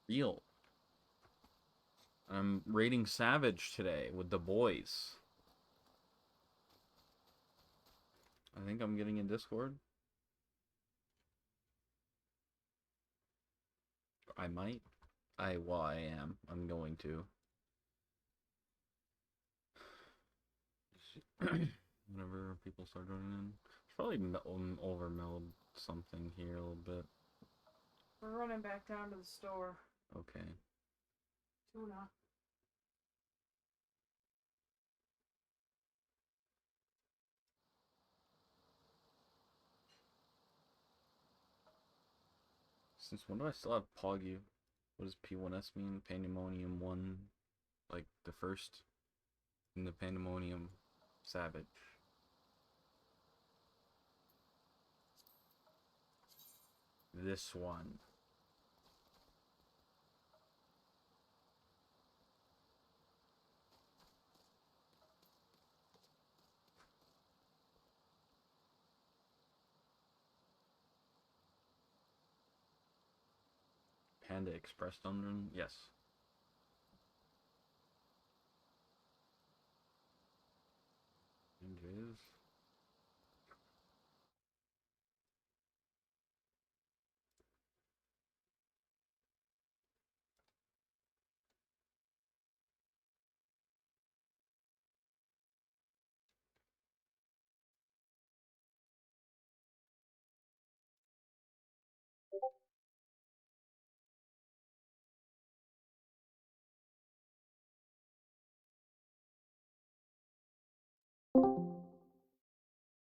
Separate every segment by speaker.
Speaker 1: Real. I'm raiding Savage today with the boys. I think I'm getting in Discord. I might. I am. I'm going to. Whenever people start joining in. Probably overmeld something here a little bit.
Speaker 2: We're running back down to the store.
Speaker 1: Okay.
Speaker 2: Tuna.
Speaker 1: Since when do I still have Poggy? What does P1S mean? Pandemonium 1. Like the first in the Pandemonium Savage. This one. Panda Express Dungeon? Yes. Ninjas.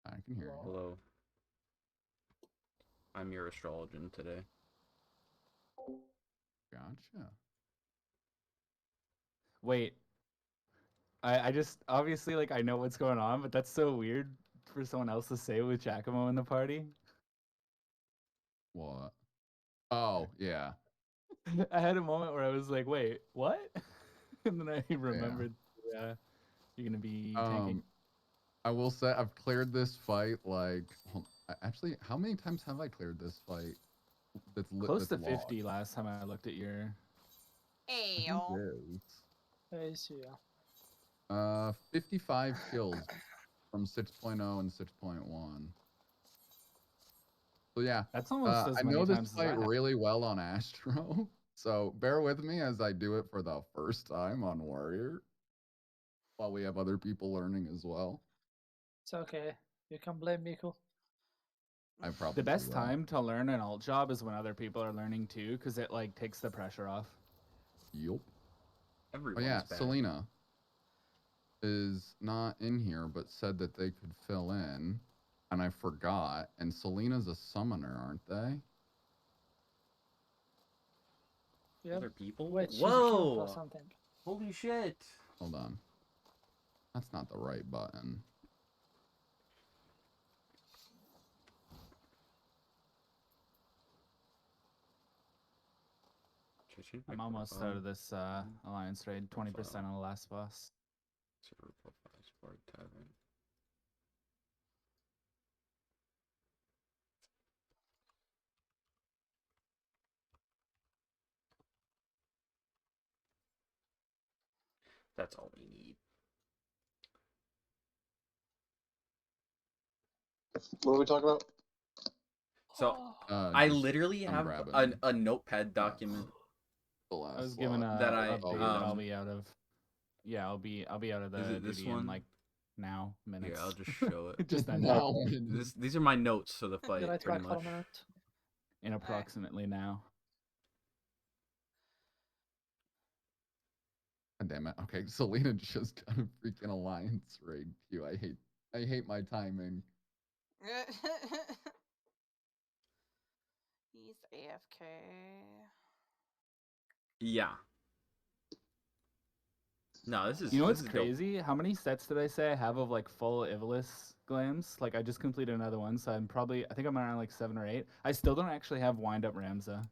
Speaker 3: I can hear you.
Speaker 1: Hello. I'm your astrologian today.
Speaker 3: Gotcha.
Speaker 4: Wait. I just, obviously, like, I know what's going on, but that's so weird for someone else to say with Giacomo in the party.
Speaker 3: What? Oh, yeah.
Speaker 4: I had a moment where I was like, wait, what? And then I remembered, yeah, you're going to be tanking.
Speaker 3: I will say I've cleared this fight, like, actually, how many times have I cleared this fight? That's
Speaker 4: Close to
Speaker 3: logged?
Speaker 4: 50 last time I looked at your...
Speaker 3: I think it is.
Speaker 2: Yeah.
Speaker 3: 55 kills from 6.0 and 6.1. So yeah,
Speaker 4: that's almost as
Speaker 3: I
Speaker 4: many
Speaker 3: know this
Speaker 4: times as
Speaker 3: fight really well on Astro, so bear with me as I do it for the first time on Warrior, while we have other people learning as well.
Speaker 2: It's okay. You can blame Miko.
Speaker 3: I probably
Speaker 4: The best
Speaker 3: will.
Speaker 4: time to learn an alt job is when other people are learning too, because it like takes the pressure off.
Speaker 3: Yup.
Speaker 1: Everyone's
Speaker 3: Oh yeah,
Speaker 1: back.
Speaker 3: Selena is not in here, but said that they could fill in, and I forgot. And Selena's a summoner, aren't they?
Speaker 2: Yep.
Speaker 1: Other people?
Speaker 2: Wait, she's a camp or
Speaker 1: Whoa!
Speaker 2: something.
Speaker 1: Holy shit!
Speaker 3: Hold on. That's not the right button.
Speaker 4: I'm almost out of this alliance raid, 20% on the last boss.
Speaker 1: Server profile, Spark Tavern. That's all we need.
Speaker 5: What are we talking about?
Speaker 1: So, I
Speaker 3: Just-
Speaker 1: literally
Speaker 3: I'm
Speaker 1: have
Speaker 3: grabbing
Speaker 1: a notepad document.
Speaker 3: the last
Speaker 4: I was given a
Speaker 1: that I,
Speaker 4: update that I'll be out of. Yeah, I'll be out of the
Speaker 1: this
Speaker 4: duty
Speaker 1: one?
Speaker 4: in like now minutes.
Speaker 1: Here, I'll just show it.
Speaker 4: Just then,
Speaker 3: now.
Speaker 1: These are my notes for the fight,
Speaker 2: Be right
Speaker 1: pretty
Speaker 2: back for a
Speaker 1: much.
Speaker 2: minute.
Speaker 4: in approximately now.
Speaker 3: God damn it. Okay, Selena just got a freaking alliance raid queue. I hate my timing.
Speaker 6: He's AFK.
Speaker 1: Yeah. No, this is.
Speaker 4: You know
Speaker 1: this
Speaker 4: what's
Speaker 1: is
Speaker 4: crazy? How many sets did I say I have of like full Ivalice glams? Like I just completed another one, so I think I'm around like 7 or 8. I still don't actually have wind up Ramza.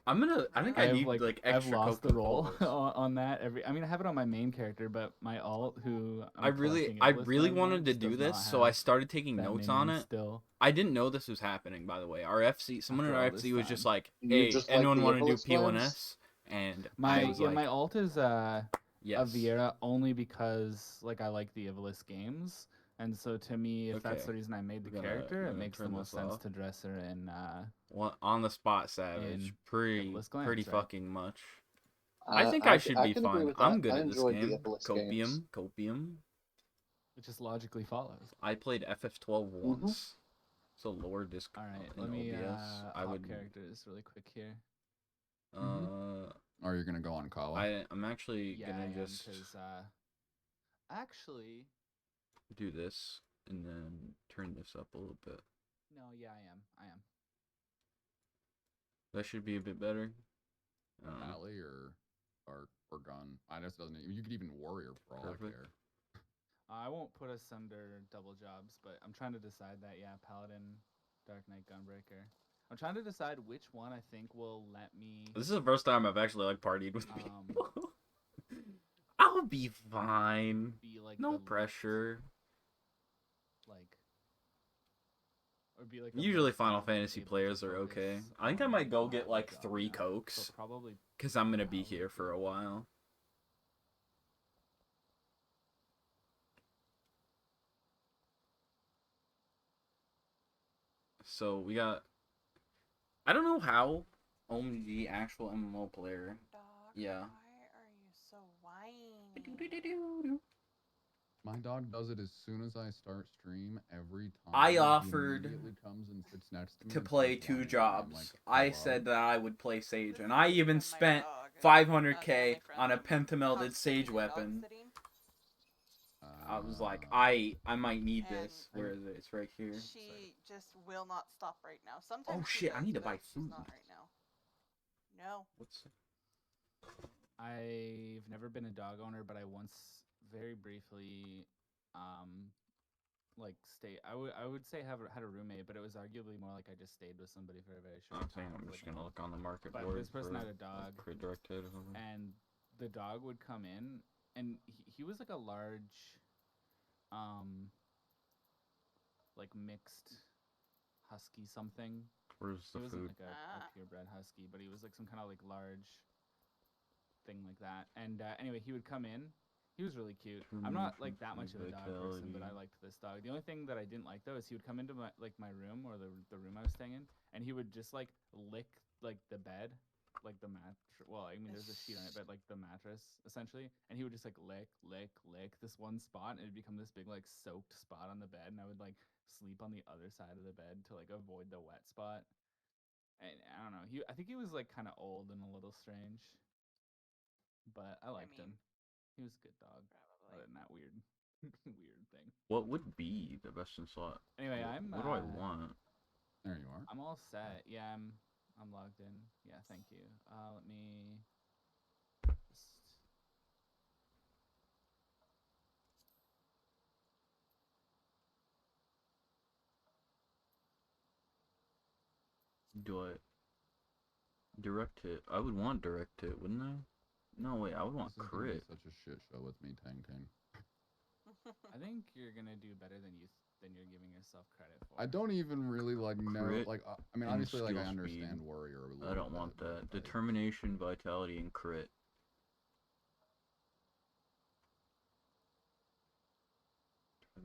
Speaker 1: I think I need like
Speaker 4: I've
Speaker 1: extra
Speaker 4: lost
Speaker 1: coke
Speaker 4: the roll
Speaker 1: to pull
Speaker 4: on that. I mean, I have it on my main character, but my alt, who
Speaker 1: I really wanted to do this, so I started taking notes on it.
Speaker 4: Still,
Speaker 1: I didn't know this was happening, by the way. Our FC, someone in
Speaker 4: After
Speaker 1: our
Speaker 4: all this
Speaker 1: FC was just
Speaker 4: time.
Speaker 1: like,
Speaker 5: You
Speaker 1: "Hey,
Speaker 5: just like
Speaker 1: anyone
Speaker 5: the
Speaker 1: want to do
Speaker 5: Ivalice glams?
Speaker 1: P1S?" and
Speaker 4: My
Speaker 1: I was like,
Speaker 4: my alt is a
Speaker 1: yes.
Speaker 4: Vieira only because like I like the Evilus games, and so to me, if that's
Speaker 1: Okay.
Speaker 4: the reason I made the
Speaker 1: We're
Speaker 4: character, it
Speaker 1: gonna
Speaker 4: makes the
Speaker 1: turn
Speaker 4: most
Speaker 1: this
Speaker 4: sense
Speaker 1: off.
Speaker 4: to dress her in
Speaker 1: One on the spot savage,
Speaker 4: in
Speaker 1: pretty
Speaker 4: Evilus Glance,
Speaker 1: pretty
Speaker 4: right?
Speaker 1: fucking much. I think I should be
Speaker 5: can agree
Speaker 1: fine.
Speaker 5: with
Speaker 1: I'm
Speaker 5: that.
Speaker 1: good
Speaker 5: I
Speaker 1: at this
Speaker 5: enjoyed the
Speaker 1: game.
Speaker 5: Ippolis games.
Speaker 1: Copium.
Speaker 4: It just logically follows.
Speaker 1: I played FF12 once. So lower disc
Speaker 4: All right,
Speaker 1: in
Speaker 4: let me
Speaker 1: OBS. I
Speaker 4: hop
Speaker 1: would
Speaker 4: characters really quick here.
Speaker 3: Or you're gonna go on Kawa?
Speaker 1: I'm actually
Speaker 4: Yeah,
Speaker 1: gonna
Speaker 4: I am
Speaker 1: just
Speaker 4: because actually,
Speaker 1: do this and then turn this up a little bit.
Speaker 4: no, yeah, I am.
Speaker 1: That should be a bit better. I don't know.
Speaker 3: Alley or Arc or Gun? I just doesn't. You could even Warrior for all
Speaker 1: Perfect.
Speaker 3: I care.
Speaker 4: I won't put us under double jobs, but I'm trying to decide that. Yeah, Paladin, Dark Knight, Gunbreaker. I'm trying to decide which one I think will let me.
Speaker 1: This is the first time I've actually like partied with people.
Speaker 4: Um,
Speaker 1: I'll be fine.
Speaker 4: be like
Speaker 1: No
Speaker 4: the
Speaker 1: pressure.
Speaker 4: like, or be like. a
Speaker 1: Usually
Speaker 4: most
Speaker 1: Final
Speaker 4: able
Speaker 1: Fantasy
Speaker 4: to
Speaker 1: players are
Speaker 4: focus
Speaker 1: okay. I think I
Speaker 4: on
Speaker 1: might go
Speaker 4: the
Speaker 1: get like
Speaker 4: job
Speaker 1: 3
Speaker 4: now.
Speaker 1: cokes.
Speaker 4: So probably
Speaker 1: Because I'm going to be
Speaker 4: Paladin.
Speaker 1: here for a while. So we got... I don't know how OMG actual MMO player.
Speaker 6: Dog,
Speaker 1: Yeah.
Speaker 6: why are you so whiny?
Speaker 3: My dog does it as soon as I start stream every time.
Speaker 1: I
Speaker 3: He
Speaker 1: offered
Speaker 3: immediately comes and sits next to me
Speaker 1: to
Speaker 3: and
Speaker 1: play
Speaker 3: starts
Speaker 1: 2
Speaker 3: whining at me. I'm
Speaker 1: jobs.
Speaker 3: like,
Speaker 1: I
Speaker 3: "Hello?"
Speaker 1: said that I would play Sage,
Speaker 6: This
Speaker 1: and
Speaker 6: is
Speaker 1: I even
Speaker 6: my
Speaker 1: spent
Speaker 6: dog.
Speaker 1: 500k
Speaker 6: Not
Speaker 1: on a
Speaker 6: the only friend.
Speaker 1: pentamelded
Speaker 6: How's
Speaker 1: Sage
Speaker 6: your dog
Speaker 1: weapon.
Speaker 6: sitting?
Speaker 1: I was like,
Speaker 3: Uh,
Speaker 1: I might need
Speaker 6: And
Speaker 1: this. Where is it? It's right here.
Speaker 6: She just will not stop right now. Sometimes she
Speaker 1: shit, I
Speaker 6: does,
Speaker 1: need to
Speaker 6: but
Speaker 1: buy
Speaker 6: she's
Speaker 1: food.
Speaker 6: not right now. No.
Speaker 1: What's
Speaker 4: I've never been a dog owner, but I once very briefly like I would say had a roommate, but it was arguably more like I just stayed with somebody for a very short
Speaker 1: I'm
Speaker 4: time.
Speaker 1: saying I'm
Speaker 4: for
Speaker 1: just
Speaker 4: like a
Speaker 1: gonna
Speaker 4: month.
Speaker 1: look on the market
Speaker 4: But
Speaker 1: board.
Speaker 4: this person
Speaker 1: for,
Speaker 4: had a dog,
Speaker 1: Crit Direct Hit or something.
Speaker 4: and the dog would come in, and he was like a large, like mixed husky something.
Speaker 1: Where's
Speaker 4: He
Speaker 1: the
Speaker 4: wasn't
Speaker 1: food?
Speaker 4: like a purebred husky, but he was like some kind of like large thing like that. And anyway, he would come in. He was really cute. I'm not like that much of a dog person, but I liked this dog. The only thing that I didn't like though is he would come into my room or the room I was staying in, and he would just like lick like the bed, like the well, I mean there's a sheet on it, but like the mattress essentially, and he would just like lick this one spot, and it'd become this big like soaked spot on the bed, and I would like sleep on the other side of the bed to like avoid the wet spot. And I don't know. I think he was like kind of old and a little strange, but I liked him. He was a good dog.
Speaker 6: Probably.
Speaker 4: Other than that weird, weird thing.
Speaker 1: What would be the best in slot?
Speaker 4: Anyway,
Speaker 1: What do I want?
Speaker 3: there you are.
Speaker 4: I'm all set. Yeah, I'm logged in. Yeah, thank you. Let me just.
Speaker 1: Do I direct hit? I would want direct hit, wouldn't I? No, wait, I would want
Speaker 3: This is gonna be
Speaker 1: crit.
Speaker 3: such a shit show with me tanking.
Speaker 4: I think you're gonna do better than you're giving yourself credit for.
Speaker 3: I don't even really like know.
Speaker 1: Crit
Speaker 3: Like, I mean,
Speaker 1: and
Speaker 3: obviously, like I
Speaker 1: skill
Speaker 3: understand
Speaker 1: speed.
Speaker 3: Warrior a little
Speaker 1: I don't
Speaker 3: bit,
Speaker 1: want
Speaker 3: but,
Speaker 1: that.
Speaker 3: like,
Speaker 1: Determination, vitality, and crit.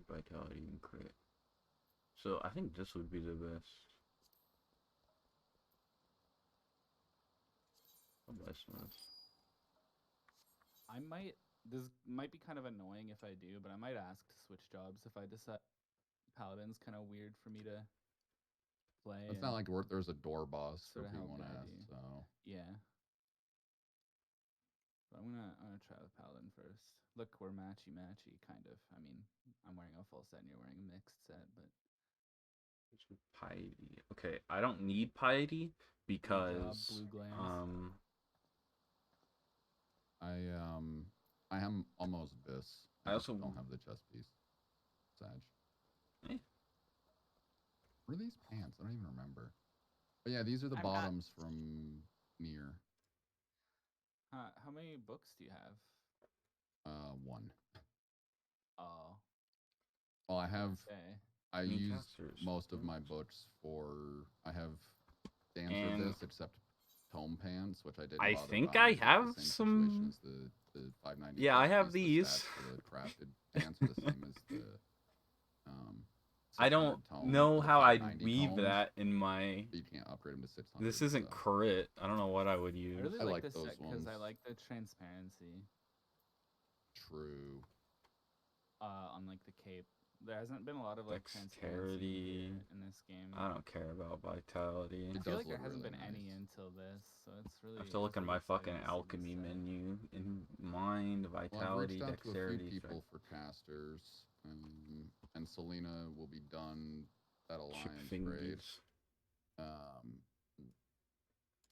Speaker 1: Vitality and crit. So I think this would be the best. I'll buy some of this.
Speaker 4: This might be kind of annoying if I do, but I might ask to switch jobs if I decide Paladin's kind of weird for me to play.
Speaker 3: It's not like there's a door boss for
Speaker 4: sorta how
Speaker 3: P1S,
Speaker 4: bad you-
Speaker 3: so
Speaker 4: Yeah. But I'm gonna try the Paladin first. Look, we're matchy, kind of. I mean, I'm wearing a full set and you're wearing a mixed set, but
Speaker 1: Piety. Okay, I don't need piety because
Speaker 4: Blue Glance.
Speaker 3: I am almost this.
Speaker 1: I
Speaker 3: just
Speaker 1: also-
Speaker 3: don't have the chest piece. Sag.
Speaker 1: Eh.
Speaker 3: Were these pants? I don't even remember. But yeah, these are the
Speaker 6: I'm not-
Speaker 3: bottoms from Nier.
Speaker 4: How many books do you have?
Speaker 3: 1.
Speaker 4: Oh.
Speaker 3: Well, I have.
Speaker 4: Okay.
Speaker 3: I
Speaker 1: mean,
Speaker 3: used
Speaker 1: casters.
Speaker 3: most of my books for. I have Dancer
Speaker 1: And-
Speaker 3: this, except tome pants, which I didn't
Speaker 1: I
Speaker 3: bother
Speaker 1: think
Speaker 3: buying
Speaker 1: I
Speaker 3: 'cause it's
Speaker 1: have
Speaker 3: the same situation
Speaker 1: some.
Speaker 3: as the 590.
Speaker 1: Yeah, I have
Speaker 3: The
Speaker 1: these.
Speaker 3: stats for the crafted pants are the same as the
Speaker 1: I
Speaker 3: 600
Speaker 1: don't
Speaker 3: tome
Speaker 1: know
Speaker 3: or the
Speaker 1: how I'd
Speaker 3: 590
Speaker 1: weave
Speaker 3: tomes,
Speaker 1: that in my.
Speaker 3: but you can't upgrade them to 600.
Speaker 1: This isn't
Speaker 3: so.
Speaker 1: crit. I don't know what I would
Speaker 4: I
Speaker 1: use.
Speaker 4: really
Speaker 3: I
Speaker 4: like
Speaker 3: like
Speaker 4: this
Speaker 3: those
Speaker 4: set because I
Speaker 3: ones.
Speaker 4: like the transparency
Speaker 3: True.
Speaker 4: on like the cape. There hasn't been a lot of like
Speaker 1: Dexterity.
Speaker 4: transparency in this game.
Speaker 1: I don't care about vitality.
Speaker 4: I
Speaker 3: It
Speaker 4: feel
Speaker 3: does
Speaker 4: like there
Speaker 3: look
Speaker 4: hasn't
Speaker 3: really
Speaker 4: been any
Speaker 3: nice.
Speaker 4: until this, so it's really.
Speaker 1: I have to look
Speaker 4: I
Speaker 1: at
Speaker 4: was
Speaker 1: my
Speaker 4: really excited
Speaker 1: fucking
Speaker 4: to see this
Speaker 1: alchemy
Speaker 4: set.
Speaker 1: menu in mind,
Speaker 3: Well, I've
Speaker 1: vitality,
Speaker 3: reached out to a few
Speaker 1: dexterity.
Speaker 3: people for casters, and Selena will be done that
Speaker 1: Chip
Speaker 3: alliance raid
Speaker 1: fingers.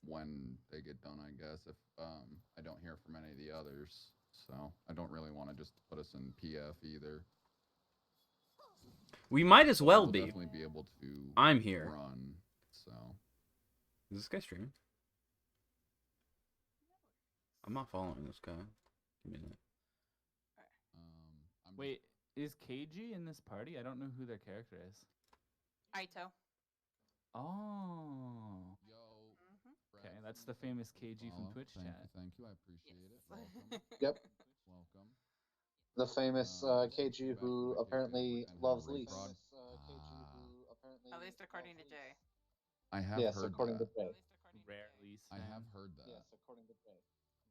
Speaker 3: when they get done, I guess, if I don't hear from any of the others. So I don't really want to just put us in PF either.
Speaker 1: We might as
Speaker 3: But
Speaker 1: well
Speaker 3: we'll
Speaker 1: be.
Speaker 3: definitely be able to
Speaker 1: I'm here.
Speaker 3: run. So
Speaker 1: Is this guy streaming? I'm not following this guy. Give me a minute.
Speaker 3: I'm
Speaker 4: Wait, is KG in this party? I don't know who their character is.
Speaker 6: Aito.
Speaker 4: Oh.
Speaker 3: Yo.
Speaker 6: Mm-hmm.
Speaker 4: Okay, that's the famous KG from
Speaker 3: Follow.
Speaker 4: Twitch
Speaker 3: Thank
Speaker 4: chat.
Speaker 3: you, thank you. I appreciate it.
Speaker 6: Yes.
Speaker 3: Welcome.
Speaker 5: Yep.
Speaker 3: Welcome.
Speaker 5: The famous
Speaker 3: Just
Speaker 5: KG
Speaker 3: too bad
Speaker 5: who
Speaker 3: for my
Speaker 5: apparently
Speaker 3: and
Speaker 5: loves
Speaker 3: Raid
Speaker 5: Lease.
Speaker 3: Prod.
Speaker 6: At least according to Jay.
Speaker 3: I have
Speaker 5: Yes,
Speaker 3: heard
Speaker 5: according
Speaker 3: that.
Speaker 5: to Jay.
Speaker 4: Rare lease.
Speaker 3: I have heard that.
Speaker 5: Yes, according to Jay.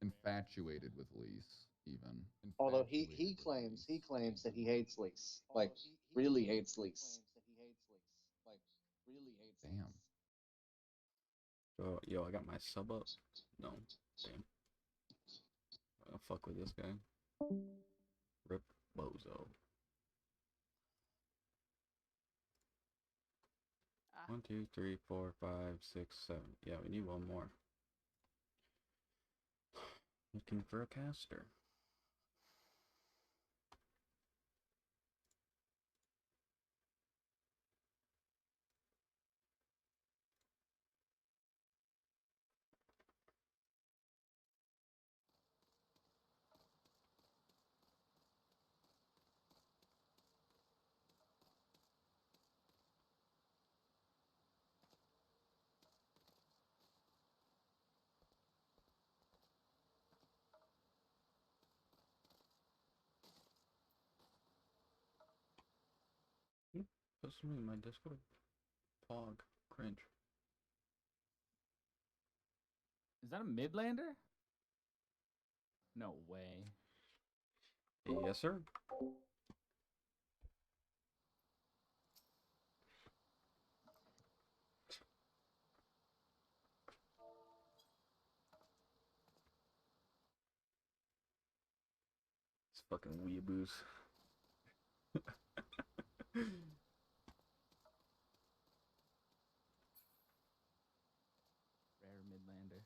Speaker 3: Infatuated with Lease, even.
Speaker 5: Although he
Speaker 3: Infatuated with
Speaker 5: claims
Speaker 3: Lease.
Speaker 5: that he hates Lease, like really hates Lease.
Speaker 3: Damn.
Speaker 1: Oh, yo, I got my sub up. No, damn. I'll fuck with this guy. Rip Bozo.
Speaker 6: Ah.
Speaker 1: 1, 2, 3, 4, 5, 6, 7. Yeah, we need one more. Looking for a caster. Put something in my Discord. Pog. Cringe.
Speaker 4: Is that a Midlander? No way.
Speaker 1: Yes, sir. It's fucking weeaboos.
Speaker 4: Rare Midlander.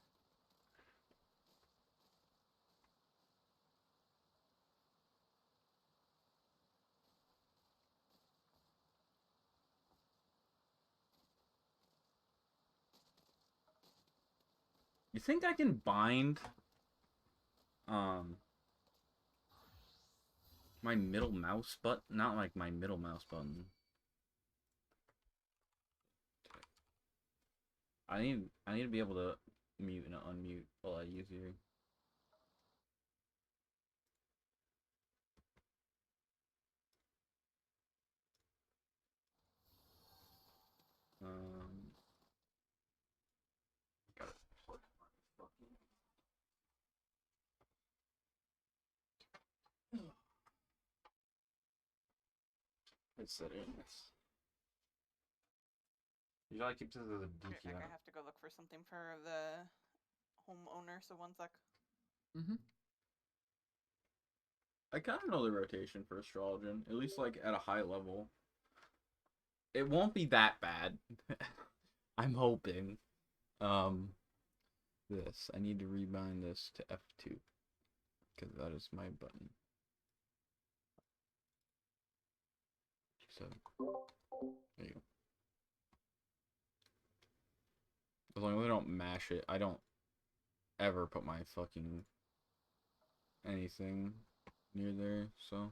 Speaker 1: You think I can bind my middle mouse button? Not like my middle mouse button. I need to be able to mute and unmute while I use your. Got it. Let's set it in this. Usually I keep to the
Speaker 6: Okay,
Speaker 1: DPI.
Speaker 6: I have to go look for something for the homeowner, so one sec.
Speaker 1: I kind of know the rotation for Astrologian, at least like at a high level. It won't be that bad. I'm hoping. This. I need to rebind this to F2. Because that is my button. So, there you go. As long as I don't mash it, I don't ever put my fucking anything near there, so.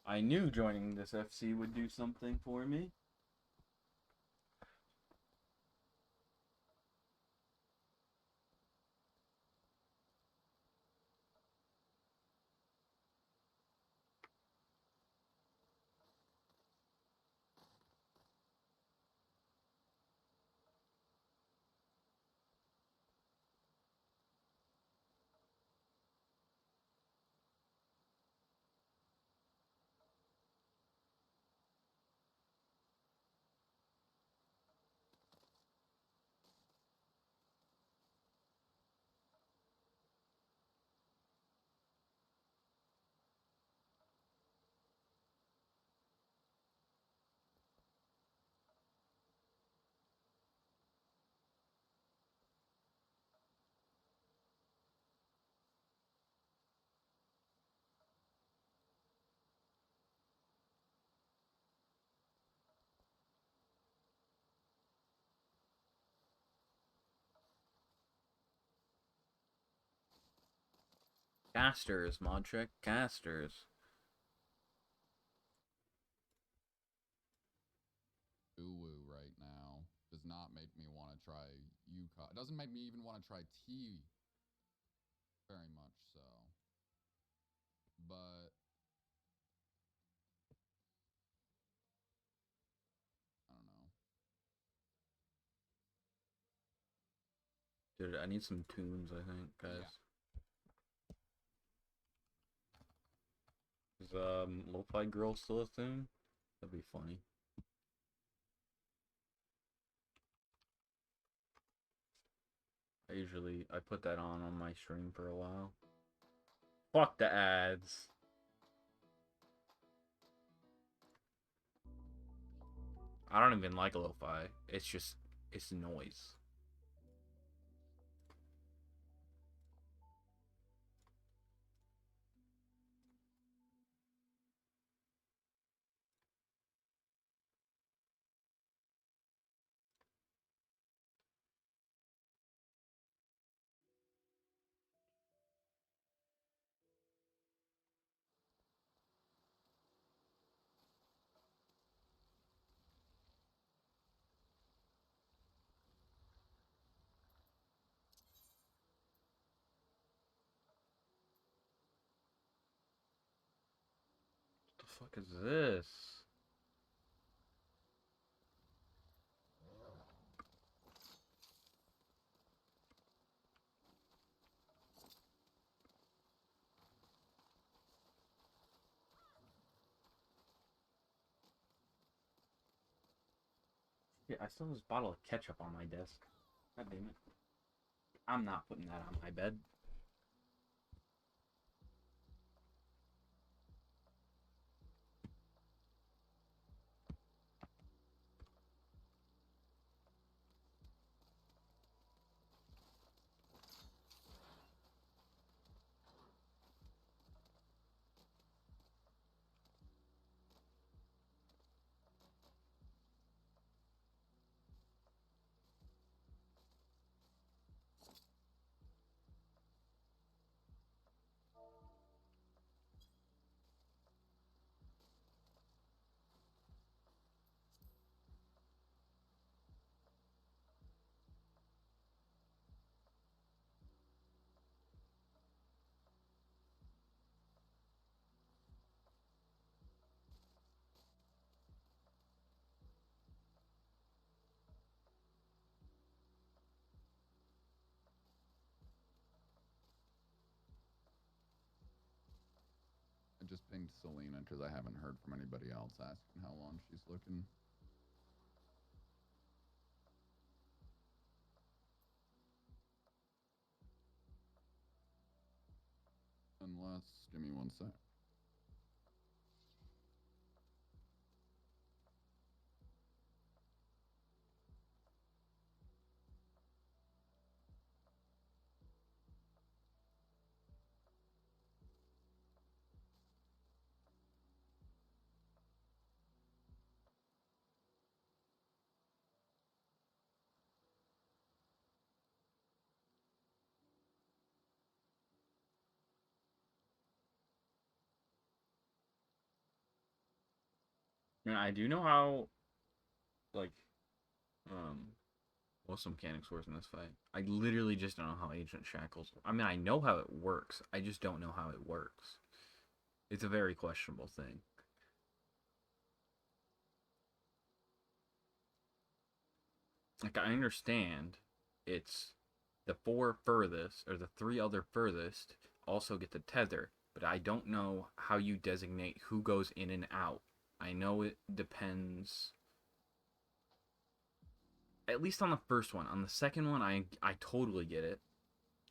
Speaker 1: I knew joining this FC would do something for me. Casters, mod trick, casters.
Speaker 3: Woo right now does not make me want to try Yukon. It doesn't make me even want to try T very much so. But I don't know.
Speaker 1: Dude, I need some tunes, I think, guys.
Speaker 3: Yeah.
Speaker 1: Is Lo-Fi Girl still a thing? That'd be funny. I put that on my stream for a while. Fuck the ads. I don't even like lo-fi. It's noise. What the fuck is this? Yeah, I still have this bottle of ketchup on my desk. God damn it. I'm not putting that on my bed.
Speaker 3: I just pinged Selena because I haven't heard from anybody else asking how long she's looking. Unless, give me one sec.
Speaker 1: And I do know how, like, well, some mechanics works in this fight. I literally just don't know how Ancient Shackles. I mean, I know how it works. I just don't know how it works. It's a very questionable thing. Like, I understand it's the 4 furthest, or the 3 other furthest, also get the tether, but I don't know how you designate who goes in and out. I know it depends, at least on the first one. On the second one, I totally get it.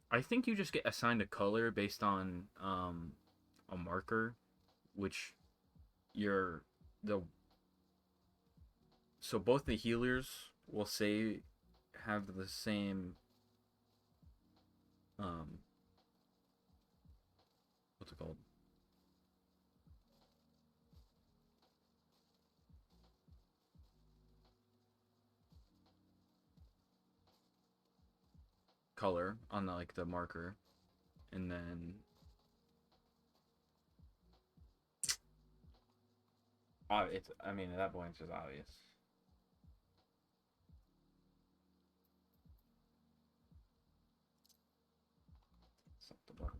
Speaker 1: I think you just get assigned a color based on a marker, which you're the so both the healers will say have the same what's it called? Color on the, like, the marker, and then it's, I mean, at that point it's just obvious. Select the button.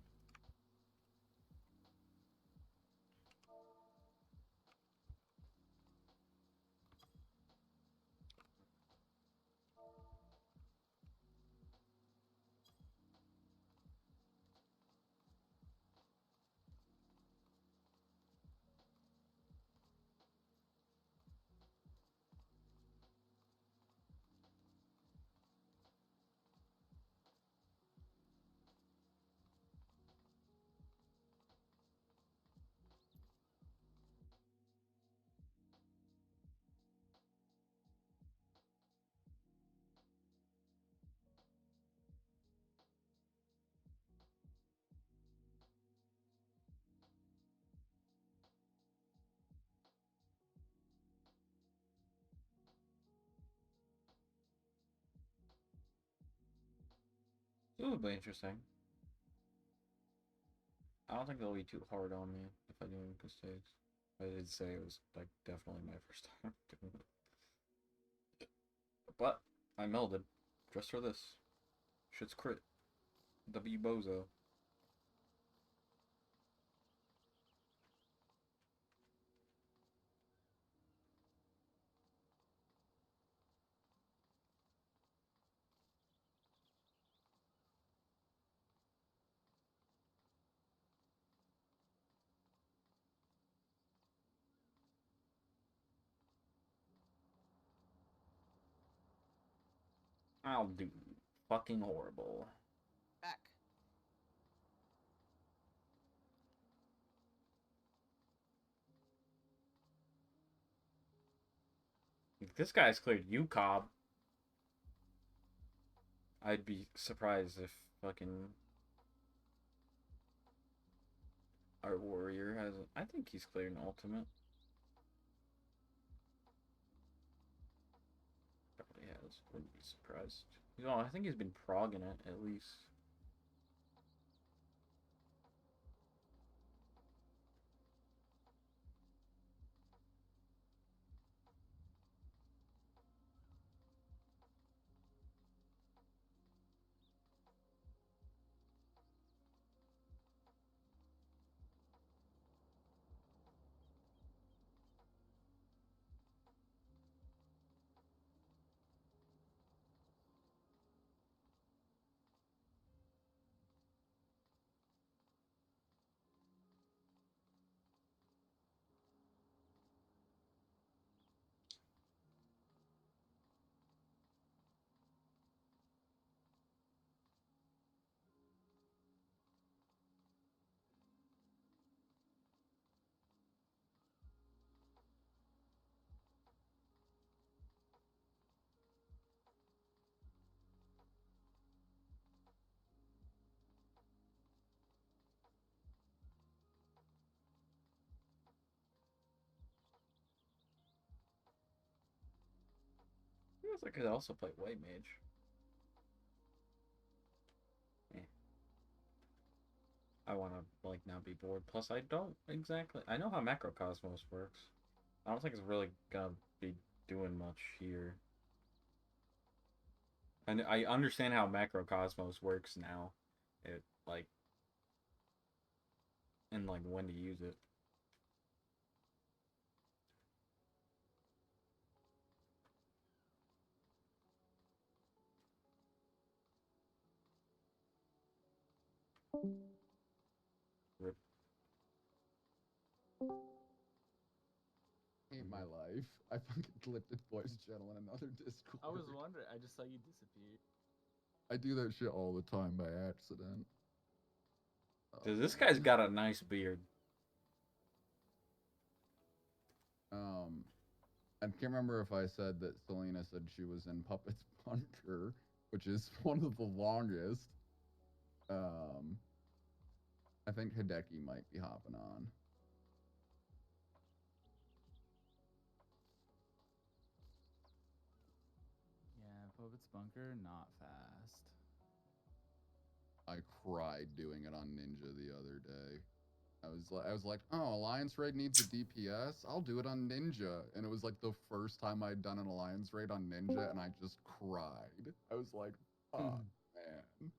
Speaker 1: It would be interesting. I don't think they'll be too hard on me if I do make mistakes. I did say it was, like, definitely my first time doing it. But I melded just for this. Shit's crit. W Bozo. I'll do fucking horrible.
Speaker 6: Back.
Speaker 1: If this guy's cleared you, Cobb, I'd be surprised if fucking our warrior hasn't. I think he's cleared an ultimate. Probably has. Wouldn't be surprised. You know, I think he's been progging it at least. Feels like I could also play white mage. Eh. I want to, like, not be bored. Plus, I don't exactly. I know how Macrocosmos works. I don't think it's really gonna be doing much here. And I understand how macrocosmos works now. It like and like when to use it. Rip.
Speaker 3: Hate my life. I fucking clipped it voice channel in another Discord.
Speaker 4: I was wondering. I just saw you disappear.
Speaker 3: I do that shit all the time by accident.
Speaker 1: Dude, this guy's got a nice beard.
Speaker 3: I can't remember if I said that Selena said she was in Puppets Bunker, which is one of the longest. I think Hideki might be hopping on.
Speaker 4: Yeah, Povet's Bunker, not fast.
Speaker 3: I cried doing it on Ninja the other day. I was like, oh, Alliance Raid needs a DPS. I'll do it on Ninja, and it was like the first time I'd done an Alliance Raid on Ninja, and I just cried. I was like, oh man.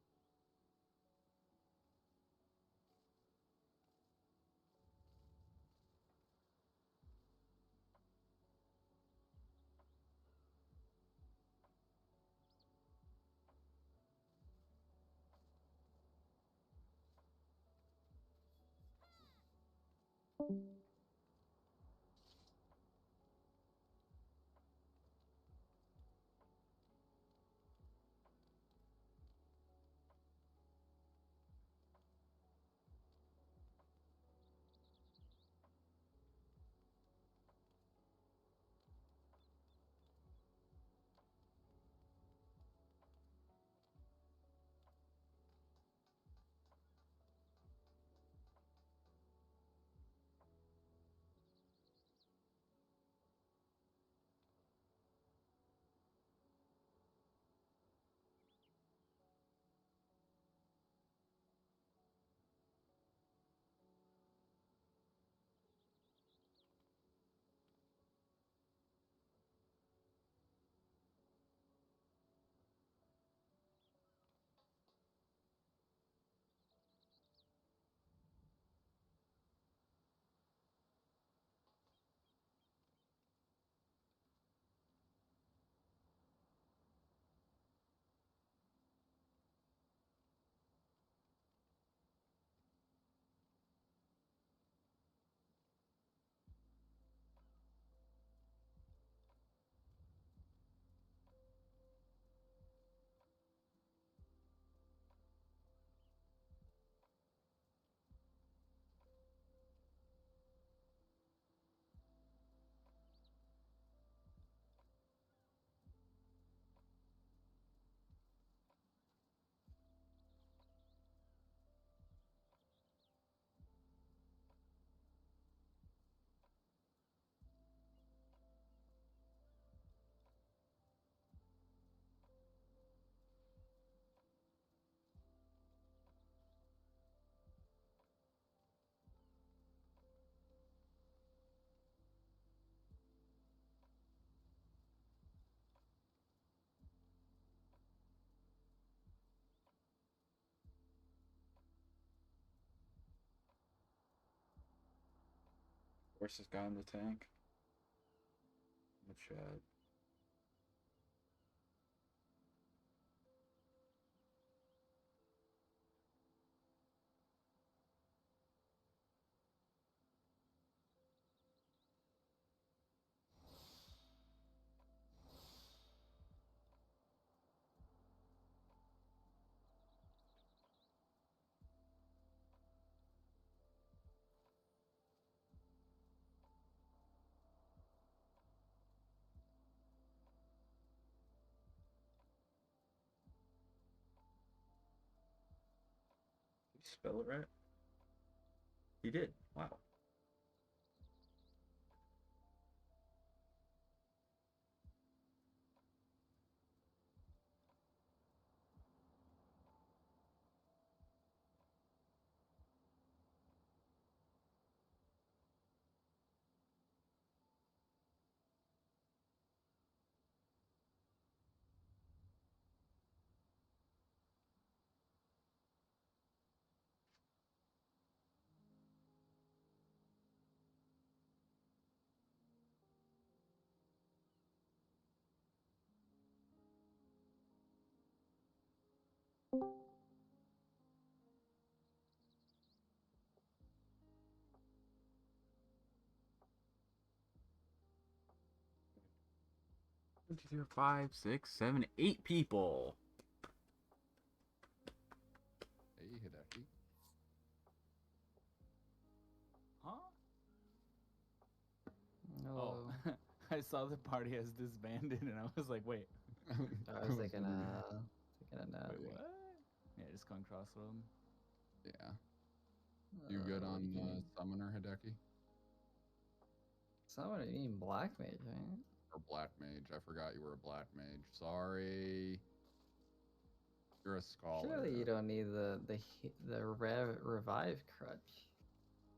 Speaker 1: Horse has got in the tank. The chat. Did you spell it right? He did. Wow. One, two, three, four, 5, 6, 7, 8 people.
Speaker 3: Hey, Hideki.
Speaker 4: Huh?
Speaker 2: Hello.
Speaker 4: Oh, I saw the party has disbanded, and I was like, wait,
Speaker 2: I was taking a nap.
Speaker 4: wait, what? Yeah, just going cross with him.
Speaker 3: Yeah. You good
Speaker 2: What
Speaker 3: on
Speaker 2: do you mean?
Speaker 3: Summoner, Hideki?
Speaker 2: Someone you mean black mage, right?
Speaker 3: Or Black Mage? I forgot you were a Black Mage. Sorry. You're a scholar.
Speaker 2: Surely you
Speaker 3: though.
Speaker 2: don't need the revive crutch.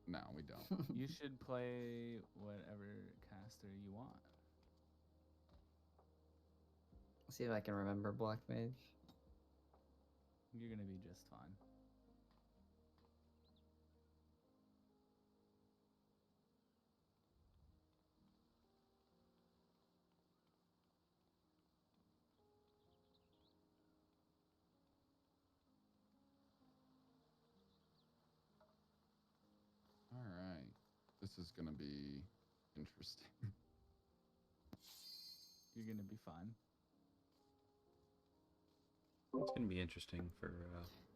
Speaker 3: No, we don't.
Speaker 4: You should play whatever caster you want.
Speaker 2: See if I can remember black mage.
Speaker 4: You're gonna be just fine.
Speaker 3: All right. This is going to be interesting.
Speaker 4: You're gonna be fine.
Speaker 1: It's gonna be interesting for.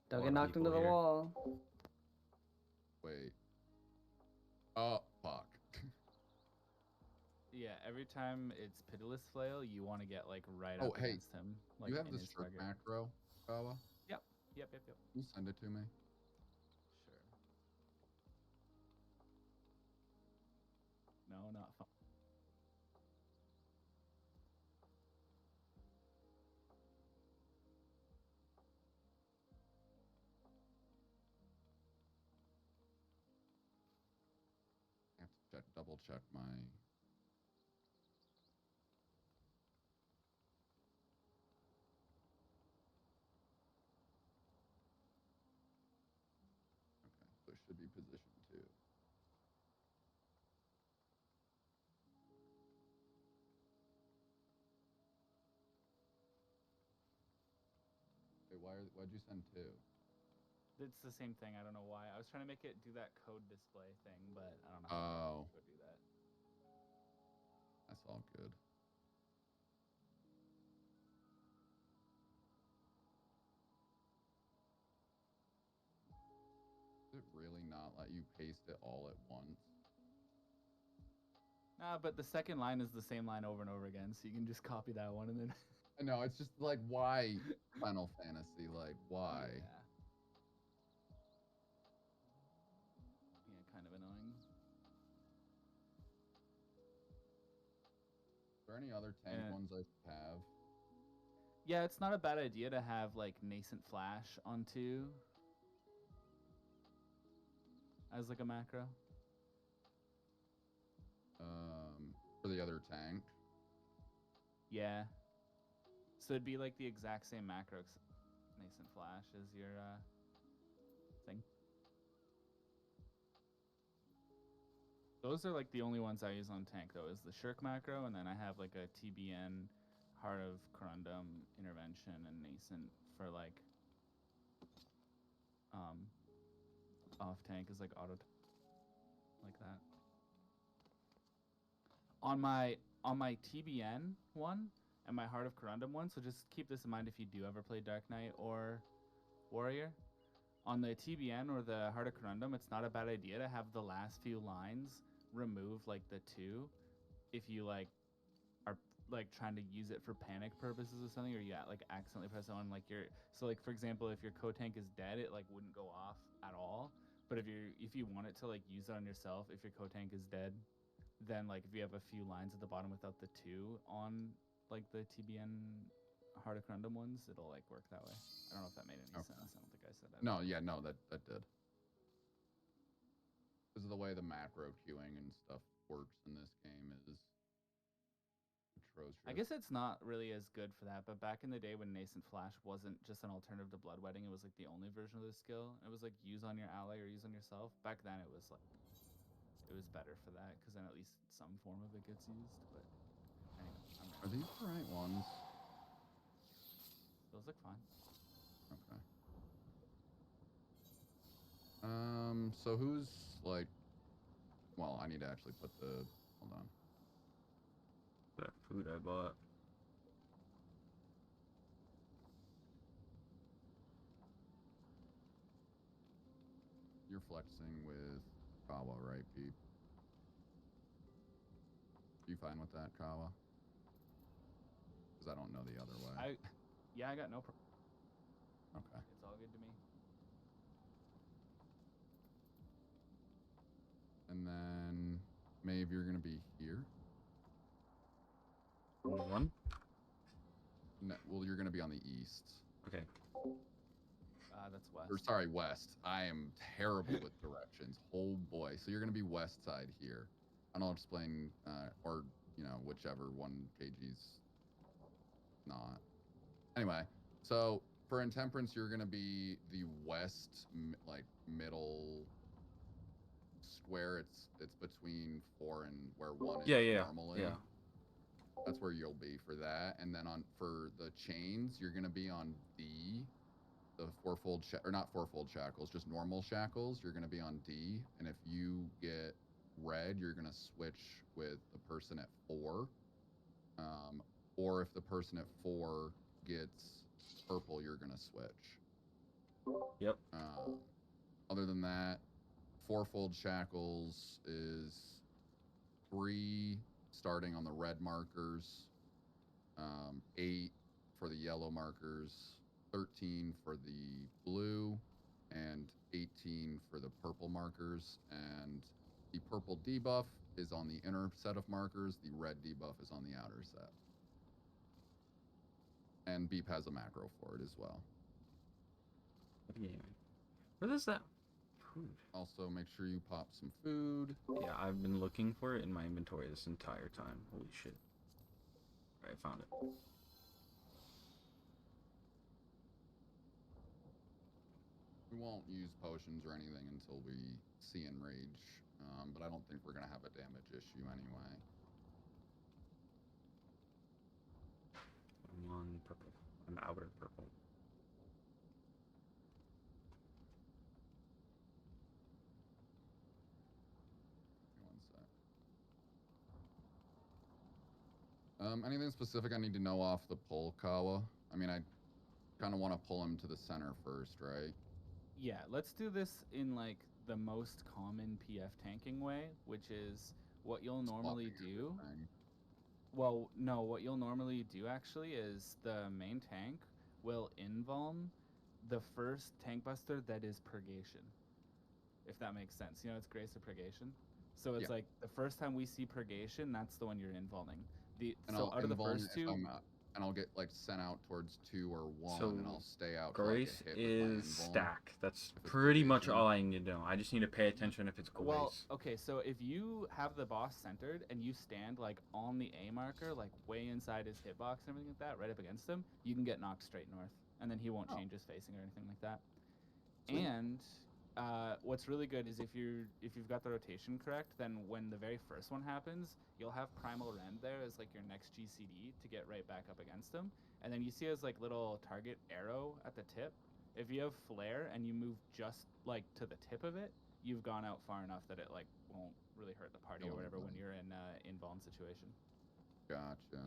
Speaker 2: Don't
Speaker 1: a
Speaker 2: get
Speaker 1: lot of
Speaker 2: knocked into
Speaker 1: people
Speaker 2: the
Speaker 1: here.
Speaker 2: wall.
Speaker 3: Wait. Oh, fuck.
Speaker 4: Yeah, every time it's Pitiless Flail, you want to get like right
Speaker 3: Oh,
Speaker 4: up
Speaker 3: hey,
Speaker 4: against him. Like
Speaker 3: you have
Speaker 4: in
Speaker 3: the
Speaker 4: his
Speaker 3: strip
Speaker 4: target.
Speaker 3: macro, Bella?
Speaker 4: Yep.
Speaker 3: Can you send it to me?
Speaker 4: Sure. No, not fun.
Speaker 3: I have to double check my. Okay, so it should be position 2. Wait, why'd you send 2?
Speaker 4: It's the same thing. I don't know why. I was trying to make it do that code display thing, but I don't know
Speaker 3: Oh,
Speaker 4: how to do that.
Speaker 3: that's all good. Does it really not let you paste it all at once?
Speaker 4: Nah, but the second line is the same line over and over again, so you can just copy that one and then.
Speaker 3: I know, it's just like, why Final Fantasy? Like, why?
Speaker 4: Yeah. Yeah, kind of annoying.
Speaker 3: Is there any other tank
Speaker 4: Yeah.
Speaker 3: ones I should have?
Speaker 4: Yeah, it's not a bad idea to have like Nascent Flash on 2 as like a macro.
Speaker 3: For the other tank.
Speaker 4: Yeah. So it'd be like the exact same macro Nascent Flash as your thing. Those are like the only ones I use on tank though, is the Shirk macro, and then I have like a TBN, Heart of Corundum, Intervention, and Nascent for like off tank is like auto like that. On my TBN one and my Heart of Corundum one, so just keep this in mind if you do ever play Dark Knight or Warrior. On the TBN or the Heart of Corundum, it's not a bad idea to have the last few lines remove like the 2 if you like are like trying to use it for panic purposes or something, or you like accidentally press on like your, so like for example if your co-tank is dead, it like wouldn't go off at all. But if you want it to like use it on yourself, if your co-tank is dead, then like if you have a few lines at the bottom without the 2 on like the TBN Heart of Corundum ones, it'll like work that way. I don't know if that made any
Speaker 3: Okay.
Speaker 4: sense. I don't think I said that.
Speaker 3: No, yeah, no, that did. Because of the way the macro queuing and stuff works in this game is atrocious.
Speaker 4: I guess it's not really as good for that, but back in the day when Nascent Flash wasn't just an alternative to Bloodwetting, it was like the only version of the skill. It was like use on your ally or use on yourself. Back then it was like, it was better for that, because then at least some form of it gets used. But anyway,
Speaker 3: Are these the right ones?
Speaker 4: those look fine.
Speaker 3: Okay. So who's like? Well, I need to actually put the. Hold on.
Speaker 1: That food I bought.
Speaker 3: You're flexing with Kawa, right, Pete? You fine with that, Kawa? Because I don't know the other way.
Speaker 4: Yeah, I got no problem.
Speaker 3: Okay.
Speaker 4: It's all good to me.
Speaker 3: And then Maeve, you're gonna be here.
Speaker 1: Only one?
Speaker 3: No, well, you're gonna be on the east.
Speaker 1: Okay.
Speaker 4: That's west.
Speaker 3: Or sorry, west. I am terrible with directions. Oh boy. So you're gonna be west side here. And I'll explain, or whichever one KG's not. Anyway, so for Intemperance, you're gonna be the west, like middle square. It's between 4 and where 1 is normally.
Speaker 1: Yeah.
Speaker 3: That's where you'll be for that. And then for the chains, you're gonna be on D. The fourfold or not fourfold shackles, just normal shackles. You're gonna be on D. And if you get red, you're gonna switch with the person at 4. Or if the person at 4 gets purple, you're gonna switch.
Speaker 1: Yep.
Speaker 3: Other than that, fourfold shackles is 3 starting on the red markers, 8 for the yellow markers, 13 for the blue, and 18 for the purple markers. And the purple debuff is on the inner set of markers. The red debuff is on the outer set. And Beep has a macro for it as well.
Speaker 1: Yeah. What is that? Food.
Speaker 3: Also, make sure you pop some food.
Speaker 1: Yeah, I've been looking for it in my inventory this entire time. Holy shit. Alright, I found it.
Speaker 3: We won't use potions or anything until we see Enrage, but I don't think we're going to have a damage issue anyway.
Speaker 1: I'm on purple. I'm outer purple.
Speaker 3: Anything specific I need to know off the pull, Kawa? I mean, I kind of want to pull him to the center first, right?
Speaker 4: Yeah, let's do this in like the most common PF tanking way, which is what you'll normally do. Well, no, what you'll normally do actually is the main tank will invuln the first tank buster that is purgation. If that makes sense. You know, it's grace of purgation. So it's like the first time we see purgation, that's the one you're invulning. Out of the first two,
Speaker 3: and I'll get like sent out towards 2 or 1,
Speaker 1: so
Speaker 3: and I'll stay out.
Speaker 1: Grace
Speaker 3: like,
Speaker 1: is stack. That's pretty much all I need to know. I just need to pay attention if it's Grace.
Speaker 4: Well, okay, so if you have the boss centered and you stand like on the A marker, like way inside his hitbox and everything like that, right up against him, you can get knocked straight north, and then he won't change his facing or anything like that. Sweet. And what's really good is if you've got the rotation correct, then when the very first one happens, you'll have Primal Rend there as like your next GCD to get right back up against him. And then you see as like little target arrow at the tip. If you have Flare and you move just like to the tip of it, you've gone out far enough that it like won't really hurt the party or whatever when you're in invuln situation.
Speaker 3: Gotcha.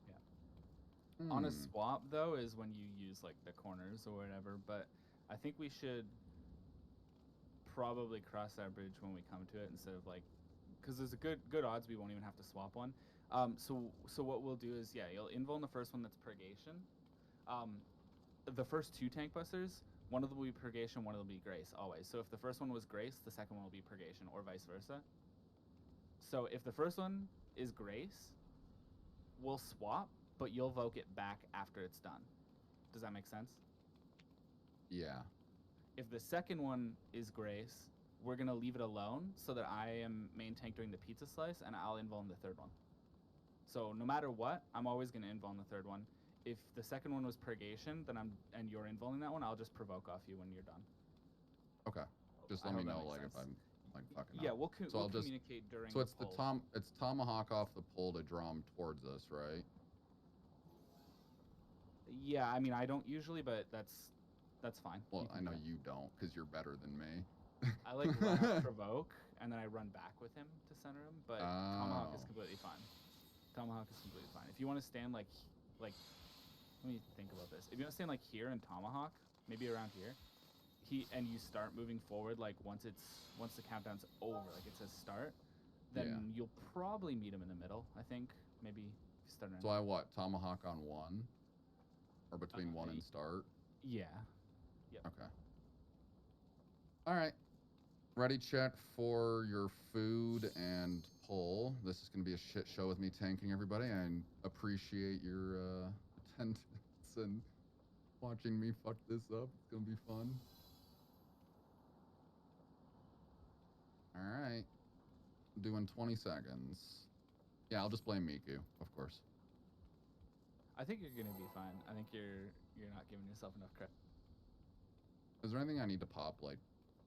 Speaker 4: Yeah. On a swap though is when you use like the corners or whatever, but I think we should probably cross that bridge when we come to it instead of like, because there's a good odds we won't even have to swap one. So what we'll do is you'll invuln the first one that's purgation. The first 2 tank busters, one of them will be purgation, one of them will be grace always. So if the first one was grace, the second one will be purgation, or vice versa. So if the first one is grace, we'll swap, but you'll voke it back after it's done. Does that make sense?
Speaker 3: Yeah.
Speaker 4: If the second one is grace, we're going to leave it alone so that I am main tank during the pizza slice, and I'll invuln the third one. So no matter what, I'm always going to invuln the third one. If the second one was purgation, then and you're invulning that one, I'll just provoke off you when you're done.
Speaker 3: Okay. Just let me know like if I'm like fucking up.
Speaker 4: Yeah, we'll communicate during.
Speaker 3: So it's
Speaker 4: the pull.
Speaker 3: It's tomahawk off the pull to draw him towards us, right?
Speaker 4: Yeah, I mean I don't usually, but that's fine.
Speaker 3: Well,
Speaker 4: can
Speaker 3: I
Speaker 4: do
Speaker 3: know
Speaker 4: that.
Speaker 3: you don't, because you're better than me.
Speaker 4: I like run up provoke, and then I run back with him to center him. But tomahawk is
Speaker 3: Oh.
Speaker 4: completely fine. Tomahawk is completely fine. If you want to stand like let me think about this. If you want to stand like here and tomahawk, maybe around here, and you start moving forward like once the countdown's over, like it says start, then
Speaker 3: Yeah.
Speaker 4: you'll probably meet him in the middle. I think maybe if you start around.
Speaker 3: So I what? Tomahawk on 1? Or between 1 and start?
Speaker 4: Yeah. Yep.
Speaker 3: Okay. All right. Ready, chat, for your food and pull. This is going to be a shit show with me tanking everybody. I appreciate your attendance and watching me fuck this up. It's going to be fun. All right. Doing 20 seconds. Yeah, I'll just blame Miku, of course.
Speaker 4: I think you're gonna be fine. I think you're not giving yourself enough credit.
Speaker 3: Is there anything I need to pop, like,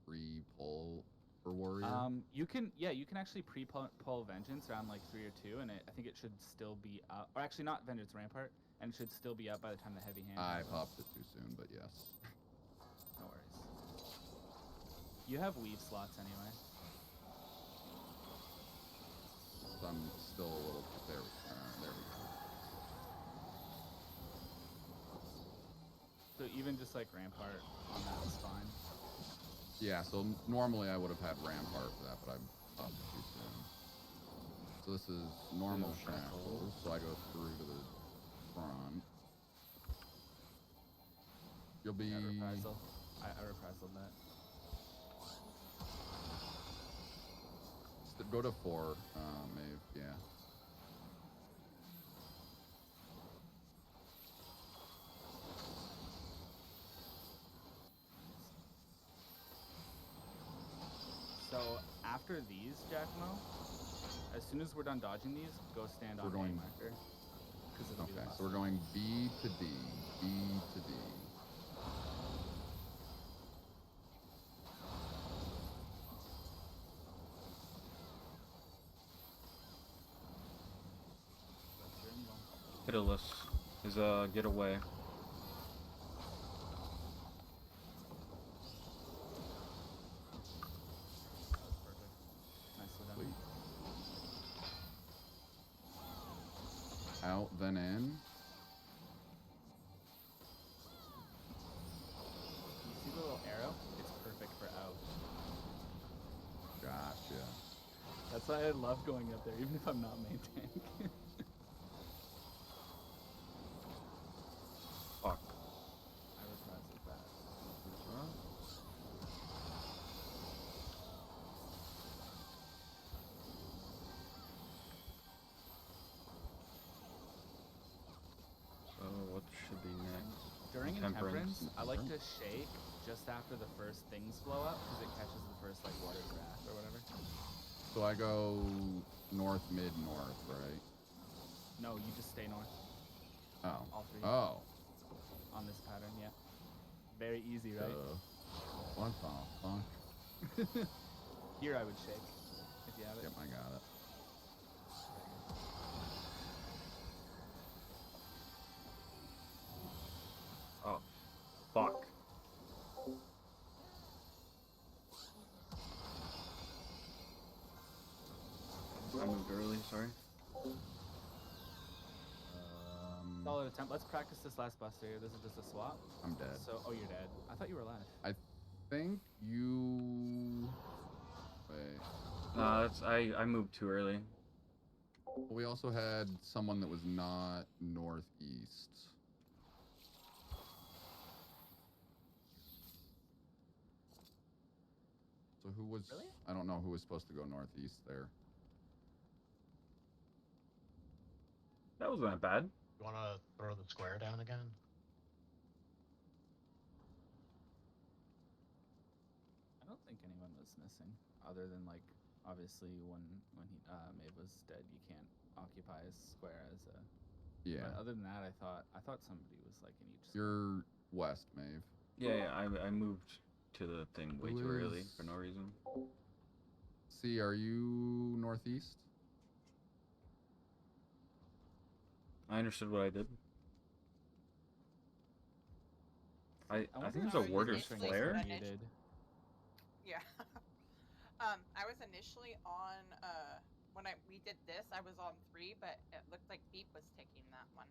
Speaker 3: pre-pull for Warrior?
Speaker 4: You can actually pre-pull Vengeance around like 3 or 2, and I think it should still be up. Or actually, not Vengeance, Rampart, and it should still be up by the time the heavy hand.
Speaker 3: I
Speaker 4: happens.
Speaker 3: popped it too soon, but yes.
Speaker 4: No worries. You have weave slots anyway.
Speaker 3: So I'm still a little there. There we go.
Speaker 4: So even just like Rampart on that is fine.
Speaker 3: Yeah, so normally I would have had Rampart for that, but I popped it too soon. So this is normal shackles, so I go through to the front. You'll be...
Speaker 4: Yeah, reprisal. I reprisal that.
Speaker 3: Go to 4, Maeve, yeah.
Speaker 4: So after these, Giacomo, as soon as we're done dodging these, go stand on A
Speaker 3: going-
Speaker 4: marker. It'll be the
Speaker 3: Okay,
Speaker 4: last
Speaker 3: so we're
Speaker 4: one.
Speaker 3: going B to D, B to D.
Speaker 4: That's your info.
Speaker 1: Pitiless is a getaway.
Speaker 4: That was perfect. Nicely done.
Speaker 3: Sweet. Out, then in.
Speaker 4: You see the little arrow? It's perfect for out.
Speaker 3: Gotcha.
Speaker 4: That's why I love going up there, even if I'm not main tank.
Speaker 1: Fuck.
Speaker 4: I reprised with that.
Speaker 1: So what should be next?
Speaker 4: During
Speaker 1: Intemperance.
Speaker 4: Intemperance, I like to shake just after the first things blow up, because it catches the first, like, water draft or whatever.
Speaker 3: So I go north, mid, north, right?
Speaker 4: No, you just stay north.
Speaker 3: Oh.
Speaker 4: All 3.
Speaker 3: Oh.
Speaker 4: On this pattern, yeah. Very easy, right?
Speaker 3: What the fuck?
Speaker 4: Here I would shake, if you have it.
Speaker 3: Yep, I got it.
Speaker 1: Oh, fuck. I moved early, sorry.
Speaker 4: Solid attempt. Let's practice this last buster here. This is just a swap.
Speaker 3: I'm dead.
Speaker 4: So, oh, you're dead. I thought you were alive.
Speaker 3: I think you... Wait.
Speaker 1: No, that's I moved too early.
Speaker 3: We also had someone that was not northeast. So who was...
Speaker 4: Really?
Speaker 3: I don't know who was supposed to go northeast there.
Speaker 1: That wasn't that bad.
Speaker 7: You want to throw the square down again?
Speaker 4: I don't think anyone was missing, other than like obviously when Maeve was dead, you can't occupy a square as a.
Speaker 3: Yeah.
Speaker 4: But other than that, I thought somebody was like in each.
Speaker 3: You're west, Maeve.
Speaker 1: Yeah, I moved to the thing way
Speaker 3: Who
Speaker 1: too early
Speaker 3: is-
Speaker 1: for no reason.
Speaker 3: C, are you northeast?
Speaker 1: I understood what I did. I
Speaker 4: wonder
Speaker 1: think
Speaker 4: if
Speaker 1: there's a
Speaker 6: I was
Speaker 1: warder's
Speaker 6: initially
Speaker 1: flare.
Speaker 6: gonna-
Speaker 4: muted.
Speaker 6: Yeah. I was initially on when we did this, I was on 3, but it looked like Beep was taking that one.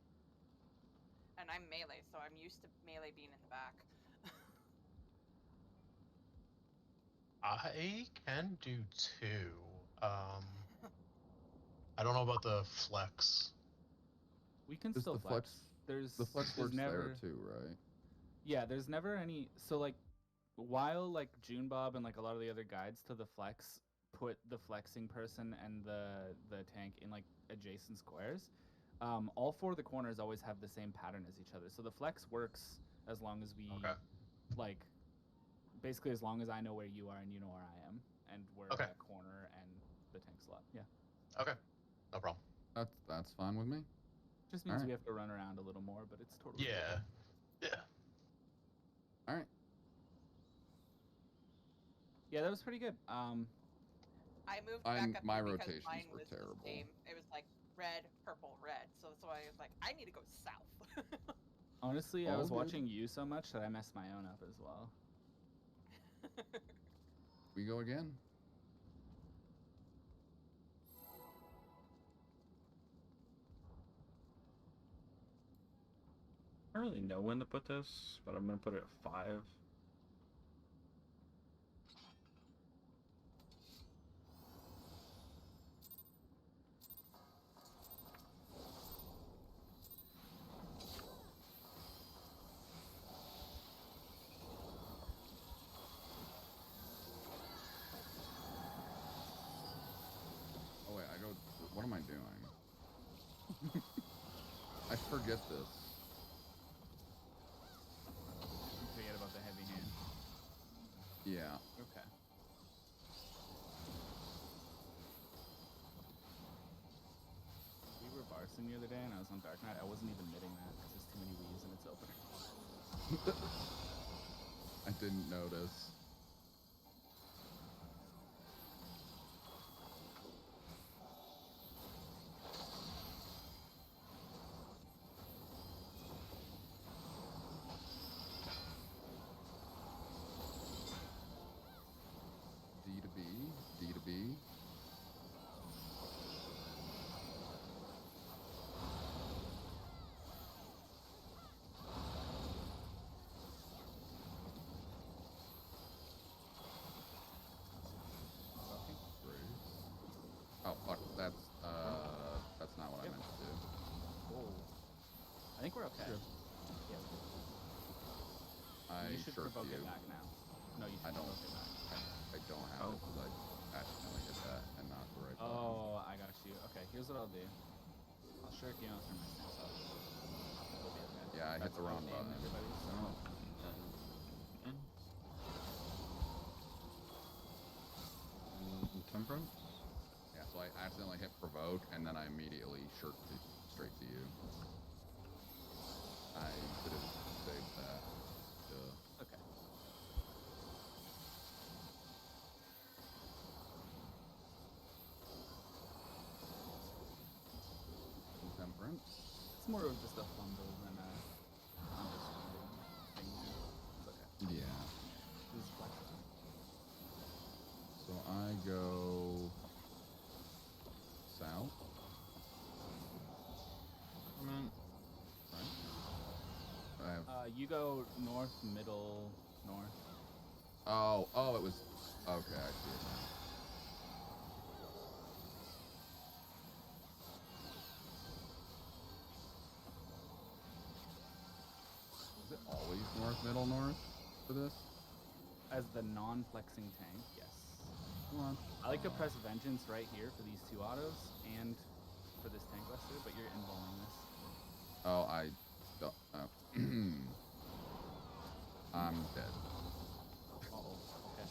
Speaker 6: And I'm melee, so I'm used to melee being in the back.
Speaker 7: I can do 2. I don't know about the flex.
Speaker 4: We can
Speaker 3: Just
Speaker 4: still
Speaker 3: the
Speaker 4: flex.
Speaker 3: the flex
Speaker 4: there's
Speaker 3: works
Speaker 4: never,
Speaker 3: there too, right?
Speaker 4: Yeah, there's never any. So like, while like June Bob and like a lot of the other guides to the flex put the flexing person and the tank in like adjacent squares, all 4 of the corners always have the same pattern as each other. So the flex works as long as we
Speaker 7: Okay.
Speaker 4: like, basically as long as I know where you are and you know where I am, and we're
Speaker 7: Okay.
Speaker 4: at that corner and the tank slot. Yeah,
Speaker 7: Okay. No problem.
Speaker 3: That's fine with me.
Speaker 4: just means
Speaker 3: Alright.
Speaker 4: we have to run around a little more, but it's totally
Speaker 7: Yeah.
Speaker 4: doable.
Speaker 7: Yeah.
Speaker 3: All right.
Speaker 4: Yeah, that was pretty good.
Speaker 6: I moved back up
Speaker 3: my
Speaker 6: here because
Speaker 3: rotations
Speaker 6: mine
Speaker 3: were
Speaker 6: was
Speaker 3: terrible.
Speaker 6: the same. It was like red, purple, red. So that's why I was like, I need to go south.
Speaker 4: Honestly, I
Speaker 3: All
Speaker 4: was
Speaker 3: good.
Speaker 4: watching you so much that I messed my own up as well.
Speaker 3: We go again.
Speaker 1: I don't really know when to put this, but I'm gonna put it at 5.
Speaker 3: Oh wait, I go. What am I doing? I forget this.
Speaker 4: You forget about the heavy hand.
Speaker 3: Yeah.
Speaker 4: Okay. We were Barsing the other day, and I was on Dark Knight. I wasn't even knitting that because there's too many weaves in its opener.
Speaker 3: I didn't notice. D to B, D to B.
Speaker 4: Okay.
Speaker 3: Grace. Oh fuck, that's not what I
Speaker 4: Yep.
Speaker 3: meant to do.
Speaker 4: Oh. I think we're okay.
Speaker 3: Good.
Speaker 4: Yeah.
Speaker 3: I
Speaker 4: You should
Speaker 3: shirked
Speaker 4: provoke
Speaker 3: you.
Speaker 4: it back now. No, you should
Speaker 3: I don't.
Speaker 4: provoke it back.
Speaker 3: I don't have it because I accidentally hit that and not the right button.
Speaker 4: Oh, I got you. Okay, here's what I'll do. I'll shirk you and I'll turn my stance off. It'll be okay.
Speaker 3: Yeah, I hit
Speaker 4: That's
Speaker 3: the wrong
Speaker 4: okay,
Speaker 3: button.
Speaker 4: everybody, so-
Speaker 1: Temperance?
Speaker 3: Yeah, so I accidentally hit provoke and then I immediately shirked it straight to you. I should have saved that. Duh.
Speaker 4: Okay.
Speaker 3: Temperance.
Speaker 4: It's more of just a fumble than a understanding thing. It's okay.
Speaker 3: Yeah.
Speaker 4: This is flexible.
Speaker 3: So I go south.
Speaker 1: Come on.
Speaker 3: Right. I have.
Speaker 4: You go north, middle, north.
Speaker 3: Oh, it was. Okay, I see it now. Is it always north, middle, north for this?
Speaker 4: As the non-flexing tank, yes.
Speaker 3: Come on.
Speaker 4: I like to press Vengeance right here for these 2 autos and for this tank buster, but you're involving this.
Speaker 3: Oh, I don't. Oh. I'm dead.
Speaker 4: Uh-oh. Okay.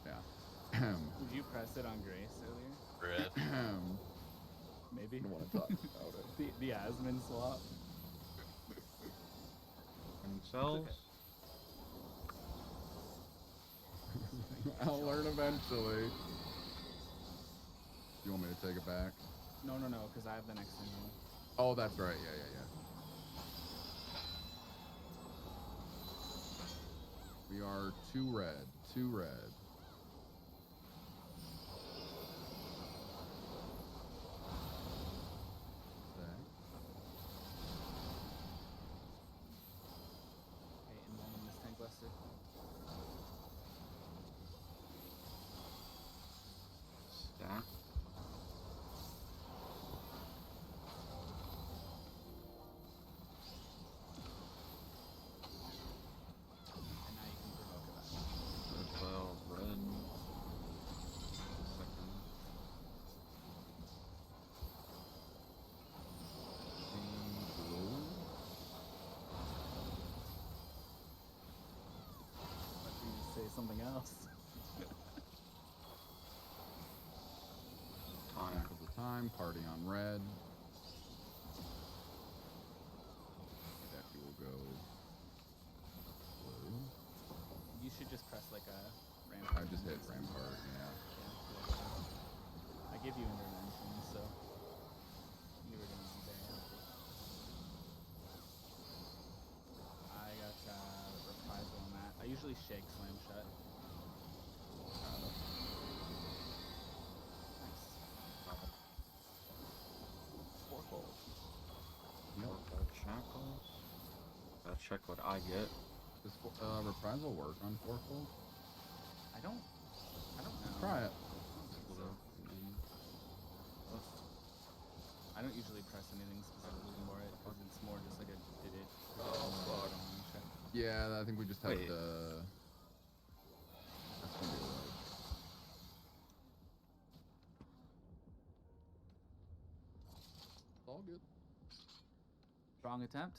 Speaker 3: Yeah.
Speaker 4: Did you press it on Grace earlier?
Speaker 7: Red.
Speaker 3: I
Speaker 4: Maybe.
Speaker 3: don't want to talk about it.
Speaker 4: The Asmin swap.
Speaker 1: Themselves?
Speaker 3: I'll learn eventually. You want me to take it back?
Speaker 4: No, because I have the next engine.
Speaker 3: Oh, that's right. Yeah. 2 red, 2 red. Okay.
Speaker 4: Okay, involved in this tank buster.
Speaker 1: Stack.
Speaker 4: And now you can provoke it back.
Speaker 1: Well, red. Second.
Speaker 3: Blue.
Speaker 4: But you say something else.
Speaker 1: Time.
Speaker 3: Tackle the time. Party on red. Decky will go blue.
Speaker 4: You should just press like a
Speaker 3: I
Speaker 4: rampart.
Speaker 3: just hit
Speaker 4: and-
Speaker 3: Rampart, yeah.
Speaker 4: I give you intervention, so you were gonna be very happy. I got reprisal on that. I usually shake slam shut. Nice. Fourfold.
Speaker 3: Yep.
Speaker 1: Shackles. Gotta check what I get.
Speaker 3: Does reprisal work on 4-fold?
Speaker 4: I don't know.
Speaker 3: Try it.
Speaker 1: Split up and then plus.
Speaker 4: I don't usually press anything specifically for it because it's more just like a did it.
Speaker 1: Oh, fuck.
Speaker 4: Check.
Speaker 3: Yeah, I think we just had
Speaker 1: Wait.
Speaker 3: That's gonna be right. It's all good.
Speaker 4: Strong attempt.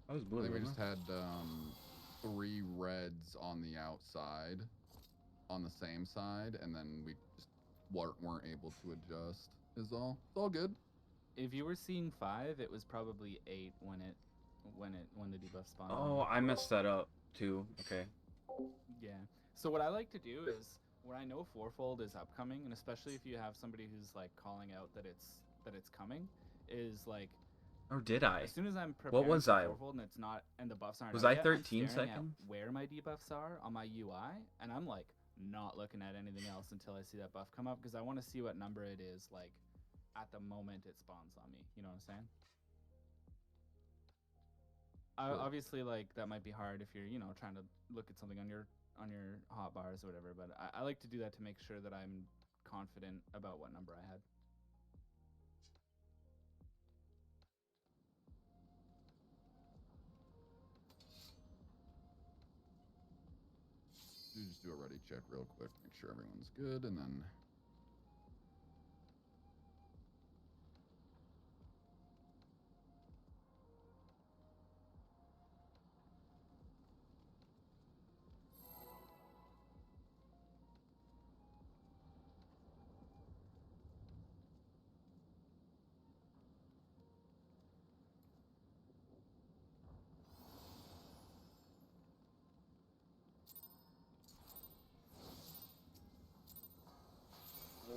Speaker 1: I was
Speaker 3: I
Speaker 1: blue.
Speaker 3: think we
Speaker 1: wasn't
Speaker 3: just had 3 reds on the outside, on the same side, and then we just weren't able to adjust. Is all. It's all good.
Speaker 4: If you were seeing 5, it was probably 8 when the debuff spawned. on
Speaker 1: Oh,
Speaker 4: you.
Speaker 1: I messed that up too. Okay.
Speaker 4: Yeah. So what I like to do is when I know fourfold is upcoming, and especially if you have somebody who's like calling out that it's coming, is like
Speaker 1: Or did I?
Speaker 4: as soon as I'm preparing
Speaker 1: was
Speaker 4: for
Speaker 1: I?
Speaker 4: fourfold and it's not and the buffs aren't
Speaker 1: Was
Speaker 4: out
Speaker 1: I
Speaker 4: yet,
Speaker 1: 13
Speaker 4: I'm staring
Speaker 1: seconds?
Speaker 4: at where my debuffs are on my UI, and I'm like not looking at anything else until I see that buff come up because I want to see what number it is like at the moment it spawns on me. You know what I'm saying?
Speaker 3: Sure.
Speaker 4: Obviously, like that might be hard if you're, trying to look at something on your hotbars or whatever. But I like to do that to make sure that I'm confident about what number I had.
Speaker 3: You just do a ready check real quick, make sure everyone's good, and then.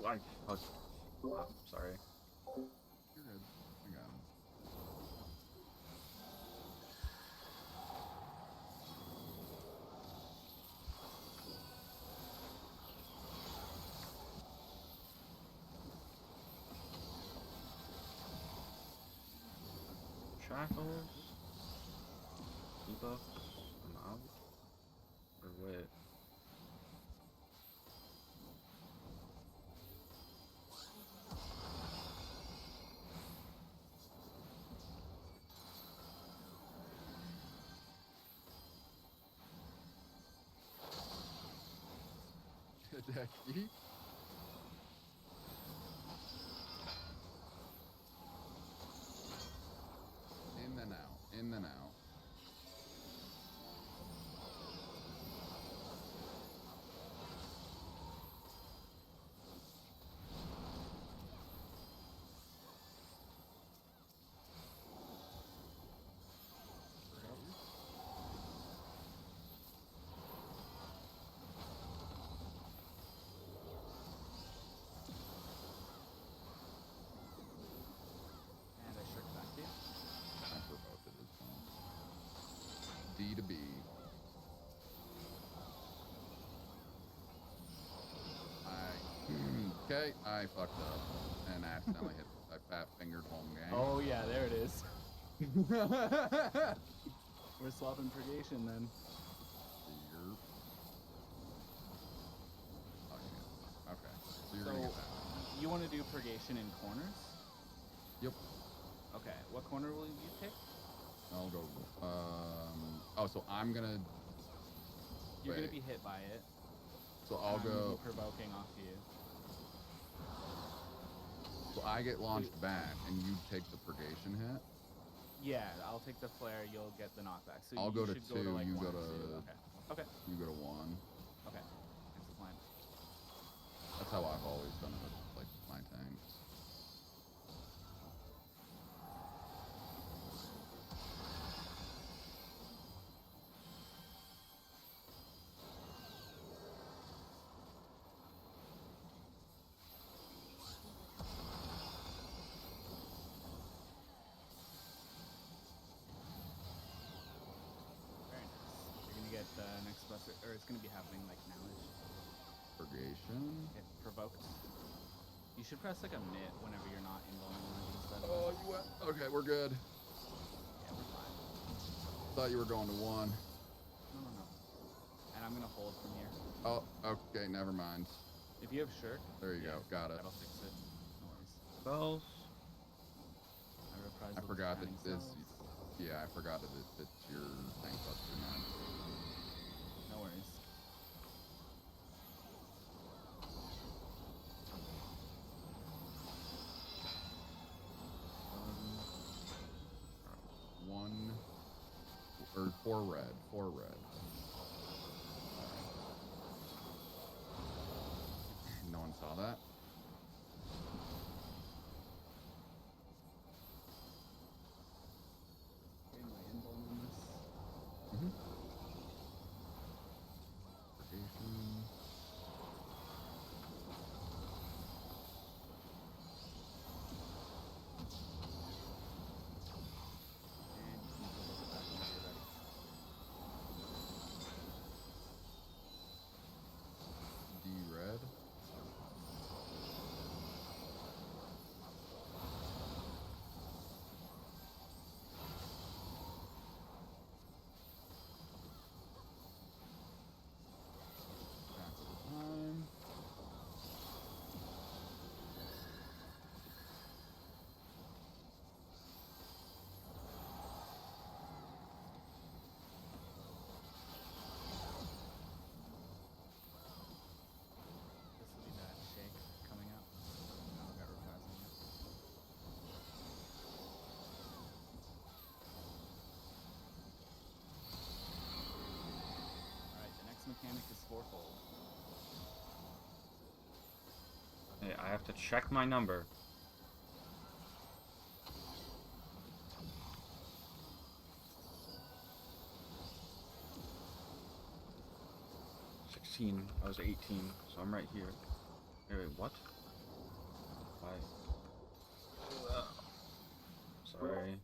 Speaker 1: I'm sorry.
Speaker 3: You're good. I got him.
Speaker 1: Shackles. Debuff. I'm out. Or what?
Speaker 3: Hideki. In then out. In then out.
Speaker 4: And I shirk back to you.
Speaker 3: I provoked it as well. D to B. Okay, I fucked up and accidentally hit. I fat fingered home gang.
Speaker 4: Oh yeah, there it is. We're swapping purgation then.
Speaker 3: Yerp. Oh, shit. Okay, so you're
Speaker 4: So
Speaker 3: gonna get that.
Speaker 4: you want to do purgation in corners?
Speaker 3: Yep.
Speaker 4: Okay. What corner will you pick?
Speaker 3: I'll go. Oh, so I'm gonna.
Speaker 4: You're gonna
Speaker 3: Wait.
Speaker 4: be hit by it.
Speaker 3: So
Speaker 4: and
Speaker 3: I'll
Speaker 4: I'm gonna
Speaker 3: go.
Speaker 4: be provoking off you.
Speaker 3: So I get launched back, and you take the purgation hit.
Speaker 4: Yeah, I'll take the flare. You'll get the knockback. So
Speaker 3: I'll
Speaker 4: you
Speaker 3: go to
Speaker 4: should
Speaker 3: 2.
Speaker 4: go to like
Speaker 3: You
Speaker 4: 1
Speaker 3: go
Speaker 4: or
Speaker 3: to.
Speaker 4: 2. Okay. Okay.
Speaker 3: You go to 1.
Speaker 4: Okay. That's the plan.
Speaker 3: That's how I've always done it with like my tanks.
Speaker 4: Very nice. You're gonna get the next buster, or it's gonna be happening like nowish.
Speaker 3: Purgation.
Speaker 4: Get provoked. You should press like a mitt whenever you're not invulnerable instead.
Speaker 3: Oh, you went. Okay, we're good.
Speaker 4: Yeah, we're fine.
Speaker 3: Thought you were going to 1.
Speaker 4: No. And I'm gonna hold from here.
Speaker 3: Oh, okay, never mind.
Speaker 4: If you have shirk,
Speaker 3: There you go, got it.
Speaker 4: That'll fix it. No worries.
Speaker 1: Spells.
Speaker 4: I reprisal
Speaker 3: I forgot that
Speaker 4: discounting
Speaker 3: this.
Speaker 4: cells.
Speaker 3: Yeah, I forgot that it's your tank buster now.
Speaker 4: No worries.
Speaker 3: One or 4 red. 4 red. No one saw that.
Speaker 4: Getting my invuln on this.
Speaker 3: Purgation.
Speaker 4: And you can provoke it back whenever you're ready.
Speaker 3: D red. Back to the time.
Speaker 4: This will be that shake coming up. I'll get reprisal on it. Alright, the next mechanic is fourfold.
Speaker 1: Hey, I have to check my number. I was 18, so I'm right here. Wait, what? Why? Sorry.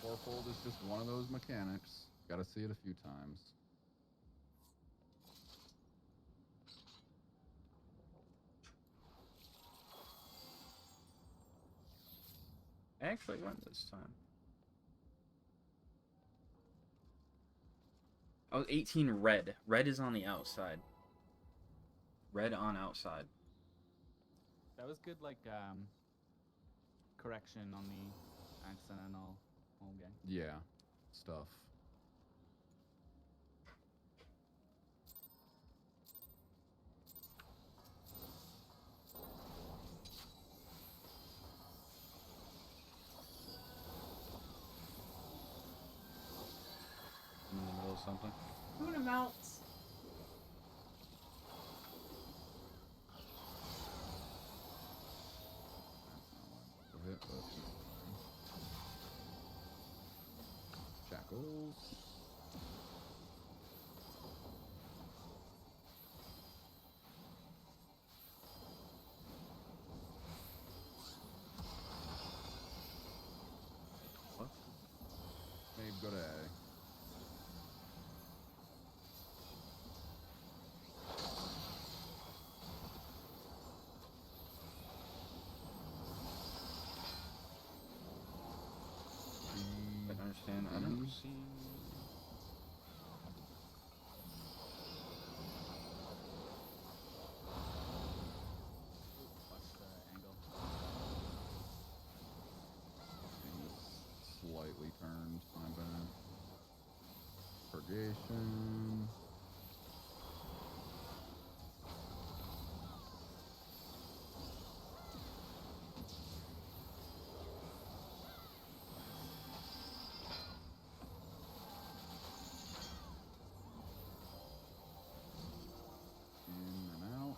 Speaker 3: Fourfold is just one of those mechanics. Gotta see it a few times.
Speaker 1: I actually went this time. I was 18 red. Red is on the outside. Red on outside.
Speaker 4: That was good, like, correction on the accidental home gang.
Speaker 3: Yeah, stuff.
Speaker 1: In the middle of something.
Speaker 6: Moon amounts.
Speaker 3: Go hit, but shackles.
Speaker 1: What?
Speaker 3: Maybe go to A.
Speaker 1: And I don't see.
Speaker 4: Watch the angle.
Speaker 3: Thing is slightly turned. My bad. Purgation. In and out.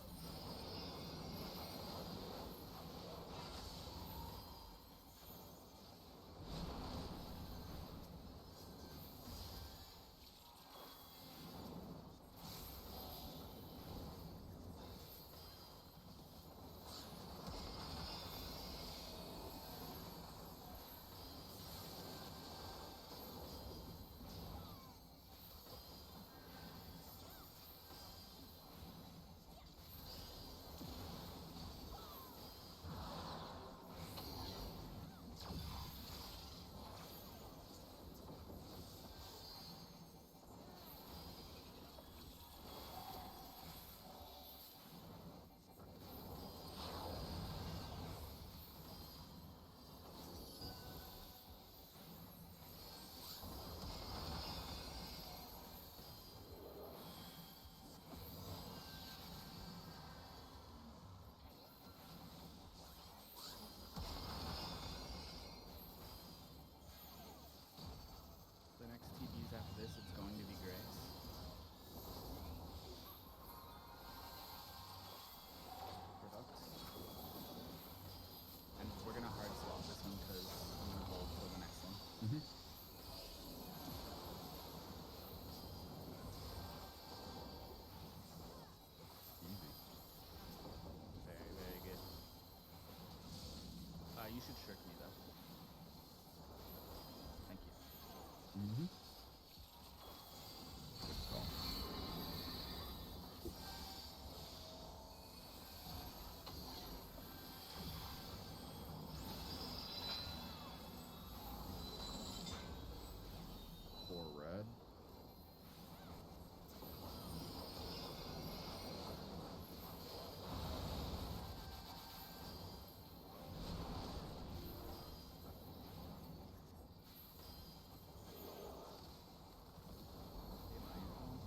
Speaker 4: The next TVs after this, it's going to be Grace. Products. And we're gonna hard swap this one because I'm gonna hold for the next one.
Speaker 3: Mm-hmm. Easy.
Speaker 4: Very, very good. You should shirk me though. Thank you.
Speaker 3: Mm-hmm. Good call. Four red.
Speaker 4: Okay, my phone.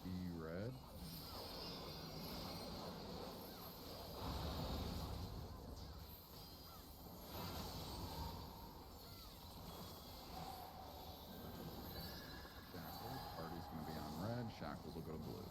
Speaker 3: E red. Shackles. Party's gonna be on red. Shackles will go to blue.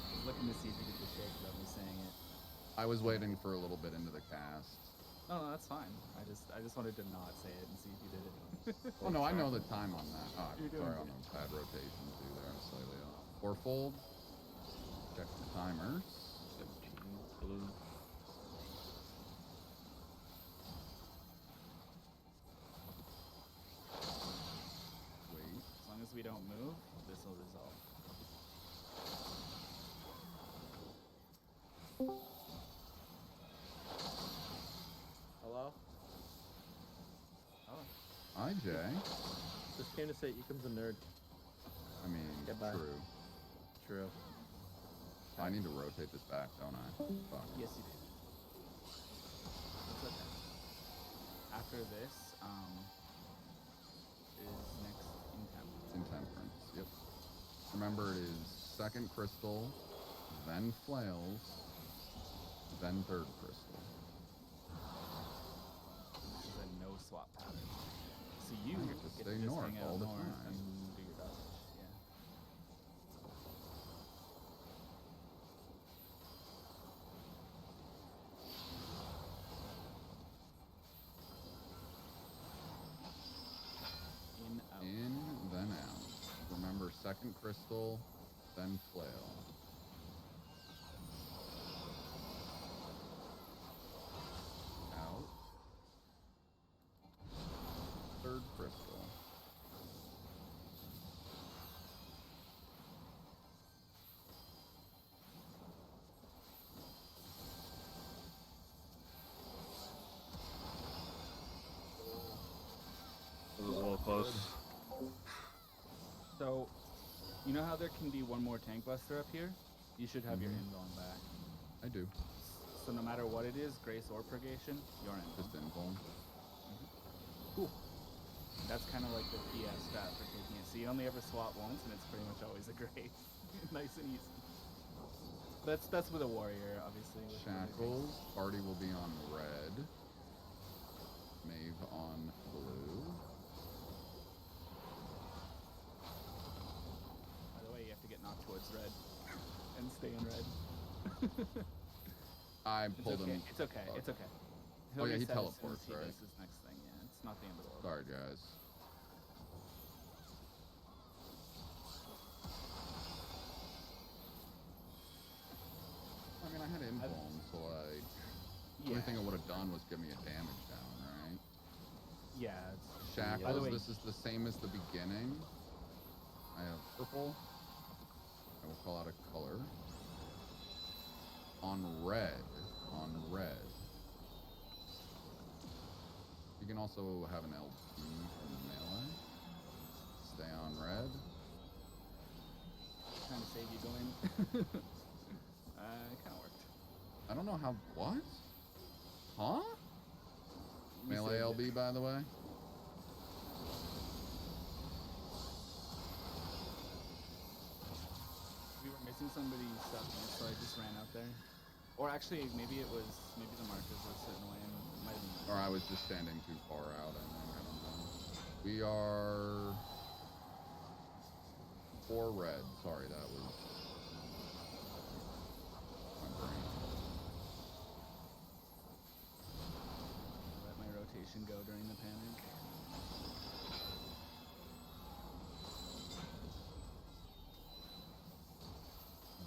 Speaker 4: I was looking to see if you did the shake without me saying it.
Speaker 3: I was waiting for a little bit into the cast.
Speaker 4: No, that's fine. I just wanted to not say it and see if you did it.
Speaker 3: Oh no, I know the time on that. Oh,
Speaker 4: You're doing
Speaker 3: sorry on
Speaker 4: good.
Speaker 3: the pad rotation too. There, I'm slightly off. Fourfold. Check the timers.
Speaker 1: 17 blue.
Speaker 3: Wait.
Speaker 4: As long as we don't move, this will resolve.
Speaker 8: Hello?
Speaker 4: Oh,
Speaker 3: Hi, Jay.
Speaker 8: Just came to say Ekam's a nerd.
Speaker 3: I mean,
Speaker 8: Goodbye.
Speaker 3: true.
Speaker 8: True.
Speaker 3: I need to rotate this back, don't I? Fuck.
Speaker 4: yes you do. It's okay. After this, is next Intemperance.
Speaker 3: Intemperance. Yep. Remember, it is second crystal, then flails, then third crystal.
Speaker 4: This is a no swap pattern. So you
Speaker 3: I get to stay
Speaker 4: just
Speaker 3: north
Speaker 4: hang out
Speaker 3: all the
Speaker 4: north
Speaker 3: time.
Speaker 4: and do your dodge.
Speaker 3: second crystal, then flail. Out. Third crystal.
Speaker 1: It was a little close.
Speaker 4: So, you know how there can be one more tank buster up here? You should have your
Speaker 3: Mhm.
Speaker 4: invuln back.
Speaker 3: I do.
Speaker 4: So no matter what it is, grace or purgation, you're in.
Speaker 3: Just invuln.
Speaker 4: Cool. That's kind of like the PS stat for taking it. So you only ever swap once, and it's pretty much always a grace. Nice and easy. That's with a warrior, obviously. with the other things.
Speaker 3: Shackles. Party will be on red. Mave on blue.
Speaker 4: By the way, you have to get knocked towards red and stay in red.
Speaker 3: I
Speaker 4: It's
Speaker 3: pulled
Speaker 4: okay.
Speaker 3: him.
Speaker 4: It's okay.
Speaker 3: Oh,
Speaker 4: It's okay.
Speaker 3: Oh, yeah, he
Speaker 4: reset as soon as
Speaker 3: teleports,
Speaker 4: he
Speaker 3: right?
Speaker 4: does his next thing. Yeah, it's not the end of the world.
Speaker 3: Sorry, guys. I mean, I had invuln, so like, the only thing I would have done was give me a damage down, right?
Speaker 4: Yeah. It's,
Speaker 3: Shackles,
Speaker 4: By the way-
Speaker 3: this is the same as the beginning. I have purple. I will call out a color. On red. On red. You can also have an LP from melee. Stay on red.
Speaker 4: trying to save you going. It kind of worked.
Speaker 3: I don't know how. What? Huh?
Speaker 4: You
Speaker 3: Melee
Speaker 4: saved
Speaker 3: LB,
Speaker 4: it.
Speaker 3: by the way.
Speaker 4: We were missing somebody's stuff, so I just ran out there. Or actually, maybe the markers were sitting away and it might have been.
Speaker 3: Or I was just standing too far out, I think. I don't know. We are 4 red. Sorry, that was my brain.
Speaker 4: Let my rotation go during the panic.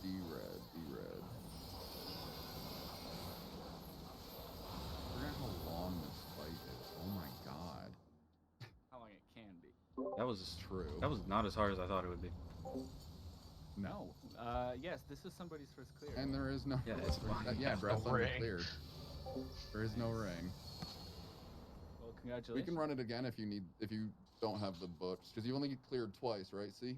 Speaker 3: D red, D red. I forgot how long this fight is. Oh my god.
Speaker 4: How long it can be.
Speaker 1: That was
Speaker 3: True.
Speaker 1: That was not as hard as I thought it would be.
Speaker 4: No. Yes, this is somebody's first clear.
Speaker 3: And there is no.
Speaker 1: Yeah, it's fine.
Speaker 3: Yeah,
Speaker 7: There's
Speaker 3: Brett's
Speaker 7: no ring.
Speaker 3: undeclared. There is no ring.
Speaker 4: Well, congratulations.
Speaker 3: We can run it again if you don't have the books, because you only get cleared twice, right? See?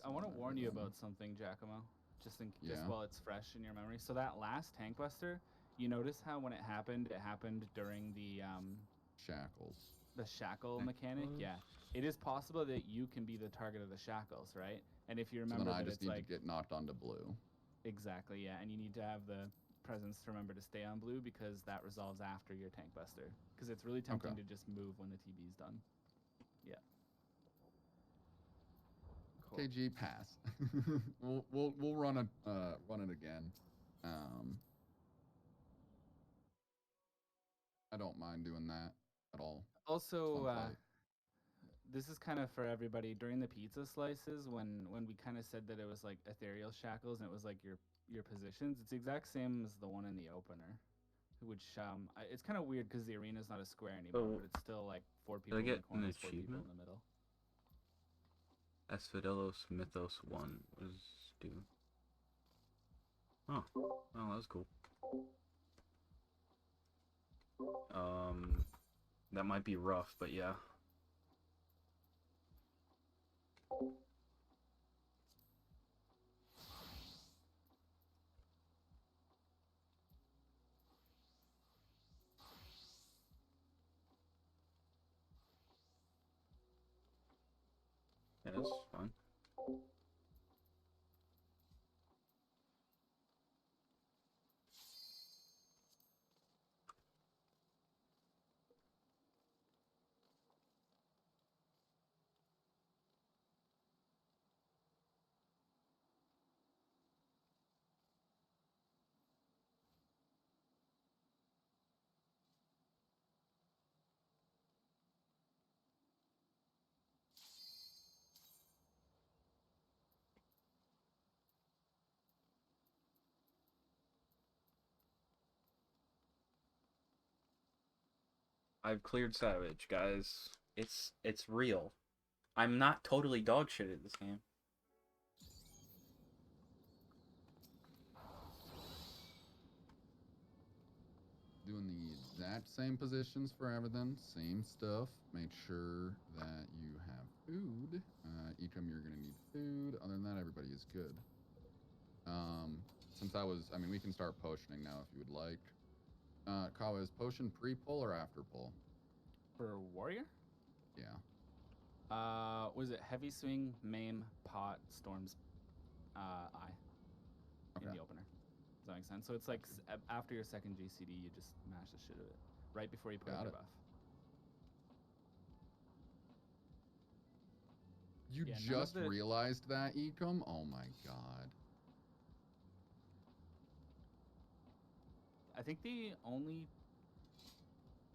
Speaker 4: I want to warn you about something, Giacomo. Just
Speaker 3: Yeah.
Speaker 4: while it's fresh in your memory. So that last tank buster, you notice how when it happened during the
Speaker 3: Shackles.
Speaker 4: shackle
Speaker 1: Shackles?
Speaker 4: mechanic. Yeah, it is possible that you can be the target of the shackles, right? And if you
Speaker 3: So
Speaker 4: remember
Speaker 3: then I
Speaker 4: that
Speaker 3: just
Speaker 4: it's
Speaker 3: need
Speaker 4: like
Speaker 3: to get knocked onto blue.
Speaker 4: exactly, yeah, and you need to have the presence to remember to stay on blue because that resolves after your tank buster. Because it's really tempting
Speaker 3: Okay.
Speaker 4: to just move when the TB's done. Yeah. Cool.
Speaker 3: KG pass. we'll run it again. I don't mind doing that at all.
Speaker 4: Also,
Speaker 3: Fun fight.
Speaker 4: this is kind of for everybody during the pizza slices when we kind of said that it was like ethereal shackles and it was like your positions. It's the exact same as the one in the opener, which it's kind of weird because the arena's not a square anymore,
Speaker 1: Oh.
Speaker 4: but it's still like 4 people
Speaker 1: I
Speaker 4: in
Speaker 1: get
Speaker 4: the corners,
Speaker 1: an
Speaker 4: 4 people
Speaker 1: achievement?
Speaker 4: in the middle.
Speaker 1: Asphodelos Mythos 1 was due. Oh, well, that was cool. That might be rough, but yeah. Yeah, that's fine. I've cleared Savage, guys. It's real. I'm not totally dog shit at this game.
Speaker 3: Doing the exact same positions for everything, same stuff. Make sure that you have food. Ecom, you're gonna need food. Other than that, everybody is good. Since I mean, we can start potioning now if you would like. Kawa, is potion pre-pull or after pull?
Speaker 4: For warrior?
Speaker 3: Yeah.
Speaker 4: Was it heavy swing, maim, pot, storms, eye in
Speaker 3: Okay.
Speaker 4: the opener? Does that make sense? So it's like after your second GCD, you just mash the shit out of it right before you put
Speaker 3: Got
Speaker 4: up your
Speaker 3: it.
Speaker 4: buff.
Speaker 3: You
Speaker 4: Yeah, none of
Speaker 3: just
Speaker 4: the-
Speaker 3: realized that, Ecom? Oh my god.
Speaker 4: I think the only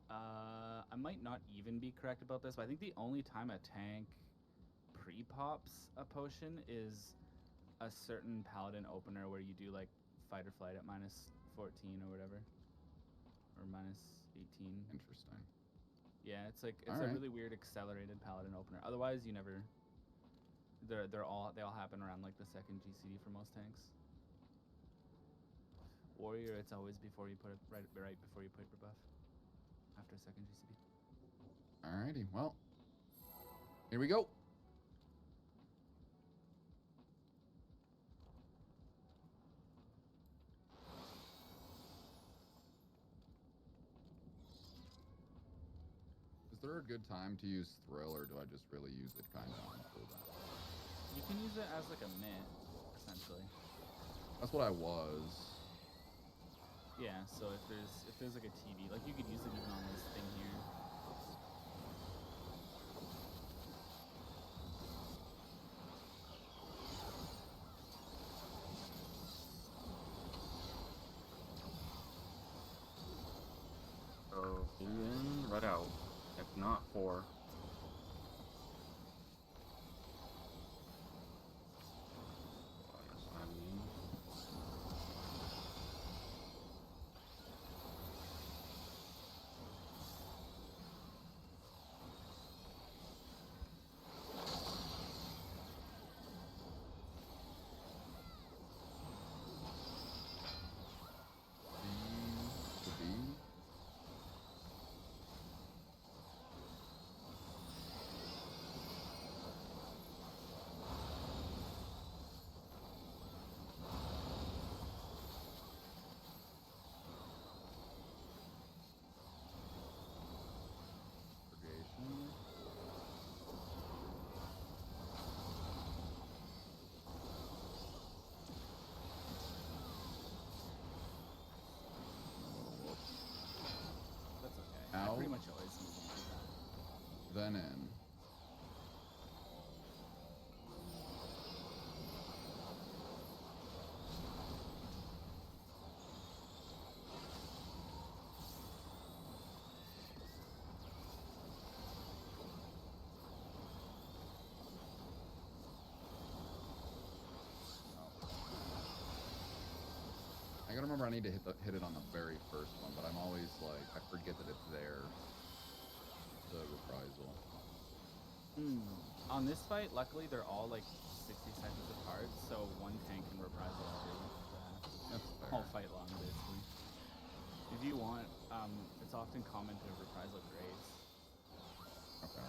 Speaker 4: I might not even be correct about this, but I think the only time a tank pre-pops a potion is a certain paladin opener where you do like fight or flight at -14 or whatever, or -18.
Speaker 3: Interesting.
Speaker 4: Yeah, it's like it's a
Speaker 3: Alright.
Speaker 4: really weird accelerated paladin opener. Otherwise, you never. They all happen around like the second GCD for most tanks. Warrior, it's always before you put it right before you put your buff. After a second GCD.
Speaker 3: Alrighty, well. Here we go. Is there a good time to use Thrill, or do I just really use it kind of on cooldown?
Speaker 4: You can use it as like a mint, essentially.
Speaker 3: That's what I was.
Speaker 4: Yeah. So if there's like a TV, like you could use it even on this thing here.
Speaker 1: So 3 in, red out. If not 4. I mean,
Speaker 3: The B. Purgation.
Speaker 4: That's okay. I
Speaker 3: Out.
Speaker 4: pretty much always move on to that.
Speaker 3: Then in. I gotta remember I need to hit it on the very first one, but I'm always like, I forget that it's there. The reprisal.
Speaker 4: On this fight, luckily they're all like 60 seconds apart, so one tank can reprisal
Speaker 3: That's fair.
Speaker 4: all fight long, basically. If you want, it's often common to reprisal grades.
Speaker 3: Okay.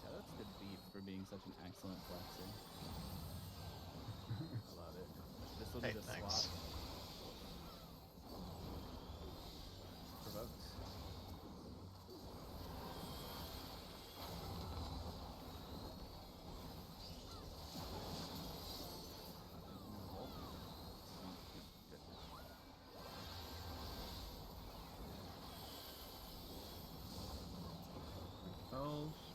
Speaker 4: Shoutouts to Beef for being such an excellent flexer. I love it. This will be
Speaker 7: Hey,
Speaker 4: the
Speaker 7: thanks.
Speaker 4: swap. Provoked.
Speaker 1: those.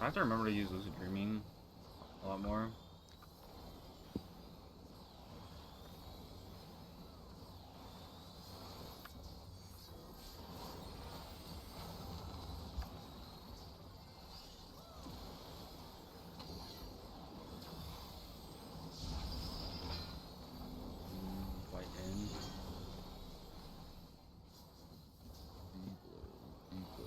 Speaker 1: I have to remember to use lucid dreaming a lot more. White in.
Speaker 3: Deep blue, deep blue.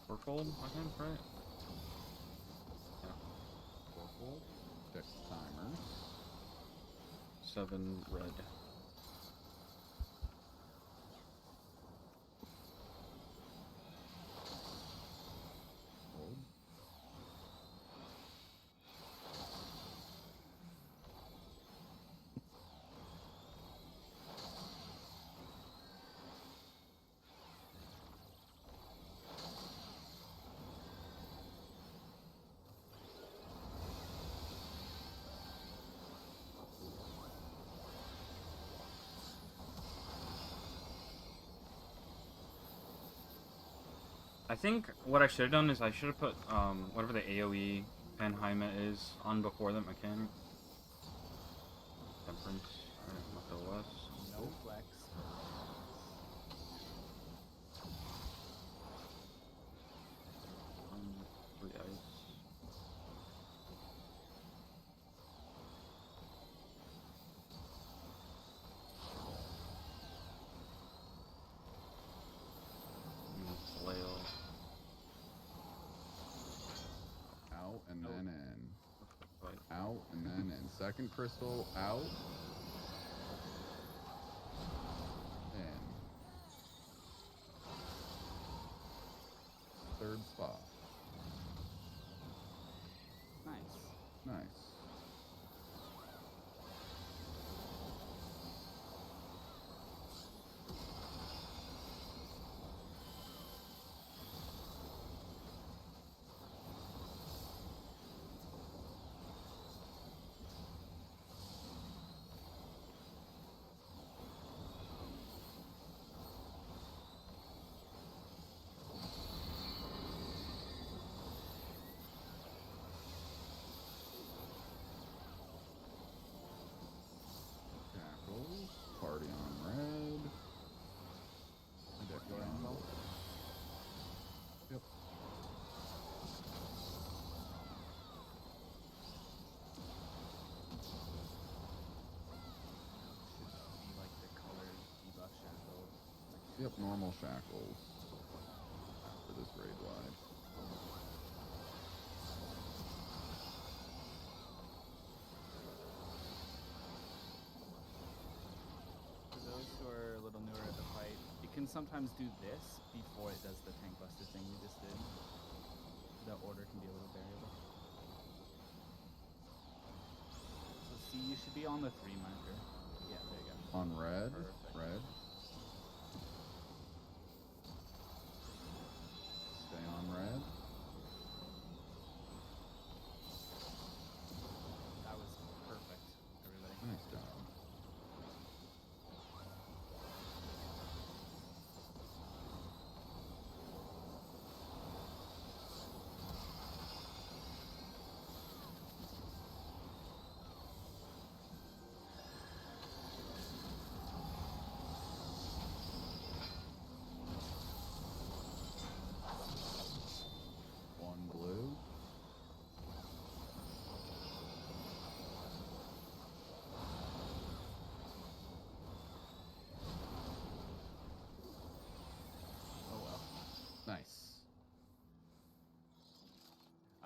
Speaker 1: Fourfold, I think, right?
Speaker 3: Purple. Check timers.
Speaker 1: 7 red.
Speaker 3: Gold.
Speaker 1: I think what I should have done is I should have put whatever the AoE Penheimet is on before that mechanic. Temperance, not the less.
Speaker 4: No flex.
Speaker 1: 3 ice. Flail.
Speaker 3: Out and
Speaker 4: Nope.
Speaker 3: then in.
Speaker 1: Right.
Speaker 3: Out and then in. Second crystal out. In. Third spot.
Speaker 4: Nice.
Speaker 3: Nice. Shackles. Party on red. Deck down. Yep.
Speaker 4: Should be like the colored debuff shackles.
Speaker 3: Yep, normal shackles. For this raid wide.
Speaker 4: For those who are a little newer at the fight, it can sometimes do this before it does the tank buster thing we just did. The order can be a little variable. So see, you should be on the 3 marker. Yeah, there you go.
Speaker 3: On red.
Speaker 4: Perfect.
Speaker 3: Red. Stay on red.
Speaker 4: That was perfect, everybody.
Speaker 3: Nice job.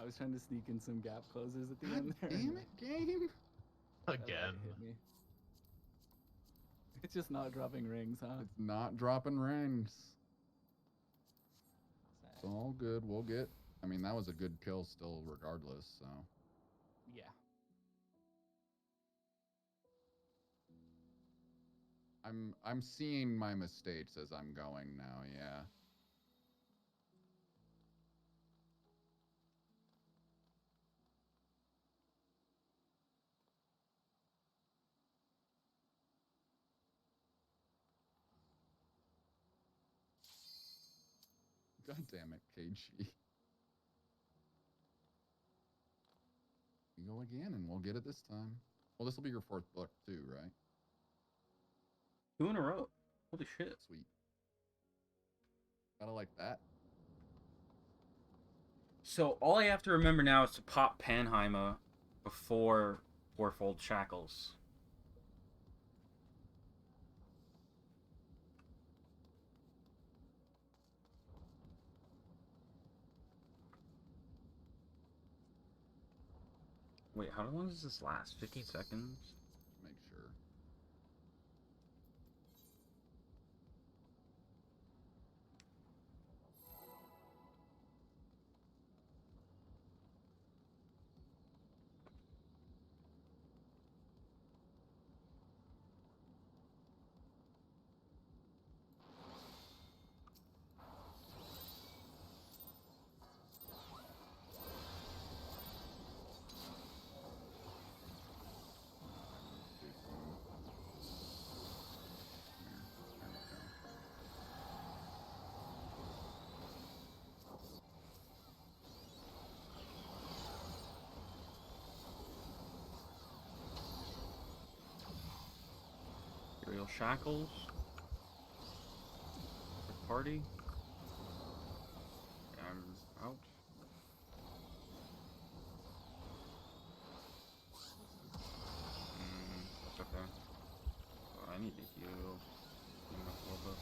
Speaker 4: I was trying to sneak in some gap closers at the
Speaker 3: God
Speaker 4: end there.
Speaker 3: damn it, game.
Speaker 4: That light
Speaker 7: Again.
Speaker 4: hit me. It's just not dropping rings, huh?
Speaker 3: It's not dropping rings.
Speaker 4: Sad.
Speaker 3: It's all good. We'll get. I mean, that was a good kill still, regardless. So.
Speaker 4: Yeah.
Speaker 3: I'm seeing my mistakes as I'm going now. Yeah. God damn it, KG. You go again, and we'll get it this time. Well, this will be your fourth book too, right?
Speaker 1: 2 in a row. Holy shit.
Speaker 3: Sweet. Gotta like that.
Speaker 1: So all I have to remember now is to pop Panheimer before Fourfold Shackles. Wait, how long does this last? 15 seconds?
Speaker 3: Make sure. Too soon. There we go.
Speaker 1: Imperial Shackles. Fourth party. I'm out. That's okay. Oh, I need to heal. Heal up a little bit.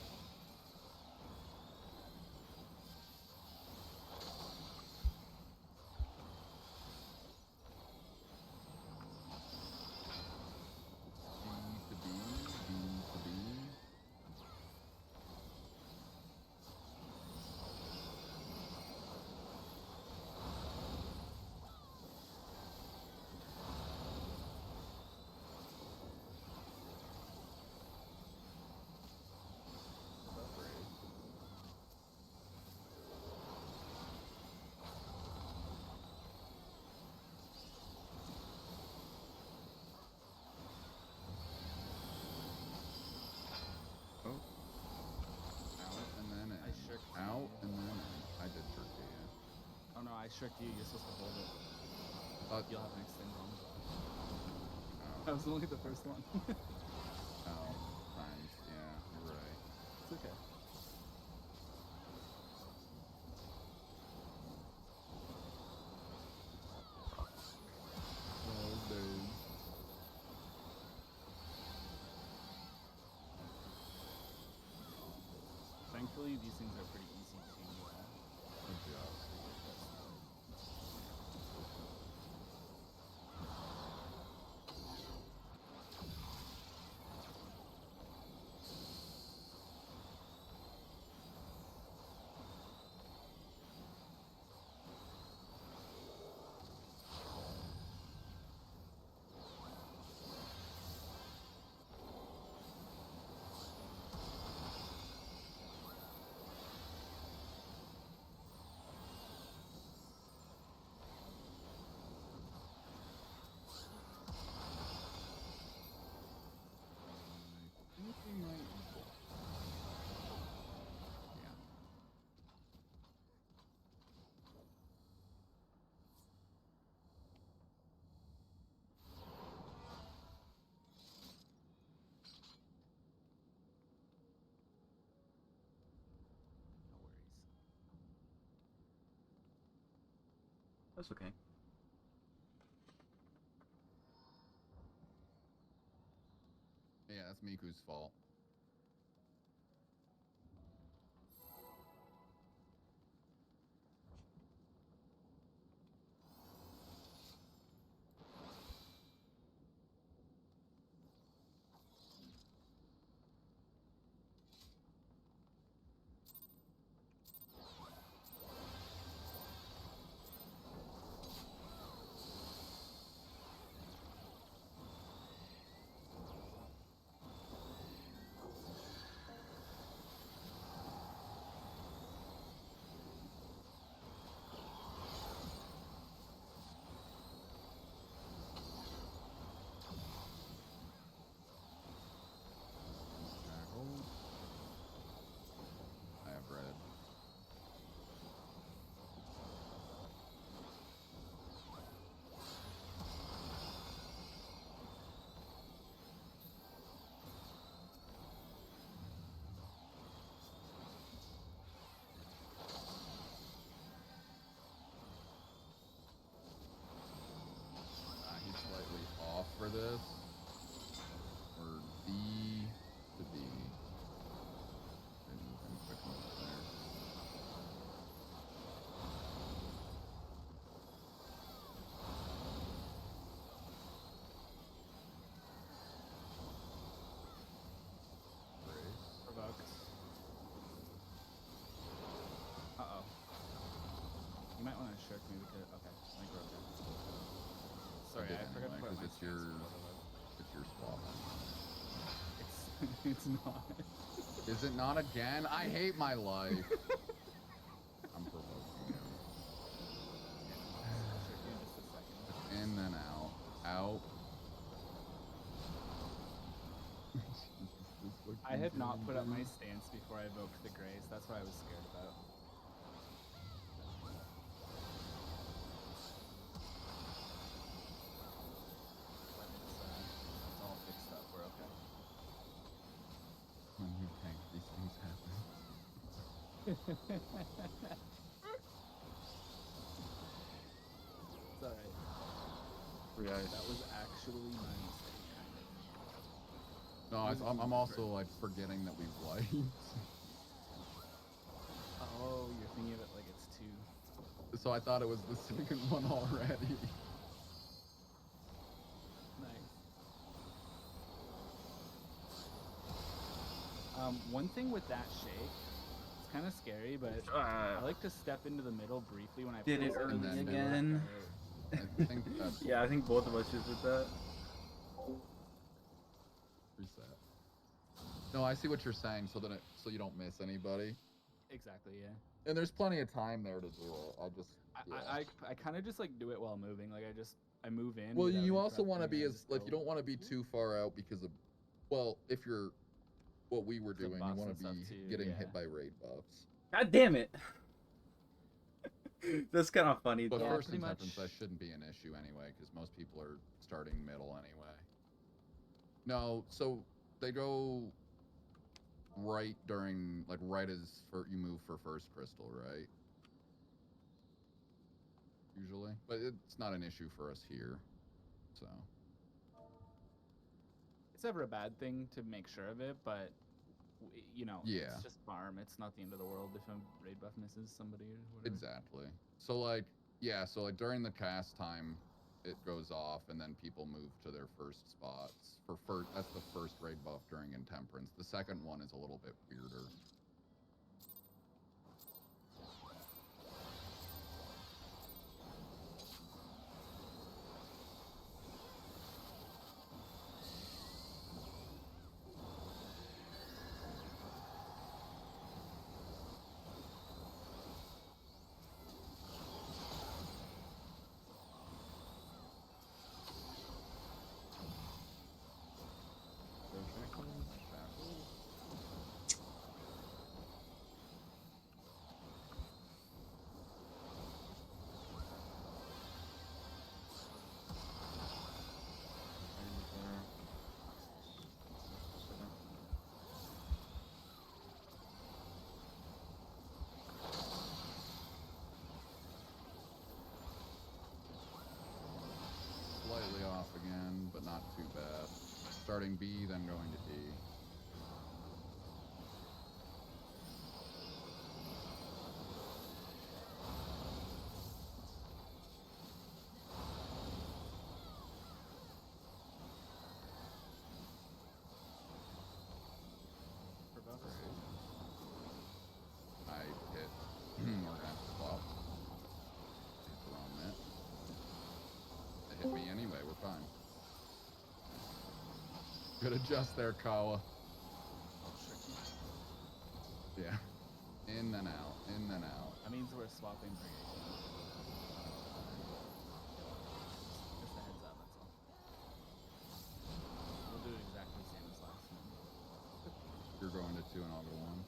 Speaker 3: B to B, B to B. What's up, Ray?
Speaker 1: Oh,
Speaker 3: Out and then in.
Speaker 4: I shook
Speaker 3: Out
Speaker 4: you.
Speaker 3: and then in. I did trick you.
Speaker 4: Oh no, I shook you. You're supposed to hold it. You'll have an extend on.
Speaker 3: Oh,
Speaker 4: That was only the first one.
Speaker 3: oh, times. Yeah, you're right.
Speaker 4: It's okay.
Speaker 3: Oh, dude.
Speaker 4: Thankfully, these things are pretty easy to
Speaker 3: Adjust. I think we might equal. Yeah.
Speaker 4: no worries.
Speaker 1: that's okay.
Speaker 3: Yeah, that's Miku's fault.
Speaker 4: sure. Maybe we could. Okay, I think we're okay.
Speaker 3: I
Speaker 4: Sorry,
Speaker 3: did
Speaker 4: I forgot to
Speaker 3: anyway,
Speaker 4: put
Speaker 3: 'cause
Speaker 4: my
Speaker 3: it's your-
Speaker 4: stance for what
Speaker 3: It's your swap.
Speaker 4: it was. It's not.
Speaker 3: Is it not again? I hate my life. I'm provoking you.
Speaker 4: I'll check you in just a second.
Speaker 3: In then out. Out.
Speaker 4: I had not put up my stance before I evoked the Grace. That's what I was scared about. But it's all fixed up. We're okay.
Speaker 3: When you tank, these things happen.
Speaker 4: It's alright.
Speaker 1: Yeah,
Speaker 4: That was actually my mistake, kind of.
Speaker 3: No, I'm also like forgetting that we wiped.
Speaker 4: Oh, you're thinking of it like it's two.
Speaker 3: So I thought it was the second one already.
Speaker 4: Nice. One thing with that shake, it's kind of scary, but I like to step into the middle briefly when I
Speaker 1: Did it
Speaker 4: place
Speaker 1: early
Speaker 3: And then do it.
Speaker 1: again.
Speaker 3: I think that's
Speaker 1: Yeah, I think both of us just did that.
Speaker 3: reset. No, I see what you're saying, so so you don't miss anybody.
Speaker 4: Exactly, yeah.
Speaker 3: And there's plenty of time there to do it. I just yeah.
Speaker 4: I kind of just like do it while moving. Like I move in.
Speaker 3: Well,
Speaker 4: without
Speaker 3: you also want to
Speaker 4: interrupting,
Speaker 3: be
Speaker 4: and I
Speaker 3: as
Speaker 4: just
Speaker 3: like
Speaker 4: go.
Speaker 3: you don't want to be too far out because of well, if you're what we were
Speaker 4: The
Speaker 3: doing, you
Speaker 4: buffs
Speaker 3: want
Speaker 4: and
Speaker 3: to
Speaker 4: stuff
Speaker 3: be
Speaker 4: too,
Speaker 3: getting
Speaker 4: yeah.
Speaker 3: hit by raid buffs.
Speaker 1: God damn it! That's kind of funny.
Speaker 3: But
Speaker 4: Yeah,
Speaker 3: first
Speaker 4: pretty
Speaker 3: intemperance
Speaker 4: much.
Speaker 3: that shouldn't be an issue anyway, because most people are starting middle anyway. No, so they go right during like right as you move for first crystal, right? Usually, but it's not an issue for us here. So
Speaker 4: It's never a bad thing to make sure of it, but you know,
Speaker 3: Yeah.
Speaker 4: it's just farm. It's not the end of the world if a raid buff misses somebody or whatever.
Speaker 3: exactly. So like yeah, so like during the cast time, it goes off, and then people move to their first spots. That's the first raid buff during intemperance. The second one is a little bit weirder. Slightly off again, but not too bad. Starting B, then going to D.
Speaker 4: For buff.
Speaker 3: I hit. We're gonna have to swap. Hit the wrong net. It hit me anyway. We're fine. Good adjust there, Kawa. Yeah. In then out. In then out.
Speaker 4: That means we're swapping brigade. Just a heads up, that's all. We'll do it exactly the same as last time.
Speaker 3: You're going to 2 and I'll go 1.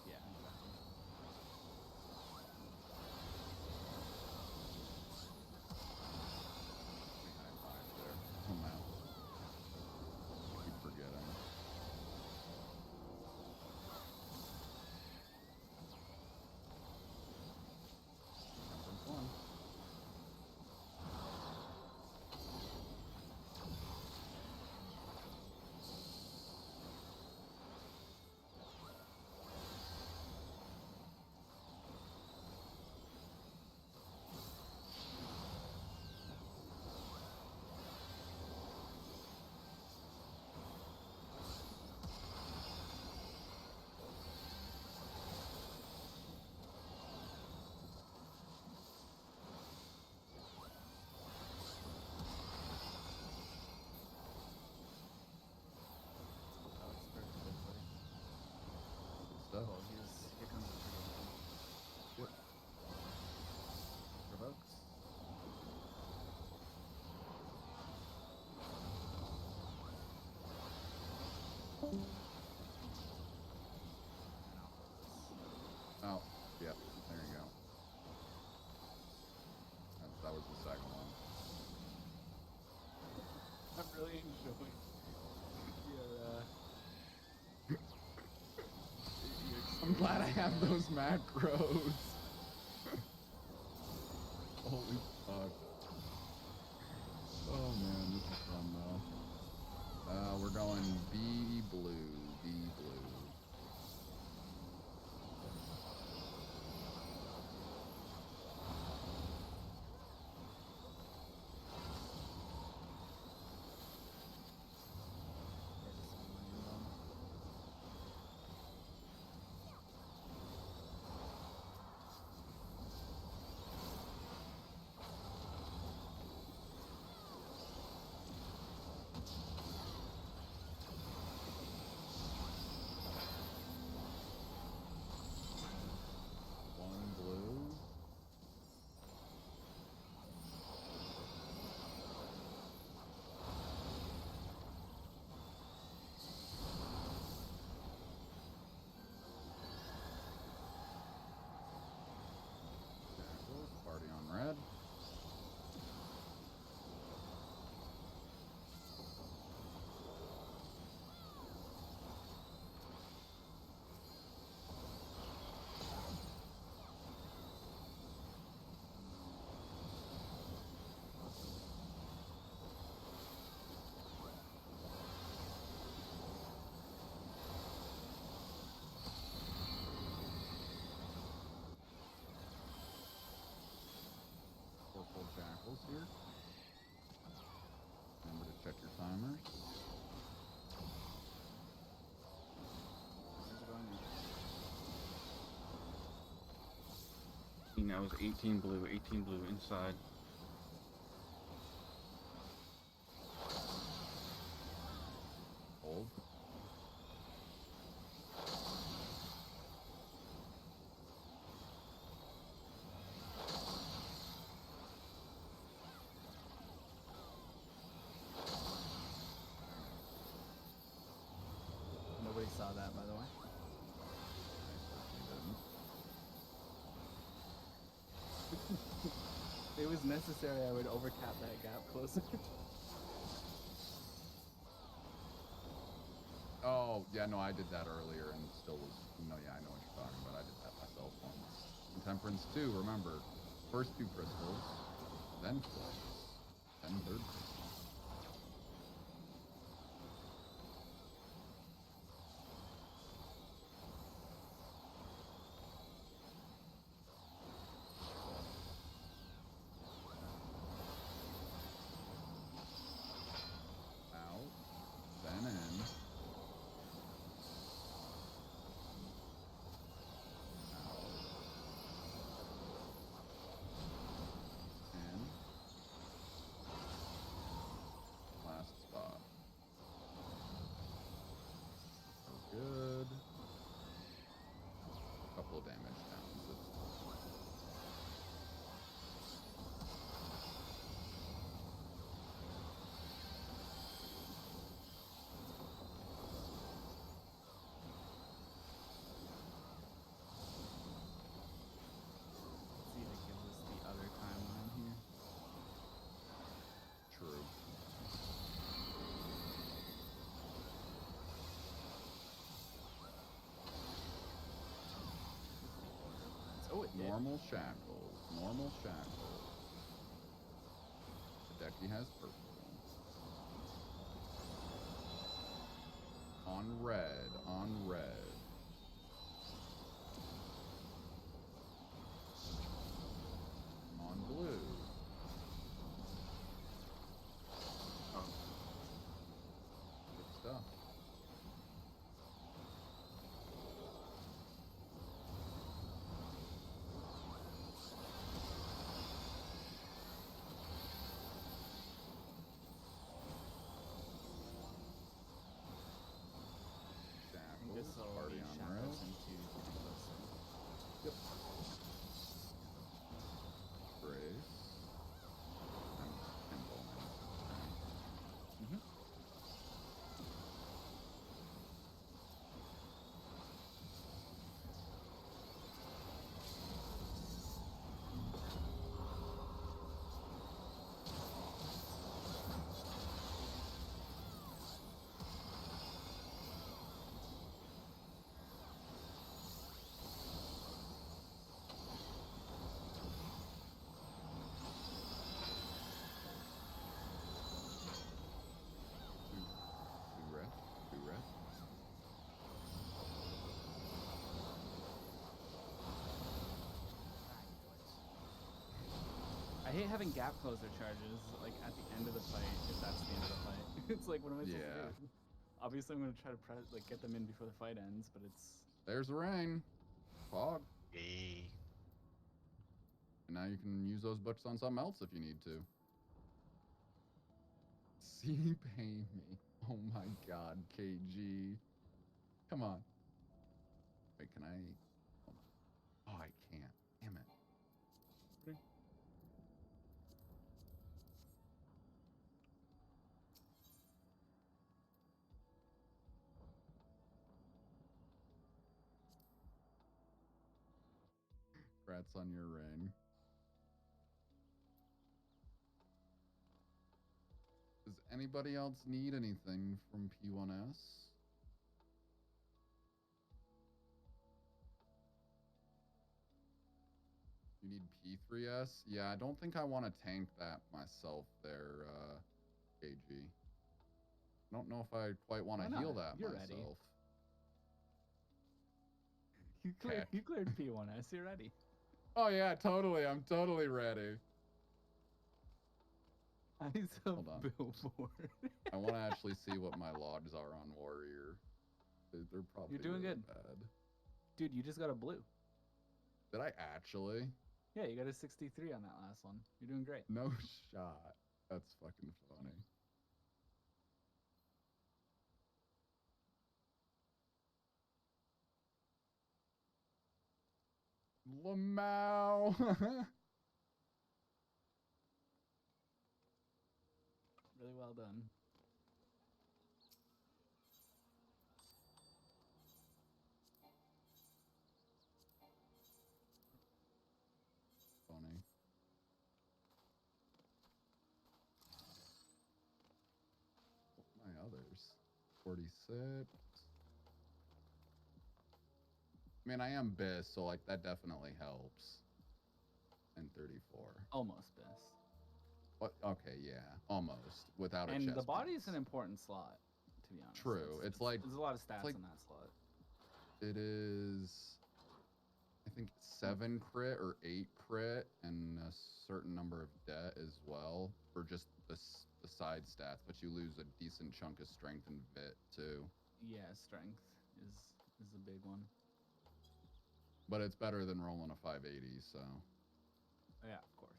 Speaker 4: Yeah, exactly.
Speaker 3: Behind 5 there. I'm out. Keep forgetting. Temperance 1. Yep, there you go. That was the second one.
Speaker 4: I'm really enjoying your
Speaker 3: I'm glad I have those macros. Holy fuck. Oh man, this is fun though. We're going B blue, B blue. One blue. Jackals, party on red. Purple jackals here. Remember to check your timers.
Speaker 1: That was 18 blue inside.
Speaker 3: Hold.
Speaker 4: Nobody saw that, by the way. It was necessary I would overtap that gap closer.
Speaker 3: Oh, yeah, no, I did that earlier and still was, no, yeah, I know what you're talking about. I did that myself once. In Temperance 2, remember, first 2 crystals, then flips, then third crystal. Out, then in. Out. In. Last spot. So good. Couple of damage downs. That's
Speaker 4: See if it gives us the other timeline here.
Speaker 3: true.
Speaker 4: Oh, it did.
Speaker 3: Normal shackles. Normal shackles. Hideki has purple. On red. On red. On blue.
Speaker 1: Oh.
Speaker 3: Good stuff.
Speaker 4: This
Speaker 3: Shackles.
Speaker 4: will
Speaker 3: Party
Speaker 4: hate having gap closer charges like at the end of the fight. If that's the end of the fight, it's like, what am I supposed
Speaker 3: Yeah.
Speaker 4: to do? Obviously, I'm gonna try to get them in before the fight ends, but it's
Speaker 3: There's the rain. Fog.
Speaker 7: Hey.
Speaker 3: And now you can use those books on something else if you need to. See, pay me. Oh my god, KG. Come on. Wait, can I? Oh, I can't. Damn it. Congrats on your ring. Does anybody else need anything from P1S? You need P3S? Yeah, I don't think I want to tank that myself there, KG. I don't know if I quite want
Speaker 4: Why
Speaker 3: to heal
Speaker 4: not?
Speaker 3: that
Speaker 4: You're
Speaker 3: myself.
Speaker 4: ready. You cleared P1S. You're ready.
Speaker 3: Oh yeah, totally. I'm totally ready.
Speaker 4: Eyes of
Speaker 3: Hold on.
Speaker 4: billboard.
Speaker 3: I want to actually see what my logs are on Warrior. They're probably
Speaker 4: You're doing
Speaker 3: really
Speaker 4: good.
Speaker 3: bad.
Speaker 4: Dude, you just got a blue.
Speaker 3: Did I actually?
Speaker 4: Yeah, you got a 63 on that last one. You're doing great.
Speaker 3: No shot. That's fucking funny. Lamau.
Speaker 4: Really well done.
Speaker 3: Funny. What my others? 46. I mean, I am Biss, so like that definitely helps. And 34.
Speaker 4: Almost best.
Speaker 3: What? Okay, yeah, almost without a
Speaker 4: And
Speaker 3: chest
Speaker 4: the body's
Speaker 3: piece.
Speaker 4: an important slot, to be honest.
Speaker 3: True. It's like
Speaker 4: there's a lot of stats
Speaker 3: like-
Speaker 4: in that slot.
Speaker 3: It is, I think 7 crit or 8 crit and a certain number of debt as well for just the side stats, but you lose a decent chunk of strength and vit too.
Speaker 4: Yeah, strength is a big one.
Speaker 3: But it's better than rolling a 580, so.
Speaker 4: Yeah, of course.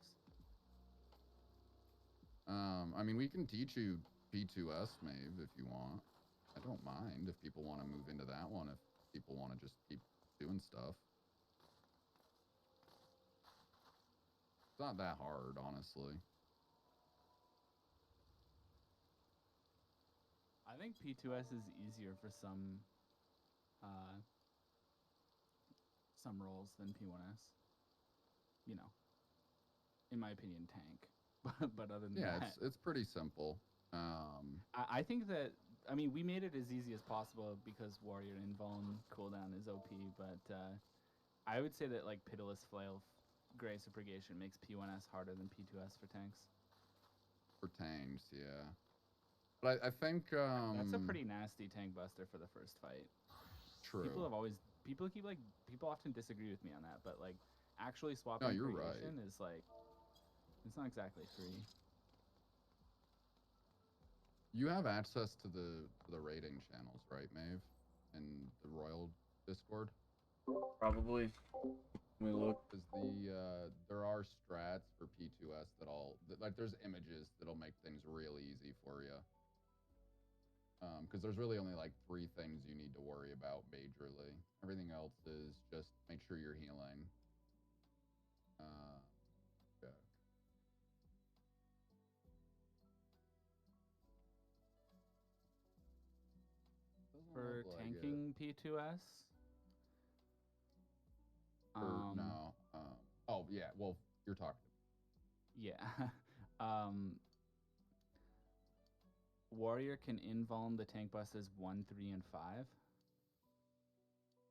Speaker 3: I mean, we can teach you P2S, Maeve, if you want. I don't mind if people want to move into that one, if people want to just keep doing stuff. It's not that hard, honestly.
Speaker 4: I think P2S is easier for some roles than P1S. You know, in my opinion, tank. But other than
Speaker 3: Yeah,
Speaker 4: that,
Speaker 3: it's pretty simple.
Speaker 4: I think that, I mean, we made it as easy as possible because Warrior Invuln cooldown is OP, but I would say that like Pitiless Flail Grace or Purgation makes P1S harder than P2S for tanks.
Speaker 3: For tanks, yeah. But I think
Speaker 4: That's a pretty nasty tank buster for the first fight.
Speaker 3: true.
Speaker 4: People often disagree with me on that, but like actually swapping
Speaker 3: you're
Speaker 4: Purgation is like, it's not exactly free.
Speaker 3: You have access to the rating channels, right, Maeve? In the Royal Discord?
Speaker 1: Probably. We look.
Speaker 3: Because there are strats for P2S like there's images that'll make things real easy for you. Because there's really only like 3 things you need to worry about majorly. Everything else is just make sure you're healing. Yeah. Doesn't
Speaker 4: For
Speaker 3: look like it.
Speaker 4: tanking P2S?
Speaker 3: No. Oh yeah. Well, you're talking.
Speaker 4: Yeah. Warrior can invuln the tank buses 1, 3, and 5.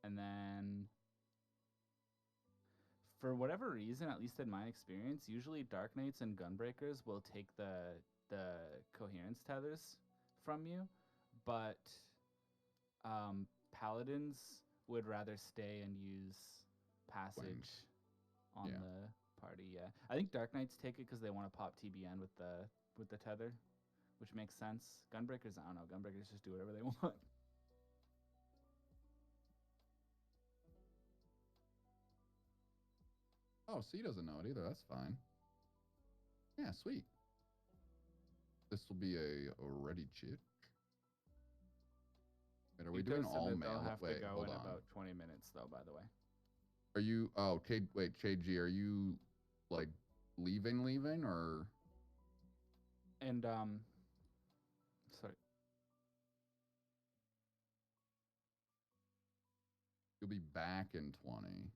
Speaker 4: And then, for whatever reason, at least in my experience, usually Dark Knights and Gunbreakers will take the coherence tethers from you, but Paladins would rather stay and use passage
Speaker 3: Flames.
Speaker 4: on
Speaker 3: Yeah.
Speaker 4: the party. Yeah, I think Dark Knights take it because they want to pop TBN with the tether, which makes sense. Gunbreakers, I don't know. Gunbreakers just do whatever they want.
Speaker 3: Oh, C doesn't know it either. That's fine. Yeah, sweet. This will be a ready chick. Wait, are we doing all
Speaker 4: They'll
Speaker 3: mail?
Speaker 4: have
Speaker 3: Wait,
Speaker 4: to go
Speaker 3: hold
Speaker 4: in
Speaker 3: on.
Speaker 4: about 20 minutes, though. By the way.
Speaker 3: Are you? Oh, wait, KG, are you like leaving or?
Speaker 4: And sorry.
Speaker 3: You'll be back in 20.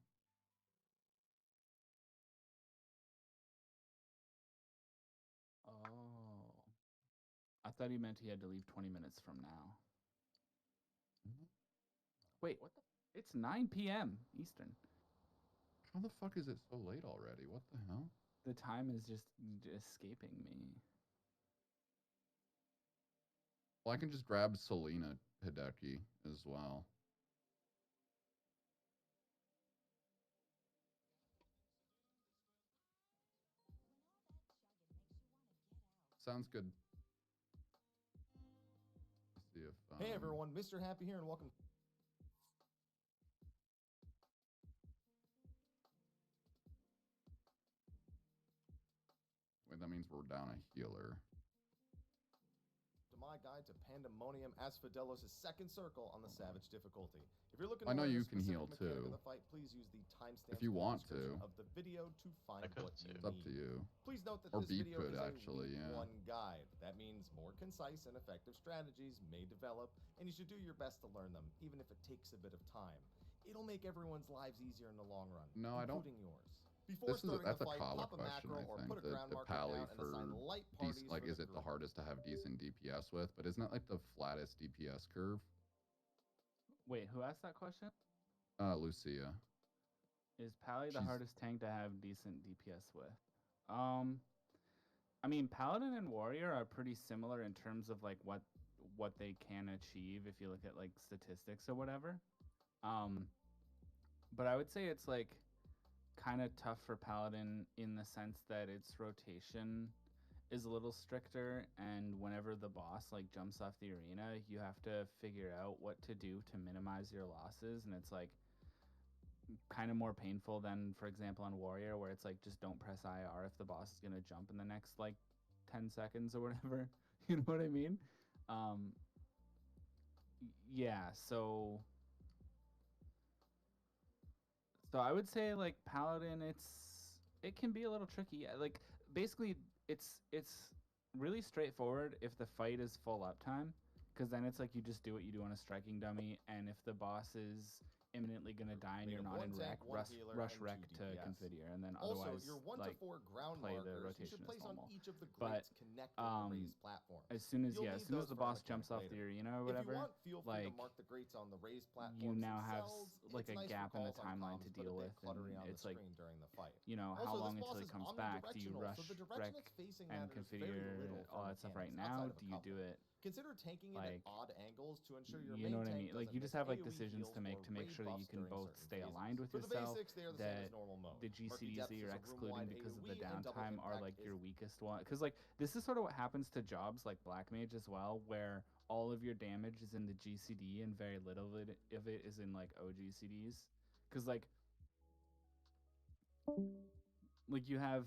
Speaker 4: Oh, I thought he meant he had to leave 20 minutes from now. Wait, what the? It's 9 p.m. Eastern.
Speaker 3: How the fuck is it so late already? What the hell?
Speaker 4: The time is just escaping me.
Speaker 3: Well, I can just grab Selena Hideki as well. Sounds good. Let's see if.
Speaker 9: Hey everyone, Mr. Happy here, and welcome.
Speaker 3: Wait, that means we're down a healer.
Speaker 9: To my guide to Pandemonium Asphodelos' second circle on the Savage difficulty. If you're looking
Speaker 3: I
Speaker 9: to
Speaker 3: know
Speaker 9: learn
Speaker 3: you
Speaker 9: the
Speaker 3: can
Speaker 9: specific
Speaker 3: heal
Speaker 9: mechanic
Speaker 3: too.
Speaker 9: of the fight, please use the timestamps
Speaker 3: If you
Speaker 9: in the
Speaker 3: want
Speaker 9: description
Speaker 3: to.
Speaker 9: of the video to find
Speaker 7: I could
Speaker 9: what you
Speaker 7: too.
Speaker 3: It's up to
Speaker 9: need.
Speaker 3: you.
Speaker 9: Please note that
Speaker 3: Or
Speaker 9: this
Speaker 3: Beep
Speaker 9: video
Speaker 3: could,
Speaker 9: is
Speaker 3: actually,
Speaker 9: a week
Speaker 3: yeah.
Speaker 9: 1 guide. That means more concise and effective strategies may develop, and you should do your best to learn them, even if it takes a bit of time. It'll make everyone's lives easier in the long run,
Speaker 3: No, I don't.
Speaker 9: including yours. Before starting
Speaker 3: That's
Speaker 9: the
Speaker 3: a
Speaker 9: fight,
Speaker 3: Kala
Speaker 9: pop a
Speaker 3: question,
Speaker 9: macro
Speaker 3: I
Speaker 9: or
Speaker 3: think.
Speaker 9: put a ground
Speaker 3: The
Speaker 9: marker
Speaker 3: Pally
Speaker 9: down and
Speaker 3: for
Speaker 9: assign light parties
Speaker 3: decent, like,
Speaker 9: for
Speaker 3: is it the
Speaker 9: group.
Speaker 3: hardest to have decent DPS with? But isn't that like the flattest DPS curve?
Speaker 4: Wait, who asked that question?
Speaker 3: Lucia.
Speaker 4: Is Pally the
Speaker 3: She's-
Speaker 4: hardest tank to have decent DPS with? I mean, Paladin and Warrior are pretty similar in terms of like what they can achieve if you look at like statistics or whatever. But I would say it's like kind of tough for Paladin in the sense that its rotation is a little stricter, and whenever the boss like jumps off the arena, you have to figure out what to do to minimize your losses, and it's like kind of more painful than, for example, on Warrior, where it's like just don't press IR if the boss is gonna jump in the next like 10 seconds or whatever. You know what I mean? Yeah. So I would say like Paladin, it can be a little tricky. Like basically, it's really straightforward if the fight is full uptime, because then it's like you just do what you do on a striking dummy, and if the boss is imminently gonna die and
Speaker 9: Made
Speaker 4: you're
Speaker 9: of
Speaker 4: not
Speaker 9: one
Speaker 4: in
Speaker 9: tank,
Speaker 4: rec,
Speaker 9: one
Speaker 4: rush
Speaker 9: healer,
Speaker 4: rush
Speaker 9: and
Speaker 4: rec
Speaker 9: 2
Speaker 4: to
Speaker 9: DPS.
Speaker 4: Confidier, and then
Speaker 9: Also,
Speaker 4: otherwise
Speaker 9: your 1
Speaker 4: like
Speaker 9: to 4 ground
Speaker 4: play the
Speaker 9: markers you
Speaker 4: rotation
Speaker 9: should
Speaker 4: as
Speaker 9: place on
Speaker 4: normal.
Speaker 9: each of the
Speaker 4: But,
Speaker 9: grates connecting the raised platforms.
Speaker 4: as soon as
Speaker 9: You'll
Speaker 4: as
Speaker 9: need
Speaker 4: soon as
Speaker 9: those
Speaker 4: the
Speaker 9: for a
Speaker 4: boss jumps off
Speaker 9: mechanic
Speaker 4: the
Speaker 9: later.
Speaker 4: arena or
Speaker 9: If
Speaker 4: whatever,
Speaker 9: you want, feel free
Speaker 4: like
Speaker 9: to mark the grates on the raised platforms
Speaker 4: you now have
Speaker 9: themselves.
Speaker 4: like
Speaker 9: It's
Speaker 4: a
Speaker 9: nice
Speaker 4: gap
Speaker 9: for
Speaker 4: in the
Speaker 9: calls on
Speaker 4: timeline
Speaker 9: comms,
Speaker 4: to
Speaker 9: but a
Speaker 4: deal
Speaker 9: bit
Speaker 4: with,
Speaker 9: cluttery
Speaker 4: and
Speaker 9: on
Speaker 4: it's
Speaker 9: the
Speaker 4: like,
Speaker 9: screen during the fight.
Speaker 4: you know, how
Speaker 9: Also,
Speaker 4: long
Speaker 9: this
Speaker 4: until
Speaker 9: boss
Speaker 4: he
Speaker 9: is
Speaker 4: comes back? Do you
Speaker 9: omnidirectional,
Speaker 4: rush
Speaker 9: so the
Speaker 4: rec
Speaker 9: direction it's facing
Speaker 4: and
Speaker 9: matters very
Speaker 4: configure
Speaker 9: little
Speaker 4: all
Speaker 9: for
Speaker 4: that stuff right
Speaker 9: mechanics, outside
Speaker 4: now?
Speaker 9: of a
Speaker 4: Do you
Speaker 9: couple.
Speaker 4: do it
Speaker 9: Consider tanking it
Speaker 4: like,
Speaker 9: at odd angles to ensure your
Speaker 4: you
Speaker 9: main
Speaker 4: know what I
Speaker 9: tank
Speaker 4: mean? Like,
Speaker 9: doesn't
Speaker 4: you just
Speaker 9: miss
Speaker 4: have like
Speaker 9: AoE
Speaker 4: decisions
Speaker 9: heals
Speaker 4: to make
Speaker 9: or
Speaker 4: to make
Speaker 9: raid
Speaker 4: sure that
Speaker 9: buffs
Speaker 4: you can
Speaker 9: during
Speaker 4: both
Speaker 9: certain
Speaker 4: stay
Speaker 9: phases.
Speaker 4: aligned with
Speaker 9: For the
Speaker 4: yourself,
Speaker 9: basics, they are the same
Speaker 4: that
Speaker 9: as normal mode.
Speaker 4: the
Speaker 9: Murky
Speaker 4: GCDs
Speaker 9: Depths
Speaker 4: that
Speaker 9: is
Speaker 4: you're
Speaker 9: a
Speaker 4: excluding
Speaker 9: room-wide
Speaker 4: because of the
Speaker 9: AoE, and Double
Speaker 4: downtime are
Speaker 9: Impact
Speaker 4: like your
Speaker 9: is
Speaker 4: weakest one. Because like this is sort of what happens to jobs like Black Mage as well, where all of your damage is in the GCD and very little of it is in like OGCDs. Because like you have,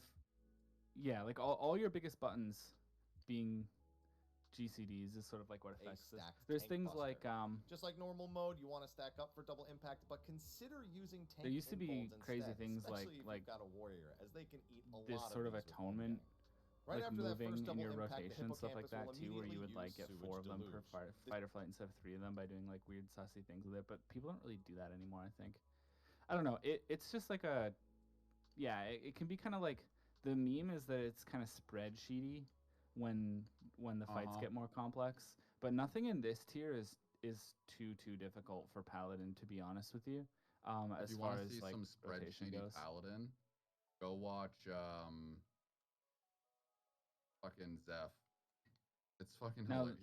Speaker 4: yeah, like all your biggest buttons being GCDs is sort of like what
Speaker 9: a
Speaker 4: affects this.
Speaker 9: stacked
Speaker 4: There's
Speaker 9: tank
Speaker 4: things
Speaker 9: buster.
Speaker 4: like
Speaker 9: Just like normal mode, you want to stack up for double impact, but consider using tank
Speaker 4: there used to be
Speaker 9: infolds
Speaker 4: crazy
Speaker 9: instead,
Speaker 4: things
Speaker 9: especially
Speaker 4: like
Speaker 9: if you've got a warrior, as they can eat a
Speaker 4: this
Speaker 9: lot
Speaker 4: sort of
Speaker 9: these with one
Speaker 4: atonement,
Speaker 9: gang. Right
Speaker 4: like
Speaker 9: after that
Speaker 4: moving
Speaker 9: first
Speaker 4: in
Speaker 9: double
Speaker 4: your
Speaker 9: impact, the
Speaker 4: rotation, stuff like
Speaker 9: hippocampus
Speaker 4: that
Speaker 9: will
Speaker 4: too, where you would
Speaker 9: immediately
Speaker 4: like get
Speaker 9: use
Speaker 4: 4 of them per
Speaker 9: Sewage Deluge.
Speaker 4: fight or flight instead of 3 of them by doing like weird sussy things with it. But people don't really do that anymore. I think. I don't know. It's just like a, yeah. It can be kind of like, the meme is that it's kind of spreadsheety when the fights get more complex. But nothing in this tier is too difficult for Paladin, to be honest with you.
Speaker 3: If
Speaker 4: As
Speaker 3: you
Speaker 4: far
Speaker 3: want to
Speaker 4: as
Speaker 3: see
Speaker 4: like
Speaker 3: some
Speaker 4: rotation
Speaker 3: spreadsheety
Speaker 4: goes.
Speaker 3: Paladin, go watch fucking Zeph. It's fucking
Speaker 4: Now-
Speaker 3: hilarious.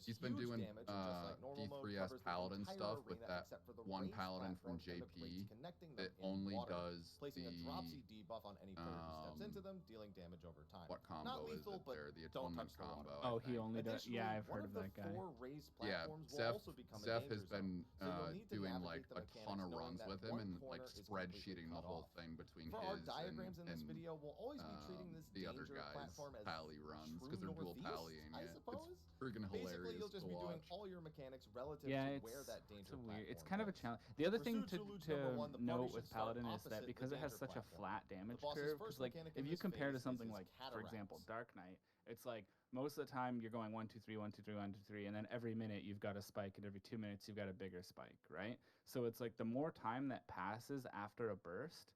Speaker 3: He's been
Speaker 9: huge
Speaker 3: doing
Speaker 9: damage, and just like normal mode,
Speaker 3: P3S
Speaker 9: covers the
Speaker 3: paladin
Speaker 9: entire
Speaker 3: stuff with
Speaker 9: arena
Speaker 3: that
Speaker 9: except for the
Speaker 3: one
Speaker 9: raised
Speaker 3: paladin from
Speaker 9: platforms and the crates
Speaker 3: JP
Speaker 9: connecting them
Speaker 3: that
Speaker 9: in
Speaker 3: only
Speaker 9: water,
Speaker 3: does
Speaker 9: placing a
Speaker 3: the
Speaker 9: dropsy debuff on any player who steps into them, dealing damage over time.
Speaker 3: what combo
Speaker 9: Not lethal,
Speaker 3: is it
Speaker 9: but
Speaker 3: there? The
Speaker 9: don't
Speaker 3: atonement
Speaker 9: touch the water.
Speaker 3: combo.
Speaker 4: Oh,
Speaker 3: I
Speaker 4: he
Speaker 3: think.
Speaker 4: only does.
Speaker 9: Additionally,
Speaker 4: Yeah, I've
Speaker 9: one
Speaker 4: heard of that guy.
Speaker 9: 4 raised
Speaker 3: Yeah,
Speaker 9: platforms will
Speaker 3: Zeph,
Speaker 9: also become a
Speaker 3: Zeph
Speaker 9: danger
Speaker 3: has been
Speaker 9: zone, so you'll need to
Speaker 3: doing
Speaker 9: navigate
Speaker 3: like
Speaker 9: the
Speaker 3: a
Speaker 9: mechanics
Speaker 3: ton of
Speaker 9: knowing
Speaker 3: runs
Speaker 9: that
Speaker 3: with him
Speaker 9: one
Speaker 3: and like
Speaker 9: corner is completely
Speaker 3: spreadsheeting the
Speaker 9: cut
Speaker 3: whole
Speaker 9: off.
Speaker 3: thing between
Speaker 9: For our
Speaker 3: his
Speaker 9: diagrams in this
Speaker 3: and
Speaker 9: video, we'll always be treating this
Speaker 3: the other
Speaker 9: danger
Speaker 3: guys'
Speaker 9: platform as
Speaker 3: pally runs
Speaker 9: true
Speaker 3: because they're dual
Speaker 9: northeast,
Speaker 3: pallying
Speaker 9: I
Speaker 3: it.
Speaker 9: suppose.
Speaker 3: It's freaking hilarious
Speaker 9: Basically, you'll just
Speaker 3: to
Speaker 9: be doing
Speaker 3: watch.
Speaker 9: all your mechanics relative
Speaker 4: Yeah,
Speaker 9: to
Speaker 4: it's,
Speaker 9: where that
Speaker 4: it's
Speaker 9: danger
Speaker 4: a weird. It's
Speaker 9: platform
Speaker 4: kind of a
Speaker 9: is.
Speaker 4: challenge. The other
Speaker 9: For
Speaker 4: thing
Speaker 9: Suit Luge number 1, the party
Speaker 4: note
Speaker 9: should
Speaker 4: with
Speaker 9: start
Speaker 4: Paladin is
Speaker 9: opposite
Speaker 4: that
Speaker 9: the
Speaker 4: because it has
Speaker 9: danger
Speaker 4: such a
Speaker 9: platform.
Speaker 4: flat damage
Speaker 9: boss's
Speaker 4: curve,
Speaker 9: first
Speaker 4: because like
Speaker 9: mechanic
Speaker 4: if
Speaker 9: in
Speaker 4: you
Speaker 9: this
Speaker 4: compare to
Speaker 9: phase
Speaker 4: something
Speaker 9: is
Speaker 4: like,
Speaker 9: his
Speaker 4: for example,
Speaker 9: cataracts.
Speaker 4: Dark Knight, it's like most of the time you're going 1 2 3 1 2 3 1 2 3, and then every minute you've got a spike, and every 2 minutes you've got a bigger spike, right? So it's like the more time that passes after a burst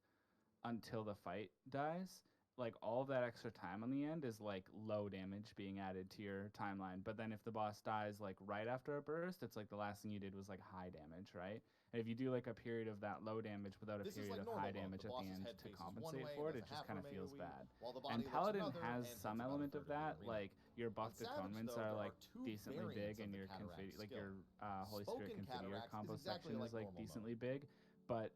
Speaker 4: until the fight dies, like all of that extra time on the end is like low damage being added to your timeline. But then if the boss dies like right after a burst, it's like the last thing you did was like high damage, right? And if you do like a period of that low damage without a
Speaker 9: This is
Speaker 4: period
Speaker 9: like
Speaker 4: of
Speaker 9: normal
Speaker 4: high
Speaker 9: mode.
Speaker 4: damage
Speaker 9: The
Speaker 4: at the
Speaker 9: boss's
Speaker 4: end
Speaker 9: head
Speaker 4: to
Speaker 9: faces one
Speaker 4: compensate
Speaker 9: way,
Speaker 4: for it,
Speaker 9: does
Speaker 4: it
Speaker 9: a
Speaker 4: just
Speaker 9: half
Speaker 4: kind of
Speaker 9: room
Speaker 4: feels
Speaker 9: AoE,
Speaker 4: bad.
Speaker 9: while the body
Speaker 4: And
Speaker 9: looks
Speaker 4: Paladin
Speaker 9: another and
Speaker 4: has
Speaker 9: hits
Speaker 4: some
Speaker 9: another
Speaker 4: element
Speaker 9: third
Speaker 4: of that,
Speaker 9: the arena.
Speaker 4: like your
Speaker 9: On
Speaker 4: buffed
Speaker 9: Savage,
Speaker 4: atonements
Speaker 9: though,
Speaker 4: are
Speaker 9: there
Speaker 4: like
Speaker 9: are 2
Speaker 4: decently
Speaker 9: variants
Speaker 4: big,
Speaker 9: of
Speaker 4: and
Speaker 9: the
Speaker 4: your
Speaker 9: cataract
Speaker 4: like
Speaker 9: skill.
Speaker 4: your Holy Spirit
Speaker 9: Spoken
Speaker 4: Confiteor
Speaker 9: cataracts
Speaker 4: combo
Speaker 9: is exactly
Speaker 4: section
Speaker 9: like
Speaker 4: is like
Speaker 9: normal
Speaker 4: decently
Speaker 9: mode.
Speaker 4: big, but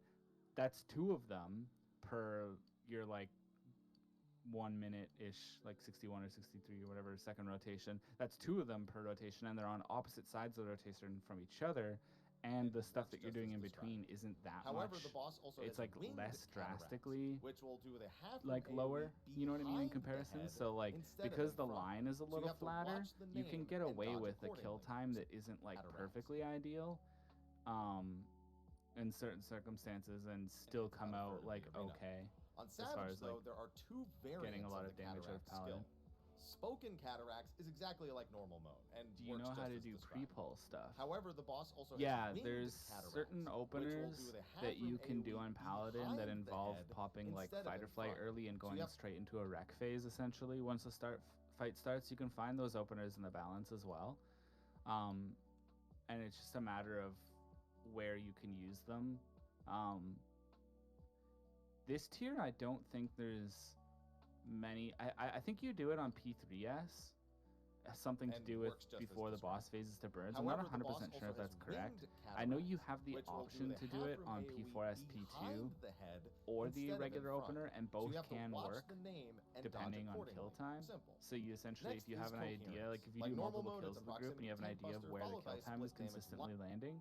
Speaker 4: that's 2 of them per your like 1 minute ish, like 61 or 63 or whatever second rotation. That's 2 of them per rotation, and they're on opposite sides of the rotation from each other. And the stuff that you're doing in between isn't that
Speaker 9: However,
Speaker 4: much.
Speaker 9: the boss also
Speaker 4: It's
Speaker 9: has
Speaker 4: like
Speaker 9: winged
Speaker 4: less
Speaker 9: cataracts,
Speaker 4: drastically
Speaker 9: which will do the half
Speaker 4: like
Speaker 9: room
Speaker 4: lower,
Speaker 9: AoE
Speaker 4: you know what I mean, in
Speaker 9: behind the
Speaker 4: comparison.
Speaker 9: head
Speaker 4: So like
Speaker 9: instead of
Speaker 4: because
Speaker 9: in
Speaker 4: the
Speaker 9: front.
Speaker 4: line is a
Speaker 9: So you
Speaker 4: little
Speaker 9: have to
Speaker 4: flatter,
Speaker 9: watch the
Speaker 4: you can
Speaker 9: name
Speaker 4: get
Speaker 9: and
Speaker 4: away
Speaker 9: dodge
Speaker 4: with a kill
Speaker 9: accordingly.
Speaker 4: time that isn't like
Speaker 9: Cataracts.
Speaker 4: perfectly ideal in certain circumstances, and still
Speaker 9: It's
Speaker 4: come
Speaker 9: not a
Speaker 4: out
Speaker 9: third of the
Speaker 4: like
Speaker 9: arena.
Speaker 4: okay.
Speaker 9: On
Speaker 4: far
Speaker 9: Savage,
Speaker 4: as,
Speaker 9: though,
Speaker 4: like,
Speaker 9: there are 2 variants
Speaker 4: getting a lot
Speaker 9: of
Speaker 4: of
Speaker 9: the
Speaker 4: damage out of
Speaker 9: cataract
Speaker 4: Paladin.
Speaker 9: skill. Spoken cataracts is exactly like normal mode, and
Speaker 4: Do you
Speaker 9: works
Speaker 4: know how
Speaker 9: just
Speaker 4: to
Speaker 9: as
Speaker 4: do
Speaker 9: described.
Speaker 4: pre-pull stuff?
Speaker 9: However, the boss also
Speaker 4: Yeah,
Speaker 9: has winged
Speaker 4: there's
Speaker 9: cataracts,
Speaker 4: certain
Speaker 9: which will
Speaker 4: openers
Speaker 9: do the half
Speaker 4: that you
Speaker 9: room
Speaker 4: can do
Speaker 9: AoE
Speaker 4: on Paladin that
Speaker 9: behind the
Speaker 4: involve
Speaker 9: head
Speaker 4: popping like
Speaker 9: instead of
Speaker 4: fight
Speaker 9: in
Speaker 4: or flight
Speaker 9: front.
Speaker 4: early and
Speaker 9: So you
Speaker 4: going
Speaker 9: have
Speaker 4: straight into a wreck phase essentially. Once the fight starts, you can find those openers in the balance as well. And it's just a matter of where you can use them. This tier, I don't think there's many. I think you do it on P3S. Has something to
Speaker 9: And
Speaker 4: do with
Speaker 9: works just as
Speaker 4: before the
Speaker 9: described.
Speaker 4: boss phases to burns.
Speaker 9: However,
Speaker 4: I'm
Speaker 9: the
Speaker 4: not
Speaker 9: boss
Speaker 4: 100% sure
Speaker 9: also
Speaker 4: if that's
Speaker 9: has
Speaker 4: correct.
Speaker 9: winged
Speaker 4: I know you
Speaker 9: cataracts,
Speaker 4: have the
Speaker 9: which will do
Speaker 4: option
Speaker 9: the
Speaker 4: to do
Speaker 9: half
Speaker 4: it
Speaker 9: room
Speaker 4: on
Speaker 9: AoE
Speaker 4: P4S, P2,
Speaker 9: behind the head
Speaker 4: or the
Speaker 9: instead of in
Speaker 4: regular
Speaker 9: front.
Speaker 4: opener, and
Speaker 9: So
Speaker 4: both
Speaker 9: you have to
Speaker 4: can
Speaker 9: watch
Speaker 4: work
Speaker 9: the name and
Speaker 4: depending
Speaker 9: dodge
Speaker 4: on kill
Speaker 9: accordingly.
Speaker 4: time.
Speaker 9: Simple.
Speaker 4: So you essentially,
Speaker 9: Next
Speaker 4: if you
Speaker 9: is
Speaker 4: have an idea,
Speaker 9: coherence.
Speaker 4: like if you
Speaker 9: Like
Speaker 4: do
Speaker 9: normal
Speaker 4: multiple
Speaker 9: mode,
Speaker 4: kills
Speaker 9: it's
Speaker 4: in the group and you have an
Speaker 9: approximately
Speaker 4: idea of
Speaker 9: 10
Speaker 4: where the
Speaker 9: followed by
Speaker 4: kill time is
Speaker 9: split damage
Speaker 4: consistently landing,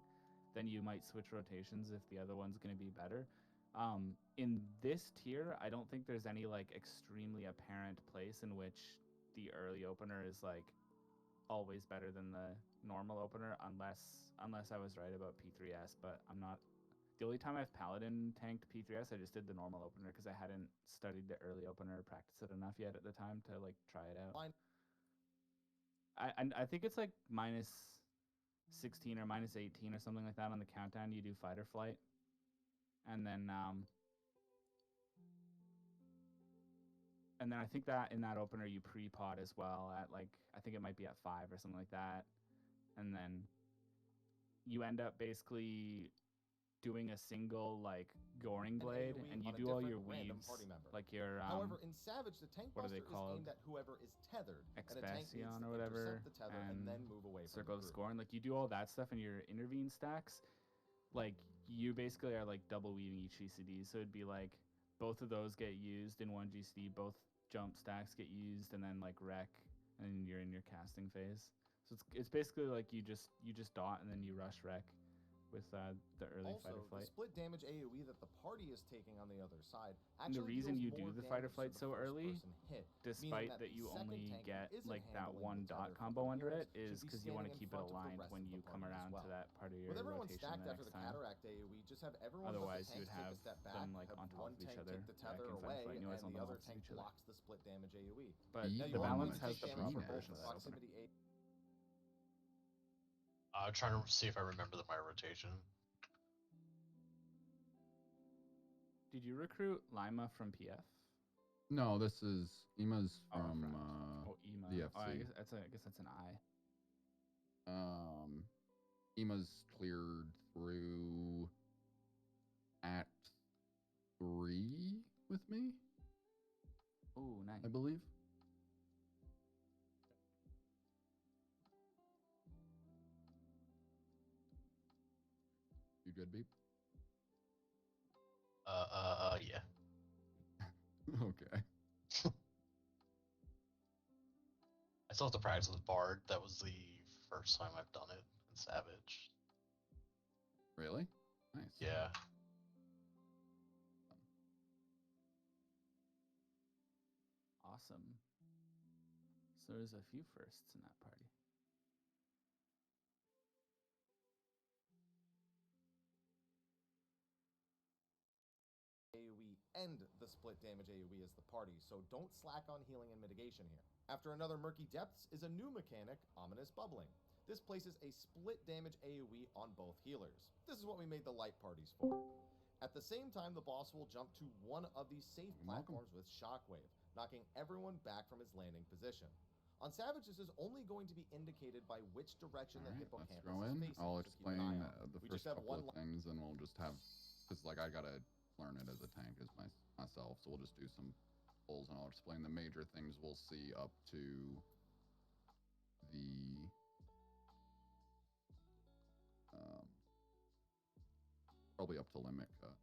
Speaker 4: then you might switch rotations if the other one's going to be better. In this tier, I don't think there's any like extremely apparent place in which the early opener is like always better than the normal opener, unless I was right about P3S, but I'm not. The only time I've Paladin tanked P3S, I just did the normal opener because I hadn't studied the early opener or practiced it enough yet at the time to like try it out.
Speaker 9: Fine.
Speaker 4: I think it's like minus 16 or minus 18 or something like that on the countdown. You do fight or flight, and then I think that in that opener you pre-pod as well at like, I think it might be at 5 or something like that, and then you end up basically doing a single like goring blade,
Speaker 9: AoE
Speaker 4: and you
Speaker 9: on a
Speaker 4: do all
Speaker 9: different
Speaker 4: your
Speaker 9: random
Speaker 4: weaves,
Speaker 9: party member.
Speaker 4: like your
Speaker 9: However, in Savage, the tank
Speaker 4: what are they
Speaker 9: buster is
Speaker 4: called?
Speaker 9: aimed at whoever is tethered, and a tank needs
Speaker 4: Expansion
Speaker 9: to
Speaker 4: or whatever,
Speaker 9: intercept the tether and then move away from
Speaker 4: circle
Speaker 9: the
Speaker 4: of
Speaker 9: group.
Speaker 4: scorn. Like you do all that stuff in your intervene stacks. Like you basically are like double weaving each GCD. So it'd be like both of those get used in one GCD, both jump stacks get used, and then like wreck, and then you're in your casting phase. So it's basically like you just dot and then you rush wreck with the early fight or
Speaker 9: Also, the
Speaker 4: flight.
Speaker 9: split damage AoE that the party is taking on the other side
Speaker 4: And the
Speaker 9: actually
Speaker 4: reason
Speaker 9: deals
Speaker 4: you do
Speaker 9: more
Speaker 4: the fight or
Speaker 9: damage to
Speaker 4: flight
Speaker 9: the
Speaker 4: so
Speaker 9: first
Speaker 4: early,
Speaker 9: person hit,
Speaker 4: despite
Speaker 9: meaning
Speaker 4: that
Speaker 9: the
Speaker 4: you
Speaker 9: second
Speaker 4: only
Speaker 9: tank who
Speaker 4: get
Speaker 9: isn't
Speaker 4: like that
Speaker 9: handling
Speaker 4: one
Speaker 9: the tether
Speaker 4: dot
Speaker 9: for
Speaker 4: combo under
Speaker 9: coherence
Speaker 4: it, is
Speaker 9: should be
Speaker 4: because you want to
Speaker 9: standing in
Speaker 4: keep it
Speaker 9: front of the
Speaker 4: aligned
Speaker 9: rest
Speaker 4: when
Speaker 9: of the
Speaker 4: you come
Speaker 9: party as
Speaker 4: around
Speaker 9: well.
Speaker 4: to that part of your
Speaker 9: With everyone
Speaker 4: rotation
Speaker 9: stacked
Speaker 4: the
Speaker 9: after
Speaker 4: next
Speaker 9: the
Speaker 4: time.
Speaker 9: cataract AoE, just have everyone
Speaker 4: Otherwise,
Speaker 9: but
Speaker 4: you
Speaker 9: the
Speaker 4: would
Speaker 9: tanks
Speaker 4: have
Speaker 9: take a step back,
Speaker 4: them like
Speaker 9: have
Speaker 4: on top
Speaker 9: one
Speaker 4: of each
Speaker 9: tank
Speaker 4: other,
Speaker 9: take the
Speaker 4: back
Speaker 9: tether
Speaker 4: in fight
Speaker 9: away,
Speaker 4: flight,
Speaker 9: and
Speaker 4: anyways, on
Speaker 9: the
Speaker 4: the
Speaker 9: other
Speaker 4: walls of
Speaker 9: tank
Speaker 4: each other.
Speaker 9: blocks the split damage AoE.
Speaker 4: But
Speaker 9: Now,
Speaker 3: The
Speaker 9: you
Speaker 4: the
Speaker 9: are going
Speaker 4: balance
Speaker 9: to
Speaker 4: has
Speaker 9: take
Speaker 4: the
Speaker 9: damage
Speaker 4: proper
Speaker 9: for both
Speaker 4: version of that opener.
Speaker 9: proximity AoE.
Speaker 7: Trying to see if I remember my rotation.
Speaker 4: Did you recruit Lima from PF?
Speaker 3: No, this is Ema's
Speaker 4: Oh,
Speaker 3: from
Speaker 4: French. Ema.
Speaker 3: the
Speaker 4: Oh, I
Speaker 3: FC.
Speaker 4: guess that's an I.
Speaker 3: Ema's cleared through Act 3 with me,
Speaker 4: Oh, nice.
Speaker 3: I believe. good, Beep?
Speaker 7: Yeah.
Speaker 3: Okay.
Speaker 7: I still have to practice with Bard. That was the first time I've done it in Savage.
Speaker 3: Really? Nice.
Speaker 7: Yeah.
Speaker 4: Awesome. So there's a few firsts in that party.
Speaker 9: AoE and the split damage AoE as the party, so don't slack on healing and mitigation here. After another Murky Depths is a new mechanic, Ominous Bubbling. This places a split damage AoE on both healers. This is what we made the light parties for. At the same time, the boss will jump to one of these safe platforms with Shockwave, knocking everyone back from his landing position. On Savage, this is only going to be indicated by which direction the
Speaker 3: Let's
Speaker 9: hippocampus
Speaker 3: go
Speaker 9: is
Speaker 3: in.
Speaker 9: facing.
Speaker 3: I'll
Speaker 9: so keep an
Speaker 3: explain
Speaker 9: eye out.
Speaker 3: the
Speaker 9: We
Speaker 3: first
Speaker 9: just have
Speaker 3: couple
Speaker 9: one
Speaker 3: of things, and we'll just have, because like I gotta learn it as a tank as myself, so we'll just do some pulls, and I'll explain the major things we'll see up to the probably up to limit cut.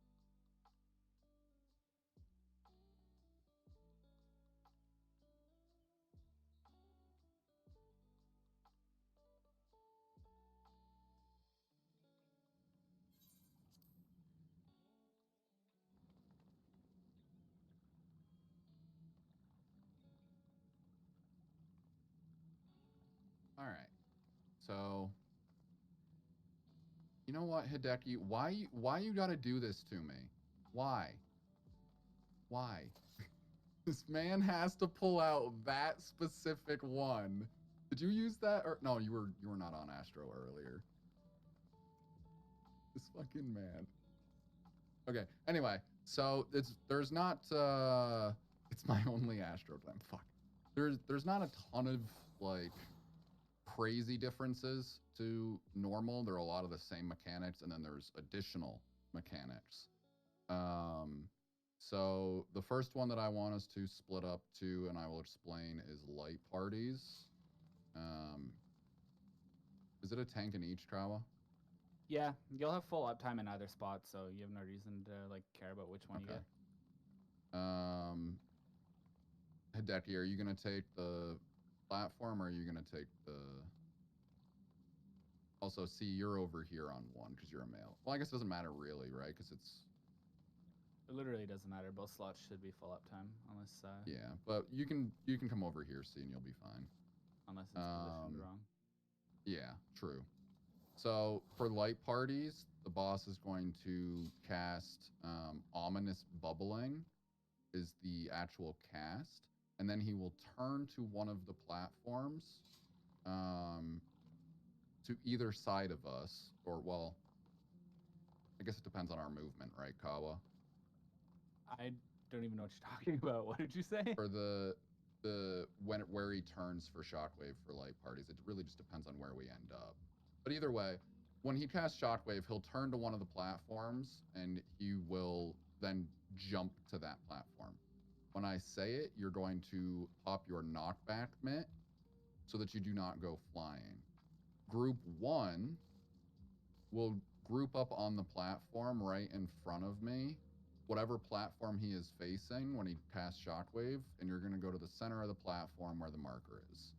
Speaker 3: All right. So, you know what, Hideki? Why you gotta do this to me? Why? Why? This man has to pull out that specific one. Did you use that? Or no, you were not on Astro earlier. This fucking man. Okay. Anyway, so there's not it's my only Astro time. Fuck. There's not a ton of like crazy differences to normal. There are a lot of the same mechanics, and then there's additional mechanics. So the first one that I want us to split up to, and I will explain, is light parties. Is it a tank in each, Kawa?
Speaker 4: Yeah, you'll have full uptime in either spot, so you have no reason to like care about which one you get.
Speaker 3: Hideki, are you gonna take the platform, or are you gonna take the? Also, see, you're over here on one because you're a male. Well, I guess it doesn't matter really, right? Because it's.
Speaker 4: It literally doesn't matter. Both slots should be full uptime, unless
Speaker 3: Yeah, but you can come over here, see, and you'll be fine.
Speaker 4: Unless it's positioned wrong.
Speaker 3: Yeah, true. So for light parties, the boss is going to cast Ominous Bubbling is the actual cast, and then he will turn to one of the platforms to either side of us, or, well, I guess it depends on our movement, right, Kawa?
Speaker 4: I don't even know what you're talking about. What did you say?
Speaker 3: For where he turns for Shockwave for light parties, it really just depends on where we end up. But either way, when he casts Shockwave, he'll turn to one of the platforms, and he will then jump to that platform. When I say it, you're going to pop your knockback mitt so that you do not go flying. Group 1 will group up on the platform right in front of me, whatever platform he is facing when he casts Shockwave, and you're going to go to the center of the platform where the marker is.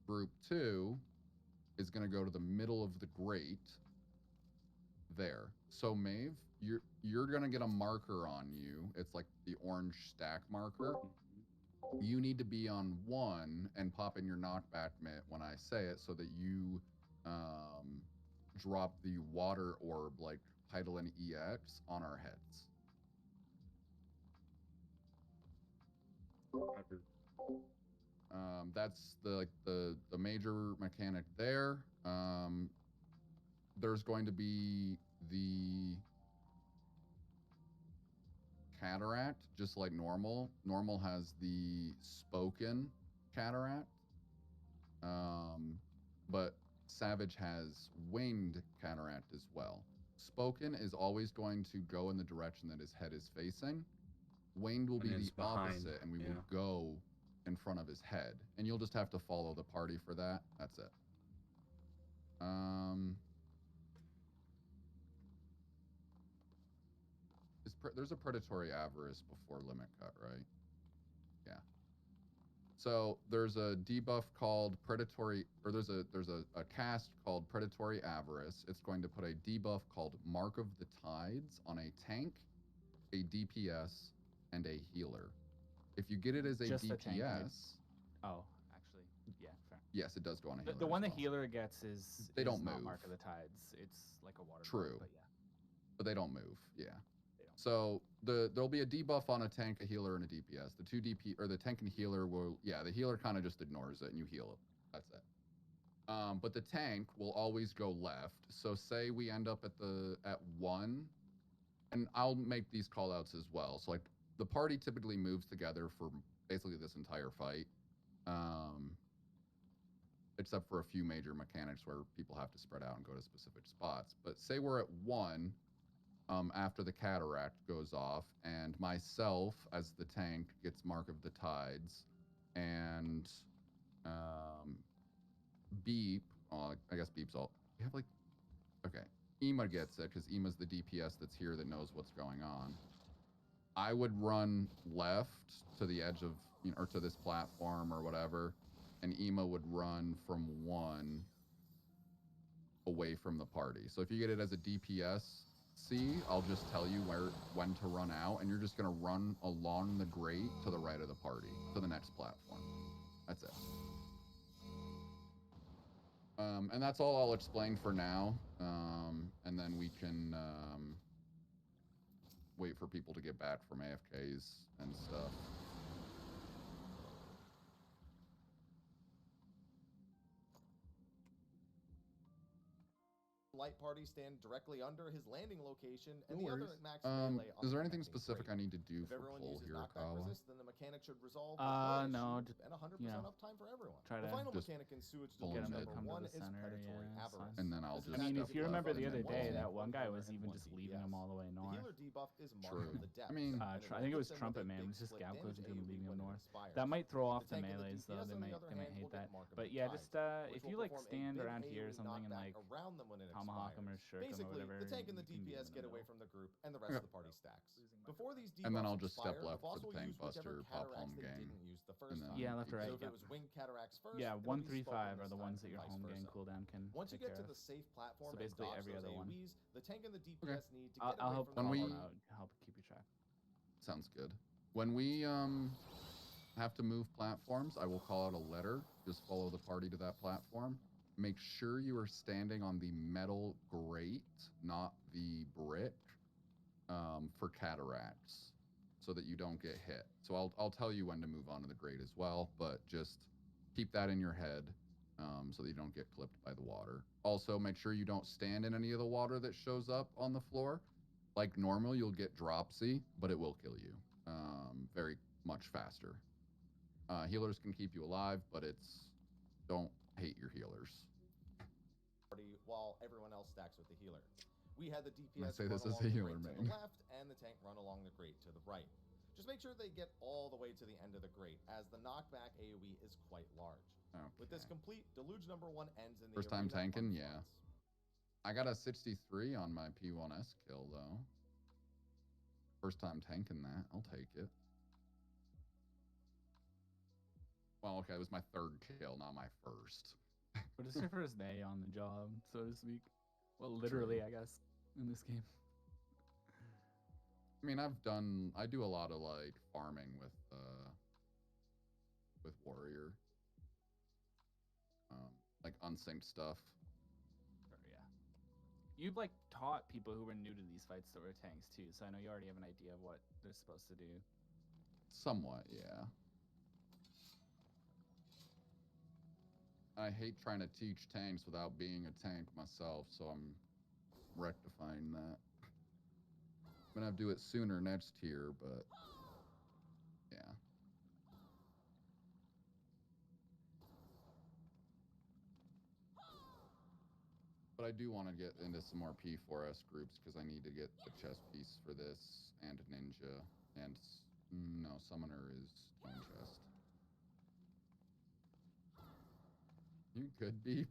Speaker 3: Group 2 is going to go to the middle of the grate there. So Maeve, you're going to get a marker on you. It's like the orange stack marker. You need to be on 1 and pop in your knockback mitt when I say it, so that you drop the water orb like Heidelin EX on our heads. That's the major mechanic there. There's going to be the cataract, just like normal. Normal has the spoken cataract, but Savage has winged cataract as well. Spoken is always going to go in the direction that his head is facing. Winged will be the opposite, and we will go in front of his head. And you'll just have to follow the party for that. That's it. there's a predatory avarice before limit cut, right? Yeah. So there's a debuff called predatory, or there's a cast called predatory avarice. It's going to put a debuff called Mark of the Tides on a tank, a DPS, and a healer. If you get it as a
Speaker 4: Just a tank and a-
Speaker 3: DPS,
Speaker 4: Oh, actually, yeah, fair.
Speaker 3: yes, it does go on a healer.
Speaker 4: The one
Speaker 3: as
Speaker 4: the
Speaker 3: well.
Speaker 4: healer gets is
Speaker 3: They don't
Speaker 4: not
Speaker 3: move.
Speaker 4: Mark of the Tides. It's like a water.
Speaker 3: True.
Speaker 4: But yeah,
Speaker 3: But they don't move. Yeah.
Speaker 4: they don't.
Speaker 3: So there'll be a debuff on a tank, a healer, and a DPS. The two DP or the tank and healer will, yeah, the healer kind of just ignores it and you heal it. That's it. But the tank will always go left. So say we end up at 1, and I'll make these call outs as well. So like the party typically moves together for basically this entire fight. Except for a few major mechanics where people have to spread out and go to specific spots. But say we're at 1 after the cataract goes off, and myself as the tank gets Mark of the Tides, and Beep, I guess Beep's all, we have like, okay, Ema gets it because Ema's the DPS that's here that knows what's going on. I would run left to the edge of, or to this platform or whatever, and Ema would run from 1 away from the party. So if you get it as a DPS, I'll just tell you when to run out, and you're just gonna run along the grate to the right of the party, to the next platform. That's it. And that's all I'll explain for now. And then we can wait for people to get back from AFKs and stuff.
Speaker 9: Light party stand directly under his landing location, and
Speaker 3: No
Speaker 9: the other
Speaker 3: worries.
Speaker 9: at max melee on
Speaker 3: Is there
Speaker 9: the
Speaker 3: anything
Speaker 9: connecting
Speaker 3: specific
Speaker 9: crate.
Speaker 3: I need to do
Speaker 9: If
Speaker 3: for
Speaker 9: everyone
Speaker 3: pull
Speaker 9: uses
Speaker 3: here,
Speaker 9: knockback
Speaker 3: Kawa?
Speaker 9: resist, then the mechanic should resolve. with
Speaker 4: No,
Speaker 9: issue and 100%
Speaker 4: yeah.
Speaker 9: uptime for everyone.
Speaker 4: Try
Speaker 9: The
Speaker 4: to
Speaker 9: final
Speaker 3: just
Speaker 9: mechanic in sewage
Speaker 3: pull
Speaker 9: delusion
Speaker 3: him
Speaker 4: to
Speaker 9: number
Speaker 4: come to
Speaker 9: 1
Speaker 4: the
Speaker 9: is
Speaker 4: center,
Speaker 9: predatory
Speaker 4: yeah, it's
Speaker 9: avarice.
Speaker 4: fine.
Speaker 3: And then I'll
Speaker 9: This
Speaker 3: just
Speaker 4: I mean,
Speaker 9: attack
Speaker 4: if you
Speaker 9: is
Speaker 4: remember
Speaker 9: buffed
Speaker 4: the
Speaker 9: and
Speaker 4: other
Speaker 9: then
Speaker 4: day,
Speaker 9: one
Speaker 4: that one guy
Speaker 9: for
Speaker 4: was even
Speaker 9: one
Speaker 4: just
Speaker 9: DPS.
Speaker 4: leaving him all the way
Speaker 9: The
Speaker 4: north.
Speaker 9: healer debuff is Mark
Speaker 3: True.
Speaker 9: of the Depths.
Speaker 3: I mean,
Speaker 9: and
Speaker 4: I
Speaker 9: it
Speaker 4: think
Speaker 9: will
Speaker 4: it was
Speaker 9: hit them with
Speaker 4: Trumpet
Speaker 9: a
Speaker 4: Man.
Speaker 9: big
Speaker 4: It was just
Speaker 9: split
Speaker 4: Gal
Speaker 9: damage
Speaker 4: closing to him,
Speaker 9: AoE
Speaker 4: leaving him
Speaker 9: when it
Speaker 4: north.
Speaker 9: expires.
Speaker 4: That might throw off
Speaker 9: The
Speaker 4: the
Speaker 9: tank and the
Speaker 4: melees though.
Speaker 9: DPS,
Speaker 4: They
Speaker 9: on the
Speaker 4: might
Speaker 9: other
Speaker 4: they might
Speaker 9: hand,
Speaker 4: hate
Speaker 9: will get
Speaker 4: that.
Speaker 9: Mark of
Speaker 4: But
Speaker 9: the
Speaker 4: yeah,
Speaker 9: Tides,
Speaker 4: just
Speaker 9: which
Speaker 4: if
Speaker 9: will
Speaker 4: you like
Speaker 9: perform a
Speaker 4: stand
Speaker 9: big
Speaker 4: around here or
Speaker 9: AoE
Speaker 4: something and
Speaker 9: knockback
Speaker 4: like
Speaker 9: around them when it
Speaker 4: tomahawk him or
Speaker 9: expires.
Speaker 4: shirk him or
Speaker 9: Basically,
Speaker 4: whatever,
Speaker 9: the tank and the
Speaker 4: you can be in
Speaker 9: DPS
Speaker 4: the
Speaker 9: get away
Speaker 4: middle.
Speaker 9: from the group, and the rest
Speaker 3: Okay.
Speaker 9: of the party stacks.
Speaker 4: Losing my
Speaker 9: Before
Speaker 4: temper.
Speaker 9: these debuffs
Speaker 3: And then I'll just
Speaker 9: expire,
Speaker 3: step left
Speaker 9: the boss
Speaker 3: for the
Speaker 9: will
Speaker 3: tank
Speaker 9: use whichever
Speaker 3: buster, pop
Speaker 9: cataracts
Speaker 3: home
Speaker 9: they
Speaker 3: gang,
Speaker 9: didn't use the
Speaker 3: and
Speaker 9: first
Speaker 3: then
Speaker 9: time.
Speaker 4: Yeah, left or
Speaker 3: keep
Speaker 4: right.
Speaker 9: So if
Speaker 4: Yep.
Speaker 9: it was winged cataracts first,
Speaker 4: Yeah,
Speaker 9: it'll
Speaker 4: 1,
Speaker 9: be
Speaker 4: 3,
Speaker 9: spoken
Speaker 4: 5 are
Speaker 9: this
Speaker 4: the
Speaker 9: time,
Speaker 4: ones that
Speaker 9: and
Speaker 4: your
Speaker 9: vice
Speaker 4: home gang
Speaker 9: versa.
Speaker 4: cooldown can
Speaker 9: Once you
Speaker 4: take
Speaker 9: get to
Speaker 4: care
Speaker 9: the
Speaker 4: of.
Speaker 9: safe platform
Speaker 4: So
Speaker 9: and
Speaker 4: basically
Speaker 9: dodge
Speaker 4: every
Speaker 9: those
Speaker 4: other one.
Speaker 9: AoEs, the tank and the DPS need to get
Speaker 4: I'll
Speaker 9: away
Speaker 4: help
Speaker 9: from the
Speaker 3: When
Speaker 4: call
Speaker 3: we-
Speaker 4: them out. Help keep you track.
Speaker 3: Sounds good. When we have to move platforms, I will call out a letter. Just follow the party to that platform. Make sure you are standing on the metal grate, not the brick, for cataracts, so that you don't get hit. So I'll tell you when to move on to the grate as well, but just keep that in your head, so that you don't get clipped by the water. Also, make sure you don't stand in any of the water that shows up on the floor. Like normal, you'll get dropsy, but it will kill you very much faster. Healers can keep you alive, but don't hate your healers.
Speaker 9: party while everyone else stacks with the healer. We had the
Speaker 3: And I
Speaker 9: DPS
Speaker 3: say
Speaker 9: run
Speaker 3: this as
Speaker 9: along
Speaker 3: a
Speaker 9: the
Speaker 3: healer
Speaker 9: grate to the
Speaker 3: main.
Speaker 9: left and the tank run along the grate to the right. Just make sure they get all the way to the end of the grate, as the knockback AoE is quite large. With this
Speaker 3: Okay.
Speaker 9: complete, Deluge number 1 ends in the
Speaker 3: First time
Speaker 9: arena
Speaker 3: tanking,
Speaker 9: on
Speaker 3: yeah.
Speaker 9: fronts.
Speaker 3: I got a 63 on my P1S kill, though. First time tanking that. I'll take it. Well, okay, it was my 3rd kill, not my first.
Speaker 4: But it's your first day on the job, so to speak. Well, literally,
Speaker 3: True.
Speaker 4: I guess, in this game.
Speaker 3: I mean, I do a lot of, like, farming with Warrior. Like, unsynced stuff.
Speaker 4: Or, yeah. You've like taught people who were new to these fights that were tanks too, so I know you already have an idea of what they're supposed to do.
Speaker 3: Somewhat, yeah. I hate trying to teach tanks without being a tank myself, so I'm rectifying that. I'm gonna have to do it sooner next tier, but yeah. But I do want to get into some more P4S groups because I need to get the chest piece for this and ninja and no, summoner is tone chest. You good, Beep?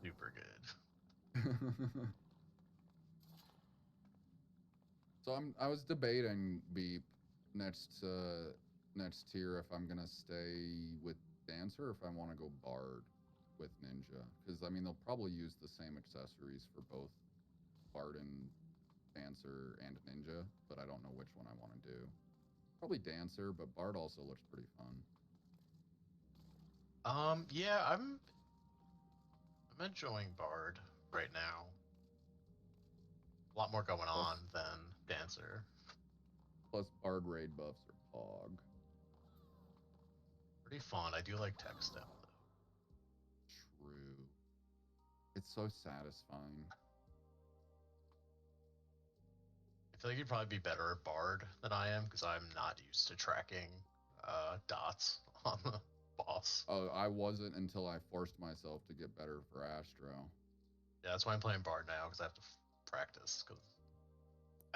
Speaker 7: Super good.
Speaker 3: So I was debating Beep next next tier if I'm gonna stay with Dancer or if I want to go Bard with Ninja, because I mean they'll probably use the same accessories for both Bard and Dancer and Ninja, but I don't know which one I want to do. Probably Dancer, but Bard also looks pretty fun.
Speaker 7: Yeah, I'm enjoying Bard right now. A lot more going on than Dancer.
Speaker 3: Plus Bard raid buffs are pog.
Speaker 7: Pretty fun. I do like tech step though.
Speaker 3: True. It's so satisfying.
Speaker 7: I feel like you'd probably be better at Bard than I am because I'm not used to tracking dots on the boss.
Speaker 3: Oh, I wasn't until I forced myself to get better for Astro.
Speaker 7: Yeah, that's why I'm playing Bard now because I have to practice.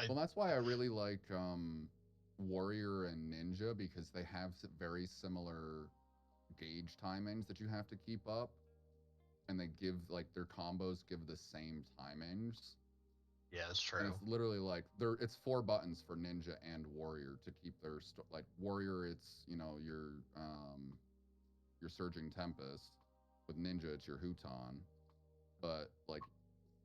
Speaker 3: Well, that's why I really like Warrior and Ninja, because they have very similar gauge timings that you have to keep up, and they give like their combos give the same timings.
Speaker 7: Yeah, it's true.
Speaker 3: And it's literally like it's 4 buttons for Ninja and Warrior to keep their like Warrior. It's your Surging Tempest. With Ninja, it's your Huton. But like,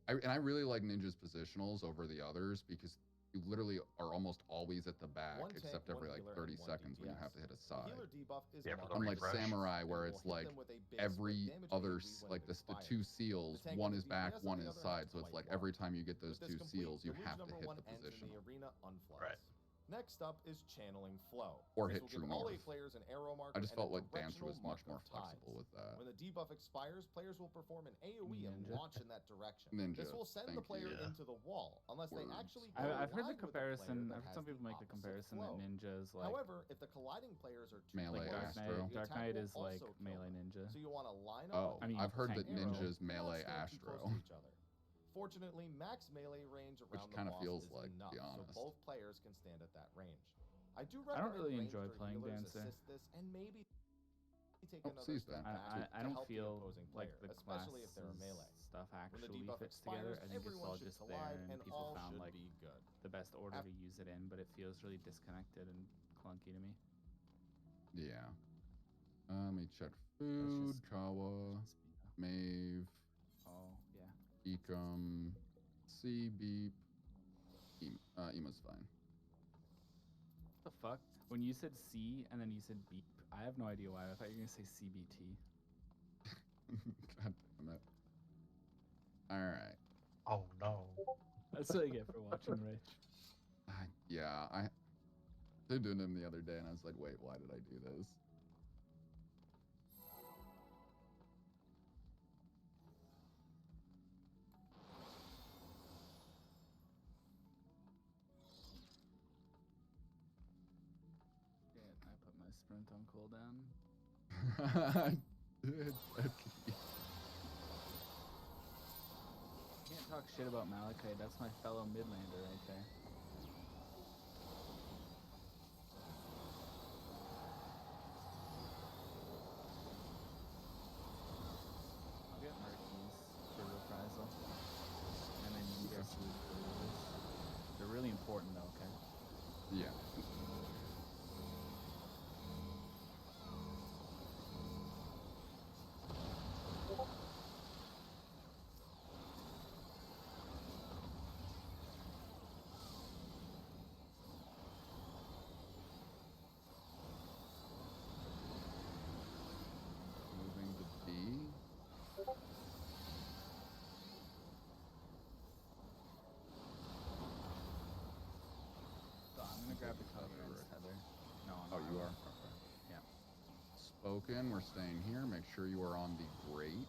Speaker 3: I really like Ninja's positionals over the others because you literally are almost always at the back,
Speaker 9: One tank,
Speaker 3: except every
Speaker 9: one
Speaker 3: like
Speaker 9: healer,
Speaker 3: 30
Speaker 9: and one
Speaker 3: seconds when you
Speaker 9: DPS.
Speaker 3: have to hit a
Speaker 9: The
Speaker 3: side.
Speaker 9: healer debuff is
Speaker 7: Yeah, for the
Speaker 3: Unlike
Speaker 7: refresh.
Speaker 3: Samurai,
Speaker 9: and
Speaker 3: where
Speaker 9: will
Speaker 3: it's
Speaker 9: hit
Speaker 3: like
Speaker 9: them with a big
Speaker 3: every
Speaker 9: split damage
Speaker 3: other
Speaker 9: AoE when
Speaker 3: like
Speaker 9: it
Speaker 3: the
Speaker 9: expires.
Speaker 3: 2 seals,
Speaker 9: The tank
Speaker 3: one
Speaker 9: and
Speaker 3: is
Speaker 9: the
Speaker 3: back,
Speaker 9: DPS, on
Speaker 3: one
Speaker 9: the
Speaker 3: is
Speaker 9: other hand,
Speaker 3: side. So it's
Speaker 9: quite
Speaker 3: like every
Speaker 9: large.
Speaker 3: time you get those
Speaker 9: With this
Speaker 3: 2
Speaker 9: complete,
Speaker 3: seals, you
Speaker 9: deluge
Speaker 3: have to
Speaker 9: number
Speaker 3: hit
Speaker 9: 1
Speaker 3: the
Speaker 9: ends in
Speaker 3: positional.
Speaker 9: the arena unfloods.
Speaker 7: Right.
Speaker 9: Next up is channeling flow.
Speaker 3: Or
Speaker 9: This
Speaker 3: hit
Speaker 9: will give
Speaker 3: True
Speaker 9: all
Speaker 3: North.
Speaker 9: 8 players an arrow marker
Speaker 3: I just
Speaker 9: and
Speaker 3: felt
Speaker 9: a
Speaker 3: like Dancer
Speaker 9: directional
Speaker 3: was much
Speaker 9: mark
Speaker 3: more
Speaker 9: of tides.
Speaker 3: flexible with that.
Speaker 9: When the debuff expires, players will perform an AoE and
Speaker 4: Ninja.
Speaker 9: launch in that direction.
Speaker 3: Ninja,
Speaker 9: This will send the
Speaker 3: thank
Speaker 9: player
Speaker 3: you.
Speaker 7: Yeah.
Speaker 9: into the wall, unless they
Speaker 3: Words.
Speaker 9: actually go
Speaker 4: I've heard
Speaker 9: wide
Speaker 4: the
Speaker 9: with a player
Speaker 4: comparison.
Speaker 9: that
Speaker 4: I've heard
Speaker 9: has
Speaker 4: some people make the
Speaker 9: opposite
Speaker 4: comparison
Speaker 9: flow.
Speaker 4: that Ninja's like
Speaker 9: However, if the colliding players are too
Speaker 3: Melee
Speaker 9: close,
Speaker 4: Dark
Speaker 3: Astro.
Speaker 4: Knight.
Speaker 9: the
Speaker 4: Dark
Speaker 9: attack
Speaker 4: Knight
Speaker 9: will
Speaker 4: is like
Speaker 9: also kill
Speaker 4: melee
Speaker 9: them.
Speaker 4: ninja.
Speaker 9: So you want to line
Speaker 3: Oh,
Speaker 9: up.
Speaker 4: I mean,
Speaker 3: I've heard that
Speaker 4: tank
Speaker 9: arrow,
Speaker 3: Ninja's
Speaker 9: do not
Speaker 3: melee
Speaker 9: stand too close
Speaker 3: Astro.
Speaker 9: to each other. Fortunately, max melee range around the
Speaker 3: kinda
Speaker 9: boss
Speaker 3: feels
Speaker 9: is
Speaker 3: like, to
Speaker 9: enough,
Speaker 3: be
Speaker 9: so
Speaker 3: honest.
Speaker 9: both players can stand at that range. I do
Speaker 4: I don't
Speaker 9: recommend
Speaker 4: really
Speaker 9: ranged
Speaker 4: enjoy
Speaker 9: or
Speaker 4: playing
Speaker 9: healers
Speaker 4: Dancer.
Speaker 9: assist this and maybe take
Speaker 3: Oh,
Speaker 9: another
Speaker 3: sees
Speaker 9: step
Speaker 3: that.
Speaker 9: back
Speaker 4: I
Speaker 9: to
Speaker 4: don't
Speaker 9: help the
Speaker 4: feel
Speaker 9: opposing
Speaker 4: like
Speaker 9: player,
Speaker 4: the class
Speaker 9: especially if they're a melee.
Speaker 4: stuff
Speaker 9: When the
Speaker 4: actually
Speaker 9: debuff
Speaker 4: fits together.
Speaker 9: expires,
Speaker 4: I think it's
Speaker 9: everyone
Speaker 4: all
Speaker 9: should
Speaker 4: just there,
Speaker 9: collide
Speaker 4: and
Speaker 9: and
Speaker 4: people
Speaker 9: all
Speaker 4: found
Speaker 9: should
Speaker 4: like
Speaker 9: be good.
Speaker 4: the best order to use it in, but it feels really disconnected and clunky to me.
Speaker 3: Yeah. Let me check food,
Speaker 4: just-
Speaker 3: Kawa,
Speaker 4: Just be,
Speaker 3: Mave,
Speaker 4: oh yeah.
Speaker 3: Ecom, C, Beep. Ema's fine.
Speaker 4: What the fuck? When you said C and then you said beep, I have no idea why. I thought you were gonna say CBT.
Speaker 3: God damn it. Alright.
Speaker 7: Oh no.
Speaker 4: That's what I get for watching Rich.
Speaker 3: Yeah, I did doing them the other day and I was like, wait, why did I do this?
Speaker 4: Yeah, I put my sprint on cooldown.
Speaker 3: I did. Okay.
Speaker 4: Can't talk shit about Malachite. That's my fellow Midlander right there. I'll get Murkies for reprisal. And then you guys see the lures. They're really important though, okay?
Speaker 3: Yeah. Moving to B.
Speaker 4: So I'm gonna grab the cover and
Speaker 3: Right.
Speaker 4: tether. No, I'm
Speaker 3: Oh,
Speaker 4: not.
Speaker 3: you are? Okay.
Speaker 4: Yeah.
Speaker 3: Spoken, we're staying here. Make sure you are on the grate.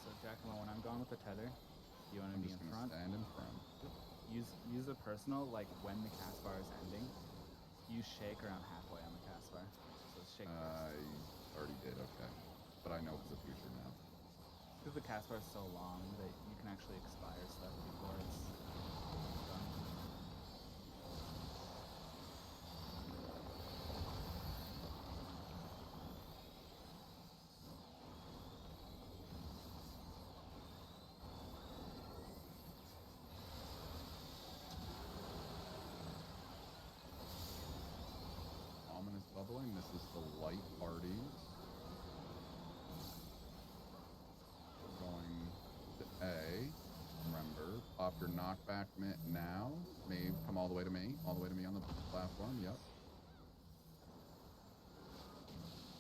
Speaker 4: So Giacomo, when I'm gone with the tether, you wanna
Speaker 3: I'm
Speaker 4: be
Speaker 3: just
Speaker 4: in
Speaker 3: gonna
Speaker 4: front?
Speaker 3: stand in front.
Speaker 4: Use the personal, like when the cast bar is ending, you shake around halfway on the cast bar. So shake
Speaker 3: I
Speaker 4: first.
Speaker 3: already did, okay. But I know for the future now.
Speaker 4: Because the cast bar is so long that you can actually expire stuff before it's done.
Speaker 3: explain, this is the light parties. We're going to A. Remember, pop your knockback mitt now. Maeve, come all the way to me. All the way to me on the platform. Yep.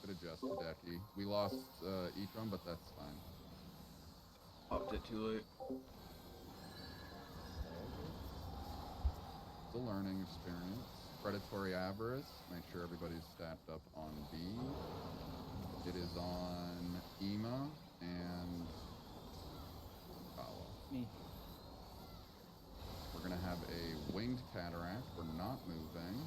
Speaker 3: Good adjust, Hideki. We lost Etron, but that's fine.
Speaker 1: Popped it too late.
Speaker 3: It's a learning experience. Predatory Avarice. Make sure everybody's stacked up on B. It is on Ema and Kala.
Speaker 4: Me.
Speaker 3: We're going to have a Winged Cataract. We're not moving.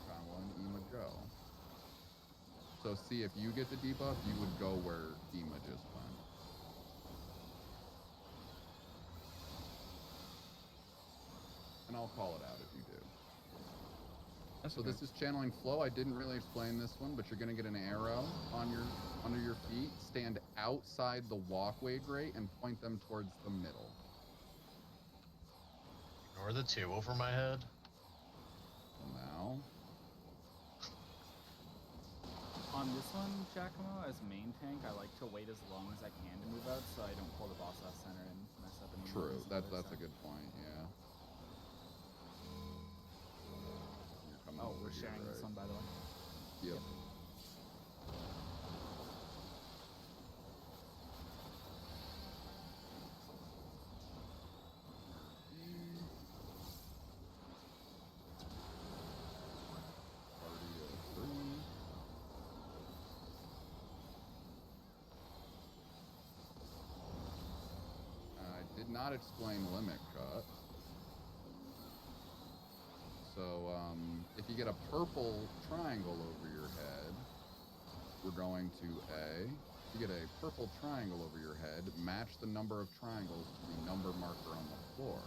Speaker 3: Kala and Ema go. So see, if you get the debuff, you would go where Ema just went. And I'll call it out if you do. So this is channeling flow. I didn't really explain this one, but you're gonna get an arrow on your under your feet. Stand outside the walkway grate and point them towards the middle.
Speaker 7: Ignore the 2 over my head.
Speaker 3: Now.
Speaker 4: On this one, Giacomo, as main tank, I like to wait as long as I can to move out so I don't pull the boss off center and mess up any
Speaker 3: True.
Speaker 4: moves on the other
Speaker 3: That's a
Speaker 4: side.
Speaker 3: good point. Yeah. You're coming
Speaker 4: Oh,
Speaker 3: over
Speaker 4: we're
Speaker 3: here,
Speaker 4: sharing this
Speaker 3: right?
Speaker 4: one, by the way.
Speaker 3: Yep. Party of 3. I did not explain limit cut. So if you get a purple triangle over your head, we're going to A. If you get a purple triangle over your head, match the number of triangles to the number marker on the floor.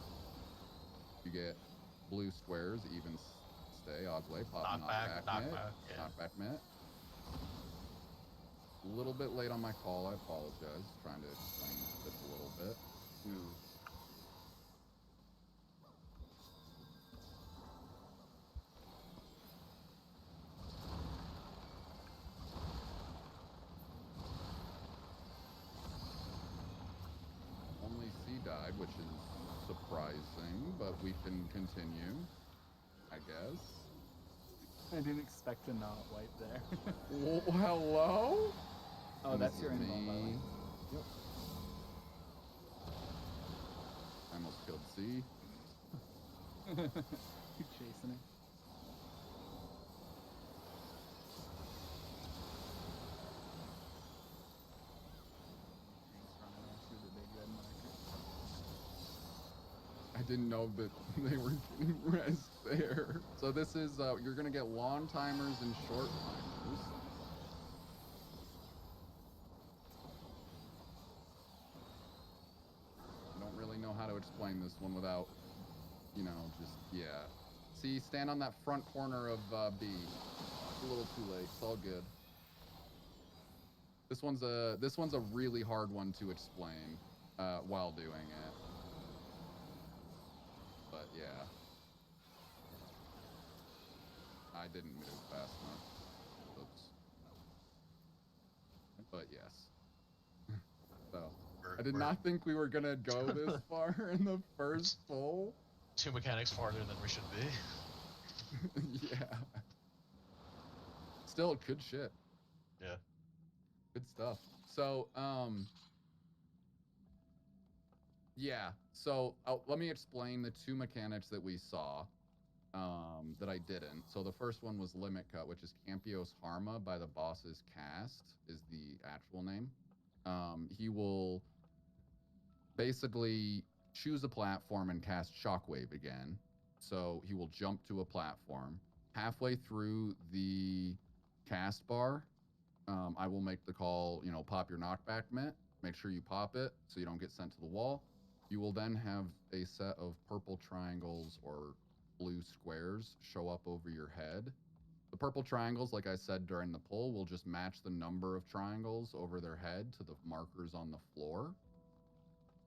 Speaker 3: If you get blue squares, even stay, odds way, pop knockback mitt.
Speaker 7: Yeah.
Speaker 3: Knockback mitt. A little bit late on my call, I apologize. Trying to explain this a little bit. Only C died, which is surprising, but we can continue, I guess.
Speaker 4: I didn't expect to not wipe there.
Speaker 3: Hello?
Speaker 4: Oh, that's your
Speaker 3: This is
Speaker 4: invuln, by the way.
Speaker 3: me. Yep. I almost killed C.
Speaker 4: Keep chasing it. Thanks, running right through the big red marker.
Speaker 3: I didn't know that they were getting res there. So this is, you're going to get long timers and short timers. I don't really know how to explain this one without, you know, just, yeah. See, stand on that front corner of B. It's a little too late. It's all good. This one's a really hard one to explain while doing it. But yeah. I didn't move fast enough. Oops. But yes. So I did not think we were gonna go this far in the first pull.
Speaker 7: 2 mechanics farther than we should be.
Speaker 3: Yeah. Still good shit.
Speaker 7: Yeah.
Speaker 3: Good stuff. So, yeah. So let me explain the 2 mechanics that we saw that I didn't. So the first one was Limit Cut, which is Campios Harma by the boss's cast is the actual name. He will basically choose a platform and cast Shockwave again. So he will jump to a platform. Halfway through the cast bar, I will make the call, you know, pop your knockback mitt. Make sure you pop it so you don't get sent to the wall. You will then have a set of purple triangles or blue squares show up over your head. The purple triangles, like I said during the pull, will just match the number of triangles over their head to the markers on the floor.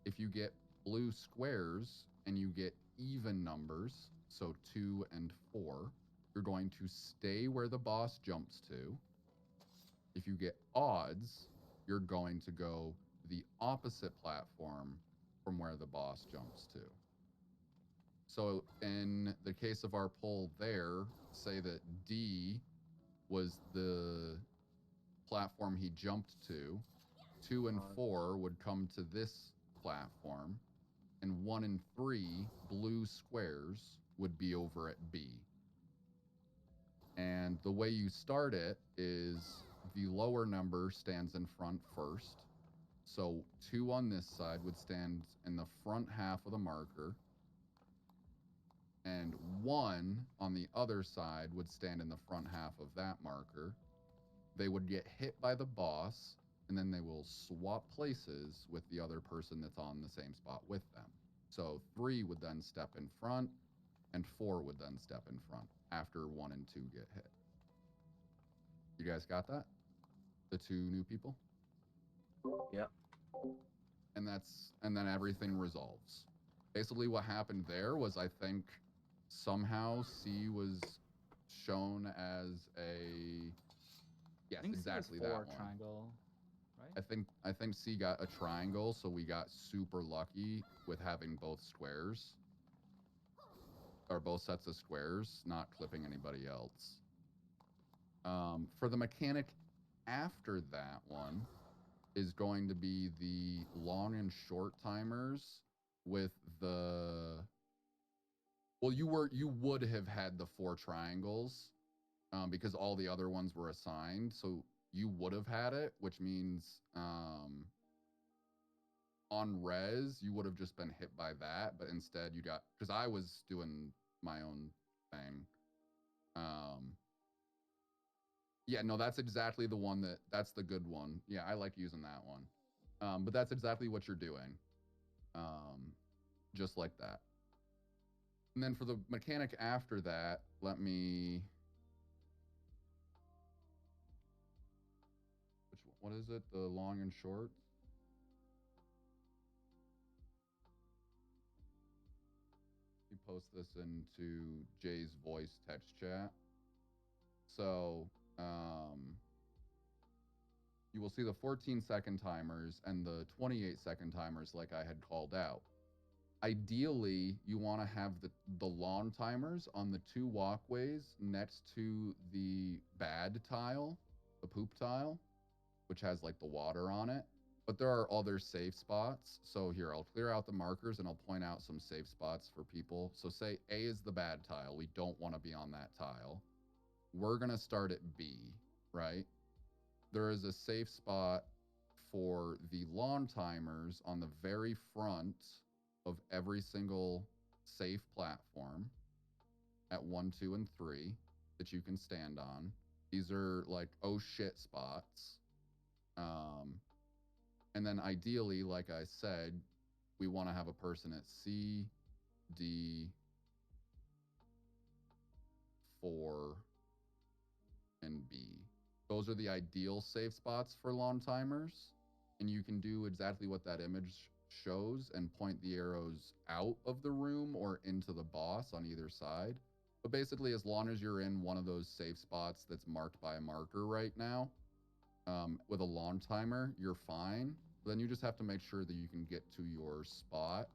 Speaker 3: If you get blue squares and you get even numbers, so 2 and 4, you're going to stay where the boss jumps to. If you get odds, you're going to go the opposite platform from where the boss jumps to. So in the case of our poll there, say that D was the platform he jumped to, 2 and 4 would come to this platform, and 1 and 3 blue squares would be over at B. And the way you start it is the lower number stands in front first. So 2 on this side would stand in the front half of the marker, and 1 on the other side would stand in the front half of that marker. They would get hit by the boss, and then they will swap places with the other person that's on the same spot with them. So 3 would then step in front, and 4 would then step in front after 1 and 2 get hit. You guys got that? The 2 new people?
Speaker 1: Yep.
Speaker 3: And then everything resolves. Basically what happened there was, I think somehow C was shown as a, yes,
Speaker 4: I think
Speaker 3: exactly
Speaker 4: C was
Speaker 3: that
Speaker 4: 4
Speaker 3: one.
Speaker 4: triangle, right?
Speaker 3: I think C got a triangle, so we got super lucky with having both squares. Or both sets of squares, not clipping anybody else. For the mechanic after that one is going to be the long and short timers with the, well, you would have had the 4 triangles because all the other ones were assigned, so you would have had it, which means on res you would have just been hit by that, but instead you got, because I was doing my own thing. Yeah, no, that's exactly the one that's the good one. Yeah, I like using that one. But that's exactly what you're doing. Just like that. And then for the mechanic after that, let me, what is it? The long and short? You post this into Jay's voice text chat. So, you will see the 14-second timers and the 28-second timers like I had called out. Ideally, you want to have the lawn timers on the 2 walkways next to the bad tile, the poop tile, which has like the water on it. But there are other safe spots. So here, I'll clear out the markers and I'll point out some safe spots for people. So say A is the bad tile. We don't want to be on that tile. We're going to start at B, right? There is a safe spot for the lawn timers on the very front of every single safe platform at 1, 2, and 3 that you can stand on. These are like oh shit spots. And then ideally, like I said, we want to have a person at C, D, 4, and B. Those are the ideal safe spots for lawn timers. And you can do exactly what that image shows and point the arrows out of the room or into the boss on either side. But basically, as long as you're in one of those safe spots that's marked by a marker right now, with a lawn timer, you're fine. But then you just have to make sure that you can get to your spot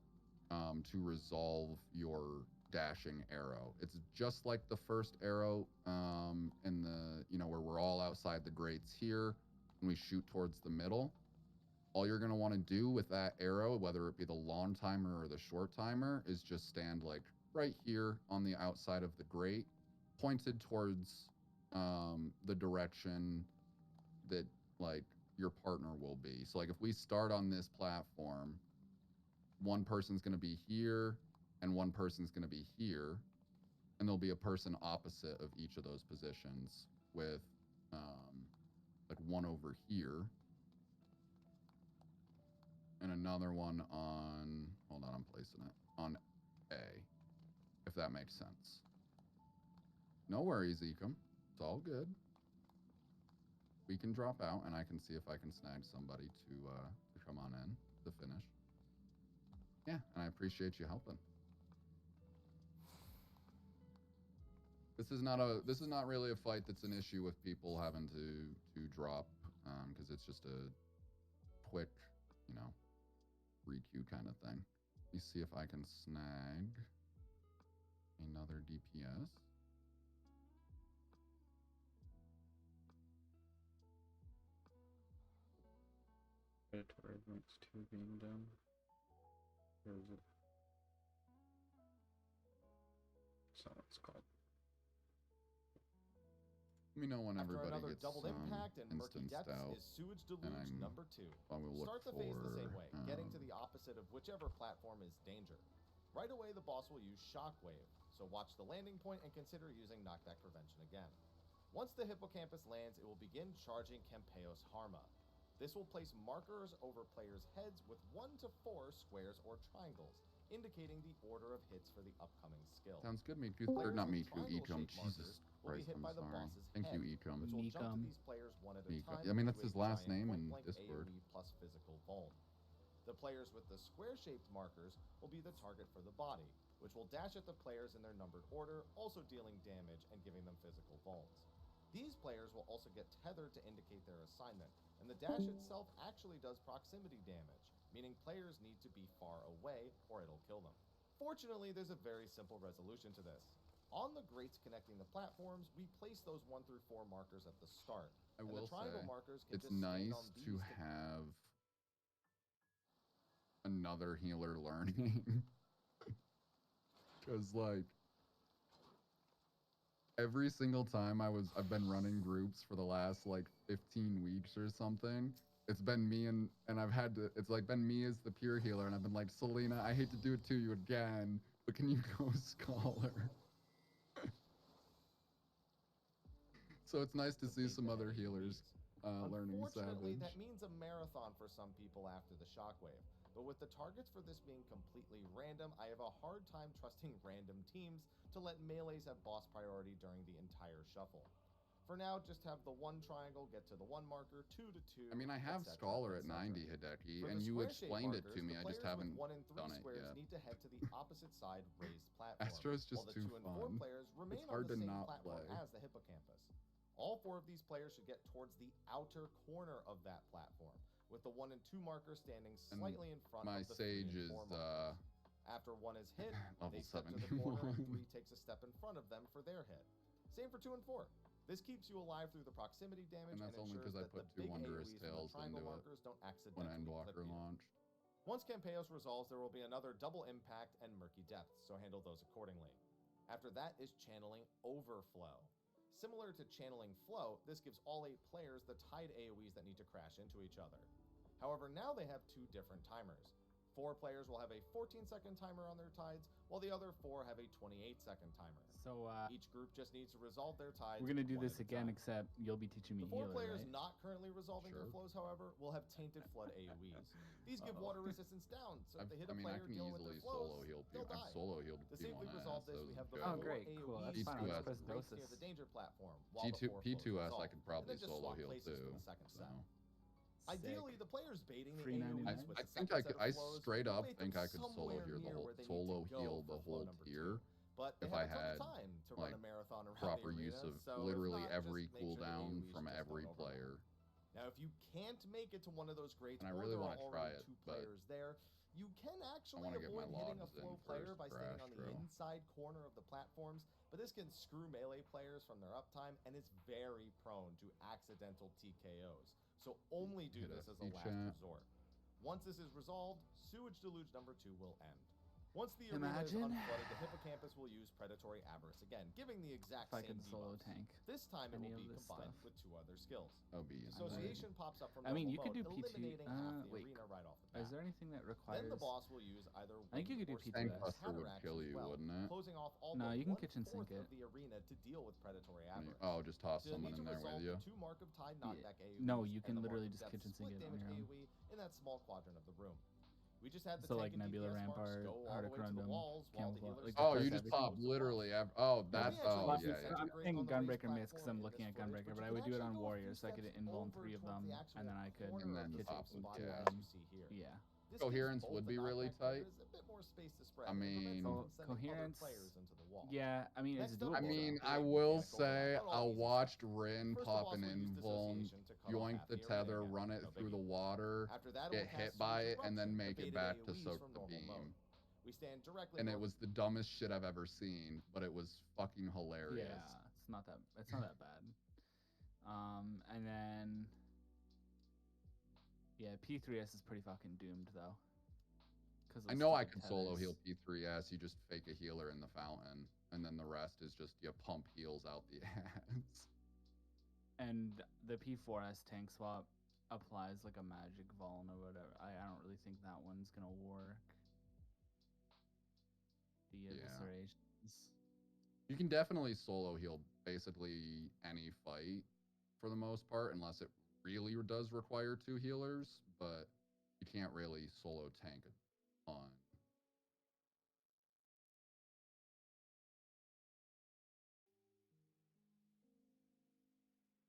Speaker 3: to resolve your dashing arrow. It's just like the first arrow in the, where we're all outside the grates here and we shoot towards the middle. All you're going to want to do with that arrow, whether it be the long timer or the short timer, is just stand like right here on the outside of the grate, pointed towards the direction that like your partner will be. So like if we start on this platform, one person's going to be here and one person's going to be here, and there'll be a person opposite of each of those positions with like one over here and another one on, hold on, I'm placing it on A, if that makes sense. No worries, Ecom. It's all good. We can drop out and I can see if I can snag somebody to come on in to finish. Yeah, and I appreciate you helping. This is not really a fight that's an issue with people having to drop, because it's just a quick, you know, re-queue kind of thing. Let me see if I can snag another DPS.
Speaker 1: Predatory events 2 being done. Where is it? That's not what it's called.
Speaker 3: Let me know when
Speaker 9: After
Speaker 3: everybody
Speaker 9: another
Speaker 3: gets
Speaker 9: double impact and murky
Speaker 3: instanced
Speaker 9: depths
Speaker 3: out.
Speaker 9: is sewage deluge
Speaker 3: I'm-
Speaker 9: number 2.
Speaker 3: I will look
Speaker 9: Start the phase the same
Speaker 3: for,
Speaker 9: way, getting to the opposite of whichever platform is danger. Right away, the boss will use Shockwave, so watch the landing point and consider using knockback prevention again. Once the hippocampus lands, it will begin charging Campeios Harma. This will place markers over players' heads with 1 to 4 squares or triangles, indicating the order of hits for the upcoming skill.
Speaker 3: Sounds good, Miku. Or
Speaker 9: Players
Speaker 3: not
Speaker 9: with
Speaker 3: Miku, Ecom.
Speaker 9: triangle-shaped
Speaker 3: Jesus
Speaker 9: markers will be
Speaker 3: Christ,
Speaker 9: hit
Speaker 3: I'm
Speaker 9: by the
Speaker 3: sorry.
Speaker 9: boss's
Speaker 3: Thank you,
Speaker 9: head,
Speaker 3: Ecom.
Speaker 9: which will jump to
Speaker 4: Meekum.
Speaker 9: these players one at a
Speaker 3: Meekum.
Speaker 9: time.
Speaker 3: I mean,
Speaker 9: to
Speaker 3: that's his
Speaker 9: a
Speaker 3: last
Speaker 9: giant
Speaker 3: name in
Speaker 9: point-blank
Speaker 3: Discord.
Speaker 9: AoE plus physical vuln. The players with the square-shaped markers will be the target for the body, which will dash at the players in their numbered order, also dealing damage and giving them physical vulns. These players will also get tethered to indicate their assignment, and the dash itself actually does proximity damage, meaning players need to be far away or it'll kill them. Fortunately, there's a very simple resolution to this. On the grates connecting the platforms, we place those 1 through 4 markers at the start.
Speaker 3: I
Speaker 9: and
Speaker 3: will
Speaker 9: the triangle
Speaker 3: say,
Speaker 9: markers can
Speaker 3: it's
Speaker 9: just stand
Speaker 3: nice
Speaker 9: on these
Speaker 3: to have another healer learning. Because, like, every single time I've been running groups for the last, like, 15 weeks or something, it's been me and I've had to, it's like been me as the pure healer, and I've been like, Selena, I hate to do it to you again, but can you go Scholar? So it's nice to see some other healers learning
Speaker 9: Unfortunately,
Speaker 3: Savage.
Speaker 9: that means a marathon for some people after the shockwave. But with the targets for this being completely random, I have a hard time trusting random teams to let melees have boss priority during the entire shuffle. For now, just have the 1 triangle get to the 1 marker, 2 to 2.
Speaker 3: I mean, I have
Speaker 9: etc.,
Speaker 3: Scholar at
Speaker 9: etc.
Speaker 3: 90, Hideki,
Speaker 9: For
Speaker 3: and
Speaker 9: the
Speaker 3: you
Speaker 9: square-shaped
Speaker 3: explained it
Speaker 9: markers,
Speaker 3: to me.
Speaker 9: the
Speaker 3: I just
Speaker 9: players
Speaker 3: haven't
Speaker 9: with 1 and 3
Speaker 3: done it
Speaker 9: squares
Speaker 3: yet.
Speaker 9: need to head to the opposite side raised platform.
Speaker 3: Astro's
Speaker 9: while
Speaker 3: just
Speaker 9: the
Speaker 3: too
Speaker 9: 2 and 4
Speaker 3: fun.
Speaker 9: players remain
Speaker 3: It's hard
Speaker 9: on the
Speaker 3: to
Speaker 9: same
Speaker 3: not
Speaker 9: platform
Speaker 3: play.
Speaker 9: as the hippocampus. All 4 of these players should get towards the outer corner of that platform, with the 1 and 2 markers standing slightly in front
Speaker 3: My
Speaker 9: of the
Speaker 3: Sage
Speaker 9: 3
Speaker 3: is
Speaker 9: and 4 markers. After 1 is hit,
Speaker 3: level
Speaker 9: they step to the corner and
Speaker 3: 71.
Speaker 9: 3 takes a step in front of them for their hit. Same for 2 and 4. This keeps you alive through the proximity damage
Speaker 3: And that's only
Speaker 9: ensures
Speaker 3: 'cause I
Speaker 9: that
Speaker 3: put
Speaker 9: the
Speaker 3: 2
Speaker 9: big
Speaker 3: Wondrous
Speaker 9: AoEs from
Speaker 3: Tails
Speaker 9: the triangle
Speaker 3: into it
Speaker 9: markers don't
Speaker 3: when
Speaker 9: accidentally
Speaker 3: Endwalker
Speaker 9: clip you.
Speaker 3: launched.
Speaker 9: Once Campeios resolves, there will be another double impact and murky depths, so handle those accordingly. After that is channeling overflow. Similar to channeling flow, this gives all 8 players the tied AoEs that need to crash into each other. However, now they have 2 different timers. 4 players will have a 14-second timer on their tides, while the other 4 have a 28-second timer.
Speaker 4: So
Speaker 9: Each group just needs to resolve their tides.
Speaker 4: we're gonna do
Speaker 9: 1
Speaker 4: this
Speaker 9: at a
Speaker 4: again,
Speaker 9: time.
Speaker 4: except you'll be teaching me
Speaker 9: The 4
Speaker 4: healer,
Speaker 9: players
Speaker 4: right?
Speaker 9: not currently resolving their
Speaker 3: Sure.
Speaker 9: flows, however, will have tainted flood AoEs. These give
Speaker 4: Uh-oh.
Speaker 9: water resistance down, so if they hit a
Speaker 3: I mean, I
Speaker 9: player
Speaker 3: can
Speaker 9: dealing with
Speaker 3: easily
Speaker 9: their flows,
Speaker 3: solo heal
Speaker 9: they'll
Speaker 3: people.
Speaker 9: die.
Speaker 3: I've solo healed
Speaker 9: To safely
Speaker 3: P1S.
Speaker 9: resolve this, we have the 4
Speaker 4: Oh, great, cool, that's
Speaker 9: AoEs
Speaker 4: fine,
Speaker 3: P2S.
Speaker 9: placed
Speaker 4: let's
Speaker 9: grates
Speaker 4: dose
Speaker 9: near the
Speaker 4: this.
Speaker 9: danger platform, while the
Speaker 3: P2,
Speaker 9: 4 flows
Speaker 3: P2S I
Speaker 9: resolve,
Speaker 3: could probably
Speaker 9: and then just
Speaker 3: solo
Speaker 9: swap
Speaker 3: heal
Speaker 9: places for
Speaker 3: too.
Speaker 9: the second
Speaker 3: So.
Speaker 9: set. Ideally, the players baiting the
Speaker 4: Free
Speaker 9: AoEs
Speaker 4: 99.
Speaker 9: with
Speaker 3: I
Speaker 9: the
Speaker 3: think
Speaker 9: second
Speaker 3: I
Speaker 9: set
Speaker 3: could.
Speaker 9: of
Speaker 3: I
Speaker 9: flows
Speaker 3: straight
Speaker 9: will
Speaker 3: up
Speaker 9: make
Speaker 3: think
Speaker 9: them
Speaker 3: I could solo
Speaker 9: somewhere
Speaker 3: heal the
Speaker 9: near
Speaker 3: whole
Speaker 9: where they need to go for flow
Speaker 3: whole
Speaker 9: number
Speaker 3: tier.
Speaker 9: 2. But they
Speaker 3: if
Speaker 9: have
Speaker 3: I
Speaker 9: a ton
Speaker 3: had,
Speaker 9: of time to
Speaker 3: like,
Speaker 9: run a marathon around
Speaker 3: proper
Speaker 9: the
Speaker 3: use
Speaker 9: arena,
Speaker 3: of
Speaker 9: so if
Speaker 3: literally
Speaker 9: not,
Speaker 3: every
Speaker 9: just make sure the
Speaker 3: cooldown
Speaker 9: AoEs
Speaker 3: from
Speaker 9: just
Speaker 3: every
Speaker 9: don't overlap.
Speaker 3: player.
Speaker 9: Now, if you can't make it to one of those grades,
Speaker 3: And I
Speaker 9: or
Speaker 3: really
Speaker 9: there
Speaker 3: wanna
Speaker 9: are
Speaker 3: try
Speaker 9: already
Speaker 3: it,
Speaker 9: 2
Speaker 3: but
Speaker 9: players there, you can actually
Speaker 3: wanna get my
Speaker 9: avoid hitting a
Speaker 3: logs in
Speaker 9: flow player
Speaker 3: first
Speaker 9: by
Speaker 3: for
Speaker 9: staying on the
Speaker 3: Astro.
Speaker 9: inside corner of the platforms, but this can screw melee players from their uptime, and it's very prone to accidental TKOs. So only do
Speaker 3: Hit
Speaker 9: this as a
Speaker 3: FD
Speaker 9: last
Speaker 3: chat.
Speaker 9: resort. Once this is resolved, Sewage Deluge number 2 will end. Once the arena is
Speaker 4: Imagine
Speaker 9: unflooded, the hippocampus will use Predatory Avarice again, giving the exact
Speaker 4: if I
Speaker 9: same
Speaker 4: could solo
Speaker 9: debuffs.
Speaker 4: tank.
Speaker 9: This time it
Speaker 4: any
Speaker 9: will
Speaker 4: of
Speaker 9: be
Speaker 4: this
Speaker 9: combined
Speaker 4: stuff.
Speaker 9: with 2 other skills.
Speaker 3: OB.
Speaker 9: Association pops up from
Speaker 4: I mean,
Speaker 9: normal
Speaker 4: you could
Speaker 9: mode,
Speaker 4: do P2.
Speaker 9: eliminating half the
Speaker 4: Wait.
Speaker 9: arena right off the bat.
Speaker 4: Is there anything that requires?
Speaker 9: Then the boss will use either
Speaker 4: I think you
Speaker 9: wind
Speaker 4: could do
Speaker 9: or
Speaker 4: P2S.
Speaker 9: spin
Speaker 3: Buster would
Speaker 9: counteracts
Speaker 3: kill
Speaker 9: as
Speaker 3: you,
Speaker 9: well,
Speaker 3: wouldn't it?
Speaker 9: closing off all
Speaker 4: No,
Speaker 9: but
Speaker 4: you can kitchen sink
Speaker 9: 1/4
Speaker 4: it.
Speaker 9: of the arena to deal with Predatory
Speaker 3: And you-
Speaker 9: Avarice.
Speaker 3: Oh, just toss
Speaker 9: So
Speaker 3: someone
Speaker 9: need
Speaker 3: in
Speaker 9: to
Speaker 3: there with
Speaker 9: resolve
Speaker 3: you.
Speaker 9: the 2 Mark of Tide knockback AoEs
Speaker 4: No, you
Speaker 9: and
Speaker 4: can
Speaker 9: the
Speaker 4: literally
Speaker 9: Mark of
Speaker 4: just
Speaker 9: Depth
Speaker 4: kitchen sink
Speaker 9: split
Speaker 4: it on
Speaker 9: damage
Speaker 4: your own.
Speaker 9: AoE in that small quadrant of the room. We just had the
Speaker 4: So,
Speaker 9: tank
Speaker 4: like,
Speaker 9: and
Speaker 4: Nebula
Speaker 9: DPS marks
Speaker 4: Rampart,
Speaker 9: go all the
Speaker 4: Heart of
Speaker 9: way to the
Speaker 4: Corundum,
Speaker 9: walls while the
Speaker 4: Camouflage,
Speaker 9: healers
Speaker 4: like,
Speaker 3: Oh,
Speaker 4: does
Speaker 3: you just
Speaker 4: everything.
Speaker 3: pop literally. Oh, that's.
Speaker 9: actually
Speaker 3: Oh,
Speaker 9: use
Speaker 3: yeah,
Speaker 9: the
Speaker 3: yeah.
Speaker 9: center
Speaker 4: I'm
Speaker 9: grate
Speaker 4: thinking
Speaker 9: on the raised
Speaker 4: Gunbreaker Mist because I'm
Speaker 9: platform in
Speaker 4: looking at
Speaker 9: this footage,
Speaker 4: Gunbreaker,
Speaker 9: but
Speaker 4: but I
Speaker 9: you
Speaker 4: would
Speaker 9: can
Speaker 4: do it
Speaker 9: actually
Speaker 4: on
Speaker 9: go a few
Speaker 4: Warrior so I could
Speaker 9: steps
Speaker 4: invuln
Speaker 9: over
Speaker 4: 3 of
Speaker 9: towards
Speaker 4: them,
Speaker 9: the
Speaker 4: and then I
Speaker 9: actual
Speaker 4: could
Speaker 9: corner
Speaker 3: And then
Speaker 9: of the
Speaker 4: kitchen
Speaker 3: pop
Speaker 9: six
Speaker 3: them,
Speaker 9: body
Speaker 3: yeah.
Speaker 9: as you see here.
Speaker 4: Yeah.
Speaker 9: This gives
Speaker 3: Coherence
Speaker 9: both
Speaker 3: would
Speaker 9: the
Speaker 3: be really
Speaker 9: knockback
Speaker 3: tight.
Speaker 9: players a bit more space to spread
Speaker 3: I
Speaker 9: and prevents
Speaker 3: mean-
Speaker 9: them from sending other
Speaker 4: Coherence.
Speaker 9: players into the wall.
Speaker 4: Yeah, I mean it's
Speaker 9: Next up,
Speaker 4: doable.
Speaker 3: I mean,
Speaker 9: Big
Speaker 3: I will
Speaker 9: mechanical
Speaker 3: say
Speaker 9: overlap, but all
Speaker 3: I
Speaker 9: easy stuff.
Speaker 3: watched Rin
Speaker 9: First, the
Speaker 3: pop
Speaker 9: boss
Speaker 3: an
Speaker 9: will use
Speaker 3: invuln,
Speaker 9: dissociation to cut off
Speaker 3: yoink
Speaker 9: half
Speaker 3: the
Speaker 9: arena
Speaker 3: tether,
Speaker 9: again.
Speaker 3: run it
Speaker 9: No
Speaker 3: through the
Speaker 9: biggie.
Speaker 3: water,
Speaker 9: After that, it
Speaker 3: get
Speaker 9: will cast
Speaker 3: hit by
Speaker 9: Surge
Speaker 3: it, and then
Speaker 9: Eruption,
Speaker 3: make it
Speaker 9: evaded
Speaker 3: back to
Speaker 9: AoEs
Speaker 3: soak
Speaker 9: from
Speaker 3: the
Speaker 9: normal
Speaker 3: beam.
Speaker 9: mode. We stand directly
Speaker 3: And it
Speaker 9: north.
Speaker 3: was the dumbest shit I've ever seen, but it was fucking hilarious.
Speaker 4: Yeah, it's not that bad. And then yeah, P3S is pretty fucking doomed though.
Speaker 3: I know I could solo heal P3S. You just fake a healer in the fountain, and then the rest is just you pump heals out the ass.
Speaker 4: And the P4S tank swap applies like a magic vuln or whatever. I don't really think that one's gonna work. The eviscerations.
Speaker 3: You can definitely solo heal basically any fight for the most part, unless it really does require 2 healers, but you can't really solo tank a ton.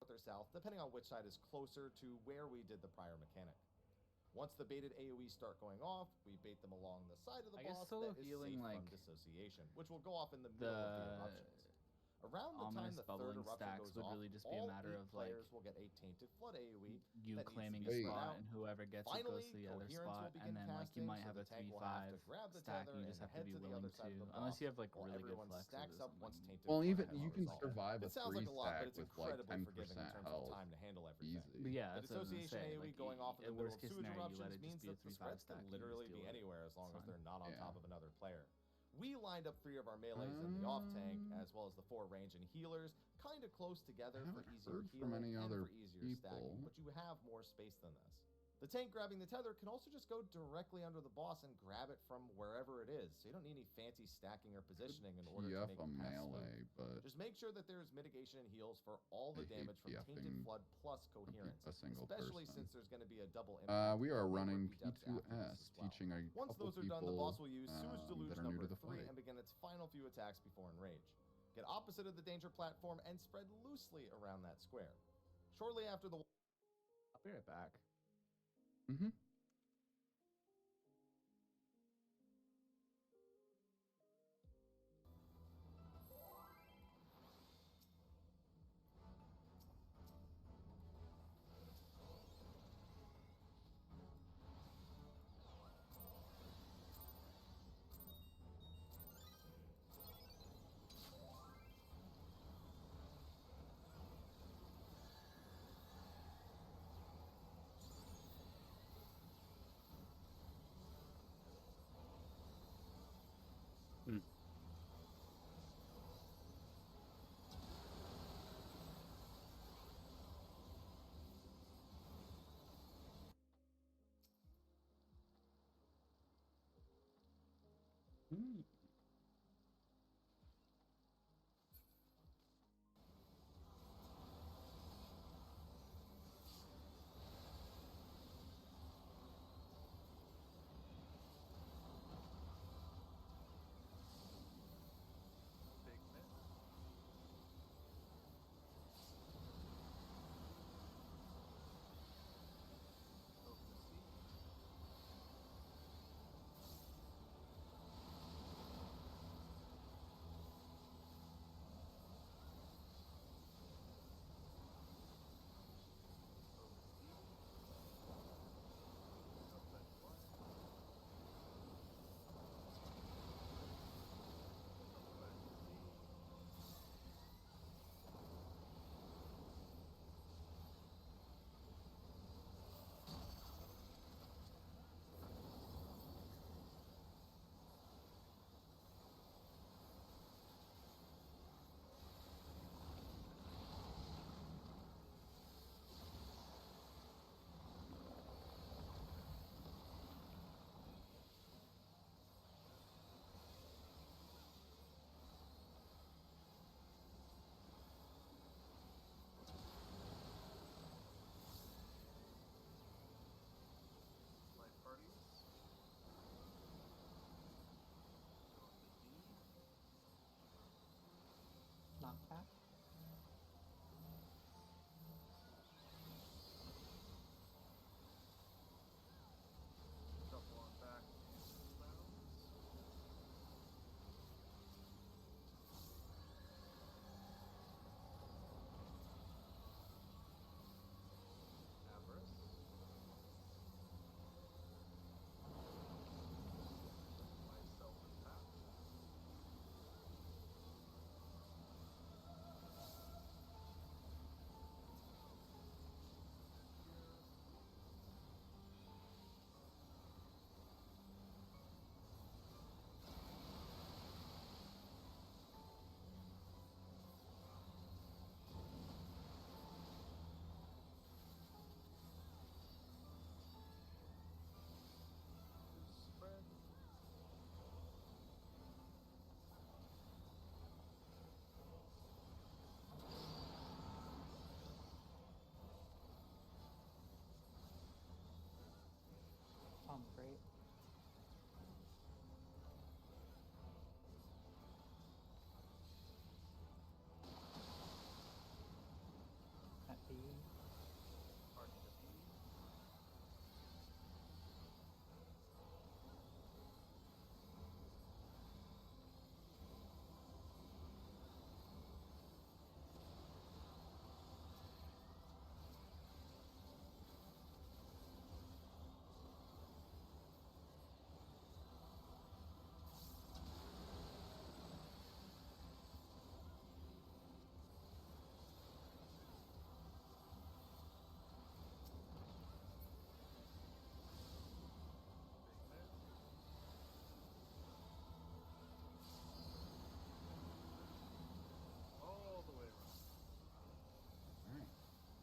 Speaker 9: North or south, depending on which side is closer to where we did the prior mechanic. Once the baited AoEs start going off, we bait them along the side of the
Speaker 4: I guess
Speaker 9: boss
Speaker 4: solo
Speaker 9: that is
Speaker 4: healing,
Speaker 9: safe
Speaker 4: like,
Speaker 9: from dissociation, which will go off in the middle of the eruptions. Around the time
Speaker 4: ominous
Speaker 9: the third
Speaker 4: bubbling
Speaker 9: eruption
Speaker 4: stacks
Speaker 9: goes
Speaker 4: would
Speaker 9: off,
Speaker 4: really just be a
Speaker 9: all
Speaker 4: matter
Speaker 9: 8
Speaker 4: of like
Speaker 9: players will get a tainted flood AoE.
Speaker 4: you
Speaker 9: that needs to
Speaker 4: claiming
Speaker 9: be
Speaker 4: a
Speaker 3: Wait.
Speaker 9: spread
Speaker 4: spot
Speaker 9: out.
Speaker 4: and whoever gets
Speaker 9: Finally,
Speaker 4: it goes to the other
Speaker 9: coherence
Speaker 4: spot,
Speaker 9: will
Speaker 4: and
Speaker 9: begin
Speaker 4: then like you
Speaker 9: casting,
Speaker 4: might
Speaker 9: so
Speaker 4: have
Speaker 9: the
Speaker 4: a
Speaker 9: tank will have
Speaker 4: 3-5
Speaker 9: to grab the
Speaker 4: stack,
Speaker 9: tether
Speaker 4: and you just
Speaker 9: and
Speaker 4: have to
Speaker 9: head
Speaker 4: be
Speaker 9: to the
Speaker 4: willing
Speaker 9: other side of
Speaker 4: to,
Speaker 9: the
Speaker 4: unless
Speaker 9: boss
Speaker 4: you have like
Speaker 9: while
Speaker 4: really good
Speaker 9: everyone
Speaker 4: flexes
Speaker 9: stacks
Speaker 4: or
Speaker 9: up once
Speaker 4: something.
Speaker 9: tainted
Speaker 3: Well,
Speaker 9: flood
Speaker 3: even
Speaker 9: has
Speaker 3: you can
Speaker 9: resolved.
Speaker 3: survive a
Speaker 9: It sounds
Speaker 3: 3
Speaker 9: like a lot, but
Speaker 3: stack
Speaker 9: it's
Speaker 3: with like
Speaker 9: incredibly forgiving
Speaker 3: 10%
Speaker 9: in terms of
Speaker 3: health.
Speaker 9: time to handle everything.
Speaker 3: Easy.
Speaker 4: But yeah,
Speaker 9: The
Speaker 4: that's what I was gonna
Speaker 9: dissociation
Speaker 4: say.
Speaker 9: AoE
Speaker 4: Like,
Speaker 9: going off in the middle
Speaker 4: worst
Speaker 9: of
Speaker 4: case
Speaker 9: sewage
Speaker 4: scenario, you let
Speaker 9: eruptions
Speaker 4: it just
Speaker 9: means
Speaker 4: be a
Speaker 9: that the
Speaker 4: 3-5
Speaker 9: spreads
Speaker 4: stack.
Speaker 9: can
Speaker 4: You
Speaker 9: literally
Speaker 4: just
Speaker 9: be
Speaker 4: deal with it.
Speaker 9: anywhere as long
Speaker 4: It's
Speaker 9: as
Speaker 4: fine.
Speaker 9: they're not on
Speaker 3: Yeah.
Speaker 9: top of another player. We lined up 3 of our melees in the off tank, as well as the 4 range and healers, kind of close together
Speaker 3: I
Speaker 9: for
Speaker 3: haven't
Speaker 9: easier
Speaker 3: heard from
Speaker 9: healing
Speaker 3: any
Speaker 9: and
Speaker 3: other
Speaker 9: for easier stacking,
Speaker 3: people.
Speaker 9: but you have more space than this. The tank grabbing the tether can also just go directly under the boss and grab it from wherever it is, so you don't need any fancy stacking or positioning in order to
Speaker 3: PF
Speaker 9: make
Speaker 3: a
Speaker 9: the path smooth.
Speaker 3: melee, but
Speaker 9: Just make sure that there's mitigation and heals for all the
Speaker 3: I hate
Speaker 9: damage from Tainted
Speaker 3: PFing
Speaker 9: Flood plus Coherence,
Speaker 3: a single
Speaker 9: especially
Speaker 3: person.
Speaker 9: since there's going to be a double impact.
Speaker 3: We are
Speaker 9: on the
Speaker 3: running
Speaker 9: murky depths after this
Speaker 3: P2S,
Speaker 9: as well.
Speaker 3: teaching a
Speaker 9: Once
Speaker 3: couple
Speaker 9: those are
Speaker 3: people
Speaker 9: done, the boss will use Sewage
Speaker 3: that
Speaker 9: Deluge
Speaker 3: are new
Speaker 9: number
Speaker 3: to the
Speaker 9: 3
Speaker 3: fight.
Speaker 9: and begin its final few attacks before Enrage. Get opposite of the danger platform and spread loosely around that square. Shortly after the
Speaker 4: I'll be right back.
Speaker 3: Mm-hmm.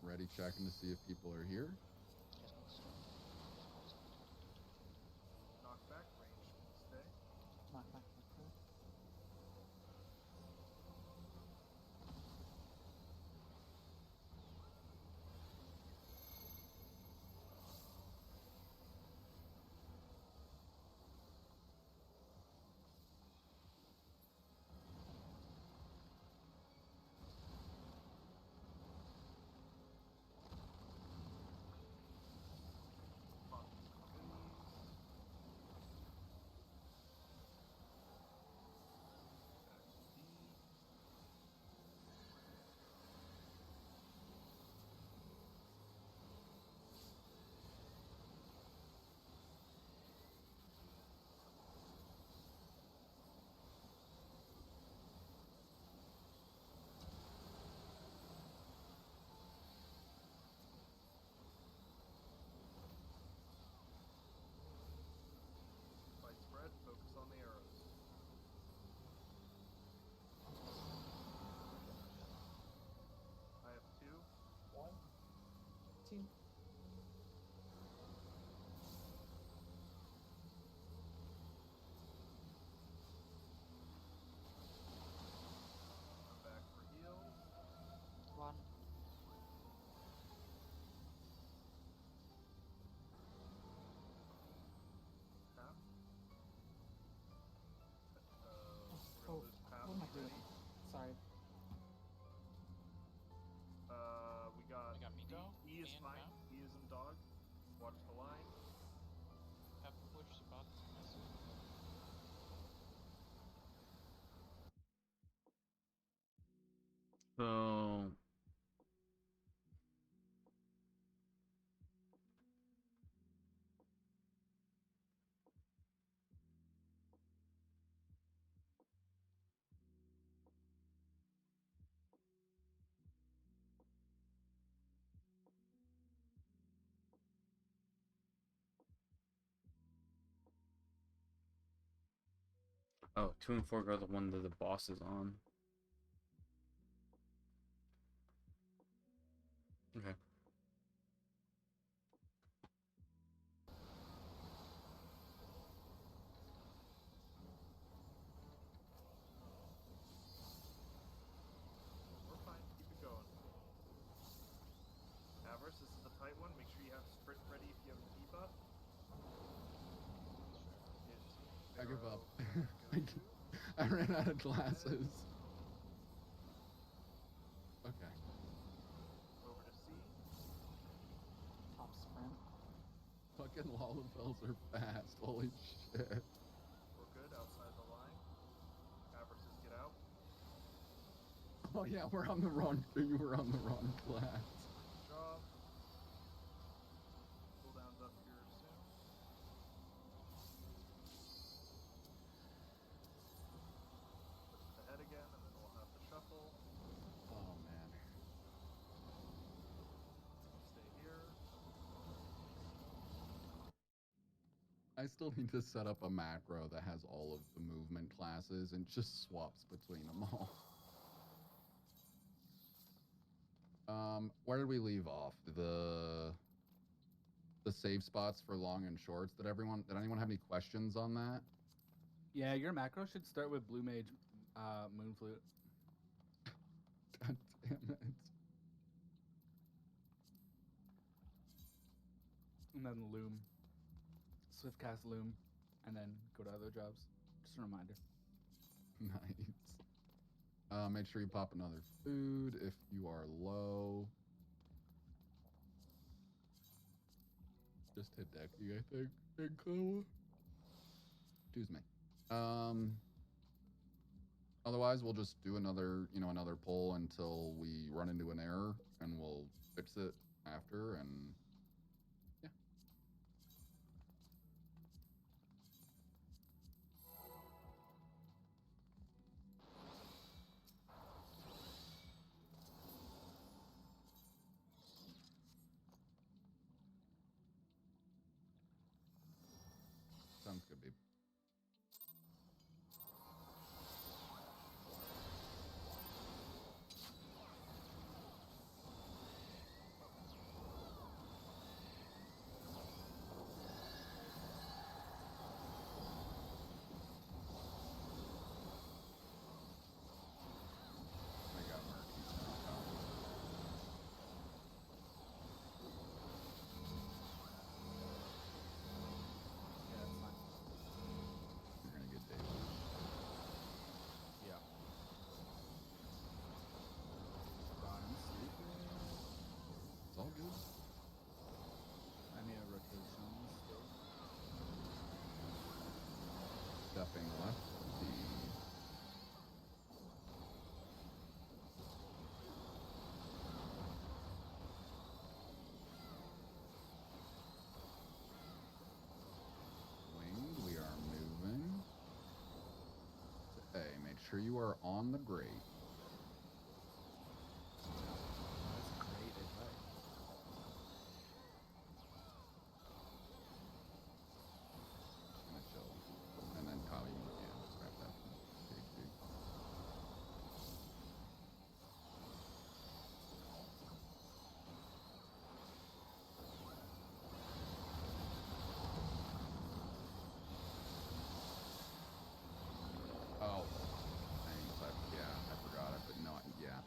Speaker 3: Ready checking to see if people are here.
Speaker 10: Knockback range stay.
Speaker 4: Knockback.
Speaker 10: Pop some goodies. Fight spread, focus on the arrows. I have 2.
Speaker 2: 1, 2.
Speaker 10: I'm back for heals.
Speaker 6: 1.
Speaker 10: Tap. We're
Speaker 4: Oh,
Speaker 10: gonna lose Pap.
Speaker 4: what am I
Speaker 10: Be
Speaker 4: doing?
Speaker 10: ready.
Speaker 4: Sorry.
Speaker 10: We got
Speaker 11: We got Miko
Speaker 10: E is
Speaker 11: and
Speaker 10: fine.
Speaker 11: Pap.
Speaker 10: E is in dog. Watch the line.
Speaker 11: Pep push about to miss.
Speaker 1: So oh, 2 and 4 are the one that the boss is on. Okay.
Speaker 10: We're fine. Keep it going. Avarice, this is the tight one. Make sure you have sprint ready if you have a debuff.
Speaker 3: I give up.
Speaker 10: Go to.
Speaker 3: I ran out of glasses. Okay.
Speaker 10: Over to C.
Speaker 4: Top sprint.
Speaker 3: Fucking Lalafels are fast. Holy shit.
Speaker 10: We're good outside the line. Avarices get out.
Speaker 3: Oh yeah, we're on the wrong. You were on the wrong class.
Speaker 10: Good job. Cooldown's up here soon. Put it to the head again, and then we'll have the shuffle.
Speaker 3: Oh man.
Speaker 10: Stay here.
Speaker 3: I still need to set up a macro that has all of the movement classes and just swaps between them all. Where did we leave off? The save spots for long and shorts. Did anyone have any questions on that?
Speaker 4: Yeah, your macro should start with Blue Mage, Moon Flute,
Speaker 3: God damn it.
Speaker 4: and then Loom. Swift cast Loom, and then go to other jobs. Just a reminder.
Speaker 3: Nice. Make sure you pop another food if you are low. Just hit Decky, I think. Excuse me. Otherwise, we'll just do another pull until we run into an error, and we'll fix it after, and yeah. Sounds good, babe. sure you are on the grate.
Speaker 4: That's great advice.
Speaker 3: Gonna chill. And then Kyle, you can just grab that from PhD. Oh, thanks. I forgot it, but no, yeah.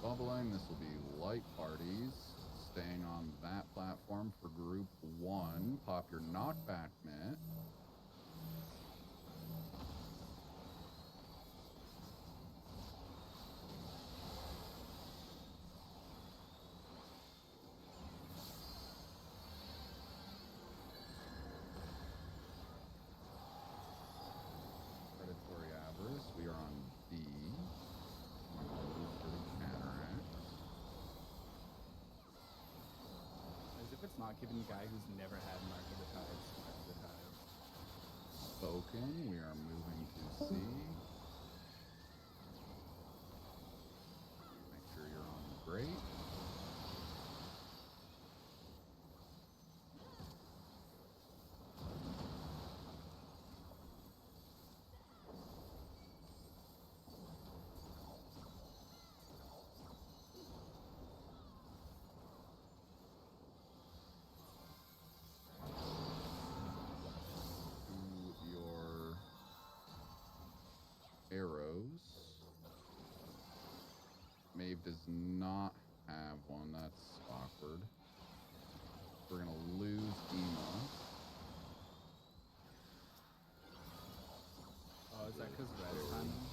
Speaker 3: Bubbling. This will be light parties. Staying on that platform for group 1. Pop your knockback mitt. Predatory avarice. We are on D. I'm gonna move for the cataract.
Speaker 4: As if it's not giving a guy who's never had Mark of the Tides. Mark of the Tides.
Speaker 3: Spoken. We are moving to C. Make sure you're on the grate. Your arrows. Maeve does not have one. That's awkward. We're gonna lose Ema.
Speaker 4: Oh, is that because Red's timing?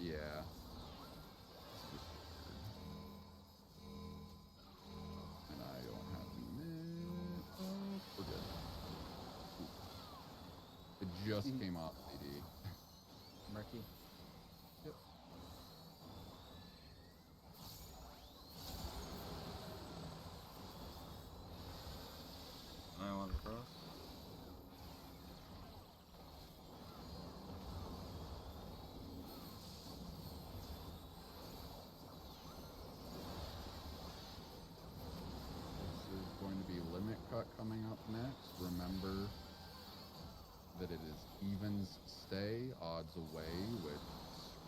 Speaker 3: Yeah. And I don't have mid. Oh, we're good. It just came off CD.
Speaker 4: Murky.
Speaker 3: Yep.
Speaker 1: I want to cross.
Speaker 3: This is going to be limit cut coming up next. Remember that it is evens stay, odds away with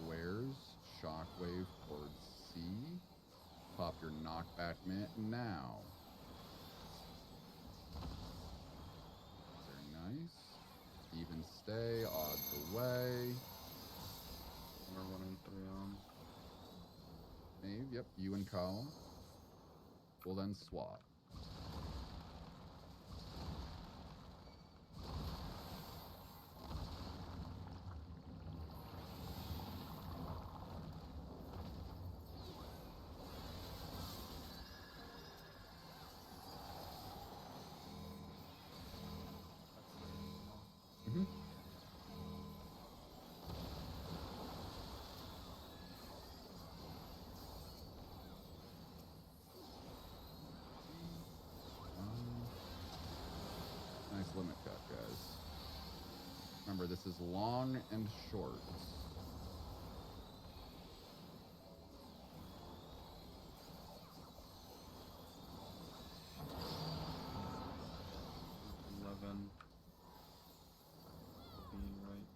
Speaker 3: squares, shockwave towards C. Pop your knockback mitt now. Very nice. Even stay, odds away.
Speaker 1: We're 1 and 3 on.
Speaker 3: Maeve, yep, you and Kyle. We'll then swap. Mm-hmm. Nice limit cut, guys. Remember, this is long and short.
Speaker 1: Being right.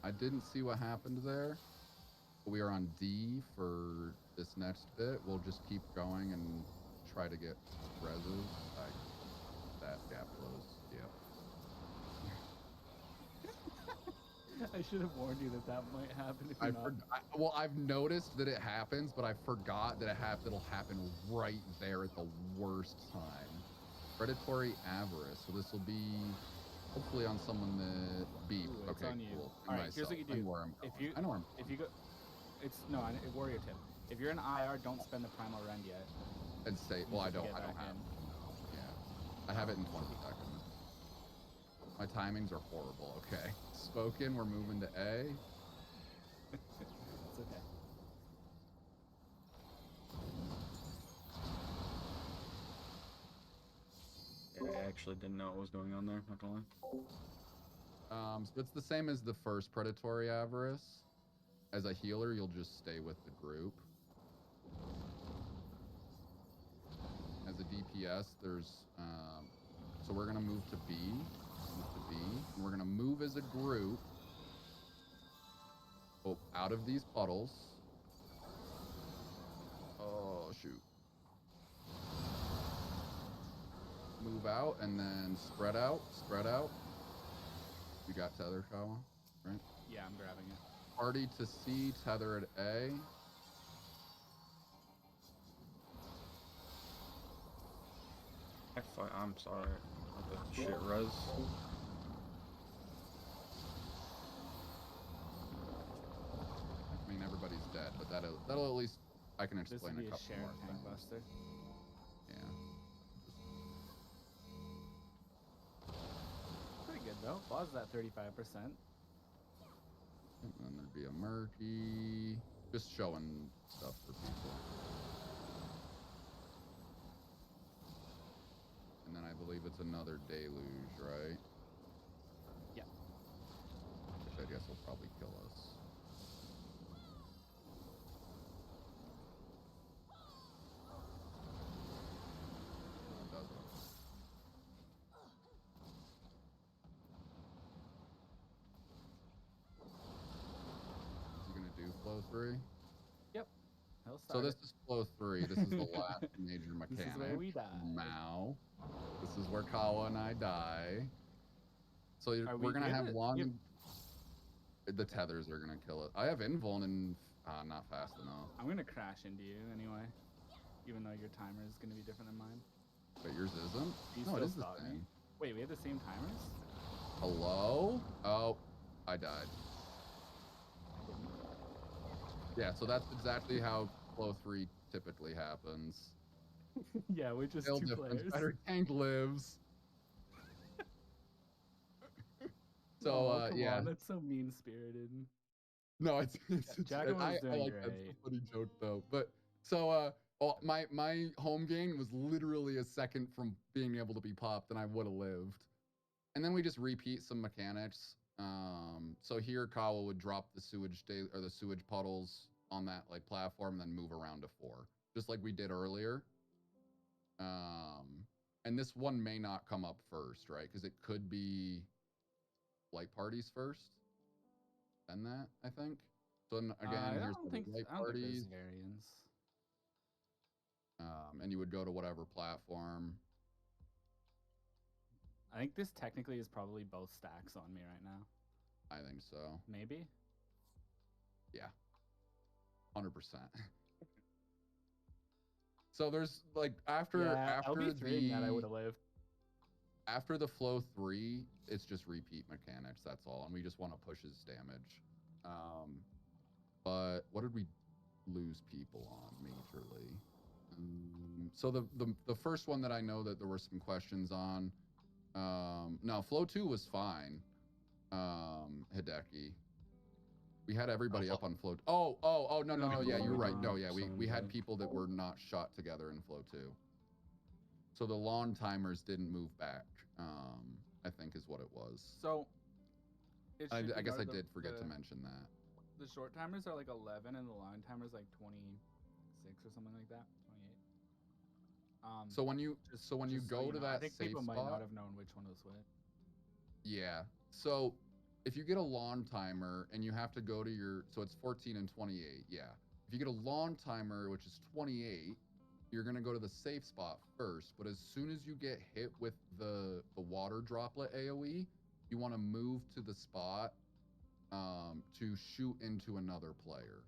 Speaker 3: I didn't see what happened there. We are on D for this next bit. We'll just keep going and try to get reses. That gap closed. Yep.
Speaker 4: I I should have warned you that might happen if
Speaker 3: I
Speaker 4: you're not.
Speaker 3: well, I've noticed that it happens, but I forgot that it'll happen right there at the worst time. Predatory avarice. So this will be hopefully on someone that beep.
Speaker 4: Ooh, it's
Speaker 3: Okay,
Speaker 4: on you.
Speaker 3: cool.
Speaker 4: All right, here's what you
Speaker 3: I know
Speaker 4: do.
Speaker 3: where I'm
Speaker 4: If
Speaker 3: going.
Speaker 4: you
Speaker 3: I know where I'm
Speaker 4: if
Speaker 3: going.
Speaker 4: you go, it's no a warrior tip. If you're in IR, don't spend the primal rend yet.
Speaker 3: And say, well, I don't have. Yeah, I have it in 20 seconds. My timings are horrible. Okay, spoken. We're moving to A.
Speaker 4: It's okay.
Speaker 1: Yeah, I actually didn't know what was going on there. Not gonna lie.
Speaker 3: So it's the same as the first predatory avarice. As a healer, you'll just stay with the group. As a DPS, there's so we're gonna move to B. And we're gonna move as a group. Oh, out of these puddles. Oh shoot. Move out and then spread out. You got tether, Kawa, right?
Speaker 4: Yeah, I'm grabbing it.
Speaker 3: Party to C, tether at A.
Speaker 1: I'm sorry. Shit, Rez.
Speaker 3: I mean, everybody's dead, but that'll at least I can explain
Speaker 4: This would be
Speaker 3: a couple
Speaker 4: shared
Speaker 3: more
Speaker 4: tank
Speaker 3: things.
Speaker 4: buster.
Speaker 3: Yeah.
Speaker 4: Pretty good though. Boss at 35%.
Speaker 3: And then there'd be a murky. Just showing stuff for people. And then I believe it's another deluge, right?
Speaker 4: Yeah.
Speaker 3: Which I guess will probably kill us. It doesn't. Is he gonna do flow 3?
Speaker 4: Yep. He'll
Speaker 3: So
Speaker 4: start
Speaker 3: this
Speaker 4: it.
Speaker 3: is flow 3. This is the last major mechanic.
Speaker 4: This is where we die.
Speaker 3: Mao. This is where Kawa and I die. So we're gonna have the tethers are gonna kill it. I have invuln and not fast enough.
Speaker 4: I'm gonna crash into you anyway, even though your timer is gonna be different than mine.
Speaker 3: But yours isn't?
Speaker 4: You
Speaker 3: No, it
Speaker 4: still
Speaker 3: is the
Speaker 4: stop me?
Speaker 3: same.
Speaker 4: Wait, we have the same timers?
Speaker 3: Hello? Oh, I died. Yeah, so that's exactly how flow 3 typically happens.
Speaker 4: Yeah, we're just
Speaker 3: Still
Speaker 4: two
Speaker 3: difference.
Speaker 4: players.
Speaker 3: Better tank lives. So
Speaker 4: Oh, come
Speaker 3: yeah.
Speaker 4: on, that's so mean-spirited.
Speaker 3: No, it's
Speaker 4: Jacob was
Speaker 3: I
Speaker 4: doing
Speaker 3: like that. It's
Speaker 4: great.
Speaker 3: a funny joke though. But so my home gain was literally a second from being able to be popped, and I would have lived. And then we just repeat some mechanics. So here Kawa would drop the sewage or the sewage puddles on that like platform, and then move around to 4, just like we did earlier. And this one may not come up first, right? Because it could be light parties first. Then that, I think. So again, here's the light parties.
Speaker 4: Variance.
Speaker 3: And you would go to whatever platform.
Speaker 4: I think this technically is probably both stacks on me right now.
Speaker 3: I think so.
Speaker 4: Maybe?
Speaker 3: Yeah. 100%. So there's like after
Speaker 4: LB3 that I would have lived.
Speaker 3: After the flow 3, it's just repeat mechanics. That's all, and we just want to push his damage. But what did we lose people on majorly? So the first one that I know that there were some questions on. No, flow 2 was fine. Hideki. We had everybody up on flow. Oh, no. Yeah, you're right. No, yeah, we had people that were not shot together in flow 2. So the long timers didn't move back. I think is what it was.
Speaker 4: So,
Speaker 3: I guess I did forget to mention that.
Speaker 4: The short timers are like 11, and the long timers like 26 or something like that. 28.
Speaker 3: So when you go to that
Speaker 4: I think
Speaker 3: safe
Speaker 4: people
Speaker 3: spot,
Speaker 4: might not have known which one was which.
Speaker 3: Yeah. So if you get a long timer and you have to go to so it's 14 and 28. Yeah. If you get a long timer, which is 28, you're going to go to the safe spot first. But as soon as you get hit with the water droplet AoE, you want to move to the spot to shoot into another player.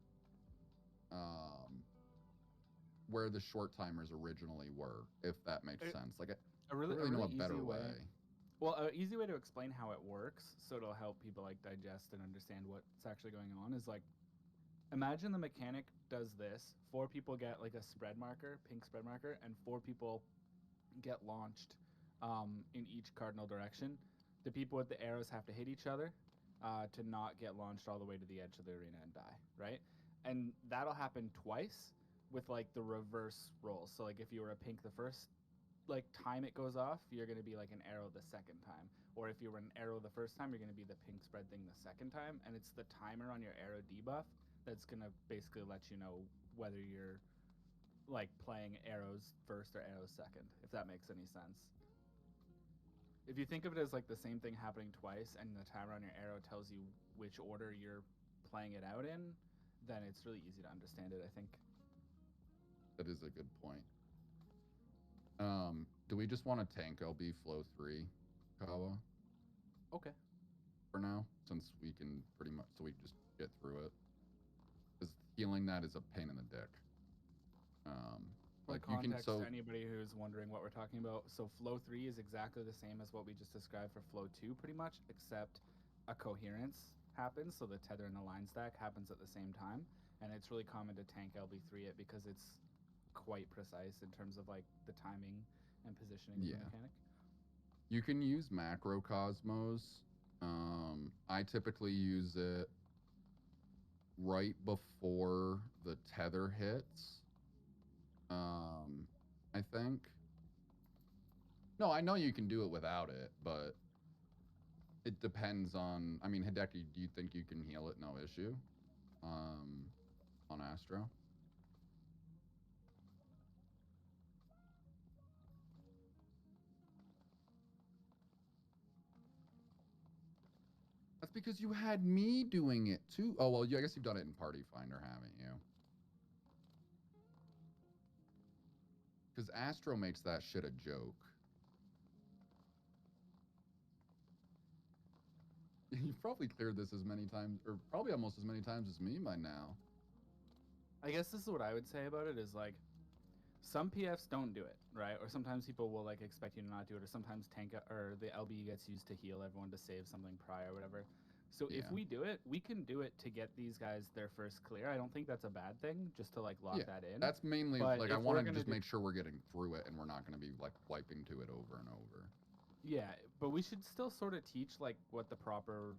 Speaker 3: Where the short timers originally were, if that makes sense. Like, I don't really know a better
Speaker 4: easy
Speaker 3: way.
Speaker 4: Well, an easy way to explain how it works, so it'll help people like digest and understand what's actually going on, is like, imagine the mechanic does this. 4 people get like a spread marker, pink spread marker, and 4 people get launched in each cardinal direction. The people with the arrows have to hit each other to not get launched all the way to the edge of the arena and die, right? And that'll happen twice with like the reverse rolls. So like if you were a pink the first like time it goes off, you're going to be like an arrow the second time. Or if you were an arrow the first time, you're going to be the pink spread thing the second time. And it's the timer on your arrow debuff that's going to basically let you know whether you're like playing arrows first or arrows second, if that makes any sense. If you think of it as like the same thing happening twice and the timer on your arrow tells you which order you're playing it out in, then it's really easy to understand it, I think.
Speaker 3: That is a good point. Do we just want to tank LB flow 3, Kawa?
Speaker 4: Okay.
Speaker 3: For now, since we can pretty much, so we just get through it. Because healing that is a pain in the dick.
Speaker 4: For
Speaker 3: Like you can,
Speaker 4: context,
Speaker 3: so
Speaker 4: to anybody who's wondering what we're talking about, so flow 3 is exactly the same as what we just described for flow 2 pretty much, except a coherence happens, so the tether and the line stack happens at the same time, and it's really common to tank LB3 it because it's quite precise in terms of like the timing and positioning of the mechanic.
Speaker 3: You can use macrocosmos. I typically use it right before the tether hits. I think. No, I know you can do it without it, but it depends on. I mean, Hideki, do you think you can heal it no issue? On Astro. That's because you had me doing it too. Oh, well, I guess you've done it in Party Finder, haven't you? Because Astro makes that shit a joke. You've probably cleared this as many times, or probably almost as many times as me by now.
Speaker 4: I guess this is what I would say about it is like, some PFs don't do it, right? Or sometimes people will like expect you to not do it, or sometimes tank or the LB gets used to heal everyone to save something prior or whatever. So if we do it, we can do it to get these guys their first clear. I don't think that's a bad thing, just to like lock that in.
Speaker 3: That's mainly
Speaker 4: but
Speaker 3: like I want to just make sure we're getting through it and we're not going to be like wiping to it over and over.
Speaker 4: Yeah, but we should still sort of teach like what the proper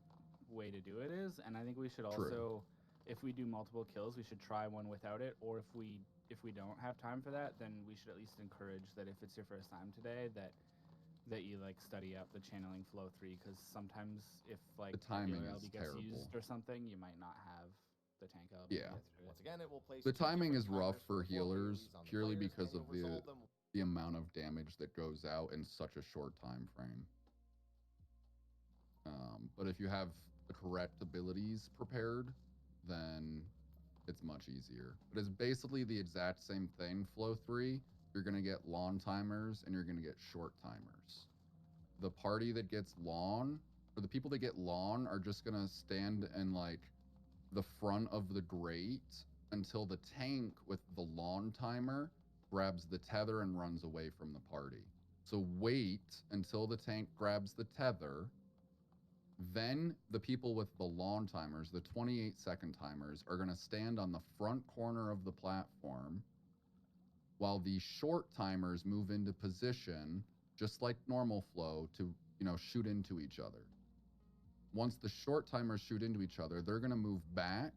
Speaker 4: way to do it is, and I think we should also, if we do multiple kills, we should try one without it, or if we don't have time for that, then we should at least encourage that if it's your first time today, that you like study up the channeling flow 3, because sometimes if like
Speaker 3: the timing
Speaker 4: LB
Speaker 3: is
Speaker 4: gets
Speaker 3: terrible
Speaker 4: used or something, you might not have the tank LB.
Speaker 3: Yeah.
Speaker 9: Once again, it will place
Speaker 3: The
Speaker 9: 2
Speaker 3: timing is
Speaker 9: different
Speaker 3: rough
Speaker 9: timers
Speaker 3: for
Speaker 9: the flow
Speaker 3: healers
Speaker 9: AoEs on the
Speaker 3: purely
Speaker 9: players,
Speaker 3: because
Speaker 9: and
Speaker 3: of
Speaker 9: you'll resolve them
Speaker 3: the amount of damage that goes out in such a short time frame. But if you have the correct abilities prepared, then it's much easier. But it's basically the exact same thing, flow 3. You're going to get long timers and you're going to get short timers. The party that gets long, or the people that get long, are just going to stand in like the front of the grate until the tank with the long timer grabs the tether and runs away from the party. So wait until the tank grabs the tether. Then the people with the long timers, the 28-second timers, are going to stand on the front corner of the platform while the short timers move into position, just like normal flow, to, shoot into each other. Once the short timers shoot into each other, they're going to move back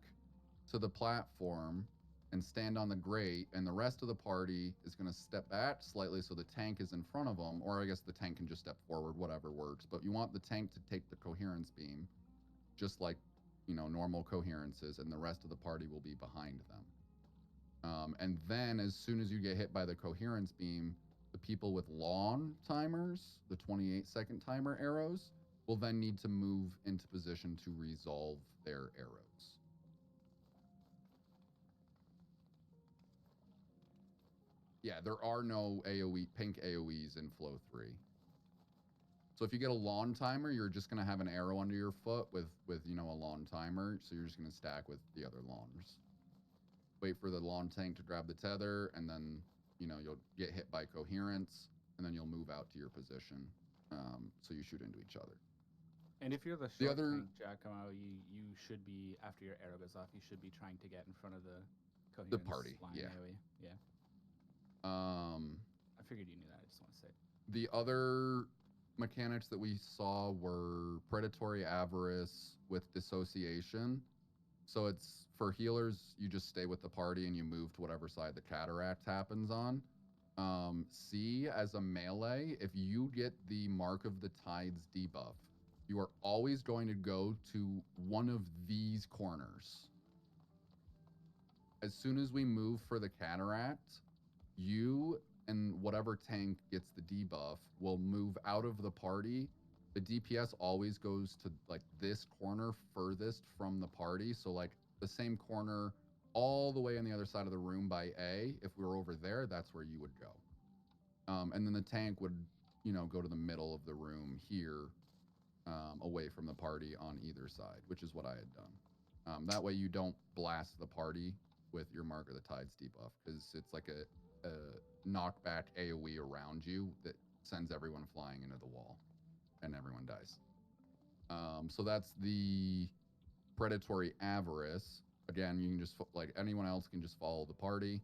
Speaker 3: to the platform and stand on the grate, and the rest of the party is going to step back slightly so the tank is in front of them, or I guess the tank can just step forward, whatever works. But you want the tank to take the coherence beam, just like, normal coherences, and the rest of the party will be behind them. And then as soon as you get hit by the coherence beam, the people with long timers, the 28-second timer arrows, will then need to move into position to resolve their arrows. Yeah, there are no AoE, pink AoEs in Flow 3. So if you get a lawn timer, you're just gonna have an arrow under your foot with you know, a lawn timer. So you're just gonna stack with the other lawns. Wait for the lawn tank to grab the tether, and then you know you'll get hit by coherence, and then you'll move out to your position. So you shoot into each other.
Speaker 4: And if you're the
Speaker 3: The
Speaker 4: short
Speaker 3: other-
Speaker 4: tank, Giacomo, you should be, after your arrow goes off, you should be trying to get in front of the coherence
Speaker 3: party,
Speaker 4: line
Speaker 3: yeah.
Speaker 4: AoE. Yeah. I figured you knew that. I just want to say.
Speaker 3: The other mechanics that we saw were predatory avarice with dissociation. So it's for healers, you just stay with the party and you move to whatever side the cataract happens on. C, as a melee, if you get the Mark of the Tides debuff, you are always going to go to one of these corners. As soon as we move for the cataract, you and whatever tank gets the debuff will move out of the party. The DPS always goes to like this corner furthest from the party. So like the same corner all the way on the other side of the room by A. If we were over there, that's where you would go. And then the tank would, you know, go to the middle of the room here, away from the party on either side, which is what I had done. That way you don't blast the party with your Mark of the Tides debuff, because it's like a knockback AoE around you that sends everyone flying into the wall and everyone dies. So that's the predatory avarice. Again, you can just, like anyone else can just follow the party.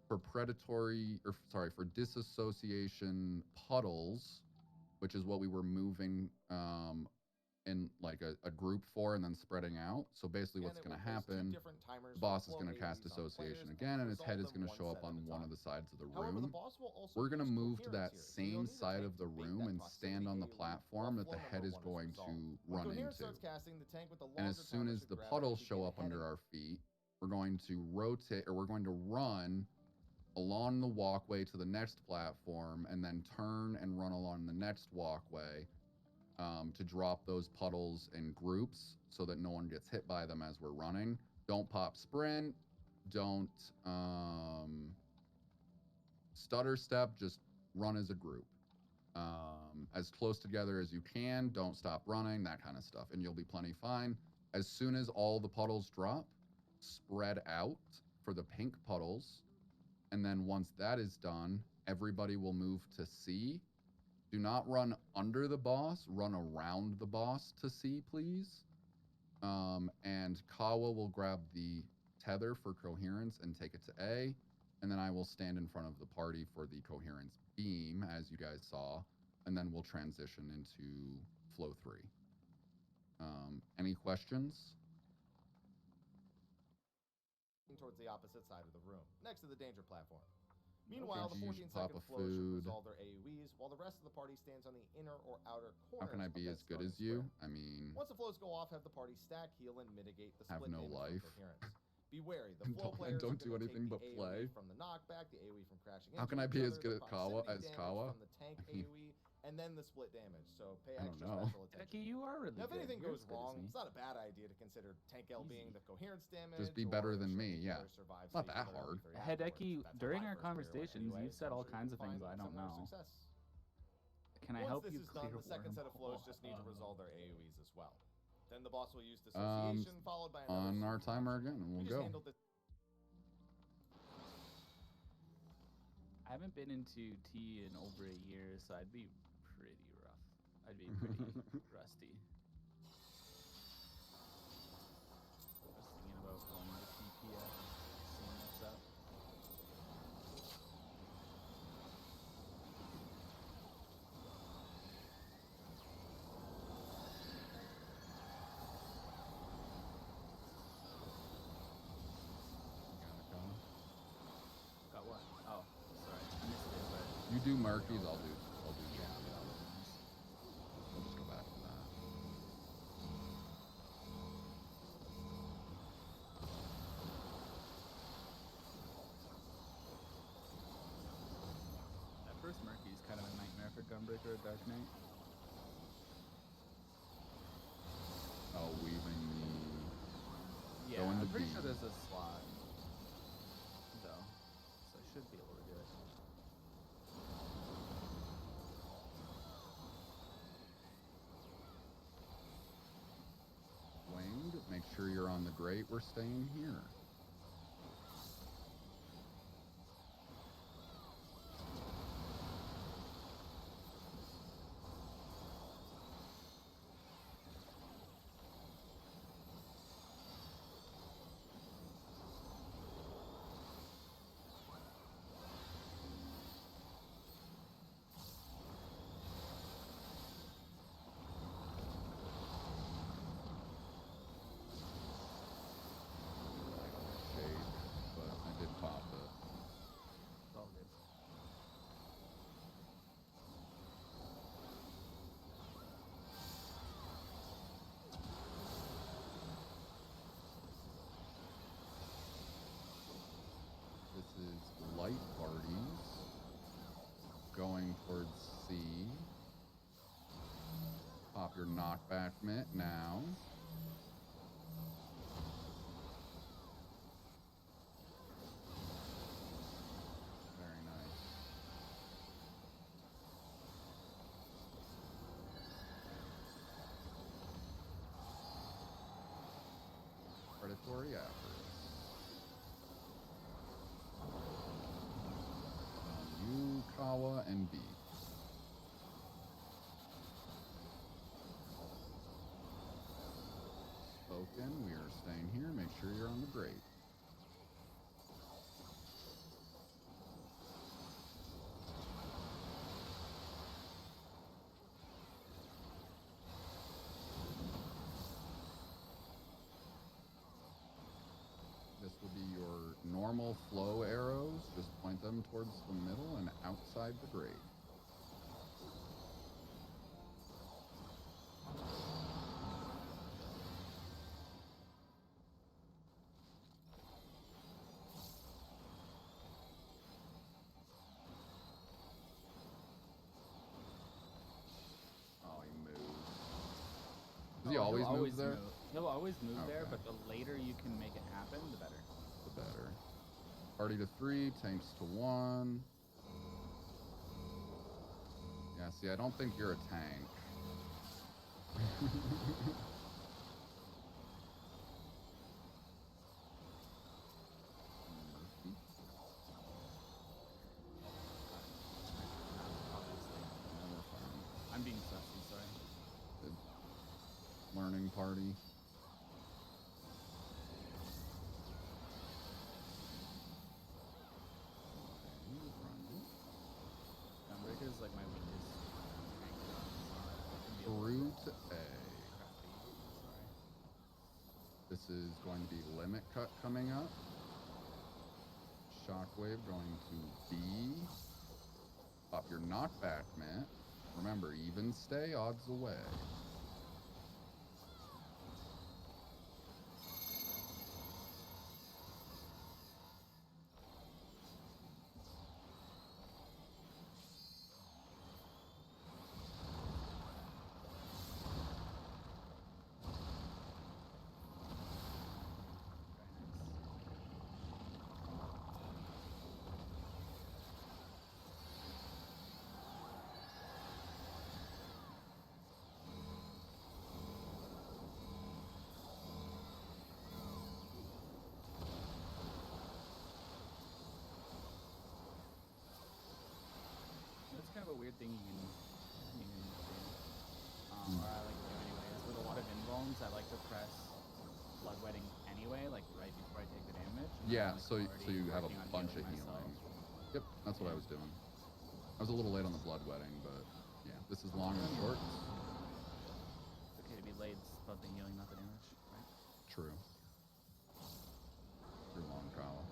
Speaker 3: For disassociation puddles, which is what we were moving in like a group for and then spreading out. So basically what's going to happen, the boss is going to cast dissociation again, and his head is going to show up on one of the sides of the room. We're going to move to that same side of the room and stand on the platform that the head is going to run into. And as soon as the puddles show up under our feet, we're going to rotate, or we're going to run along the walkway to the next platform and then turn and run along the next walkway to drop those puddles in groups so that no one gets hit by them as we're running. Don't pop sprint. Don't stutter step. Just run as a group. As close together as you can. Don't stop running, that kind of stuff. And you'll be plenty fine. As soon as all the puddles drop, spread out for the pink puddles. And then once that is done, everybody will move to C. Do not run under the boss, run around the boss to C, please. And Kawa will grab the tether for coherence and take it to A. And then I will stand in front of the party for the coherence beam, as you guys saw. And then we'll transition into flow 3. Any questions?
Speaker 9: Towards the opposite side of the room, next to the danger platform. Meanwhile, the
Speaker 3: Okay,
Speaker 9: 14-second
Speaker 3: pop a
Speaker 9: flow should
Speaker 3: food.
Speaker 9: resolve their AoEs, while the rest of the party stands on the inner or outer corners.
Speaker 3: How can I be as good as you? I mean,
Speaker 9: once the flows go off, have the party stack, heal, and mitigate the
Speaker 3: have
Speaker 9: split
Speaker 3: no
Speaker 9: damage
Speaker 3: life.
Speaker 9: from coherence. Be wary, the flow
Speaker 3: I
Speaker 9: players
Speaker 3: don't
Speaker 9: are
Speaker 3: do
Speaker 9: gonna
Speaker 3: anything
Speaker 9: take
Speaker 3: but
Speaker 9: the
Speaker 3: play.
Speaker 9: AoE from the knockback, the AoE from crashing
Speaker 3: How
Speaker 9: into
Speaker 3: can I
Speaker 9: each
Speaker 3: be as
Speaker 9: other,
Speaker 3: good
Speaker 9: the
Speaker 3: at Kawa
Speaker 9: proximity
Speaker 3: as
Speaker 9: damage
Speaker 3: Kawa?
Speaker 9: from the tank AoE, and then the split damage. So pay
Speaker 3: I don't
Speaker 9: extra
Speaker 3: know.
Speaker 9: special attention.
Speaker 4: Becky, you are really
Speaker 9: Now, if
Speaker 4: good.
Speaker 9: anything
Speaker 4: You're
Speaker 9: goes
Speaker 4: as good as
Speaker 9: wrong,
Speaker 4: me.
Speaker 9: it's not a bad idea to consider tank L being the coherence damage.
Speaker 3: Just be better
Speaker 9: or
Speaker 3: than
Speaker 9: should
Speaker 3: me,
Speaker 9: the
Speaker 3: yeah.
Speaker 9: healer survive
Speaker 3: It's not
Speaker 9: stage
Speaker 3: that
Speaker 9: without
Speaker 3: hard.
Speaker 9: victory afterwards?
Speaker 4: Hideki,
Speaker 9: That's
Speaker 4: during
Speaker 9: how
Speaker 4: our
Speaker 9: my first
Speaker 4: conversations,
Speaker 9: player went
Speaker 4: you've
Speaker 9: anyway,
Speaker 4: said
Speaker 9: so
Speaker 4: all
Speaker 9: I'm sure
Speaker 4: kinds
Speaker 9: you
Speaker 4: of
Speaker 9: can
Speaker 4: things
Speaker 9: find
Speaker 4: I don't
Speaker 9: similar
Speaker 4: know.
Speaker 9: success.
Speaker 4: Can I
Speaker 9: Once
Speaker 4: help
Speaker 9: this
Speaker 4: you
Speaker 9: is done,
Speaker 4: clear
Speaker 9: the second set of flows just need to resolve their AoEs as well. Then the boss will use dissociation, followed by another
Speaker 3: On our
Speaker 9: series of
Speaker 3: timer
Speaker 9: actions.
Speaker 3: again, and
Speaker 9: We
Speaker 3: we'll
Speaker 9: just
Speaker 3: go.
Speaker 9: handled this.
Speaker 4: I haven't been into tea in over a year, so I'd be pretty rough. I'd be pretty rusty. I was thinking about going to PPS, seeing what's up. Got what? Oh, sorry. I missed it, but
Speaker 3: You do Murky's, I'll do
Speaker 4: yeah,
Speaker 3: Jamie.
Speaker 4: that was nice.
Speaker 3: We'll just go back to that.
Speaker 4: That first Murky is kind of a nightmare for Gunbreaker or Dark Knight.
Speaker 3: Oh, weaving
Speaker 4: Yeah,
Speaker 3: Going to
Speaker 4: I'm pretty
Speaker 3: B.
Speaker 4: sure there's a slot, though, so I should be able to do it.
Speaker 3: the grate, we're staying here. But I did pop it.
Speaker 4: It's all good.
Speaker 3: This is light parties going towards C. Pop your knockback mitt now. Very nice. Predatory avarice. You, Kawa, and B. Spoken, we are staying here. Make sure you're on the grate. This will be your normal flow arrows. Just point them towards the middle and outside the grade. Oh, he moved. Does he
Speaker 4: Oh,
Speaker 3: always
Speaker 4: he'll
Speaker 3: move there?
Speaker 4: He'll always move there,
Speaker 3: Okay.
Speaker 4: but the later you can make it happen, the better.
Speaker 3: The better. Party to 3, tanks to 1. Yeah, see, I don't think you're a tank.
Speaker 4: I'm being sussy, sorry.
Speaker 3: Good. Learning party.
Speaker 4: Gunbreaker is like my weakest tank.
Speaker 3: Through to A.
Speaker 4: Sorry.
Speaker 3: This is going to be limit cut coming up. Shockwave going to B. Pop your knockback mitt. Remember, even stay, odds away.
Speaker 4: That's kind of a weird thing you can do. Or I like to do anyways. With a lot of invulns, I like to press bloodwetting anyway, like right before I take the damage. And
Speaker 3: Yeah,
Speaker 4: then, like,
Speaker 3: so
Speaker 4: already
Speaker 3: you have a
Speaker 4: working on
Speaker 3: bunch of
Speaker 4: myself.
Speaker 3: healing. Yep, that's what I was doing. I was a little late on the bloodwetting, but yeah, this is long and short.
Speaker 4: It's okay to be late. It's about the healing, not the damage, right?
Speaker 3: True. True long Kala.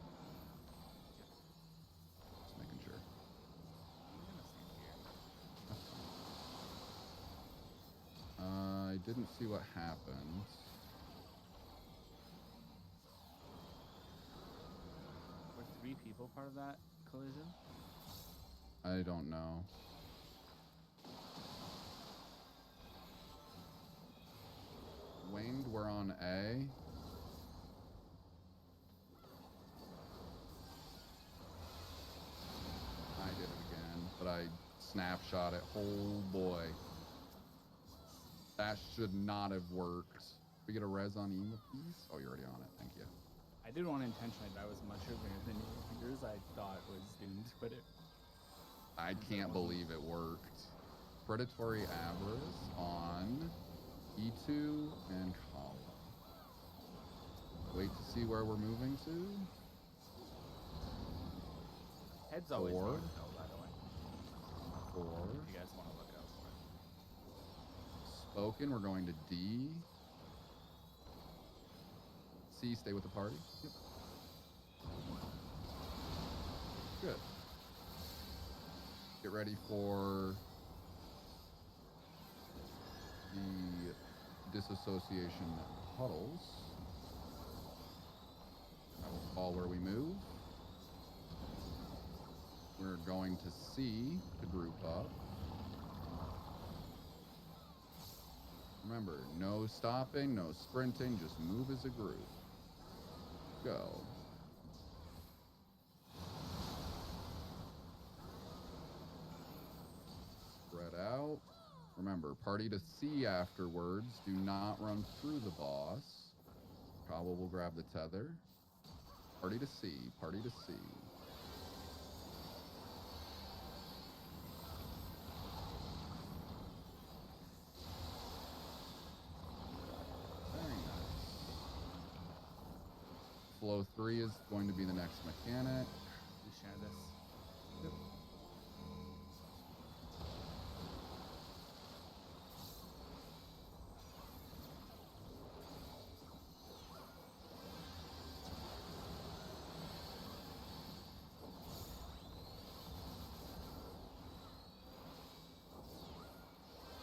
Speaker 3: Just making sure.
Speaker 4: I'm gonna stand here.
Speaker 3: That's fine. I didn't see what happened.
Speaker 4: Were 3 people part of that collision?
Speaker 3: I don't know. Winged, we're on A. I did it again, but I snapshot it. Oh boy. That should not have worked. We get a res on Ema, please. Oh, you're already on it. Thank you.
Speaker 4: I didn't want to intentionally, but I was much earlier than yours. I thought was doomed, but it.
Speaker 3: I can't believe it worked. Predatory Avarice on E2 and Kala. Wait to see where we're moving to.
Speaker 4: Head's always
Speaker 3: 4.
Speaker 4: north, though, by the way.
Speaker 3: 4.
Speaker 4: If you guys want to look out for it.
Speaker 3: Spoken, we're going to D. C, stay with the party. Yep. Good. Get ready for the disassociation huddles. I will call where we move. We're going to C to group up. Remember, no stopping, no sprinting, just move as a group. Go. Spread out. Remember, party to C afterwards. Do not run through the boss. Kawa will grab the tether. Party to C, party to C. Very nice. Flow 3 is going to be the next mechanic.
Speaker 4: We share this.
Speaker 3: Yep.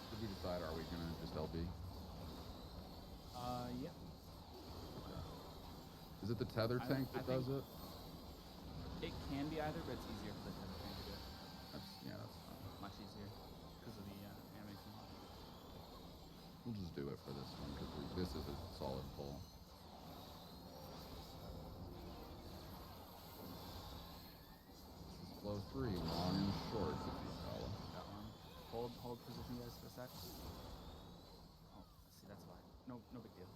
Speaker 3: Did we decide, are we gonna just LB?
Speaker 4: Yeah.
Speaker 3: Is it the tether tank that does it?
Speaker 4: It can be either, but it's easier for the tether tank to do it.
Speaker 3: That's fine.
Speaker 4: Much easier because of the animation lock.
Speaker 3: We'll just do it for this one because this is a solid pull. This is flow 3, long and short, if you follow.
Speaker 4: Got one. Hold position, guys, for a sec. Oh, see, that's fine. No big deal.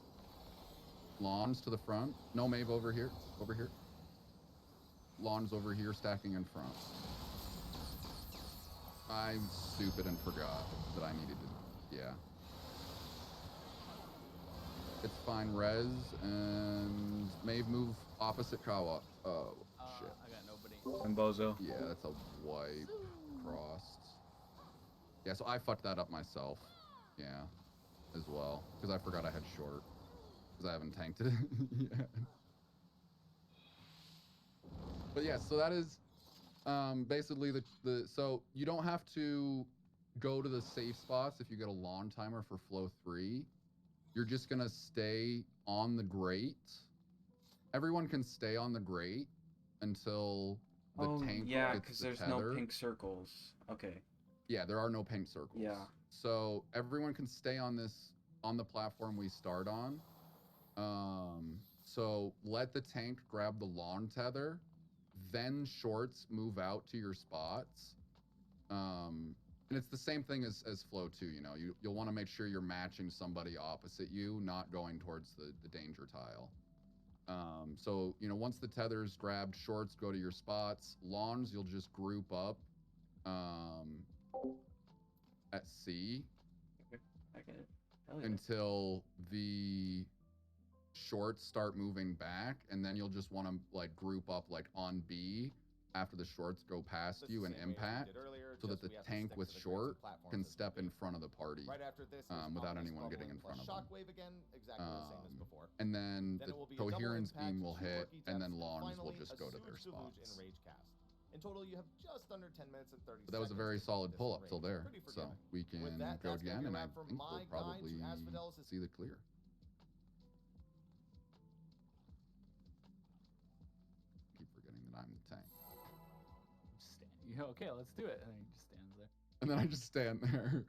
Speaker 3: Lawns to the front. No, Maeve over here. Over here. Lawns over here, stacking in front. I'm stupid and forgot that I needed to. Yeah. It's fine. Res and Maeve move opposite Kawa. Oh, shit.
Speaker 4: I got nobody.
Speaker 1: And Bozo.
Speaker 3: Yeah, that's a wipe. Crossed. Yeah, so I fucked that up myself. Yeah. As well. Because I forgot I had short. Because I haven't tanked it yet. But yeah, so that is basically so you don't have to go to the safe spots if you get a lawn timer for flow 3. You're just gonna stay on the grate. Everyone can stay on the grate until the tank
Speaker 1: yeah,
Speaker 3: gets
Speaker 1: because
Speaker 3: the
Speaker 1: there's
Speaker 3: tether.
Speaker 1: no pink circles. Okay.
Speaker 3: Yeah, there are no pink circles.
Speaker 1: Yeah.
Speaker 3: So everyone can stay on the platform we start on. So let the tank grab the lawn tether, then shorts move out to your spots. And it's the same thing as flow 2, you know. You'll want to make sure you're matching somebody opposite you, not going towards the danger tile. So, you know, once the tether's grabbed, shorts go to your spots. Lawns, you'll just group up at C.
Speaker 1: Okay, I get it. Hell yeah.
Speaker 3: Until the shorts start moving back, and then you'll just want to like group up like on B after the shorts go past you and impact, so that the tank with short can step in front of the party
Speaker 9: Right after this,
Speaker 3: without anyone getting in front of them.
Speaker 9: Shockwave again, exactly the same as before.
Speaker 3: And then
Speaker 9: Then
Speaker 3: the
Speaker 9: it will be a double
Speaker 3: coherence
Speaker 9: impact,
Speaker 3: beam will
Speaker 9: 2
Speaker 3: hit,
Speaker 9: quirky
Speaker 3: and then
Speaker 9: depths,
Speaker 3: lawns will
Speaker 9: finally,
Speaker 3: just
Speaker 9: a
Speaker 3: go to their
Speaker 9: Sewage Deluge
Speaker 3: spots.
Speaker 9: and Rage Cast. In total, you have just under 10 minutes and 30
Speaker 3: But that was a
Speaker 9: seconds
Speaker 3: very
Speaker 9: to
Speaker 3: solid
Speaker 9: keep
Speaker 3: pull
Speaker 9: this
Speaker 3: up till
Speaker 9: range.
Speaker 3: there,
Speaker 9: Pretty
Speaker 3: so
Speaker 9: forgiving.
Speaker 3: we can
Speaker 9: With that,
Speaker 3: go
Speaker 9: that's gonna
Speaker 3: again,
Speaker 9: be a
Speaker 3: and I
Speaker 9: wrap for
Speaker 3: think
Speaker 9: my
Speaker 3: we'll
Speaker 9: guide
Speaker 3: probably
Speaker 9: to Asphodelis'
Speaker 3: see the clear. Keep forgetting that I'm the tank.
Speaker 4: Just stand. Yeah, okay, let's do it. And then he just stands there.
Speaker 3: And then I just stand there.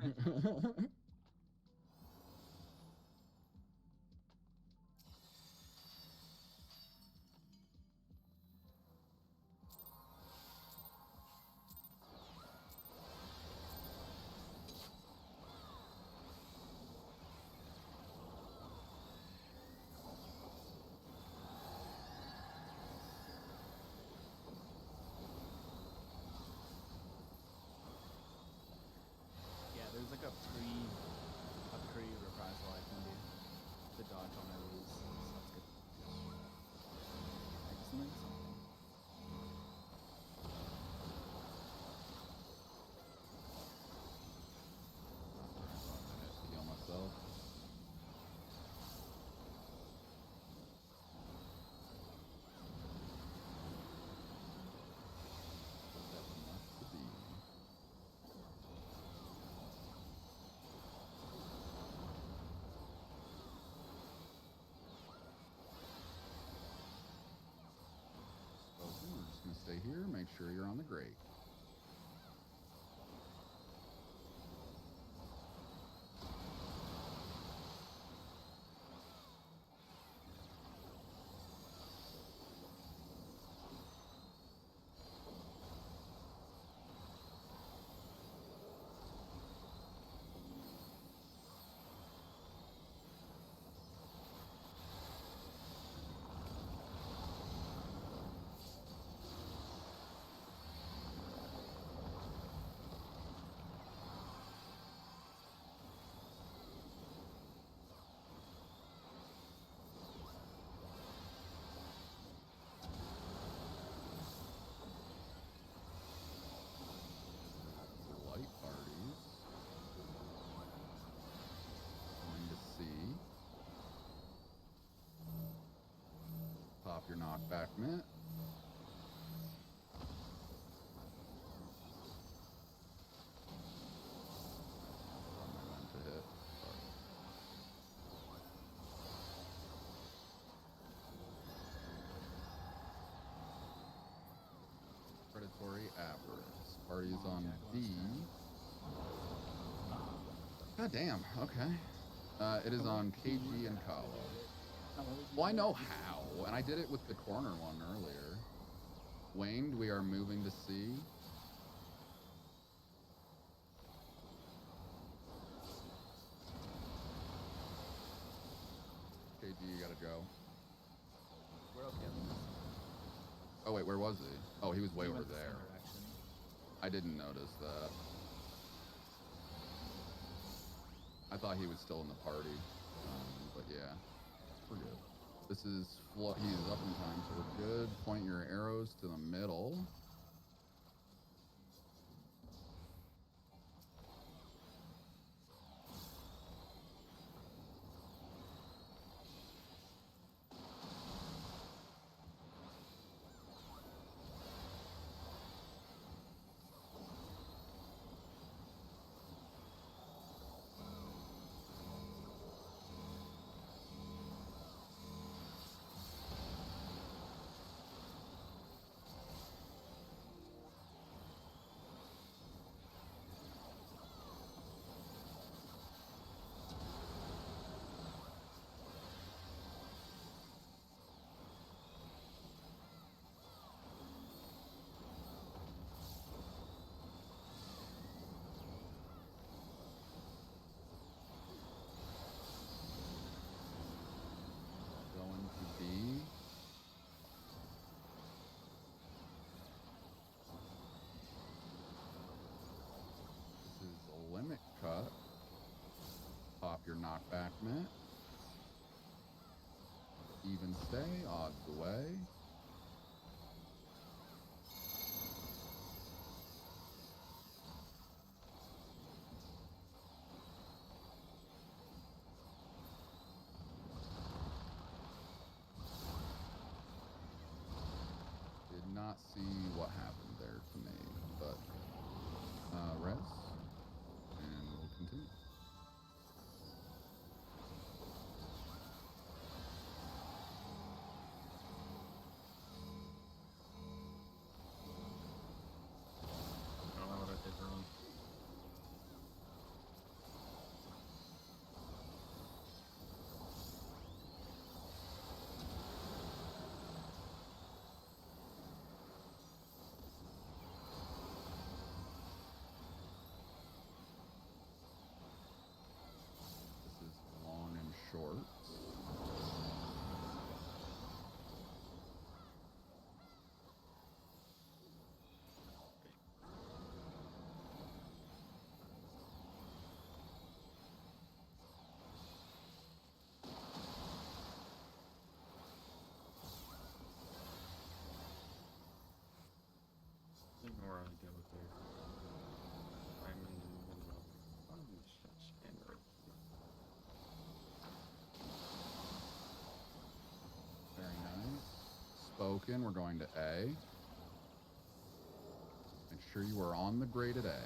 Speaker 3: sure you're on the grate. Light parties. Going to see. Pop your knockback mitt. I meant to hit. Sorry. Predatory avarice. Party is on B. God damn. Okay. It is on KG and Kala. Well, I know how, and I did it with the corner one earlier. Waned, we are moving to C. KG, you gotta go.
Speaker 4: Where else can we?
Speaker 3: Oh wait, where was he? Oh, he was way
Speaker 4: He
Speaker 3: over
Speaker 4: went the same
Speaker 3: there.
Speaker 4: direction.
Speaker 3: I didn't notice that. I thought he was still in the party, but yeah, we're good. This is he's up in time, so we're good. Point your arrows to the middle. Going to be this is a limit cut. Pop your knockback mitt. Even stay, odds away. Did not see what happened there to me, but res, and we'll continue.
Speaker 1: I don't know what I did wrong.
Speaker 3: This is long and short.
Speaker 1: Ignore I go with there. I'm in the middle of standard.
Speaker 3: Very nice. Spoken, we're going to A. Make sure you are on the grade at A.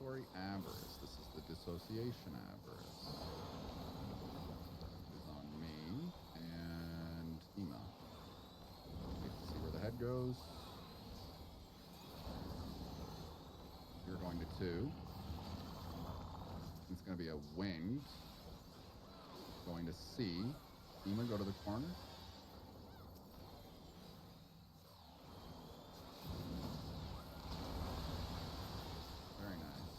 Speaker 3: Inventory avarice. This is the dissociation avarice. Is on me and Ema. Wait to see where the head goes. You're going to 2. It's going to be a winged. Going to C. Ema, go to the corner. Very nice.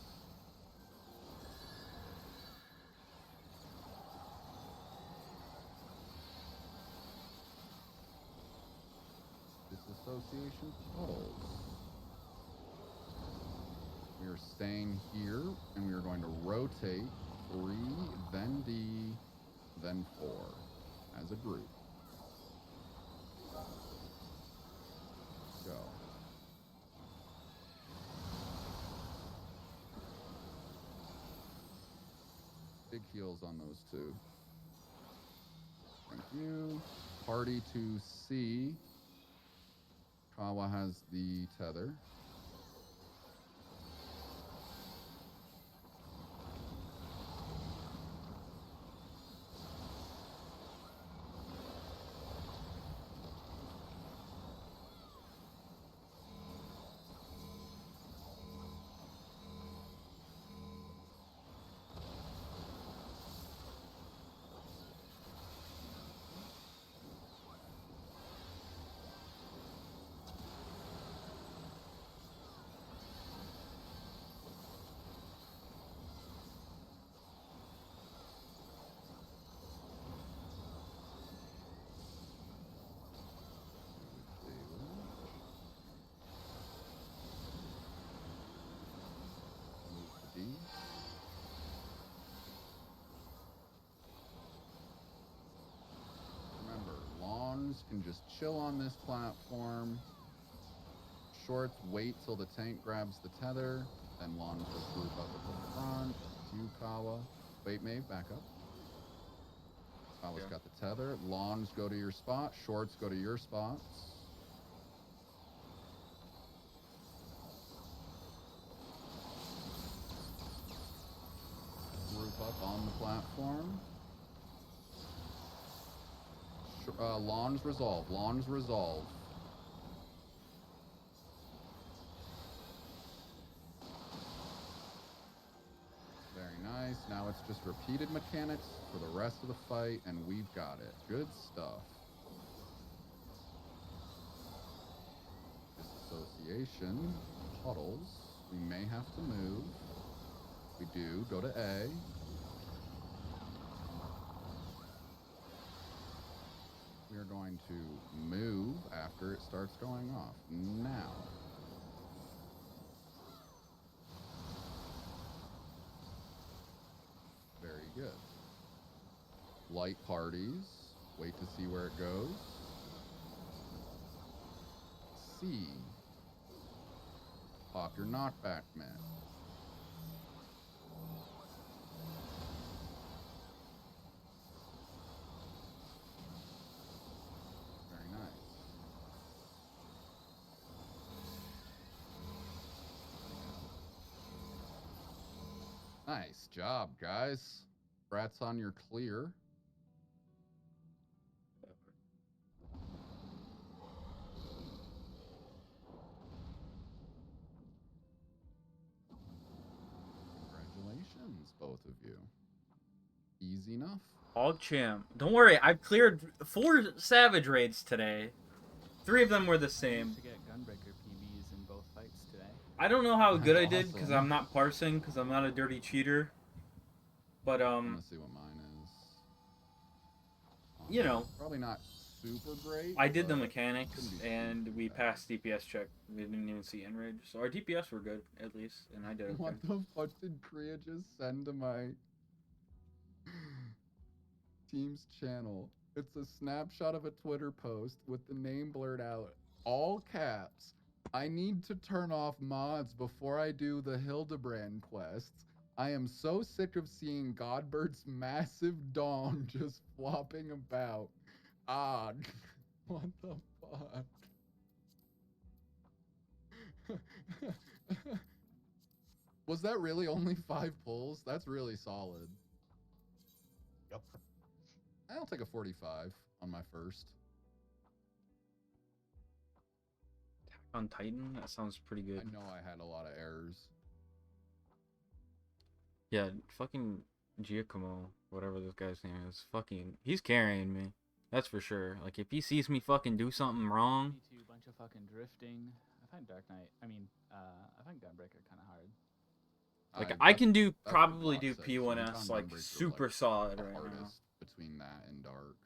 Speaker 3: Disassociation puddles. We are staying here, and we are going to rotate 3, then D, then 4 as a group. Go. Big heals on those 2. Thank you. Party to C. Kawa has the tether. Remember, longs can just chill on this platform. Shorts wait till the tank grabs the tether. Then longs will group up at the front. To Kawa. Wait, Maeve, back up. Kawa's got the tether. Longs go to your spot. Shorts go to your spots. Group up on the platform. Longs resolve. Longs resolve. Very nice. Now it's just repeated mechanics for the rest of the fight, and we've got it. Good stuff. Disassociation. Puddles. We may have to move. We do. Go to A. We are going to move after it starts going off. Now. Very good. Light parties. Wait to see where it goes. C. Pop your knockback man. Very nice. Nice job, guys. Congrats on your clear. Congratulations, both of you. Easy enough.
Speaker 1: PogChamp. Don't worry, I've cleared 4 Savage raids today. 3 of them were the
Speaker 4: I
Speaker 1: same.
Speaker 4: managed to get Gunbreaker PBs in both fights today.
Speaker 1: I don't know how
Speaker 3: That's
Speaker 1: good I did because
Speaker 3: awesome.
Speaker 1: I'm not parsing because I'm not a dirty cheater. But
Speaker 3: I'm gonna see what mine is.
Speaker 1: You know,
Speaker 3: probably not super great.
Speaker 1: I did the
Speaker 3: but
Speaker 1: mechanics
Speaker 3: couldn't be
Speaker 1: and
Speaker 3: too
Speaker 1: we
Speaker 3: bad.
Speaker 1: passed DPS check. We didn't even see enrage, so our DPS were good at least, and I did okay.
Speaker 3: What the fuck did Kriya just send to my team's channel? It's a snapshot of a Twitter post with the name blurred out, all caps. I need to turn off mods before I do the Hildebrand quests. I am so sick of seeing Godbird's massive dong just flopping about. Ah, what the fuck? Was that really only 5 pulls? That's really solid.
Speaker 7: Yep.
Speaker 3: I'll take a 45 on my first.
Speaker 1: Attack on Titan? That sounds pretty good.
Speaker 3: I know I had a lot of errors.
Speaker 1: Yeah, fucking Giacomo, whatever this guy's name is, he's carrying me. That's for sure. Like, if he sees me fucking do something wrong...
Speaker 4: P2, bunch of fucking drifting. I find Dark Knight, I find Gunbreaker kind of hard.
Speaker 1: Like, I can
Speaker 3: that's what
Speaker 1: probably
Speaker 3: Doc
Speaker 1: do
Speaker 3: said, too. He
Speaker 1: P1S,
Speaker 3: found
Speaker 1: like,
Speaker 3: Gunbreaker,
Speaker 1: super
Speaker 3: like,
Speaker 1: solid
Speaker 3: the
Speaker 1: right now.
Speaker 3: hardest between that and Dark.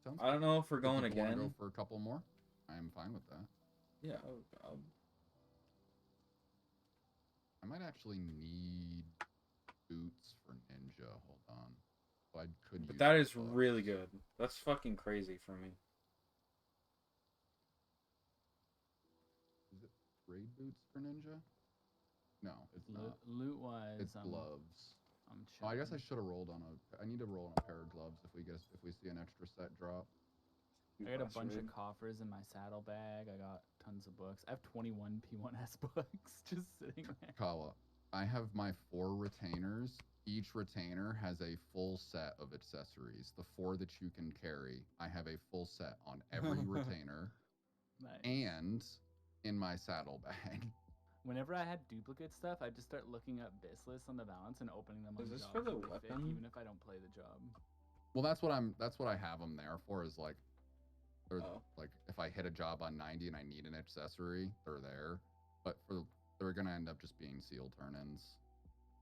Speaker 3: Sounds
Speaker 1: I don't know if we're
Speaker 3: If
Speaker 1: going
Speaker 3: people wanna
Speaker 1: again.
Speaker 3: go for a couple more, I am fine with that.
Speaker 1: Yeah,
Speaker 3: I might actually need boots for Ninja. Hold on. So I could
Speaker 1: but
Speaker 3: use
Speaker 1: that is
Speaker 3: books.
Speaker 1: really good. That's fucking crazy for me.
Speaker 3: Is it raid boots for Ninja? No, it's not.
Speaker 4: Loot wise,
Speaker 3: It's gloves.
Speaker 4: I'm
Speaker 3: Oh, I guess I
Speaker 4: chilling.
Speaker 3: should have rolled on a. I need to roll on a pair of gloves if we see an extra set drop.
Speaker 4: I got a bunch of coffers in my saddlebag. I got tons of books. I have 21 P1S books just sitting there.
Speaker 3: Kawa, I have my 4 retainers. Each retainer has a full set of accessories. The 4 that you can carry, I have a full set on every retainer
Speaker 4: Nice.
Speaker 3: and in my saddlebag.
Speaker 4: Whenever I had duplicate stuff, I just start looking up bis lists on the balance and opening them on
Speaker 1: Is this
Speaker 4: jobs
Speaker 1: for the
Speaker 4: that they fit,
Speaker 1: weapon?
Speaker 4: even if I don't play the job.
Speaker 3: Well, that's what I have them there for. Is like,
Speaker 1: Oh.
Speaker 3: like if I hit a job on 90 and I need an accessory, they're there. But they're gonna end up just being seal turn-ins.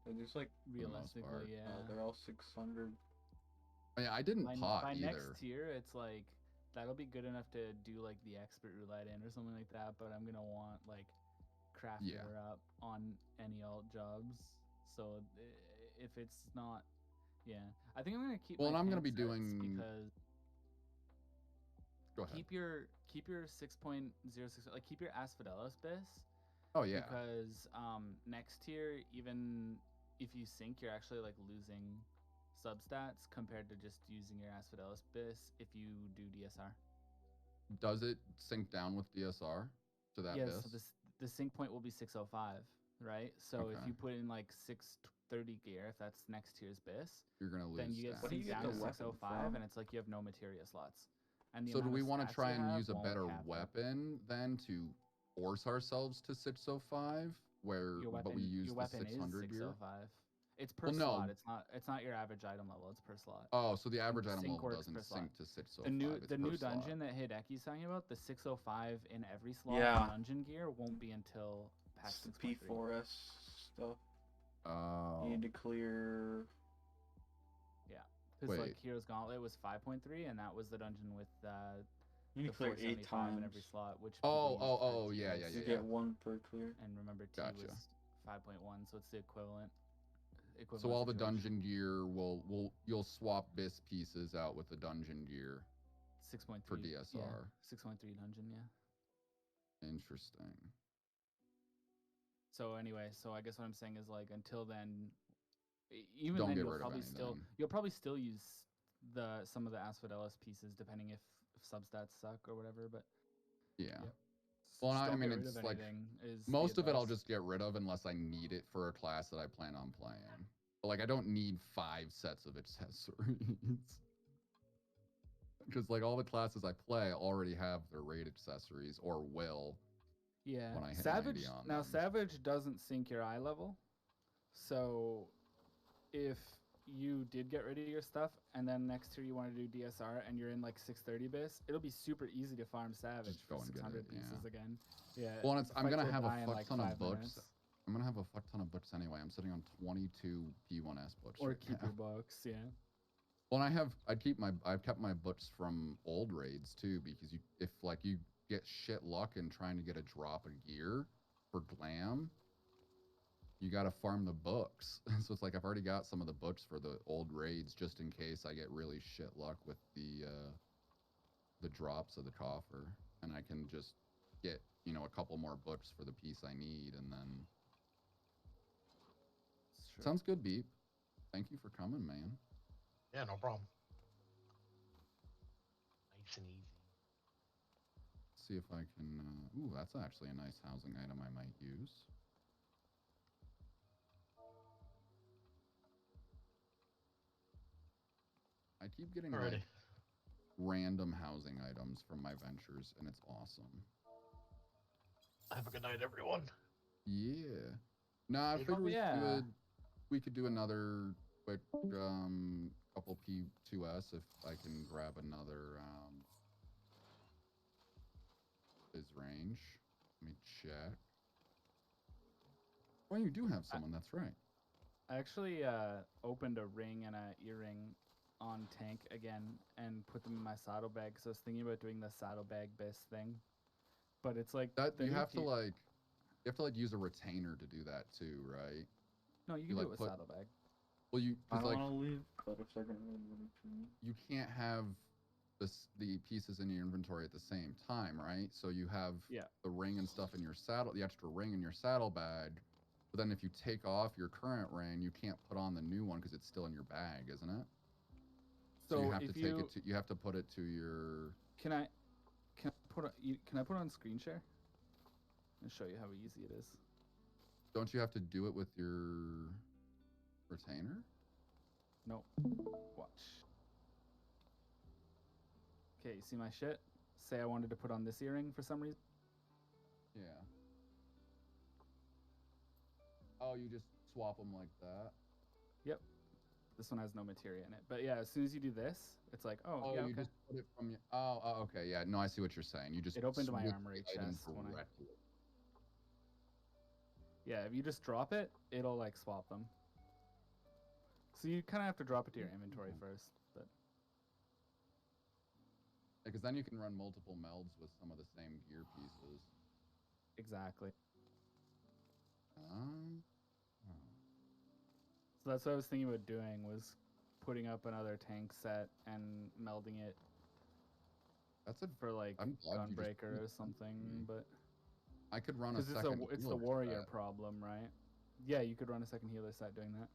Speaker 1: They're just like,
Speaker 3: the most part.
Speaker 4: Realistically, yeah.
Speaker 1: they're all 600.
Speaker 3: Oh, yeah, I didn't pot
Speaker 4: by
Speaker 3: either.
Speaker 4: next tier, it's like that'll be good enough to do like the expert roulette in or something like that. But I'm gonna want like crafter up on any alt jobs. So if it's not, yeah, I think I'm gonna keep.
Speaker 3: Well,
Speaker 4: my
Speaker 3: and I'm gonna
Speaker 4: tank
Speaker 3: be
Speaker 4: sets
Speaker 3: doing.
Speaker 4: because
Speaker 3: Go ahead.
Speaker 4: keep your 6.06, like keep your Asphodelos bis.
Speaker 3: Oh yeah.
Speaker 4: Because next tier, even if you sync, you're actually like losing substats compared to just using your Asphodelos bis if you do DSR.
Speaker 3: Does it sync down with DSR to that
Speaker 4: Yes,
Speaker 3: bis?
Speaker 4: so the sync point will be 605, right? So if
Speaker 3: Okay.
Speaker 4: you put in like 630 gear, if that's next tier's bis,
Speaker 3: You're gonna lose.
Speaker 4: then you get
Speaker 3: stats.
Speaker 1: What do you
Speaker 4: synced
Speaker 1: get
Speaker 4: down
Speaker 1: the
Speaker 4: to
Speaker 1: weapon
Speaker 4: 605,
Speaker 1: from?
Speaker 4: and it's like you have no materia slots. And the
Speaker 3: So do
Speaker 4: amount
Speaker 3: we
Speaker 4: of
Speaker 3: want to
Speaker 4: stats
Speaker 3: try
Speaker 4: you
Speaker 3: and
Speaker 4: have
Speaker 3: use a
Speaker 4: won't
Speaker 3: better
Speaker 4: cap it.
Speaker 3: weapon then to force ourselves to 605, where
Speaker 4: Your weapon,
Speaker 3: but we use
Speaker 4: your
Speaker 3: the
Speaker 4: weapon
Speaker 3: 600
Speaker 4: is
Speaker 3: gear?
Speaker 4: 605. It's per
Speaker 3: Well, no.
Speaker 4: slot. It's not your average item level. It's per slot.
Speaker 3: Oh, so the average
Speaker 4: the
Speaker 3: item
Speaker 4: sync
Speaker 3: level
Speaker 4: works
Speaker 3: doesn't
Speaker 4: per slot.
Speaker 3: sync to 605.
Speaker 4: The new
Speaker 3: it's
Speaker 4: the
Speaker 3: per
Speaker 4: new
Speaker 3: slot.
Speaker 4: dungeon that Hideki's talking about, the 605 in every slot
Speaker 1: Yeah.
Speaker 4: in dungeon gear won't be until past
Speaker 1: It's
Speaker 4: 6.3.
Speaker 1: the P4S stuff.
Speaker 3: Oh.
Speaker 1: You need to clear...
Speaker 4: Yeah, because like
Speaker 3: Wait.
Speaker 4: Hero's Gauntlet was 5.3, and that was the dungeon with
Speaker 1: You need
Speaker 4: the
Speaker 1: to clear 8
Speaker 4: 475
Speaker 1: times.
Speaker 4: in every slot. Which
Speaker 3: Oh,
Speaker 4: people use for
Speaker 3: yeah,
Speaker 4: tiers.
Speaker 3: yeah,
Speaker 1: You
Speaker 3: yeah.
Speaker 1: get 1 per clear.
Speaker 4: And remember, T
Speaker 3: Gotcha.
Speaker 4: was 5.1, so it's the equivalent.
Speaker 3: So all the
Speaker 4: situation.
Speaker 3: dungeon gear you'll swap bis pieces out with the dungeon gear
Speaker 4: 6.3
Speaker 3: for DSR.
Speaker 4: Yeah, 6.3 dungeon, yeah.
Speaker 3: Interesting.
Speaker 4: So anyway, so I guess what I'm saying is like until then, even
Speaker 3: Don't
Speaker 4: then
Speaker 3: get
Speaker 4: you'll
Speaker 3: rid of
Speaker 4: probably still use some of the Asphodelos pieces depending if substats suck or whatever. But
Speaker 3: Yeah.
Speaker 4: Yep.
Speaker 3: Well,
Speaker 4: Just
Speaker 3: I
Speaker 4: don't
Speaker 3: mean,
Speaker 4: get rid
Speaker 3: it's
Speaker 4: of
Speaker 3: like
Speaker 4: anything is the
Speaker 3: most of it I'll
Speaker 4: advice.
Speaker 3: just get rid of unless I need it for a class that I plan on playing. But like I don't need 5 sets of accessories. Because like all the classes I play already have their raid accessories or will.
Speaker 4: Yeah.
Speaker 3: When I hit
Speaker 4: Savage
Speaker 3: 90 on
Speaker 4: now
Speaker 3: them.
Speaker 4: Savage doesn't sync your eye level. So if you did get rid of your stuff and then next tier you want to do DSR and you're in like 630 bis, it'll be super easy to farm Savage
Speaker 3: Just go
Speaker 4: for
Speaker 3: and get
Speaker 4: 600
Speaker 3: it, yeah.
Speaker 4: pieces again. Yeah.
Speaker 3: Well,
Speaker 4: the
Speaker 3: I'm
Speaker 4: fights
Speaker 3: gonna
Speaker 4: will
Speaker 3: have a
Speaker 4: die in,
Speaker 3: fuck
Speaker 4: like,
Speaker 3: ton of
Speaker 4: 5
Speaker 3: books.
Speaker 4: minutes.
Speaker 3: I'm gonna have a fuck ton of books anyway. I'm sitting on 22 P1S books.
Speaker 4: Or
Speaker 3: right
Speaker 4: keep
Speaker 3: now.
Speaker 4: your books, yeah.
Speaker 3: Well, I've kept my books from old raids too, because if you get shit luck in trying to get a drop of gear for glam, you gotta farm the books. So it's like I've already got some of the books for the old raids just in case I get really shit luck with the drops of the coffer, and I can just get a couple more books for the piece I need, and then.
Speaker 4: Sure.
Speaker 3: Sounds good, Beep. Thank you for coming, man.
Speaker 7: Yeah, no problem. Nice and easy.
Speaker 3: see if I can. Ooh, that's actually a nice housing item I might use. I keep getting
Speaker 7: Alrighty.
Speaker 3: like random housing items from my ventures, and it's awesome.
Speaker 7: Have a good night, everyone.
Speaker 3: Yeah. Nah, I
Speaker 7: Good.
Speaker 3: figured
Speaker 4: Yeah.
Speaker 3: we could do another quick couple P2S if I can grab another his range. Let me check. Oh, you do have someone. That's right.
Speaker 4: I actually opened a ring and a earring on tank again and put them in my saddlebag because I was thinking about doing the saddlebag bis thing. But it's like
Speaker 3: That
Speaker 4: the
Speaker 3: you
Speaker 4: new
Speaker 3: have to
Speaker 4: tier-
Speaker 3: like use a retainer to do that too, right?
Speaker 4: No, you can
Speaker 3: like
Speaker 4: do it with saddlebag.
Speaker 3: Well, you
Speaker 1: I
Speaker 3: because
Speaker 1: don't
Speaker 3: like
Speaker 1: want to leave, but if they're gonna leave it,
Speaker 3: you can't have the pieces in your inventory at the same time, right? So you have
Speaker 4: Yeah.
Speaker 3: the ring and stuff in your saddle, the extra ring in your saddlebag. But then if you take off your current ring, you can't put on the new one because it's still in your bag, isn't it? So you have to take it to you have to put it to your.
Speaker 4: Can I put it on screen share and show you how easy it is?
Speaker 3: Don't you have to do it with your retainer?
Speaker 4: No. Watch. Okay, you see my shit? Say I wanted to put on this earring for some reason.
Speaker 3: Yeah. Oh, you just swap them like that.
Speaker 4: Yep. This one has no materia in it. But yeah, as soon as you do this, it's like, oh yeah,
Speaker 3: you
Speaker 4: okay.
Speaker 3: just put it from your. Oh, okay. Yeah. No, I see what you're saying. You just
Speaker 4: It opened my
Speaker 3: switch
Speaker 4: armory
Speaker 3: the item
Speaker 4: chest when I.
Speaker 3: directly.
Speaker 4: Yeah, if you just drop it, it'll like swap them. So you kind of have to drop it to your inventory first, but
Speaker 3: Because then you can run multiple melds with some of the same gear pieces.
Speaker 4: exactly.
Speaker 3: Oh.
Speaker 4: So that's what I was thinking about doing was putting up another tank set and melding it
Speaker 3: That's a.
Speaker 4: for like
Speaker 3: I'm glad you just
Speaker 4: Gunbreaker
Speaker 3: made
Speaker 4: or
Speaker 3: sense to
Speaker 4: something,
Speaker 3: me.
Speaker 4: but
Speaker 3: I could run a
Speaker 4: because
Speaker 3: second.
Speaker 4: it's the
Speaker 3: healer
Speaker 4: warrior
Speaker 3: set.
Speaker 4: problem, right? Yeah, you could run a second healer set doing that.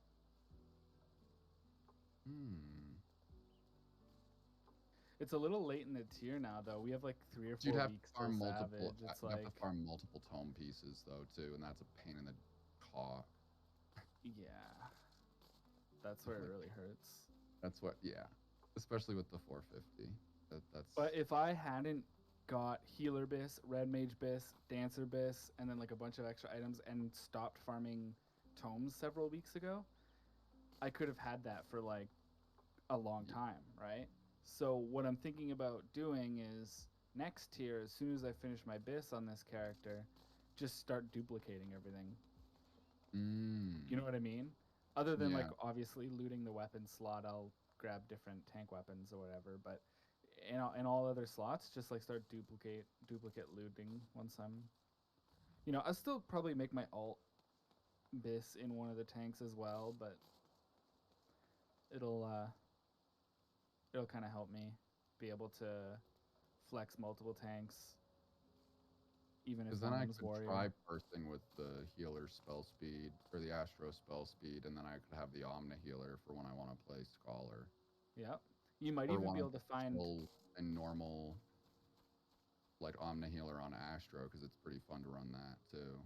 Speaker 4: It's a little late in the tier now, though. We have like 3 or 4
Speaker 3: You'd have to
Speaker 4: weeks
Speaker 3: farm
Speaker 4: till
Speaker 3: multiple.
Speaker 4: Savage. It's
Speaker 3: You'd
Speaker 4: like,
Speaker 3: have to farm multiple tome pieces though too, and that's a pain in the cock.
Speaker 4: yeah, that's where it really hurts.
Speaker 3: That's what. Yeah. Especially with the 450. That's.
Speaker 4: But if I hadn't got healer bis, red mage bis, dancer bis, and then like a bunch of extra items and stopped farming tomes several weeks ago, I could have had that for like a long time, right? So what I'm thinking about doing is next tier, as soon as I finish my bis on this character, just start duplicating everything. You know what I mean? Other than like obviously looting the weapon slot, I'll grab different tank weapons or whatever, but in all other slots, just like start duplicate looting once I'm, I'll still probably make my alt bis in one of the tanks as well, but it'll kind of help me be able to flex multiple tanks, even if
Speaker 3: Because then I
Speaker 4: one's
Speaker 3: could
Speaker 4: warrior.
Speaker 3: try parsing with the healer spell speed or the Astro spell speed, and then I could have the Omni healer for when I want to play Scholar.
Speaker 4: Yeah, you might
Speaker 3: Or
Speaker 4: even
Speaker 3: wanna
Speaker 4: be able to find
Speaker 3: a normal like Omni healer on Astro because it's pretty fun to run that too.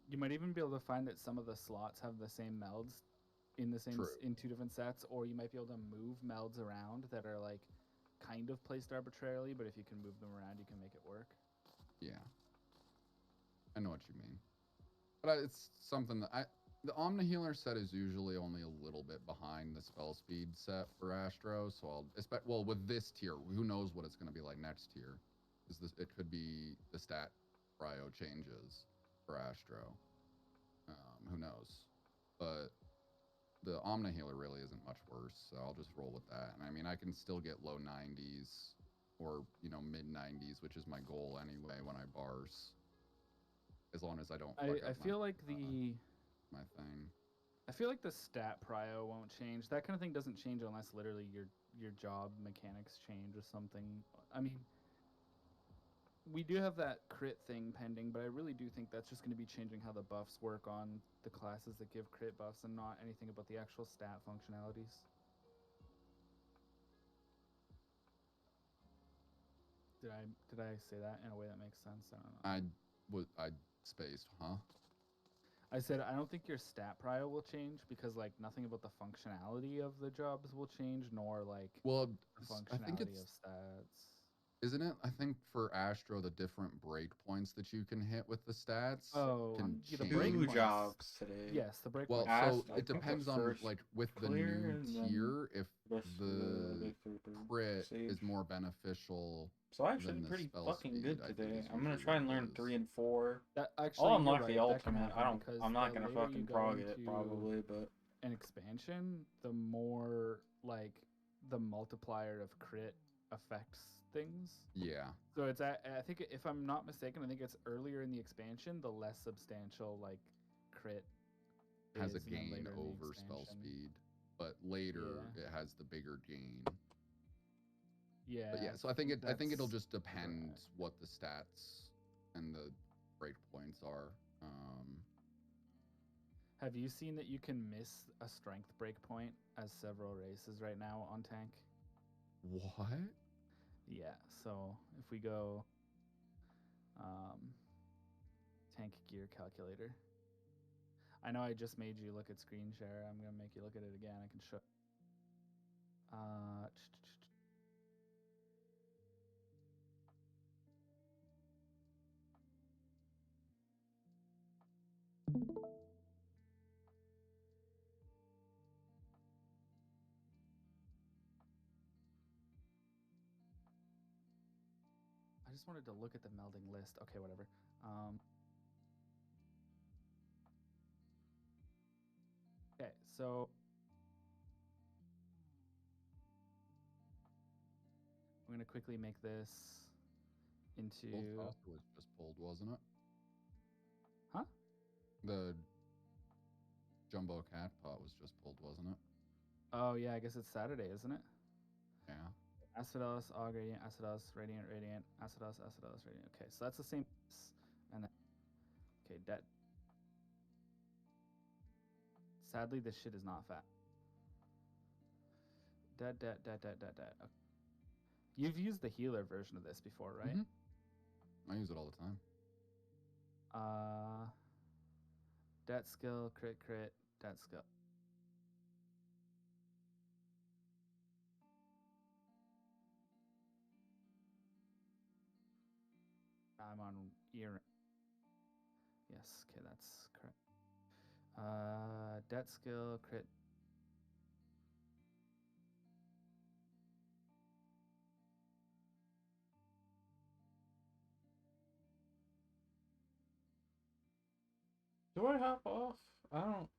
Speaker 4: You might even be able to find that some of the slots have the same melds in the same in 2 different sets, or you might be able to move melds around that are like kind of placed arbitrarily, but if you can move them around, you can make it work.
Speaker 3: Yeah, I know what you mean, but it's something that the Omni healer set is usually only a little bit behind the spell speed set for Astro, so I'll well with this tier, who knows what it's going to be like next tier, because it could be the stat prio changes for Astro. Who knows? But the Omni healer really isn't much worse, so I'll just roll with that. And I mean, I can still get low 90s or mid 90s, which is my goal anyway when I bars, as long as I don't.
Speaker 4: I feel like
Speaker 3: my thing.
Speaker 4: I feel like the stat prio won't change. That kind of thing doesn't change unless literally your job mechanics change or something. I mean, we do have that crit thing pending, but I really do think that's just going to be changing how the buffs work on the classes that give crit buffs and not anything about the actual stat functionalities. Did I say that in a way that makes sense? I don't know.
Speaker 3: I spaced, huh?
Speaker 4: I said I don't think your stat prio will change because like nothing about the functionality of the jobs will change, nor like
Speaker 3: Well,
Speaker 4: the
Speaker 3: I think
Speaker 4: functionality
Speaker 3: it's,
Speaker 4: of stats.
Speaker 3: isn't it? I think for Astro, the different breakpoints that you can hit with the stats
Speaker 4: Oh,
Speaker 3: can
Speaker 4: yeah, the
Speaker 3: change.
Speaker 4: break
Speaker 1: Two
Speaker 4: points.
Speaker 1: jobs today.
Speaker 4: Yes, the break
Speaker 3: Well,
Speaker 4: points.
Speaker 3: so
Speaker 1: Ast- I
Speaker 3: it
Speaker 1: think the
Speaker 3: depends on
Speaker 1: first
Speaker 3: like with the
Speaker 1: clear
Speaker 3: new
Speaker 1: and then
Speaker 3: tier if
Speaker 1: rest of
Speaker 3: the
Speaker 1: other
Speaker 3: crit
Speaker 1: save.
Speaker 3: is more beneficial.
Speaker 1: So actually
Speaker 3: than the
Speaker 1: pretty
Speaker 3: spell
Speaker 1: fucking good
Speaker 3: speed, I think
Speaker 1: today.
Speaker 3: is
Speaker 1: I'm gonna
Speaker 3: usually
Speaker 1: try
Speaker 3: what
Speaker 1: and
Speaker 3: it
Speaker 1: learn
Speaker 3: is.
Speaker 1: 3 and 4.
Speaker 4: That actually,
Speaker 1: I'll unlock
Speaker 4: you're
Speaker 1: the
Speaker 4: right, that can
Speaker 1: ultimate.
Speaker 4: happen because
Speaker 1: I'm not
Speaker 4: the
Speaker 1: gonna
Speaker 4: later you
Speaker 1: fucking
Speaker 4: go
Speaker 1: prog it
Speaker 4: into
Speaker 1: probably, but
Speaker 4: an expansion, the more like the multiplier of crit affects things.
Speaker 3: Yeah.
Speaker 4: So it's I think if I'm not mistaken, I think it's earlier in the expansion, the less substantial like crit
Speaker 3: Has a
Speaker 4: is, and then
Speaker 3: gain
Speaker 4: later in the
Speaker 3: over spell
Speaker 4: expansion.
Speaker 3: speed, but later
Speaker 4: Yeah.
Speaker 3: it has the bigger gain.
Speaker 4: Yeah.
Speaker 3: But yeah, so I think it'll
Speaker 4: that's
Speaker 3: just depend
Speaker 4: correct.
Speaker 3: what the stats and the breakpoints are.
Speaker 4: Have you seen that you can miss a strength breakpoint as several races right now on tank?
Speaker 3: What?
Speaker 4: Yeah. So if we go tank gear calculator. I know I just made you look at screen share. I'm gonna make you look at it again. I can show. I just wanted to look at the melding list. Okay, whatever. Okay, so I'm gonna quickly make this into.
Speaker 3: Gold Saucer was just pulled, wasn't it?
Speaker 4: Huh?
Speaker 3: The Jumbo Cat Pot was just pulled, wasn't it?
Speaker 4: Oh yeah, I guess it's Saturday, isn't it?
Speaker 3: Yeah.
Speaker 4: Acidos, All Gradient, Acidos, Radiant, Radiant, Acidos, Acidos, Radiant. Okay, so that's the same. And then, okay, debt. Sadly, this shit is not fat. Debt. Okay. You've used the healer version of this before, right?
Speaker 3: I use it all the time.
Speaker 4: Debt skill, crit, debt skill. I'm on ear. Yes, okay, that's correct. Debt skill, crit.
Speaker 1: do I hop off? I don't.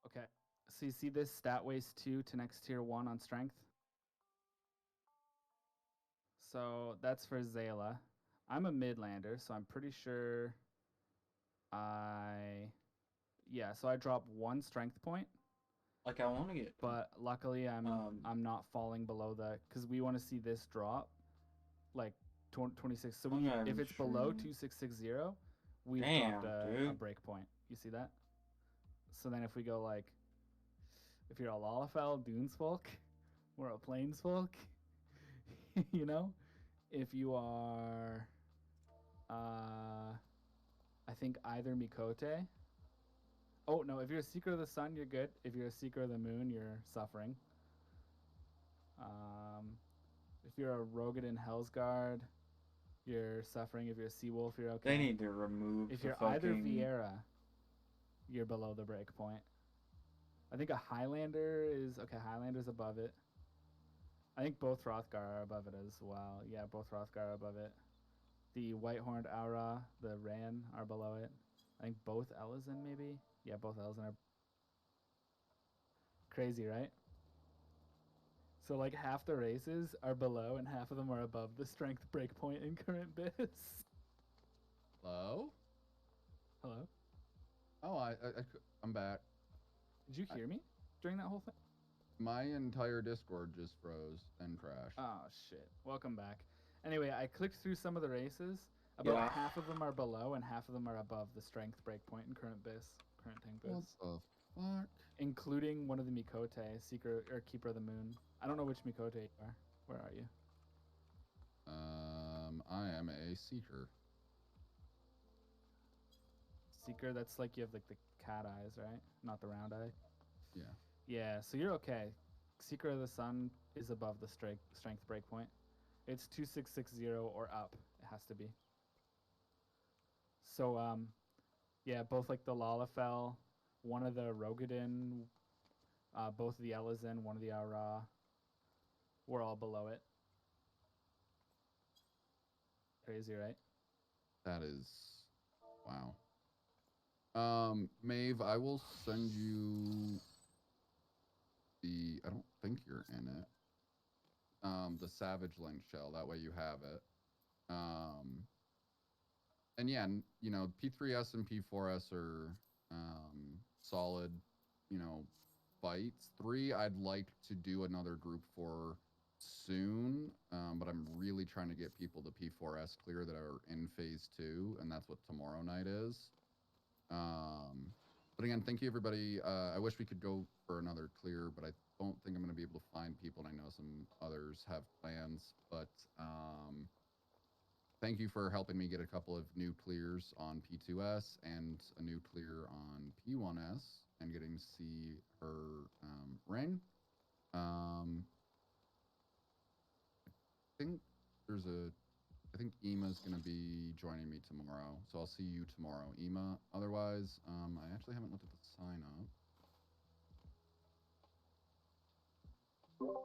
Speaker 4: Okay, so you see this stat waste 2 to next tier 1 on strength? So that's for Zayla. I'm a midlander, so I'm pretty sure yeah, so I drop 1 strength point.
Speaker 1: Like I want to get.
Speaker 4: But luckily I'm not falling below the, because we want to see this drop like 26. So if it's below 2660, we've dropped a break point. You see that? So then if we go like, if you're a Lalafell Dunesfolk or a Plainsfolk, you know, if you are, I think either Mikote. Oh no, if you're a Seeker of the Sun, you're good. If you're a Seeker of the Moon, you're suffering. If you're a Rogadin Hellsguard, you're suffering. If you're a Seawolf, you're okay.
Speaker 1: They need to remove.
Speaker 4: If you're either Vieira, you're below the break point. I think a Highlander is okay. Highlander's above it. I think both Hrothgar are above it as well. Yeah, both Hrothgar are above it. The White-Horned Aura, the Ran are below it. I think both Elizin maybe. Yeah, both Elizin are. Crazy, right? So like half the races are below and half of them are above the strength breakpoint in current biz.
Speaker 3: Hello?
Speaker 4: Hello?
Speaker 3: Oh, I'm back.
Speaker 4: Did you hear me during that whole thing?
Speaker 3: My entire Discord just froze and crashed.
Speaker 4: Oh shit. Welcome back. Anyway, I clicked through some of the races About
Speaker 1: Yeah.
Speaker 4: half of them are below and half of them are above the strength breakpoint in current tank
Speaker 3: What
Speaker 4: boosts,
Speaker 3: the fuck?
Speaker 4: including one of the Mikote, Seeker or Keeper of the Moon. I don't know which Mikote you are. Where are you?
Speaker 3: I am a seeker.
Speaker 4: Seeker, that's like you have like the cat eyes, right? Not the round eye.
Speaker 3: Yeah.
Speaker 4: Yeah, so you're okay. Seeker of the Sun is above the strength breakpoint. It's 2660 or up. It has to be. So yeah, both like the Lalafell, one of the Rogadin, both of the Elizin, one of the Ara, we're all below it. Crazy, right?
Speaker 3: That is wow. Maeve, I will send you the I don't think you're in it. The Savage Link shell. That way you have it. And yeah, you know, P3S and P4S are solid, you know, fights. 3, I'd like to do another group for soon, but I'm really trying to get people to P4S clear that are in phase 2, and that's what tomorrow night is. But again, thank you everybody. I wish we could go for another clear, but I don't think I'm going to be able to find people, and I know some others have plans, but thank you for helping me get a couple of new clears on P2S and a new clear on P1S and getting to see her ring. I think I think Ema's going to be joining me tomorrow, so I'll see you tomorrow, Ema. Otherwise, I actually haven't looked at the sign up.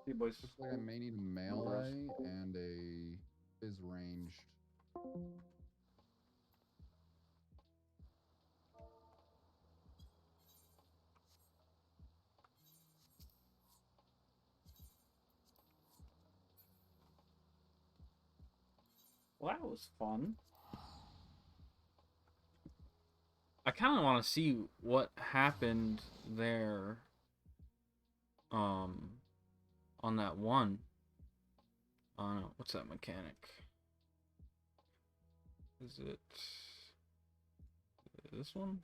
Speaker 1: Hey, boys.
Speaker 3: Looks like I may need a melee and a fizz ranged.
Speaker 1: Well, that was fun. I kind of want to see what happened there. On that one. What's that mechanic? Is it this one?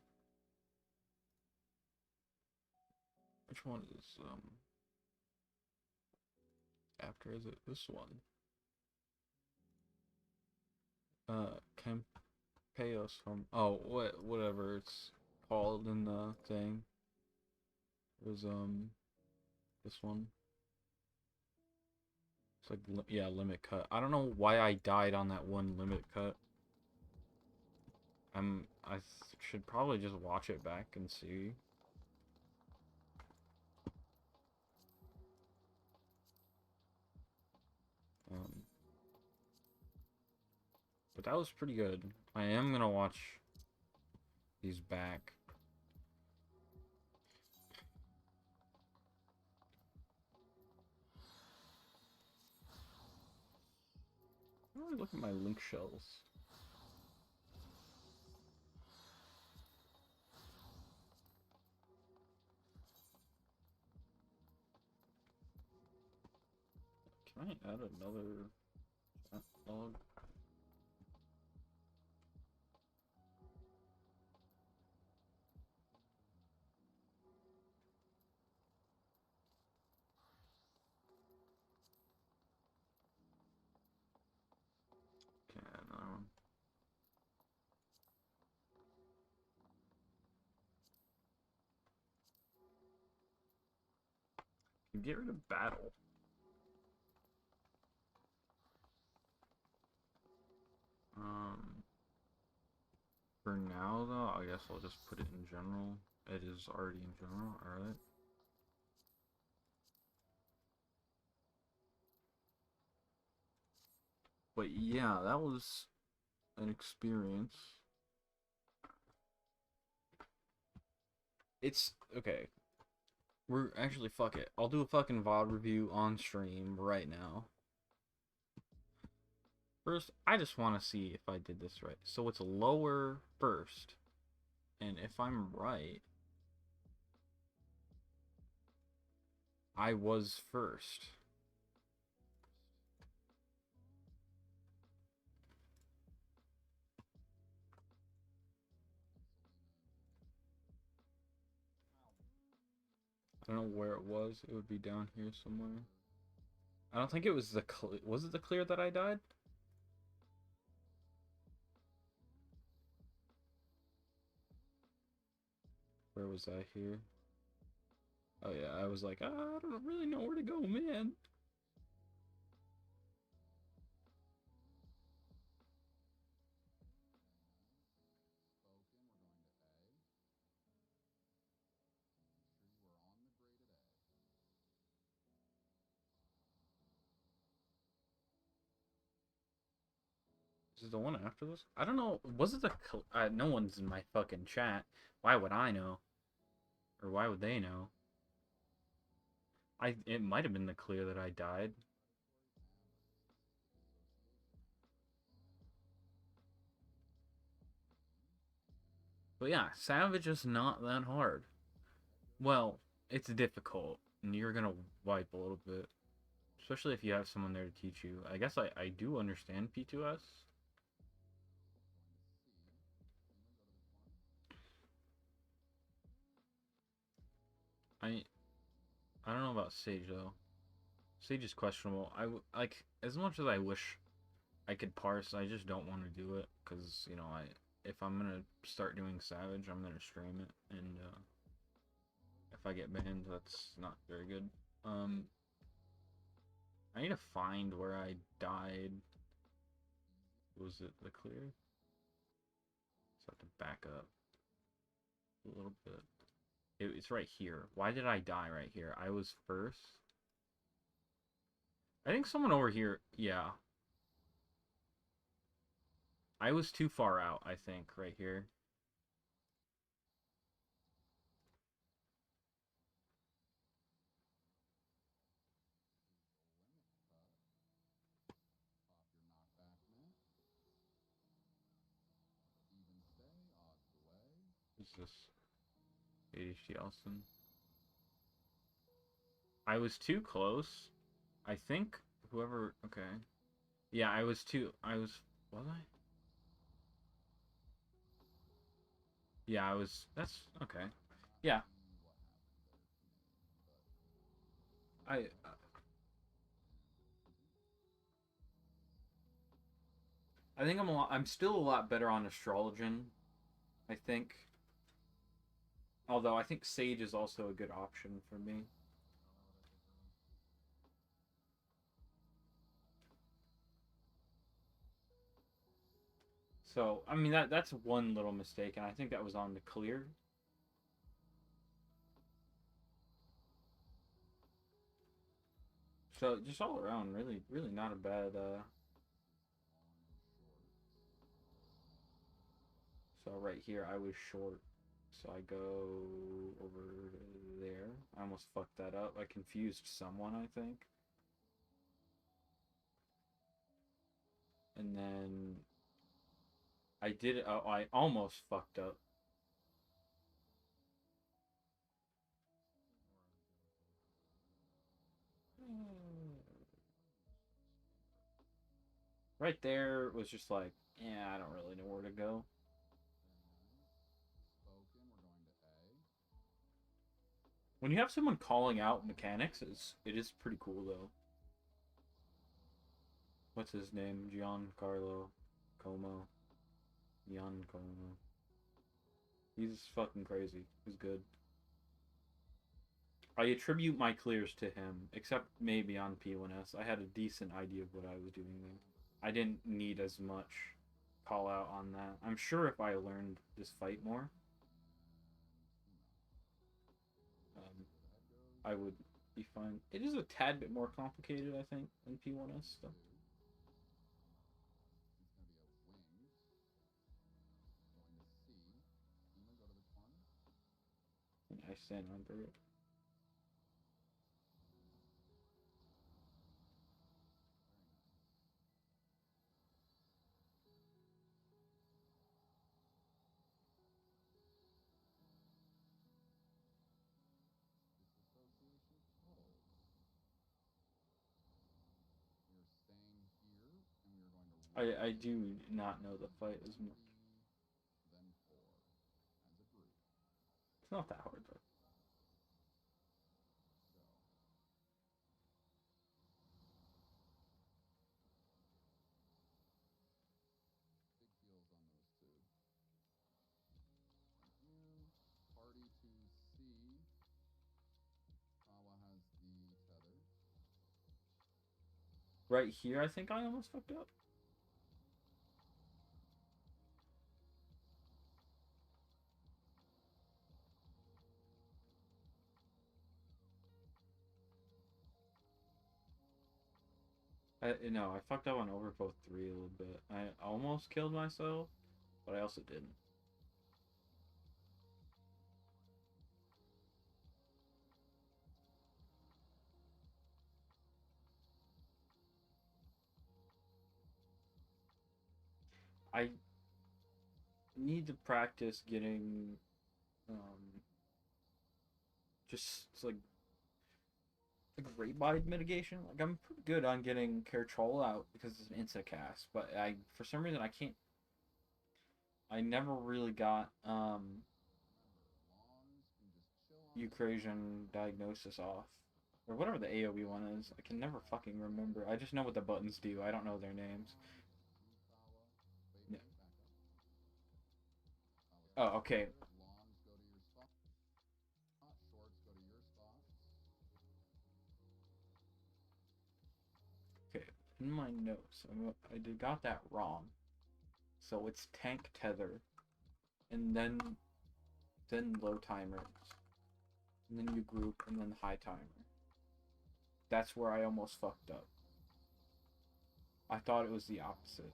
Speaker 1: Which one is after? Is it this one? Campeios from whatever it's called in the thing. It was this one. It's like yeah, limit cut. I don't know why I died on that one limit cut. I should probably just watch it back and see. But that was pretty good. I am gonna watch these back. I really look at my link shells. Can I add another chat log? Okay, another one. Get rid of battle. For now though, I guess I'll just put it in general. It is already in general, alright. But yeah, that was an experience. It's okay. We're actually fuck it. I'll do a fucking VOD review on stream right now. First, I just want to see if I did this right. So it's lower first. And if I'm right, I was first. I don't know where it was. It would be down here somewhere. I don't think it was the was it the clear that I died? Where was I here? Oh yeah, I was like, I don't really know where to go, man. Is it the one after this? I don't know. Was it the... no one's in my fucking chat. Why would I know? Or why would they know? It might have been the clear that I died. But yeah, Savage is not that hard. Well, it's difficult, and you're gonna wipe a little bit. Especially if you have someone there to teach you. I guess I do understand P2S. I don't know about Sage, though. Sage is questionable. like, as much as I wish I could parse, I just don't want to do it. Because, you know, if I'm gonna start doing Savage, I'm gonna stream it. And, if I get banned, that's not very good. I need to find where I died. Was it the clear? So I have to back up a little bit. It's right here. Why did I die right here? I was first. I think someone over here... Yeah. I was too far out, I think, right here. Who's this? ADHD Austin. I was too close. I think whoever... Okay. Yeah, I was too... Was I? Yeah, I was... That's... Okay. Yeah. I think I'm still a lot better on Astrologian, I think. Although I think Sage is also a good option for me. So, I mean, that's one little mistake, and I think that was on the clear. So, just all around, really, really not a bad, So, right here, I was short. So, I go over there. I almost fucked that up. I confused someone, I think. And then... I almost fucked up. Right there was just like, yeah, I don't really know where to go. When you have someone calling out mechanics, it is pretty cool, though. What's his name? Giancarlo Como. Giancarlo. He's fucking crazy. He's good. I attribute my clears to him, except maybe on P1S. I had a decent idea of what I was doing there. I didn't need as much call out on that. I'm sure if I learned this fight more, I would be fine. It is a tad bit more complicated, I think, than P1S stuff. I stand under it. I do not know the fight as much. It's not that hard, though. Right here, I think I almost fucked up. No, I fucked up on Overpost 3 a little bit. I almost killed myself, but I also didn't. I need to practice getting just like rate bodied mitigation. Like I'm pretty good on getting control out because it's an insta cast, but I for some reason I can't. I never really got Eucrasian diagnosis off. Or whatever the AoE one is. I can never fucking remember. I just know what the buttons do. I don't know their names. Yeah. Oh, okay. Okay. In my notes, got that wrong. So it's tank tether, and then low timers, and then you group, and then high timer. That's where I almost fucked up. I thought it was the opposite.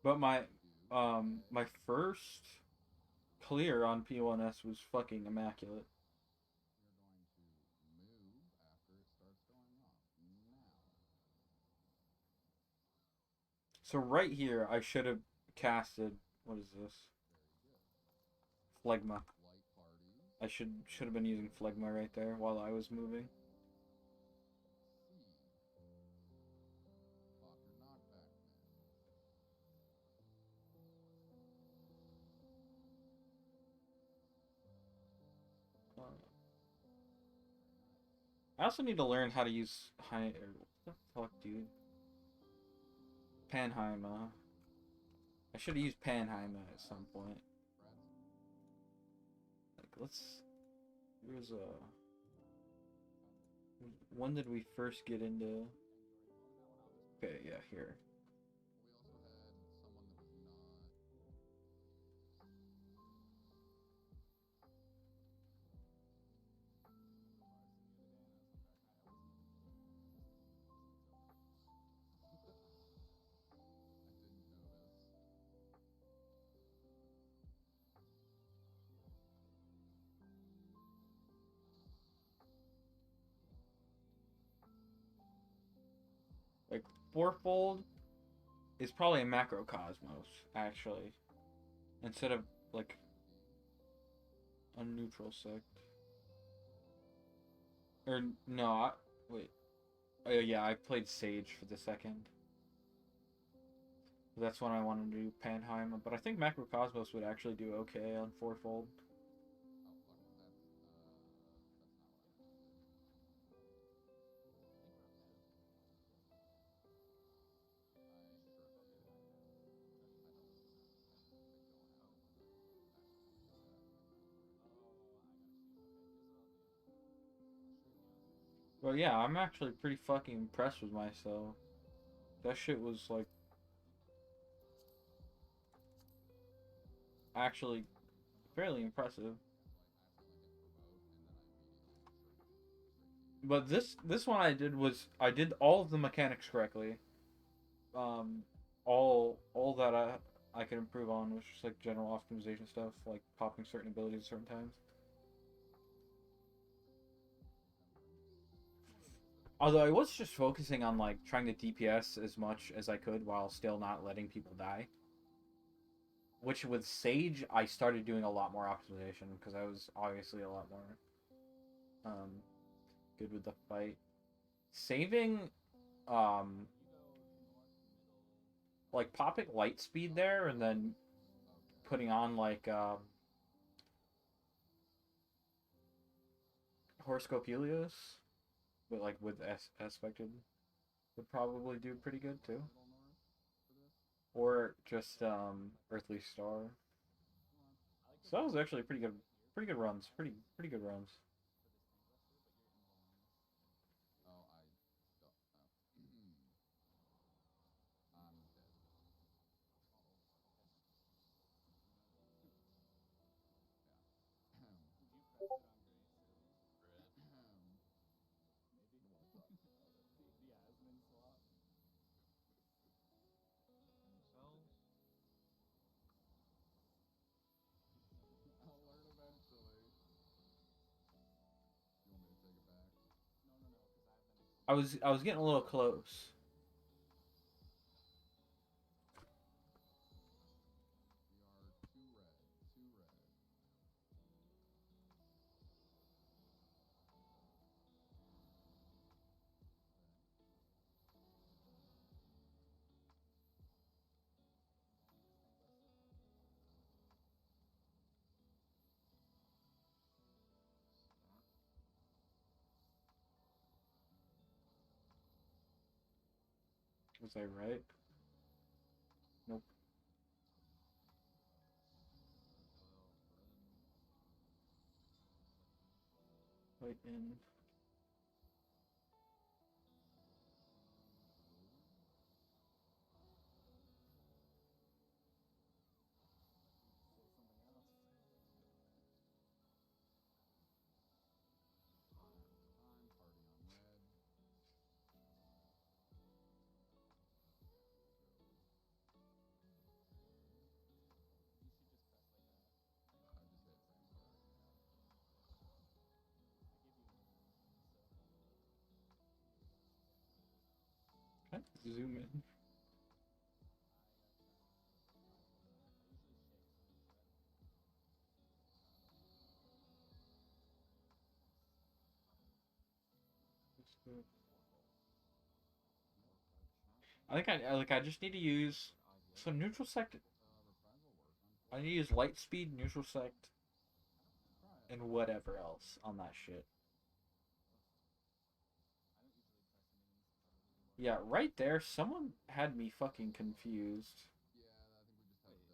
Speaker 1: But my first clear on P1S was fucking immaculate. So right here, I should have casted. What is this? Phlegma. I should have been using Phlegma right there while I was moving. I also need to learn how to use high. What the fuck, dude? Panheima. I should have used Panheima at some point. Like, let's. Here's a. When did we first get into? Okay, yeah, here. Like fourfold is probably a macrocosmos actually, instead of like a neutral sect. Or no, wait. Oh yeah, I played Sage for the second. That's when I wanted to do Panheim, but I think Macrocosmos would actually do okay on fourfold. But yeah, I'm actually pretty fucking impressed with myself. That shit was like actually fairly impressive. But this one I did all of the mechanics correctly. All that I could improve on was just like general optimization stuff, like popping certain abilities at certain times. Although I was just focusing on like trying to DPS as much as I could while still not letting people die. Which with Sage I started doing a lot more optimization because I was obviously a lot more good with the fight. Saving like popping light speed there and then putting on like horoscope Helios, but like with aspected, would probably do pretty good too. Or just Earthly Star. So that was actually pretty good runs. Pretty good runs.
Speaker 3: Oh, I don't know. I'm dead. Yeah.
Speaker 4: Did you press it on Grace early? Maybe.
Speaker 3: What the fuck?
Speaker 4: The Asmin swap.
Speaker 11: Themselves.
Speaker 3: I'll learn eventually. You want me to take it back?
Speaker 4: No, because I have the next one.
Speaker 1: I was getting a little close.
Speaker 3: We are two red. Two red.
Speaker 1: Was I right? Nope. Right in.
Speaker 4: Say something else.
Speaker 3: Time, party on red.
Speaker 4: You should just press like that.
Speaker 3: I just hit same party, yeah.
Speaker 4: I give you an illusion, so.
Speaker 1: Okay. Zoom in.
Speaker 4: I usually shake, so use red.
Speaker 1: I just need to use so neutral sect. I need to use light speed, neutral sect, and whatever else on that shit.
Speaker 4: I don't usually press anything specifically.
Speaker 1: Yeah, right there, someone had me fucking confused.
Speaker 3: Yeah, I think we just have to.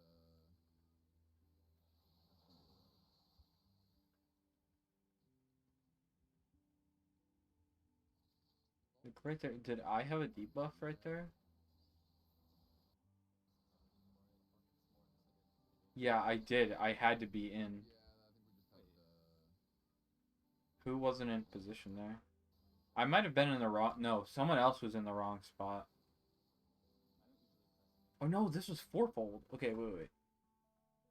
Speaker 1: Like right there, did I have a debuff right there? Yeah, I did. I had to be in.
Speaker 3: Yeah, I think we just have to.
Speaker 1: Who wasn't in position there? I might have been in the wrong. No, someone else was in the wrong spot. Oh no, this was fourfold. Okay, wait.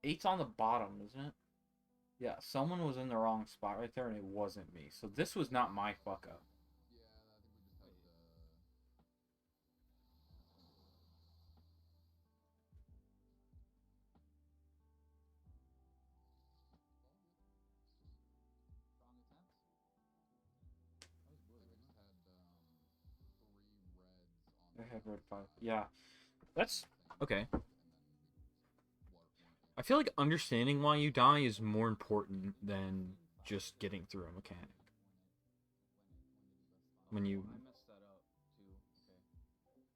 Speaker 1: 8's on the bottom, isn't it? Yeah, someone was in the wrong spot right there, and it wasn't me. So this was not my fuck up.
Speaker 3: Yeah, I think we just have to.
Speaker 4: Strong attempts.
Speaker 3: That was blue. I just had 3 reds on.
Speaker 1: I had red 5. Yeah, that's okay.
Speaker 3: And then
Speaker 1: I feel like understanding why you die is more important than just getting through a mechanic. When you...
Speaker 8: I messed that up too. Okay.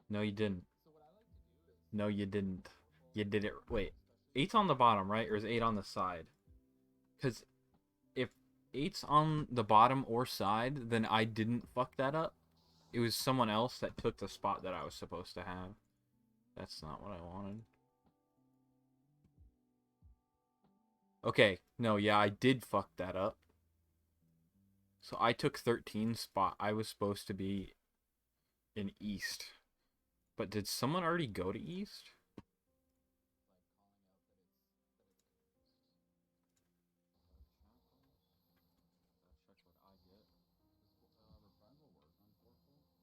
Speaker 1: No, you didn't.
Speaker 4: So what I like to do is.
Speaker 1: No, you didn't. You did it... Wait. 8's on the bottom, right? Or is 8 on the side? Because if 8's on the bottom or side, then I didn't fuck that up. It was someone else that took the spot that I was supposed to have. That's not what I wanted. Okay, no, yeah, I did fuck that up. So I took 13 spot. I was supposed to be in East. But did someone already go to East?
Speaker 8: Check what I get.
Speaker 3: Reprisal work on fourfold.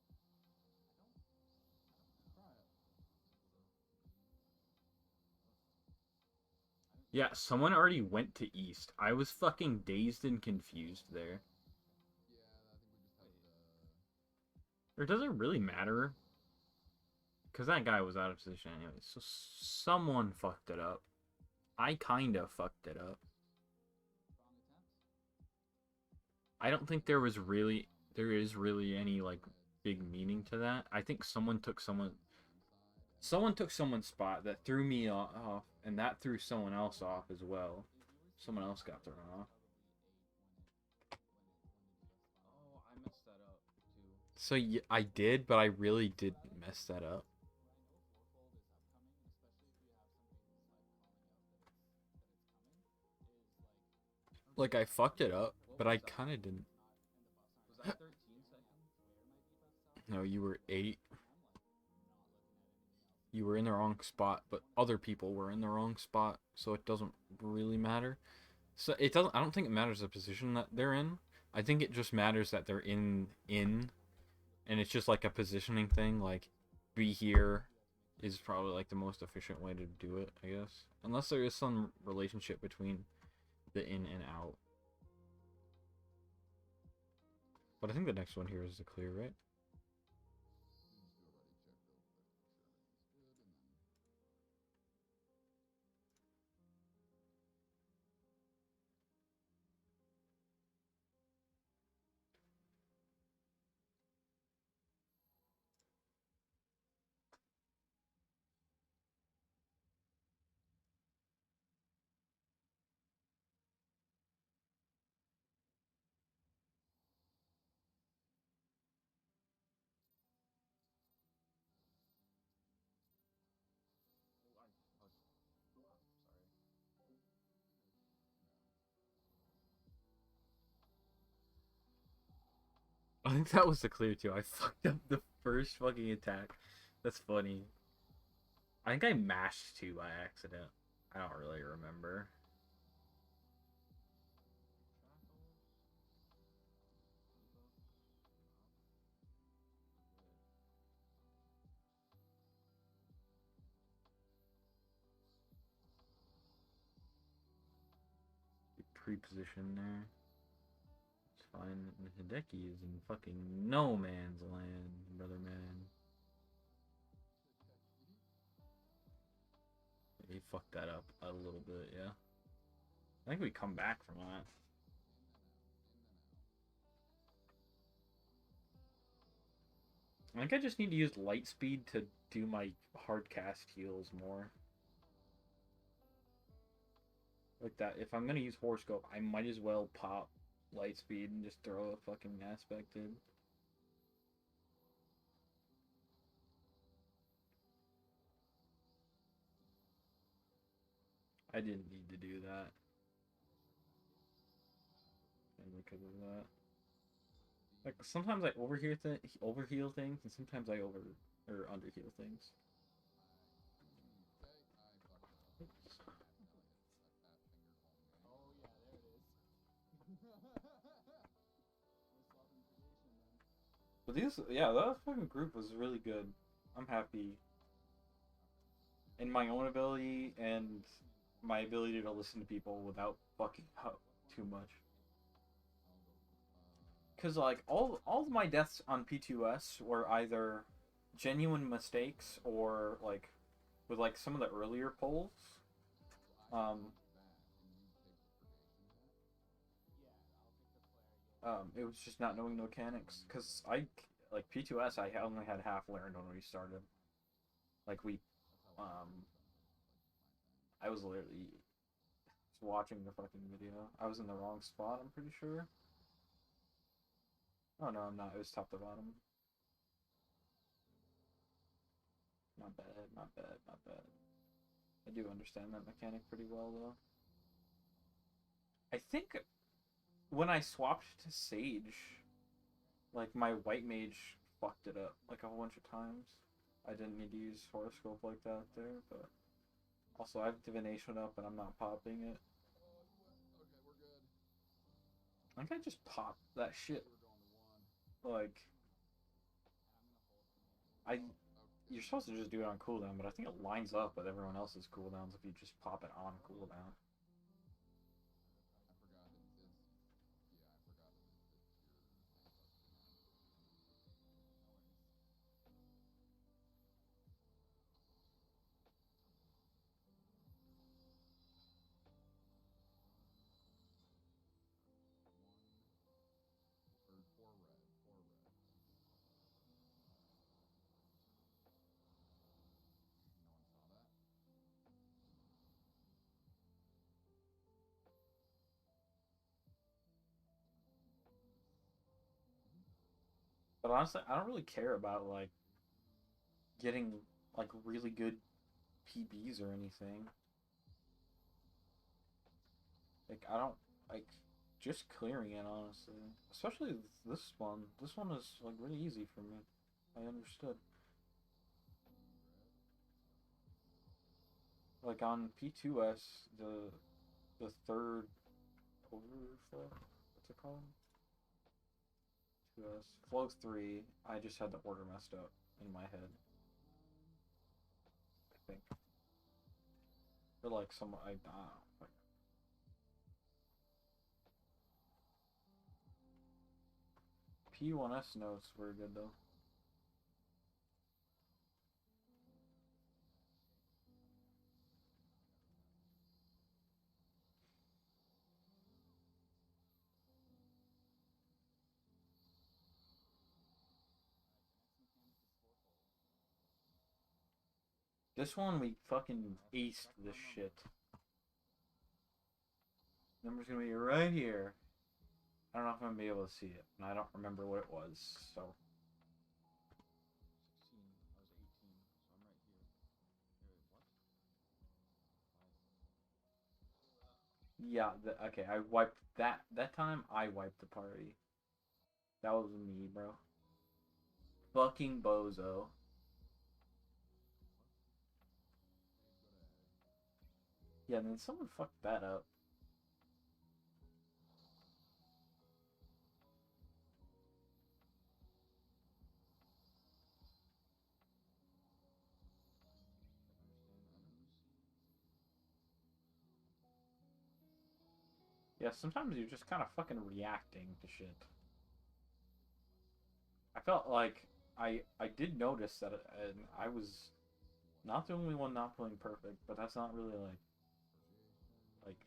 Speaker 3: Try it.
Speaker 1: Yeah, someone already went to East. I was fucking dazed and confused there.
Speaker 3: Yeah, I think we just have to.
Speaker 1: Or does it really matter? Because that guy was out of position anyway. So someone fucked it up. I kind of fucked it up. I don't think there is really any like big meaning to that. I think someone took someone's spot that threw me off, and that threw someone else off as well. Someone else got thrown off.
Speaker 8: Oh, I messed that up too.
Speaker 1: So yeah, I did, but I really did mess that up. Like I fucked it up, but I kind of didn't.
Speaker 8: Was that 13 seconds?
Speaker 1: No, you were 8. You were in the wrong spot, but other people were in the wrong spot, so it doesn't really matter. So it doesn't. I don't think it matters the position that they're in. I think it just matters that they're in, and it's just like a positioning thing. Like, be here is probably like the most efficient way to do it, I guess. Unless there is some relationship between the in and out. But I think the next one here is the clear, right? I think that was the clear too. I fucked up the first fucking attack. That's funny. I think I mashed 2 by accident. I don't really remember. Pre-position there. It's fine. Hideki is in fucking no man's land, brother man. He fucked that up a little bit, yeah. I think we come back from that. I think I just need to use light speed to do my hard cast heals more. Like that. If I'm gonna use horoscope, I might as well pop light speed and just throw a fucking aspect in. I didn't need to do that. And because of that. Like sometimes I overheal things, and sometimes I underheal things. But that fucking group was really good. I'm happy. In my own ability and my ability to listen to people without fucking up too much. Cause like all of my deaths on P2S were either genuine mistakes or like with like some of the earlier polls. It was just not knowing the mechanics. Cause I like P2S, I only had half learned when we started. Like I was literally just watching the fucking video. I was in the wrong spot, I'm pretty sure. Oh no, I'm not. It was top to bottom. Not bad, not bad, not bad. I do understand that mechanic pretty well, though. I think when I swapped to Sage, like, my white mage fucked it up, like, a whole bunch of times. I didn't need to use horoscope like that there, but... Also, I have divination up, and I'm not popping it. I think I just popped that shit. Like... You're supposed to just do it on cooldown, but I think it lines up with everyone else's cooldowns if you just pop it on cooldown.
Speaker 12: But honestly, I don't really care about like getting like really good PBs or anything. Like I don't like just clearing it honestly. Especially this one. This one is like really easy for me. I understood. Like on P2S, the third overflow. What's it called? 2S flow 3. I just had the order messed up in my head. I think. Or like some I don't know. P1S notes were good though. This one we fucking aced this shit. Number's gonna be right here. I don't know if I'm gonna be able to see it, and I don't remember what it was, so.
Speaker 8: 16. I was 18, so I'm right here. Wait, what?
Speaker 12: Yeah, okay, I wiped that time I wiped the party. That was me, bro. Fucking bozo. Yeah, and then someone fucked that up. Yeah, sometimes you're just kind of fucking reacting to shit. I felt like I did notice that, and I was not the only one not playing perfect, but that's not really like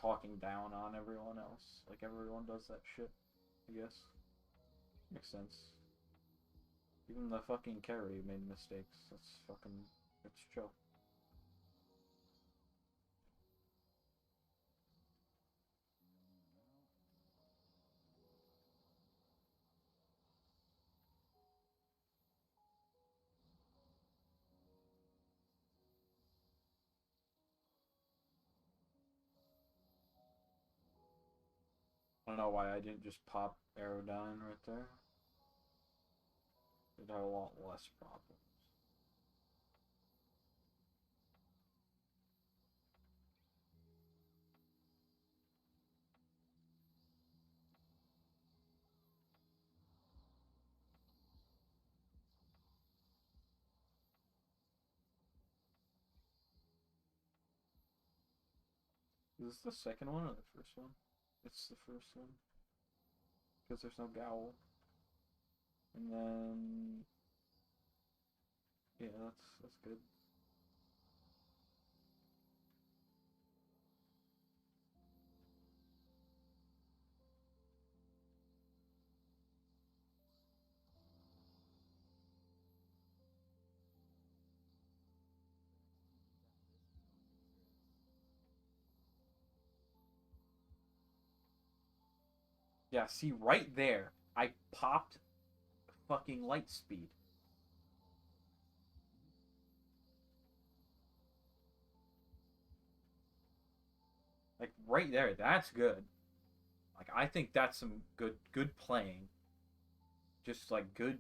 Speaker 12: talking down on everyone else. Like everyone does that shit, I guess. Makes sense. Even the fucking carry made mistakes. That's fucking, it's chill. I don't know why I didn't just pop Aerodyne right there. We'd have a lot less problems. Is this the second one or the first one? It's the first one. Because there's no Gowl. And then... yeah, that's good. Yeah, see, right there, I popped fucking light speed. Like, right there, that's good. Like, I think that's some good playing. Just, like, good,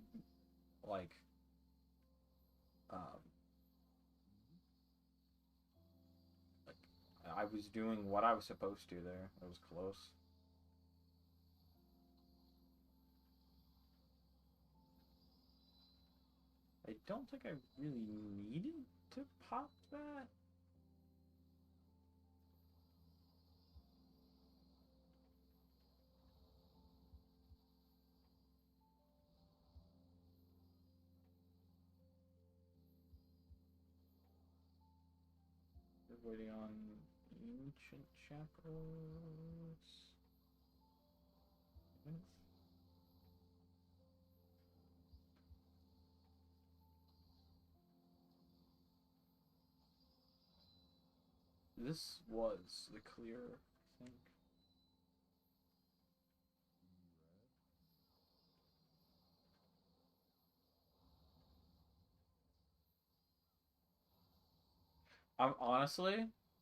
Speaker 12: like, um, like, I was doing what I was supposed to there. It was close. I don't think I really needed to pop that. We're waiting on Ancient Chapels. This was the clear, I think.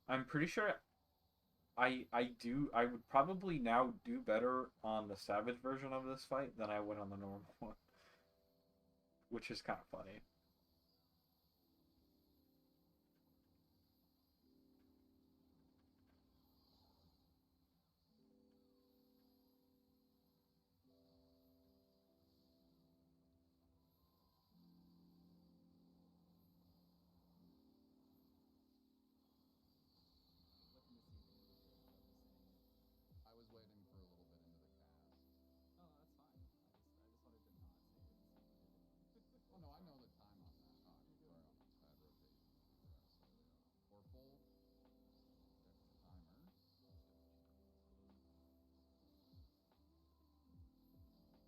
Speaker 12: I'm pretty sure I would probably now do better on the Savage version of this fight than I would on the normal one, which is kind of funny.
Speaker 4: Looking to see if Andy shows up to say anything.
Speaker 3: I was waiting for a little bit into the cast.
Speaker 4: Oh, that's fine. I just wanted to not say it and see if you did it.
Speaker 3: Oh no, I know the time on that. Oh,
Speaker 4: You're
Speaker 3: sorry,
Speaker 4: doing good.
Speaker 3: bad rotation. Press. There we go. Purple. Check the timer.
Speaker 4: As long as we don't lose.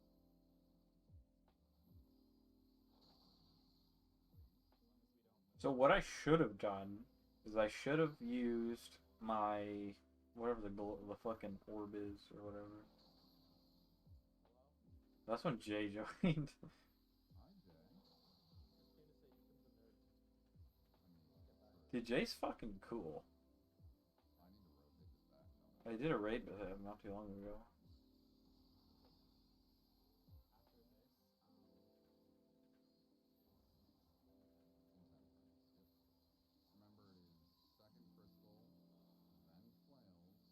Speaker 12: So what I should have done is I should have used my whatever the fucking orb is or whatever.
Speaker 4: Hello?
Speaker 12: That's when Jay joined.
Speaker 3: Hi, Jay.
Speaker 10: Just came to say you couldn't have been there.
Speaker 3: I mean,
Speaker 4: Get back.
Speaker 3: true.
Speaker 12: Dude, Jay's fucking cool.
Speaker 3: I need to rotate this back, don't
Speaker 12: I did a raid with him not too long ago.
Speaker 4: After this,
Speaker 3: Intemperance. Yep. Remember, it is second crystal, then flails,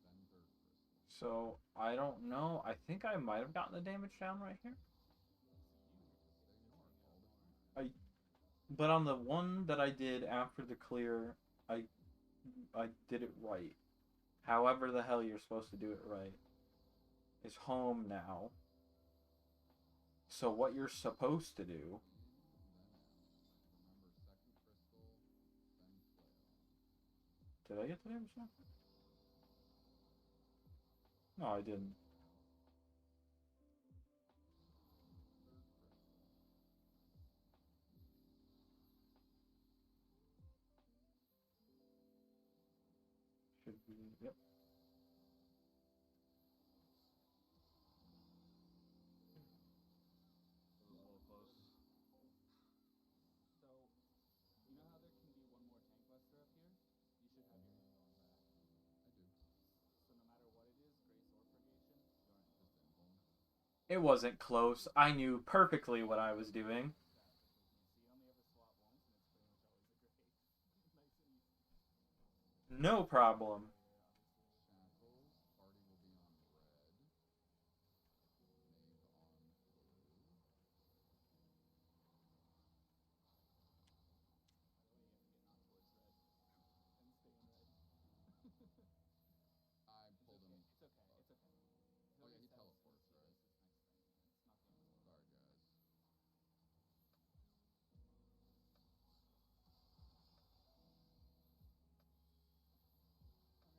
Speaker 3: then third crystal.
Speaker 12: So I don't know. I think I might have gotten the damage down right here.
Speaker 3: Stay north all the time.
Speaker 12: But on the one that I did after the clear, I did it right. However the hell you're supposed to do it right is home now. So what you're supposed to do.
Speaker 3: Then out. Remember, second crystal, then flail.
Speaker 12: Did I get the damage down? No, I didn't.
Speaker 3: Third crystal.
Speaker 12: Should be. Yep.
Speaker 10: It was a little close.
Speaker 4: so you know how there can be one more tank buster up here? You should have your hand on that.
Speaker 3: I do.
Speaker 4: So no matter what it is, grace or purgation, you're in.
Speaker 3: Just invuln.
Speaker 12: It wasn't close. I knew perfectly what I was doing.
Speaker 4: Stat because you only ever slot once, and it's pretty much always a grace. Nice and easy.
Speaker 12: No problem.
Speaker 4: Obviously.
Speaker 3: Shackles. Party will be on red. Nave on blue.
Speaker 4: By the way, you have to get knocked towards red and stay in red.
Speaker 3: I pulled him.
Speaker 4: It's okay. It's okay.
Speaker 3: Oh yeah, he
Speaker 4: He'll get status
Speaker 3: teleports,
Speaker 4: once he
Speaker 3: right?
Speaker 4: does his next thing. Yeah, it's not the end of the world.
Speaker 3: Sorry, guys.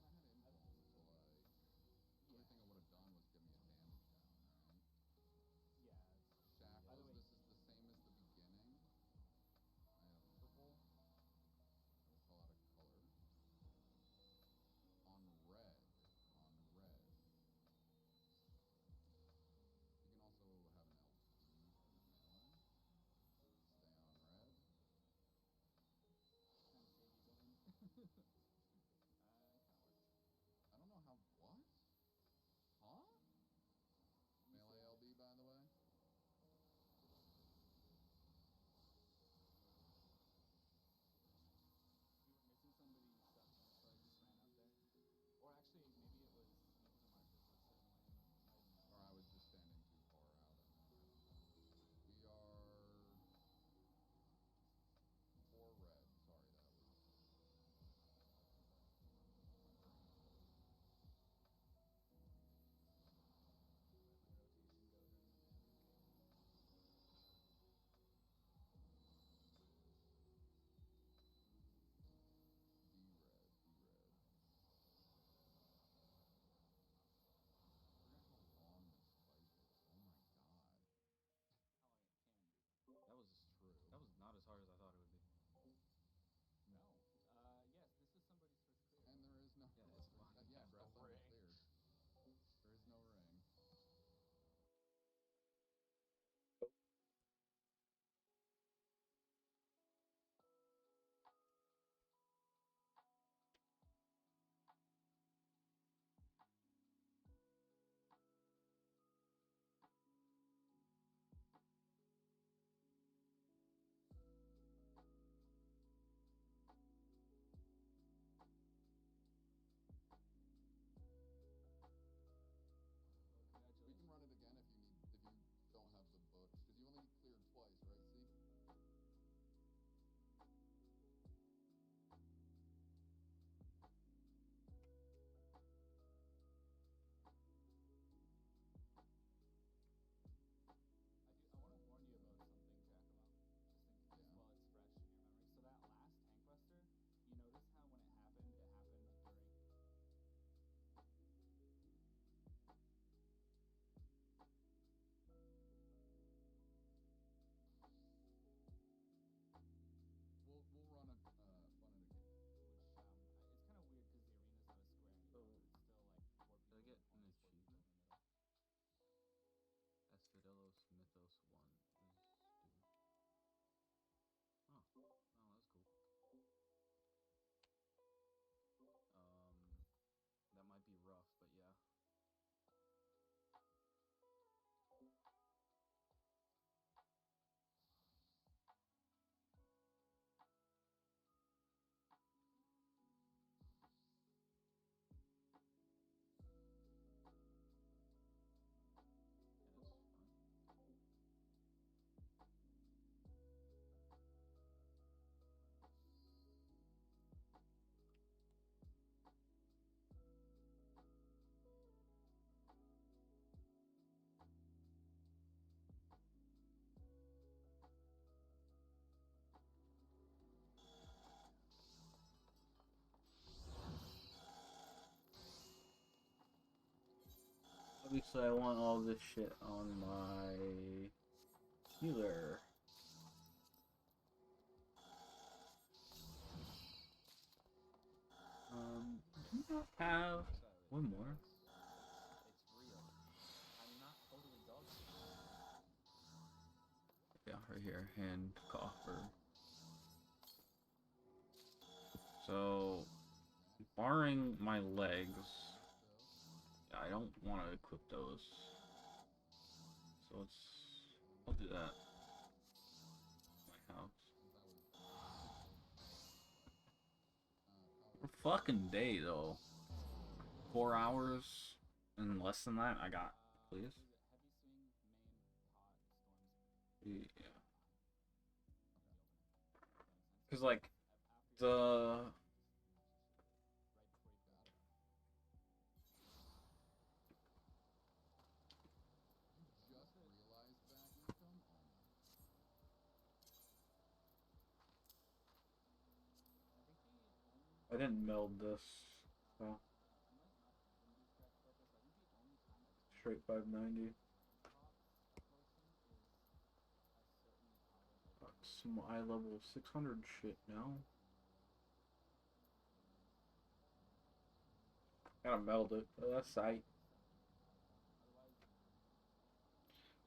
Speaker 12: obviously I want all this shit on my healer. Do you not have one more?
Speaker 8: It's real. I'm not totally dog shit.
Speaker 1: Yeah, right here, hand coffer. So, barring my legs, I don't want to equip those. So I'll do that. My house. For fucking day though. 4 hours and less than that, I got. Please. Yeah. Cause like the I didn't meld this, so straight 590. Some eye level 600 shit now. Gotta meld it. Oh, that's sight.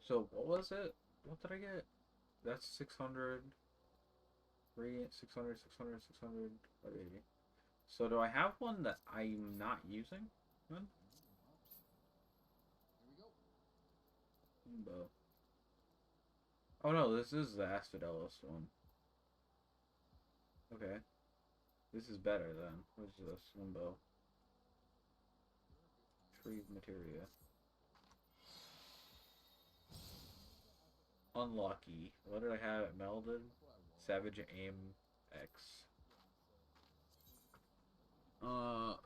Speaker 1: So what was it? What did I get? That's 600. 600, 600, 600, 580. So do I have one that I'm not using? Then? Bow. Oh no, this is the Asphodelos one. Okay. This is better then. What's this? Limbo. Tree of Materia. Unlucky. What did I have it melded? Savage Aim X.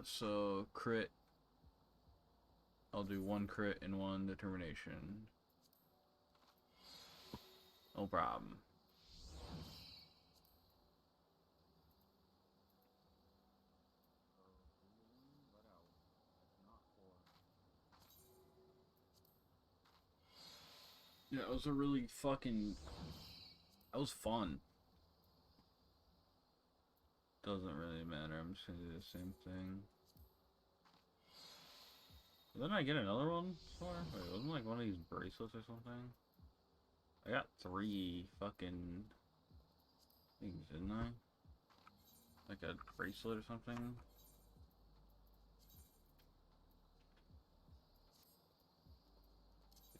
Speaker 1: So crit. I'll do 1 crit and 1 determination. No problem. Yeah, it was a really fucking... That was fun. Doesn't really matter, I'm just gonna do the same thing. Didn't I get another one somewhere? Wait, wasn't like one of these bracelets or something? I got 3 fucking things, didn't I? Like a bracelet or something?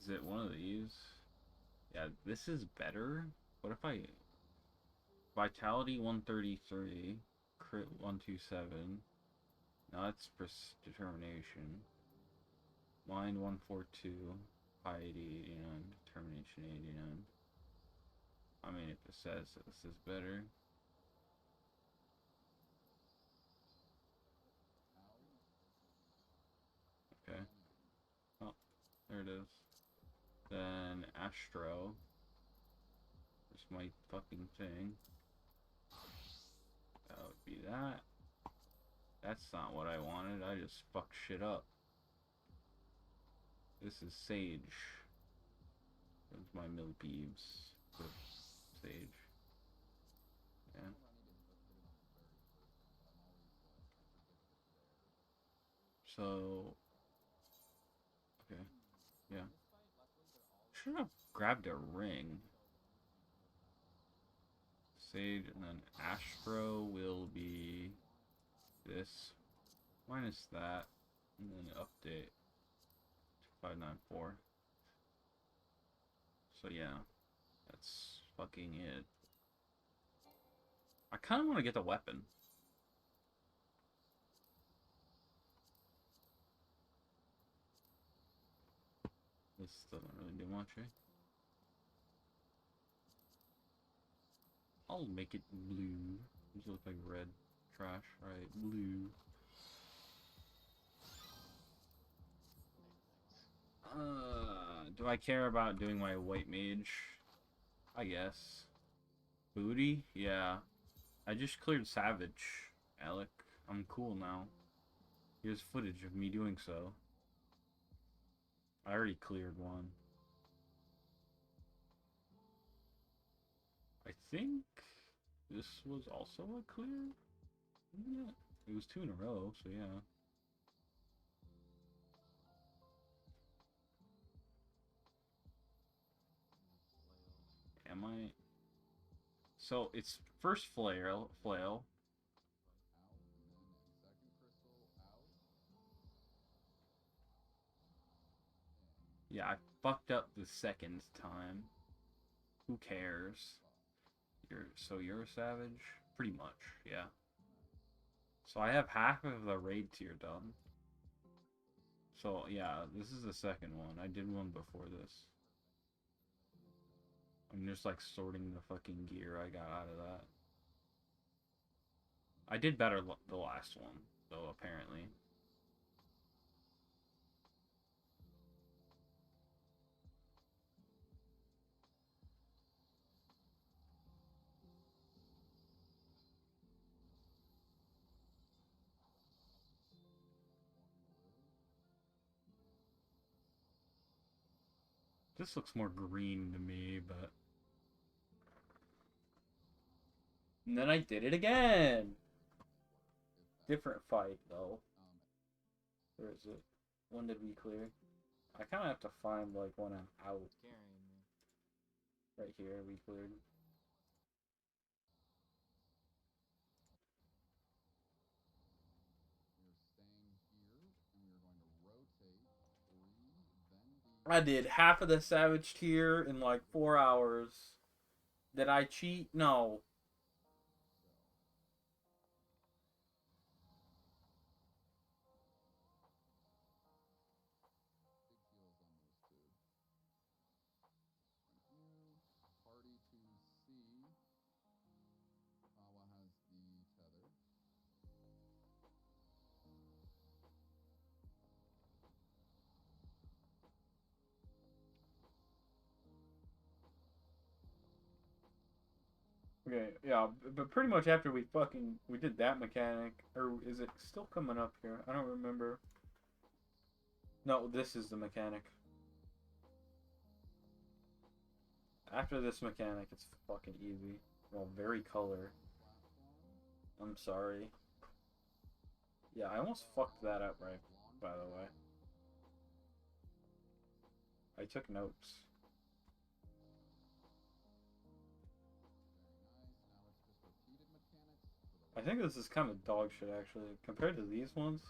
Speaker 1: Is it one of these? Yeah, this is better. What if I... Vitality 133, crit 127. Now that's determination. Mind 142, piety 89, determination 89. I mean, if it says that this is better. Okay. Oh, there it is. Then Astro. There's my fucking thing. That would be that. That's not what I wanted. I just fucked shit up. This is Sage. That's my Millpeeves. Sage. Yeah. So... Okay. Yeah. Should have grabbed a ring. Sage and then Astro will be this minus that and then update to 594. So yeah, that's fucking it. I kind of want to get the weapon. This doesn't really do much, eh? I'll make it blue. These look like red trash, right? Blue. Do I care about doing my white mage? I guess. Booty? Yeah. I just cleared Savage, Alec. I'm cool now. Here's footage of me doing so. I already cleared one. I think this was also a clear. Yeah. It was 2 in a row, so yeah. Am I? So it's first flail. Yeah, I fucked up the second time. Who cares? You're a savage? Pretty much, yeah. So I have half of the raid tier done. So yeah, this is the second one. I did one before this. I'm just like sorting the fucking gear I got out of that. I did better the last one, though, apparently. This looks more green to me, but... And then I did it again! Different fight, though. Where is it? When did we clear? I kind of have to find, like, when I'm out.
Speaker 4: Carrying me.
Speaker 12: Right here, we cleared. I did half of the savage tier in like 4 hours. Did I cheat? No. Okay, yeah, but pretty much after we did that mechanic, or is it still coming up here? I don't remember. No, this is the mechanic. After this mechanic, it's fucking easy. Well, very color. I'm sorry. Yeah, I almost fucked that up, right? By the way. I took notes. I think this is kind of dog shit, actually, compared to these ones.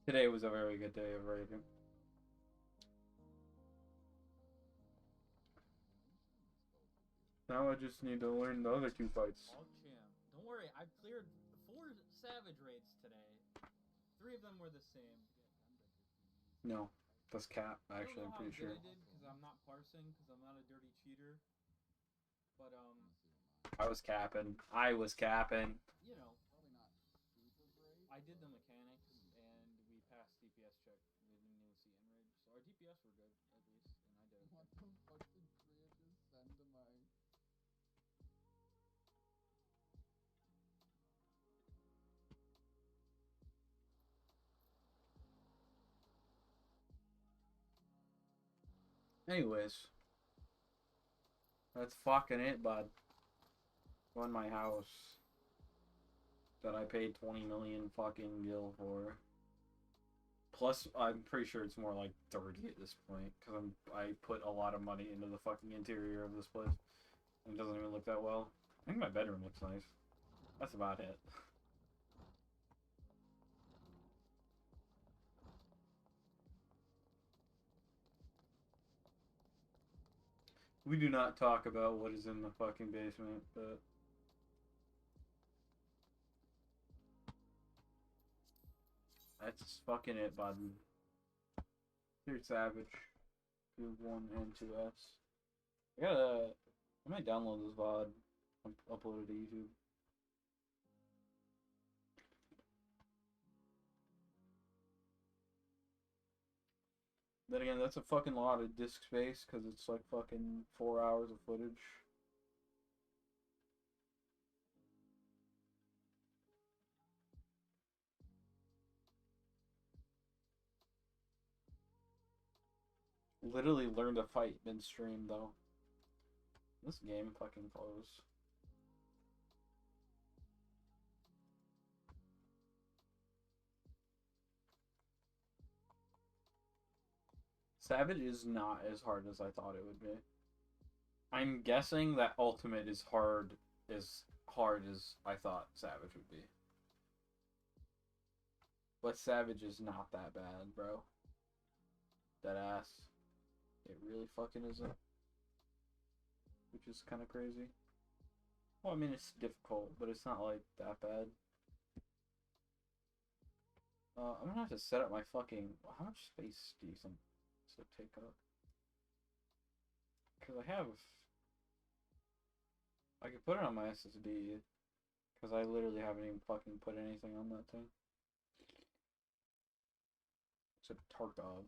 Speaker 12: Today was a very good day of raiding. Now I just need to learn the other 2 fights.
Speaker 8: All champ. Don't worry, I've cleared 4 savage raids today. 3 of them were the same.
Speaker 12: No, that's cap, actually, I'm
Speaker 8: I don't know
Speaker 12: pretty
Speaker 8: how
Speaker 12: sure.
Speaker 8: good I did because I'm not parsing because I'm not a dirty cheater. But
Speaker 12: I was capping.
Speaker 8: you know, I did the mechanics and we passed DPS check with new CN rig, so our DPS were good at least, and I did okay.
Speaker 3: What the fuck did Priya just send to my...
Speaker 12: Anyways. That's fucking it, bud. On my house. That I paid 20 million fucking gil for. Plus, I'm pretty sure it's more like 30 at this point because I put a lot of money into the fucking interior of this place. And it doesn't even look that well. I think my bedroom looks nice. That's about it. We do not talk about what is in the fucking basement, but that's fucking it, bud. Here's Savage. P1 and 2S. I might download this VOD, upload it to YouTube. Then again, that's a fucking lot of disk space because it's like fucking 4 hours of footage. Literally learned to fight mid-stream though. This game fucking close. Savage is not as hard as I thought it would be. I'm guessing that Ultimate is as hard as I thought Savage would be. But Savage is not that bad, bro. That ass. It really fucking isn't. Which is kind of crazy. Well, I mean, it's difficult, but it's not like that bad. I'm gonna have to set up my fucking... How much space do you think this would take up? Because I could put it on my SSD. Because I literally haven't even fucking put anything on that thing. Except Tarkov.